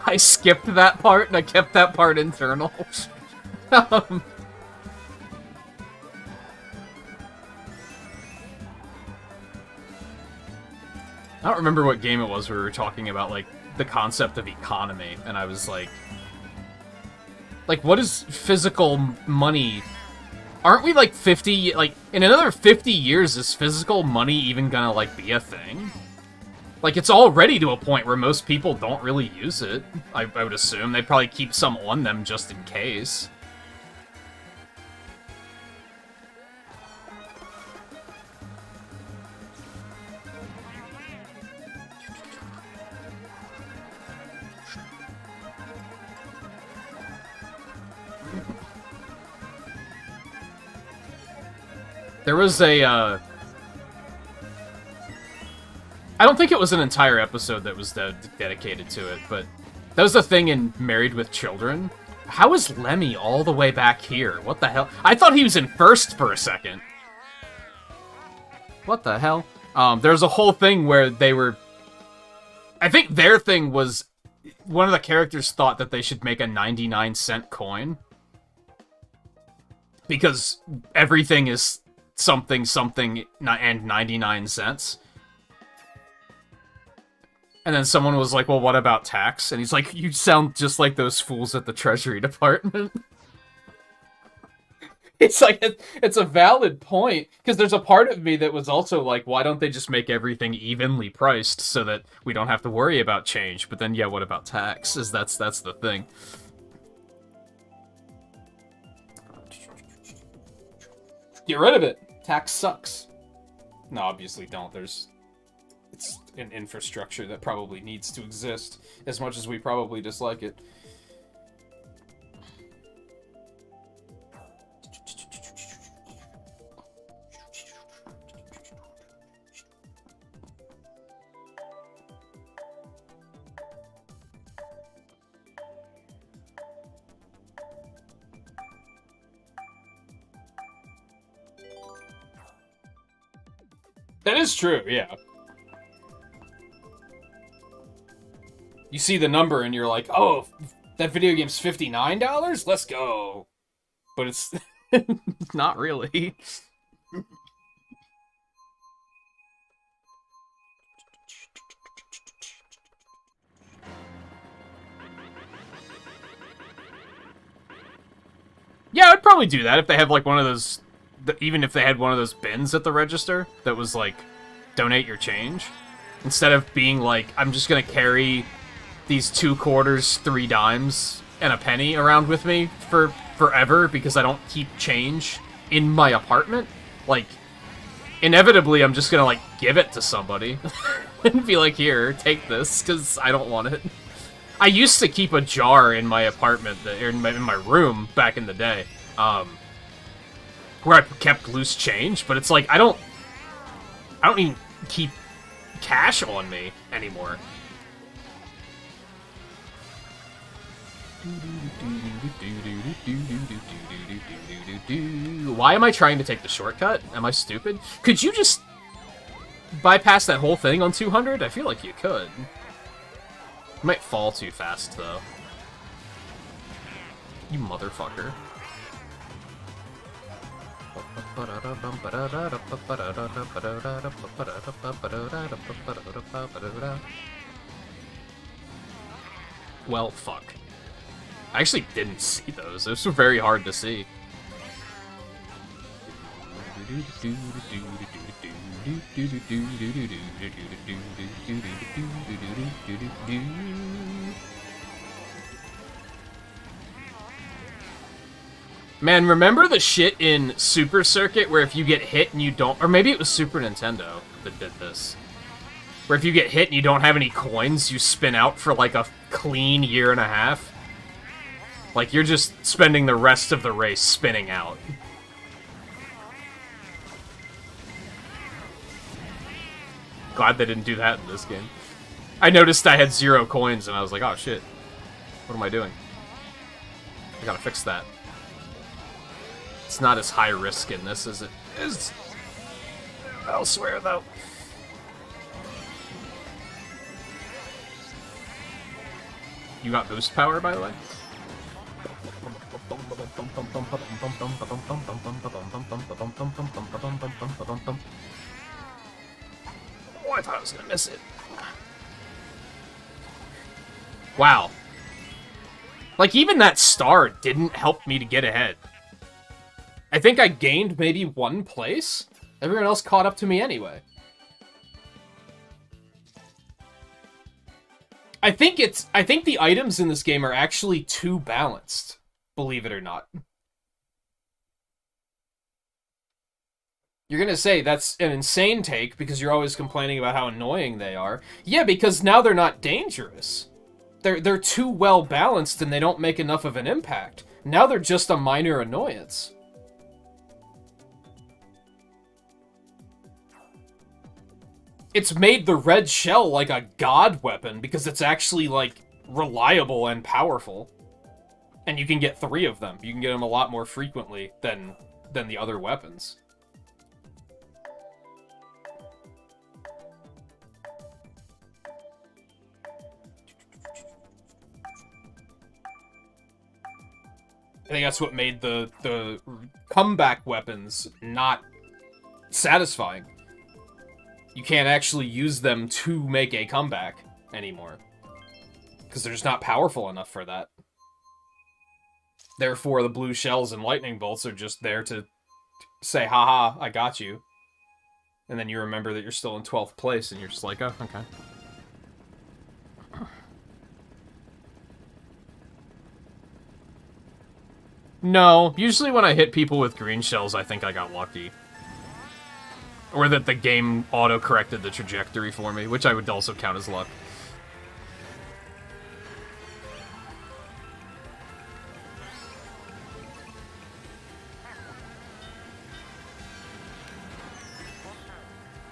I skipped that part, and I kept that part internal. I don't remember what game it was where we were talking about, like, the concept of economy, and I was like, what is physical money? Aren't we, like, 50, like, in another 50 years, is physical money even gonna, like, be a thing? Like, it's already to a point where most people don't really use it, I would assume. They'd probably keep some on them just in case. There was a, I don't think it was an entire episode that was dedicated to it, but that was the thing in Married with Children. How is Lemmy all the way back here? What the hell? I thought he was in first for a second. What the hell? There's a whole thing where they were... I think their thing was... One of the characters thought that they should make a 99-cent coin. Because everything is... something and 99 cents. And then someone was like, well, what about tax? And he's like, you sound just like those fools at the Treasury Department. It's like, it's a valid point, because there's a part of me that was also like, why don't they just make everything evenly priced so that we don't have to worry about change? But then, yeah, what about tax? That's the thing. Get rid of it. Tax sucks. No, obviously don't. It's an infrastructure that probably needs to exist, as much as we probably dislike it. That is true, yeah. You see the number and you're like, oh, that video game's $59? Let's go. But it's not really. Yeah, I'd probably do that if they have like one of those... Even if they had one of those bins at the register that was like, donate your change. Instead of being like, I'm just gonna carry these 2 quarters, 3 dimes, and a penny around with me for forever because I don't keep change in my apartment. Like, inevitably I'm just gonna like give it to somebody and be like, here, take this, because I don't want it. I used to keep a jar in my apartment, in my room back in the day. Where I kept loose change, but it's like, I don't even keep cash on me anymore. Why am I trying to take the shortcut? Am I stupid? Could you just bypass that whole thing on 200? I feel like you could. You might fall too fast, though. You motherfucker. Well, fuck. I actually didn't see those. Those were very hard to see. Man, remember the shit in Super Circuit where if you get hit and you don't... Or maybe it was Super Nintendo that did this. Where if you get hit and you don't have any coins, you spin out for like a clean 1.5 years? Like, you're just spending the rest of the race spinning out. Glad they didn't do that in this game. I noticed I had 0 coins and I was like, oh shit. What am I doing? I gotta fix that. It's not as high risk in this as it is elsewhere, though. You got boost power, by the way? Oh, I thought I was gonna miss it. Wow. Like, even that star didn't help me to get ahead. I think I gained maybe 1 place. Everyone else caught up to me anyway. I think the items in this game are actually too balanced, believe it or not. You're gonna say that's an insane take because you're always complaining about how annoying they are. Yeah, because now they're not dangerous. They're too well balanced and they don't make enough of an impact. Now they're just a minor annoyance. It's made the red shell like a god weapon because it's actually, like, reliable and powerful. And you can get 3 of them. You can get them a lot more frequently than the other weapons. I think that's what made the comeback weapons not satisfying. You can't actually use them to make a comeback anymore. Because they're just not powerful enough for that. Therefore, the blue shells and lightning bolts are just there to say, haha, I got you. And then you remember that you're still in 12th place, and you're just like, oh, okay. No, usually when I hit people with green shells, I think I got lucky. Or that the game auto-corrected the trajectory for me, which I would also count as luck.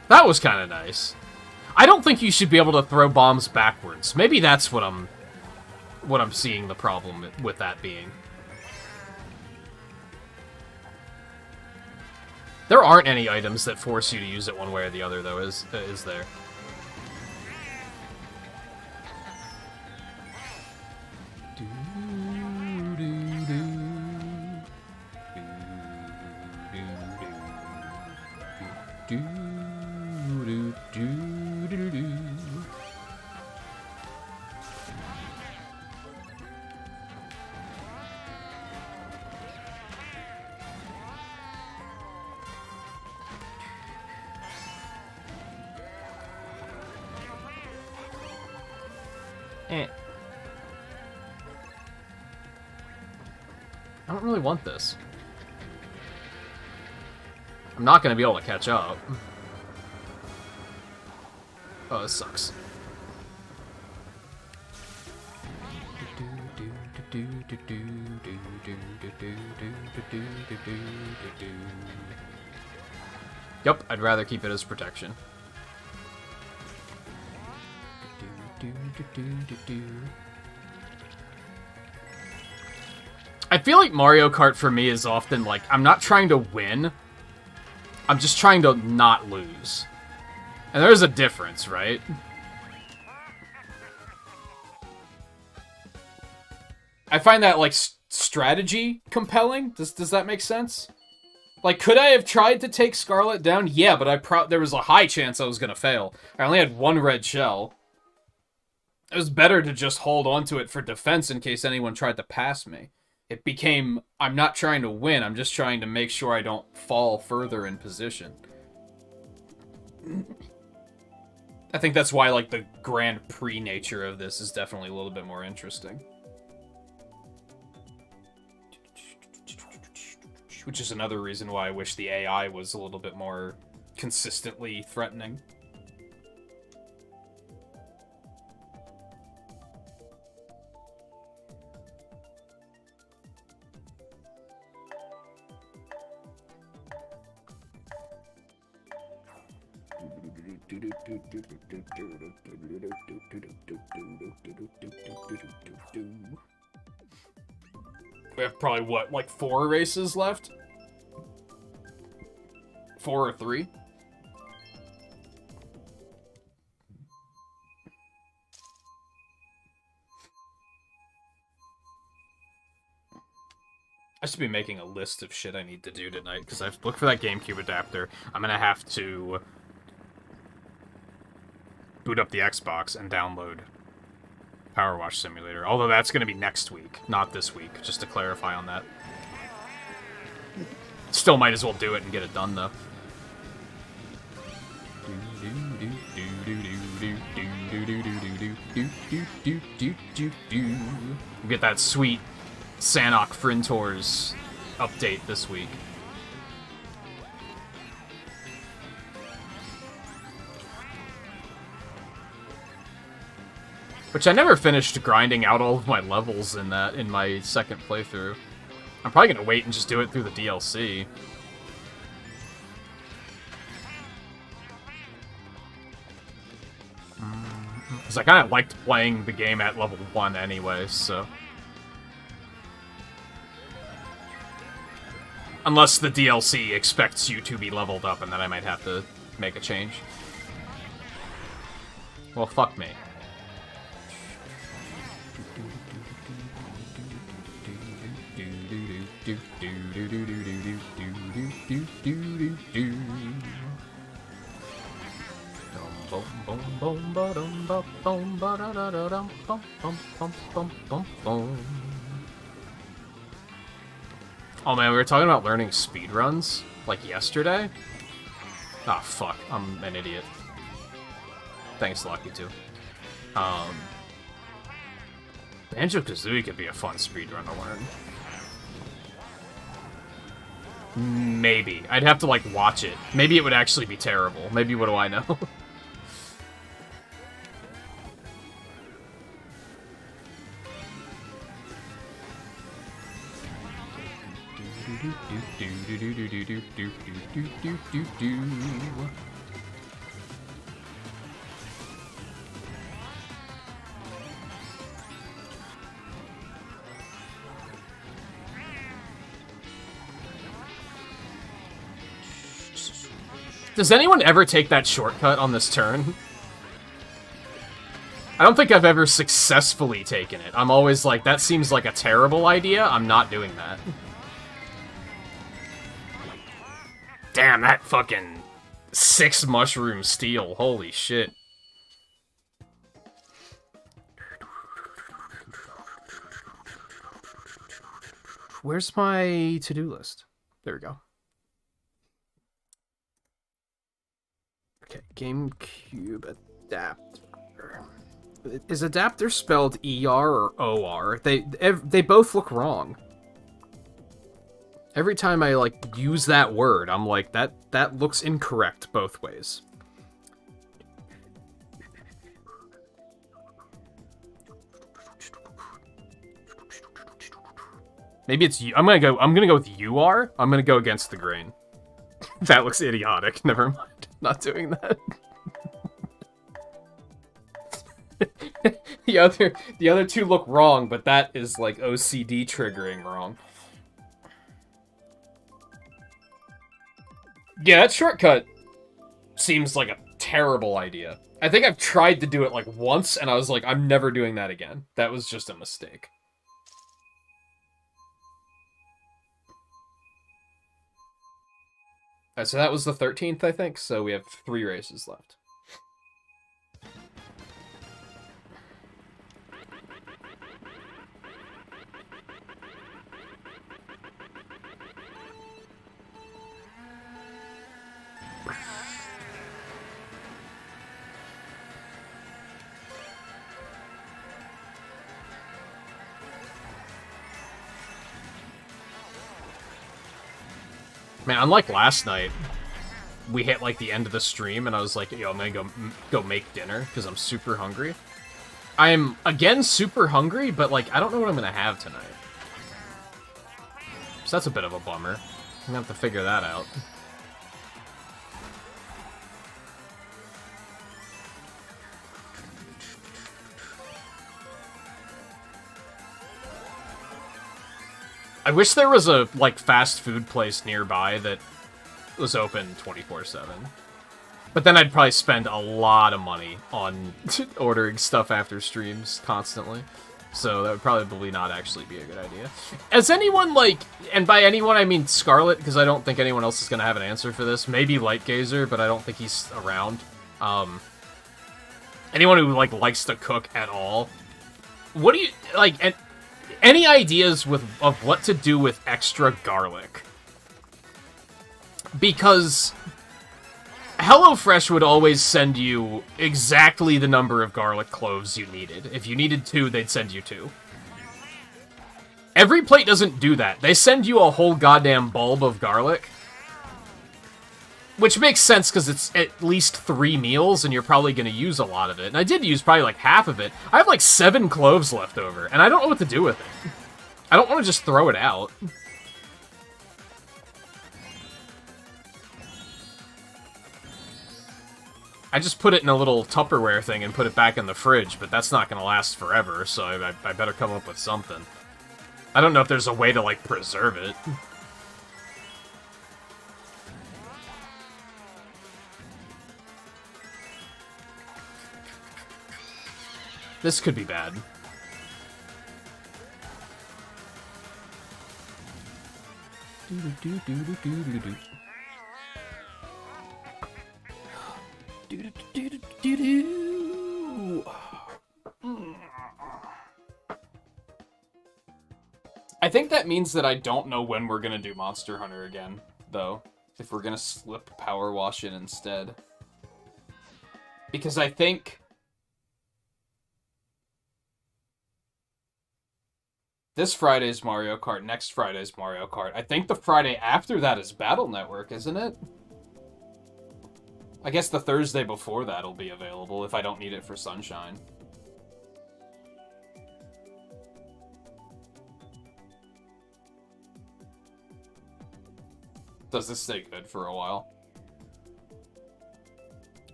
That was kind of nice. I don't think you should be able to throw bombs backwards. Maybe that's what I'm seeing the problem with that being. There aren't any items that force you to use it one way or the other, though, is there? I don't really want this. I'm not going to be able to catch up. Oh, this sucks. Yep, I'd rather keep it as protection. I feel like Mario Kart for me is often like, I'm not trying to win, I'm just trying to not lose. And there's a difference, right? I find that, like, strategy compelling. Does that make sense? Like, could I have tried to take Scarlet down? Yeah, but there was a high chance I was gonna fail. I only had 1 red shell. It was better to just hold onto it for defense in case anyone tried to pass me. It became, I'm not trying to win, I'm just trying to make sure I don't fall further in position. I think that's why, like, the Grand Prix nature of this is definitely a little bit more interesting. Which is another reason why I wish the AI was a little bit more consistently threatening. We have probably, what, like 4 races left? 4 or 3? I should be making a list of shit I need to do tonight, because I've looked for that GameCube adapter. I'm gonna have to boot up the Xbox and download Power Wash Simulator. Although that's gonna be next week, not this week, just to clarify on that. Still might as well do it and get it done, though. Get that sweet Sanok Frintors update this week. Which I never finished grinding out all of my levels in my second playthrough. I'm probably gonna wait and just do it through the DLC. Because I kind of liked playing the game at level 1 anyway, so... Unless the DLC expects you to be leveled up, and then I might have to make a change. Well, fuck me. Oh man, we were talking about learning speedruns, like yesterday? Ah, fuck, I'm an idiot. Thanks, Lucky, too. Banjo-Kazooie could be a fun speedrun to learn. Maybe. I'd have to, like, watch it. Maybe it would actually be terrible. Maybe, what do I know? Does anyone ever take that shortcut on this turn? I don't think I've ever successfully taken it. I'm always like, that seems like a terrible idea. I'm not doing that. Damn, that fucking 6 mushroom steal. Holy shit. Where's my to-do list? There we go. Okay, GameCube adapter. Is adapter spelled ER or OR? They both look wrong. Every time I, like, use that word, I'm like, that looks incorrect both ways. Maybe it's you. I'm gonna go with UR. I'm gonna go against the grain. That looks idiotic. Never mind. Not doing that. The other two look wrong, but that is like OCD triggering wrong. Yeah, that shortcut seems like a terrible idea. I think I've tried to do it like once, and I was like, I'm never doing that again. That was just a mistake. So that was the 13th, I think, so we have 3 races left. Man, unlike last night, we hit, like, the end of the stream, and I was like, yo, I'm gonna go make dinner, because I'm super hungry. I am, again, super hungry, but, like, I don't know what I'm gonna have tonight. So that's a bit of a bummer. I'm gonna have to figure that out. I wish there was a, like, fast food place nearby that was open 24/7. But then I'd probably spend a lot of money on ordering stuff after streams constantly. So that would probably not actually be a good idea. Has anyone, like, and by anyone I mean Scarlet, because I don't think anyone else is going to have an answer for this. Maybe Lightgazer, but I don't think he's around. Anyone who, like, likes to cook at all. What do you, like, and any ideas of what to do with extra garlic? Because HelloFresh would always send you exactly the number of garlic cloves you needed. If you needed 2, they'd send you 2. Every plate doesn't do that. They send you a whole goddamn bulb of garlic. Which makes sense, because it's at least 3 meals, and you're probably going to use a lot of it. And I did use probably like half of it. I have like 7 cloves left over, and I don't know what to do with it. I don't want to just throw it out. I just put it in a little Tupperware thing and put it back in the fridge, but that's not going to last forever, so I better come up with something. I don't know if there's a way to, like, preserve it. This could be bad. I think that means that I don't know when we're gonna do Monster Hunter again, though. If we're gonna slip Power Wash in instead. Because I think... this Friday's Mario Kart, next Friday's Mario Kart. I think the Friday after that is Battle Network, isn't it? I guess the Thursday before that'll be available if I don't need it for Sunshine. Does this stay good for a while?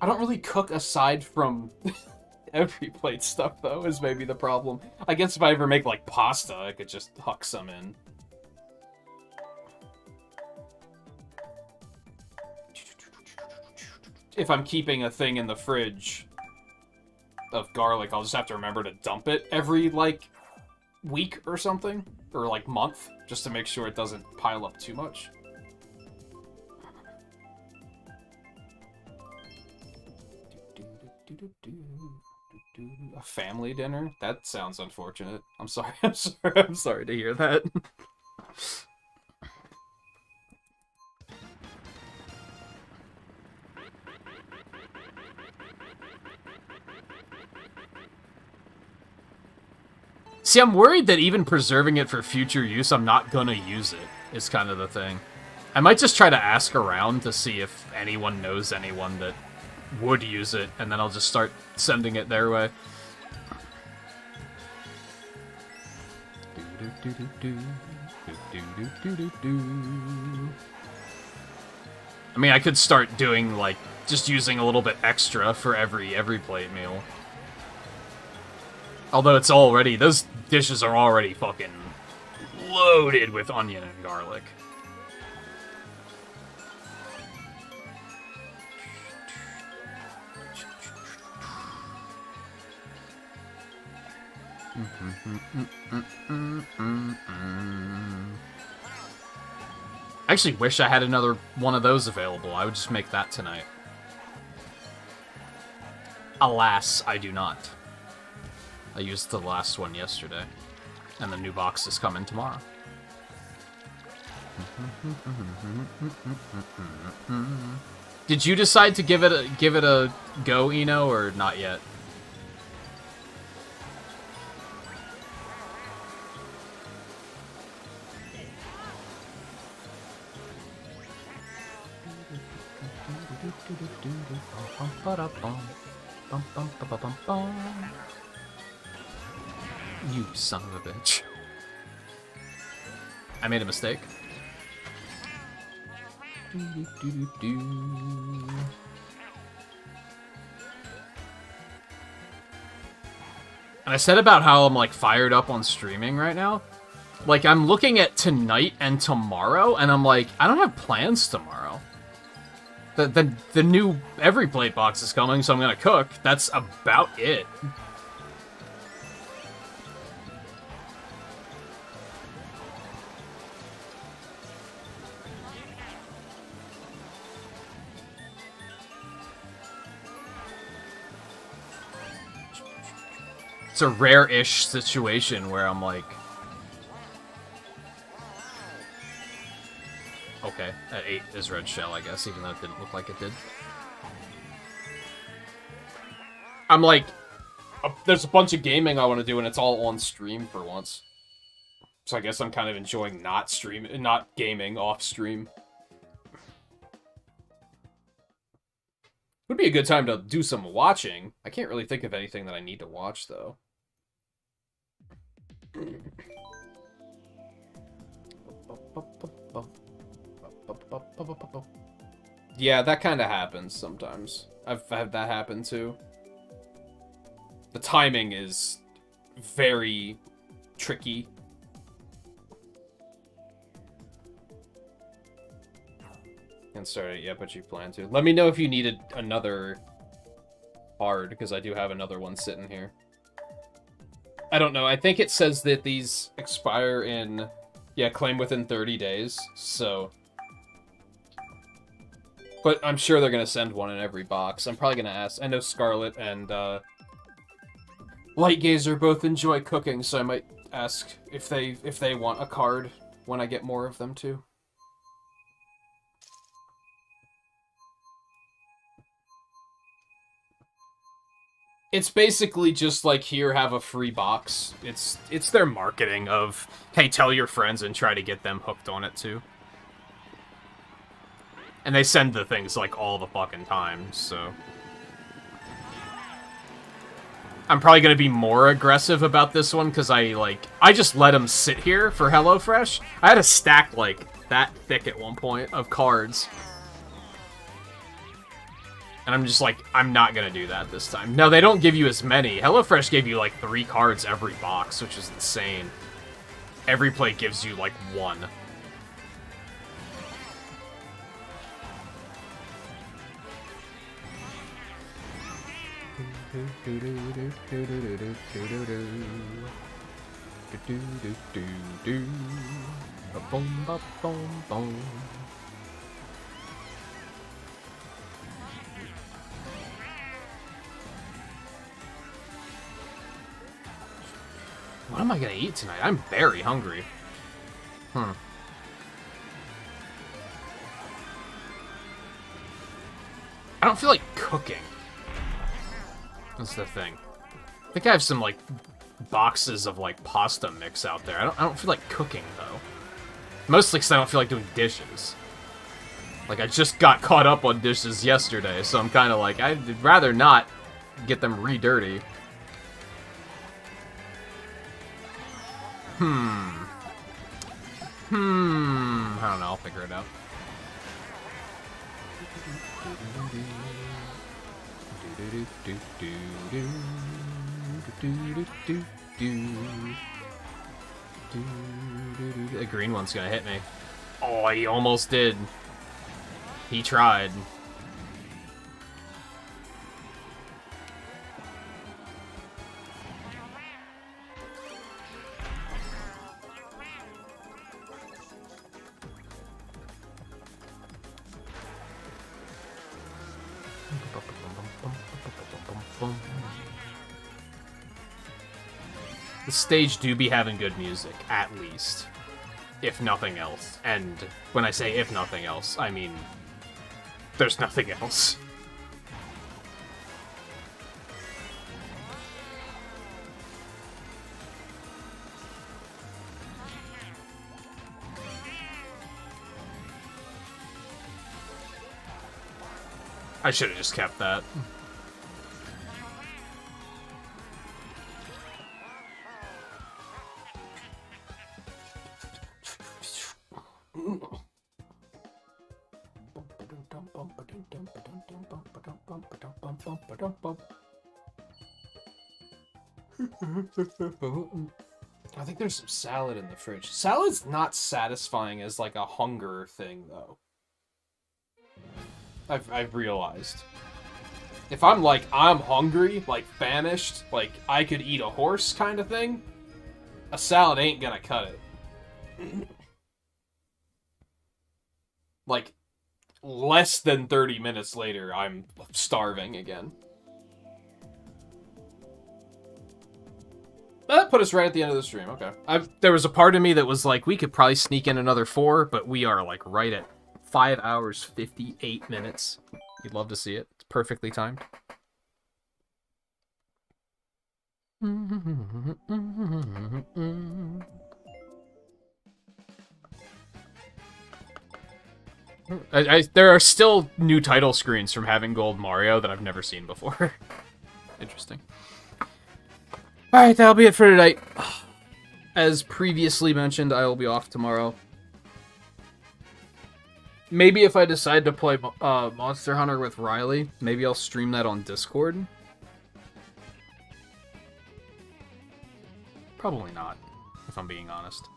I don't really cook aside from every plate stuff, though, is maybe the problem. I guess if I ever make, like, pasta, I could just huck some in. If I'm keeping a thing in the fridge of garlic, I'll just have to remember to dump it every, like, week or something. Or, like, month, just to make sure it doesn't pile up too much. A family dinner? That sounds unfortunate. I'm sorry. I'm sorry to hear that. See, I'm worried that even preserving it for future use, I'm not gonna use it, is kind of the thing. I might just try to ask around to see if anyone knows anyone that would use it, and then I'll just start sending it their way. I mean, I could start doing, like, just using a little bit extra for every plate meal. Although it's already, those dishes are already fucking loaded with onion and garlic. I actually wish I had another one of those available. I would just make that tonight. Alas, I do not. I used the last one yesterday, and the new box is coming tomorrow. Did you decide to give it a go, Eno, or not yet? You son of a bitch. I made a mistake. And I said about how I'm, like, fired up on streaming right now. Like, I'm looking at tonight and tomorrow, and I'm like, I don't have plans tomorrow. The new Every Plate box is coming, so I'm gonna cook. That's about it. It's a rare-ish situation where I'm like... Okay, at 8 is red shell, I guess, even though it didn't look like it did. I'm like, there's a bunch of gaming I want to do, and it's all on stream for once. So I guess I'm kind of enjoying not gaming off stream. Would be a good time to do some watching. I can't really think of anything that I need to watch, though. Yeah, that kind of happens sometimes. I've had that happen, too. The timing is very tricky. Can't start it yet, but you plan to. Let me know if you needed another card, because I do have another one sitting here. I don't know. I think it says that these expire in... Yeah, claim within 30 days, so... But I'm sure they're going to send one in every box. I'm probably going to ask... I know Scarlet and Lightgazer both enjoy cooking, so I might ask if they want a card when I get more of them, too. It's basically just like, here, have a free box. It's their marketing of, hey, tell your friends and try to get them hooked on it too. And they send the things like all the fucking time, so I'm probably gonna be more aggressive about this one because I just let them sit here for HelloFresh. I had a stack like that thick at one point of cards. And I'm just like, I'm not gonna do that this time. No, they don't give you as many. HelloFresh gave you like 3 cards every box, which is insane. Every plate gives you like 1. What am I gonna eat tonight? I'm very hungry. I don't feel like cooking. That's the thing. I think I have some, like, boxes of, like, pasta mix out there. I don't feel like cooking, though. Mostly because I don't feel like doing dishes. Like, I just got caught up on dishes yesterday, so I'm kind of like, I'd rather not get them re-dirty. I don't know, I'll figure it out. The green one's gonna hit me. Oh, he almost did. He tried. The stage do be having good music, at least. If nothing else. And when I say if nothing else, I mean there's nothing else. I should have just kept that. I think there's some salad in the fridge. Salad's not satisfying as like a hunger thing, though. I've realized. If I'm like, I'm hungry, like famished, like I could eat a horse kind of thing, a salad ain't gonna cut it. Like, less than 30 minutes later, I'm starving again. That put us right at the end of the stream, okay. There was a part of me that was like, we could probably sneak in another 4, but we are like right at 5 hours, 58 minutes. You'd love to see it. It's perfectly timed. There are still new title screens from having Gold Mario that I've never seen before. Interesting. Alright, that'll be it for tonight. As previously mentioned, I will be off tomorrow. Maybe if I decide to play Monster Hunter with Riley, maybe I'll stream that on Discord. Probably not, if I'm being honest.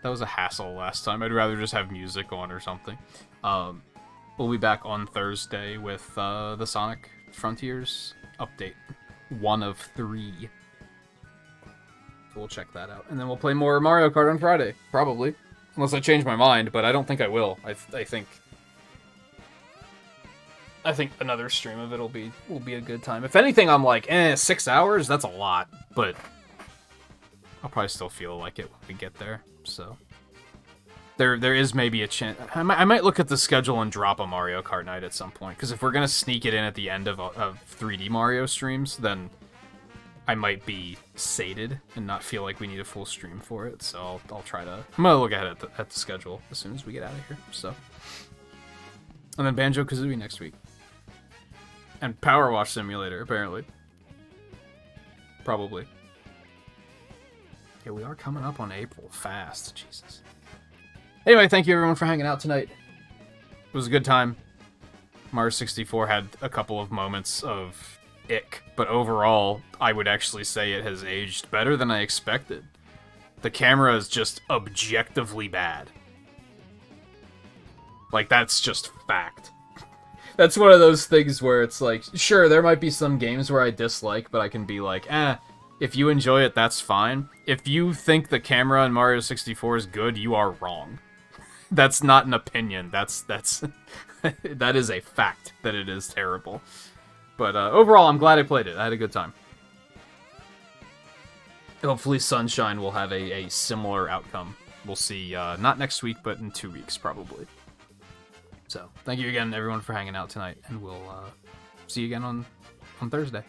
That was a hassle last time. I'd rather just have music on or something. We'll be back on Thursday with the Sonic Frontiers update. 1 of 3. So we'll check that out. And then we'll play more Mario Kart on Friday, probably. Unless I change my mind, but I don't think I will. I think another stream of it will be a good time. If anything, I'm like, 6 hours? That's a lot. But I'll probably still feel like it when we get there. So there is maybe a chance. I might look at the schedule and drop a Mario Kart night at some point. Because if we're gonna sneak it in at the end of 3D Mario streams, then I might be sated and not feel like we need a full stream for it. So I'll try to. I'm gonna look ahead at the schedule as soon as we get out of here. So, and then Banjo-Kazooie next week, and Power Wash Simulator apparently, probably. Yeah, we are coming up on April fast. Jesus. Anyway, thank you everyone for hanging out tonight. It was a good time. Mario 64 had a couple of moments of ick, but overall, I would actually say it has aged better than I expected. The camera is just objectively bad. Like, that's just fact. That's one of those things where it's like, sure, there might be some games where I dislike, but I can be like, if you enjoy it, that's fine. If you think the camera in Mario 64 is good, you are wrong. That's not an opinion. That's that is a fact that it is terrible. But overall, I'm glad I played it. I had a good time. Hopefully Sunshine will have a similar outcome. We'll see, not next week, but in 2 weeks, probably. So, thank you again, everyone, for hanging out tonight, and we'll see you again on Thursday.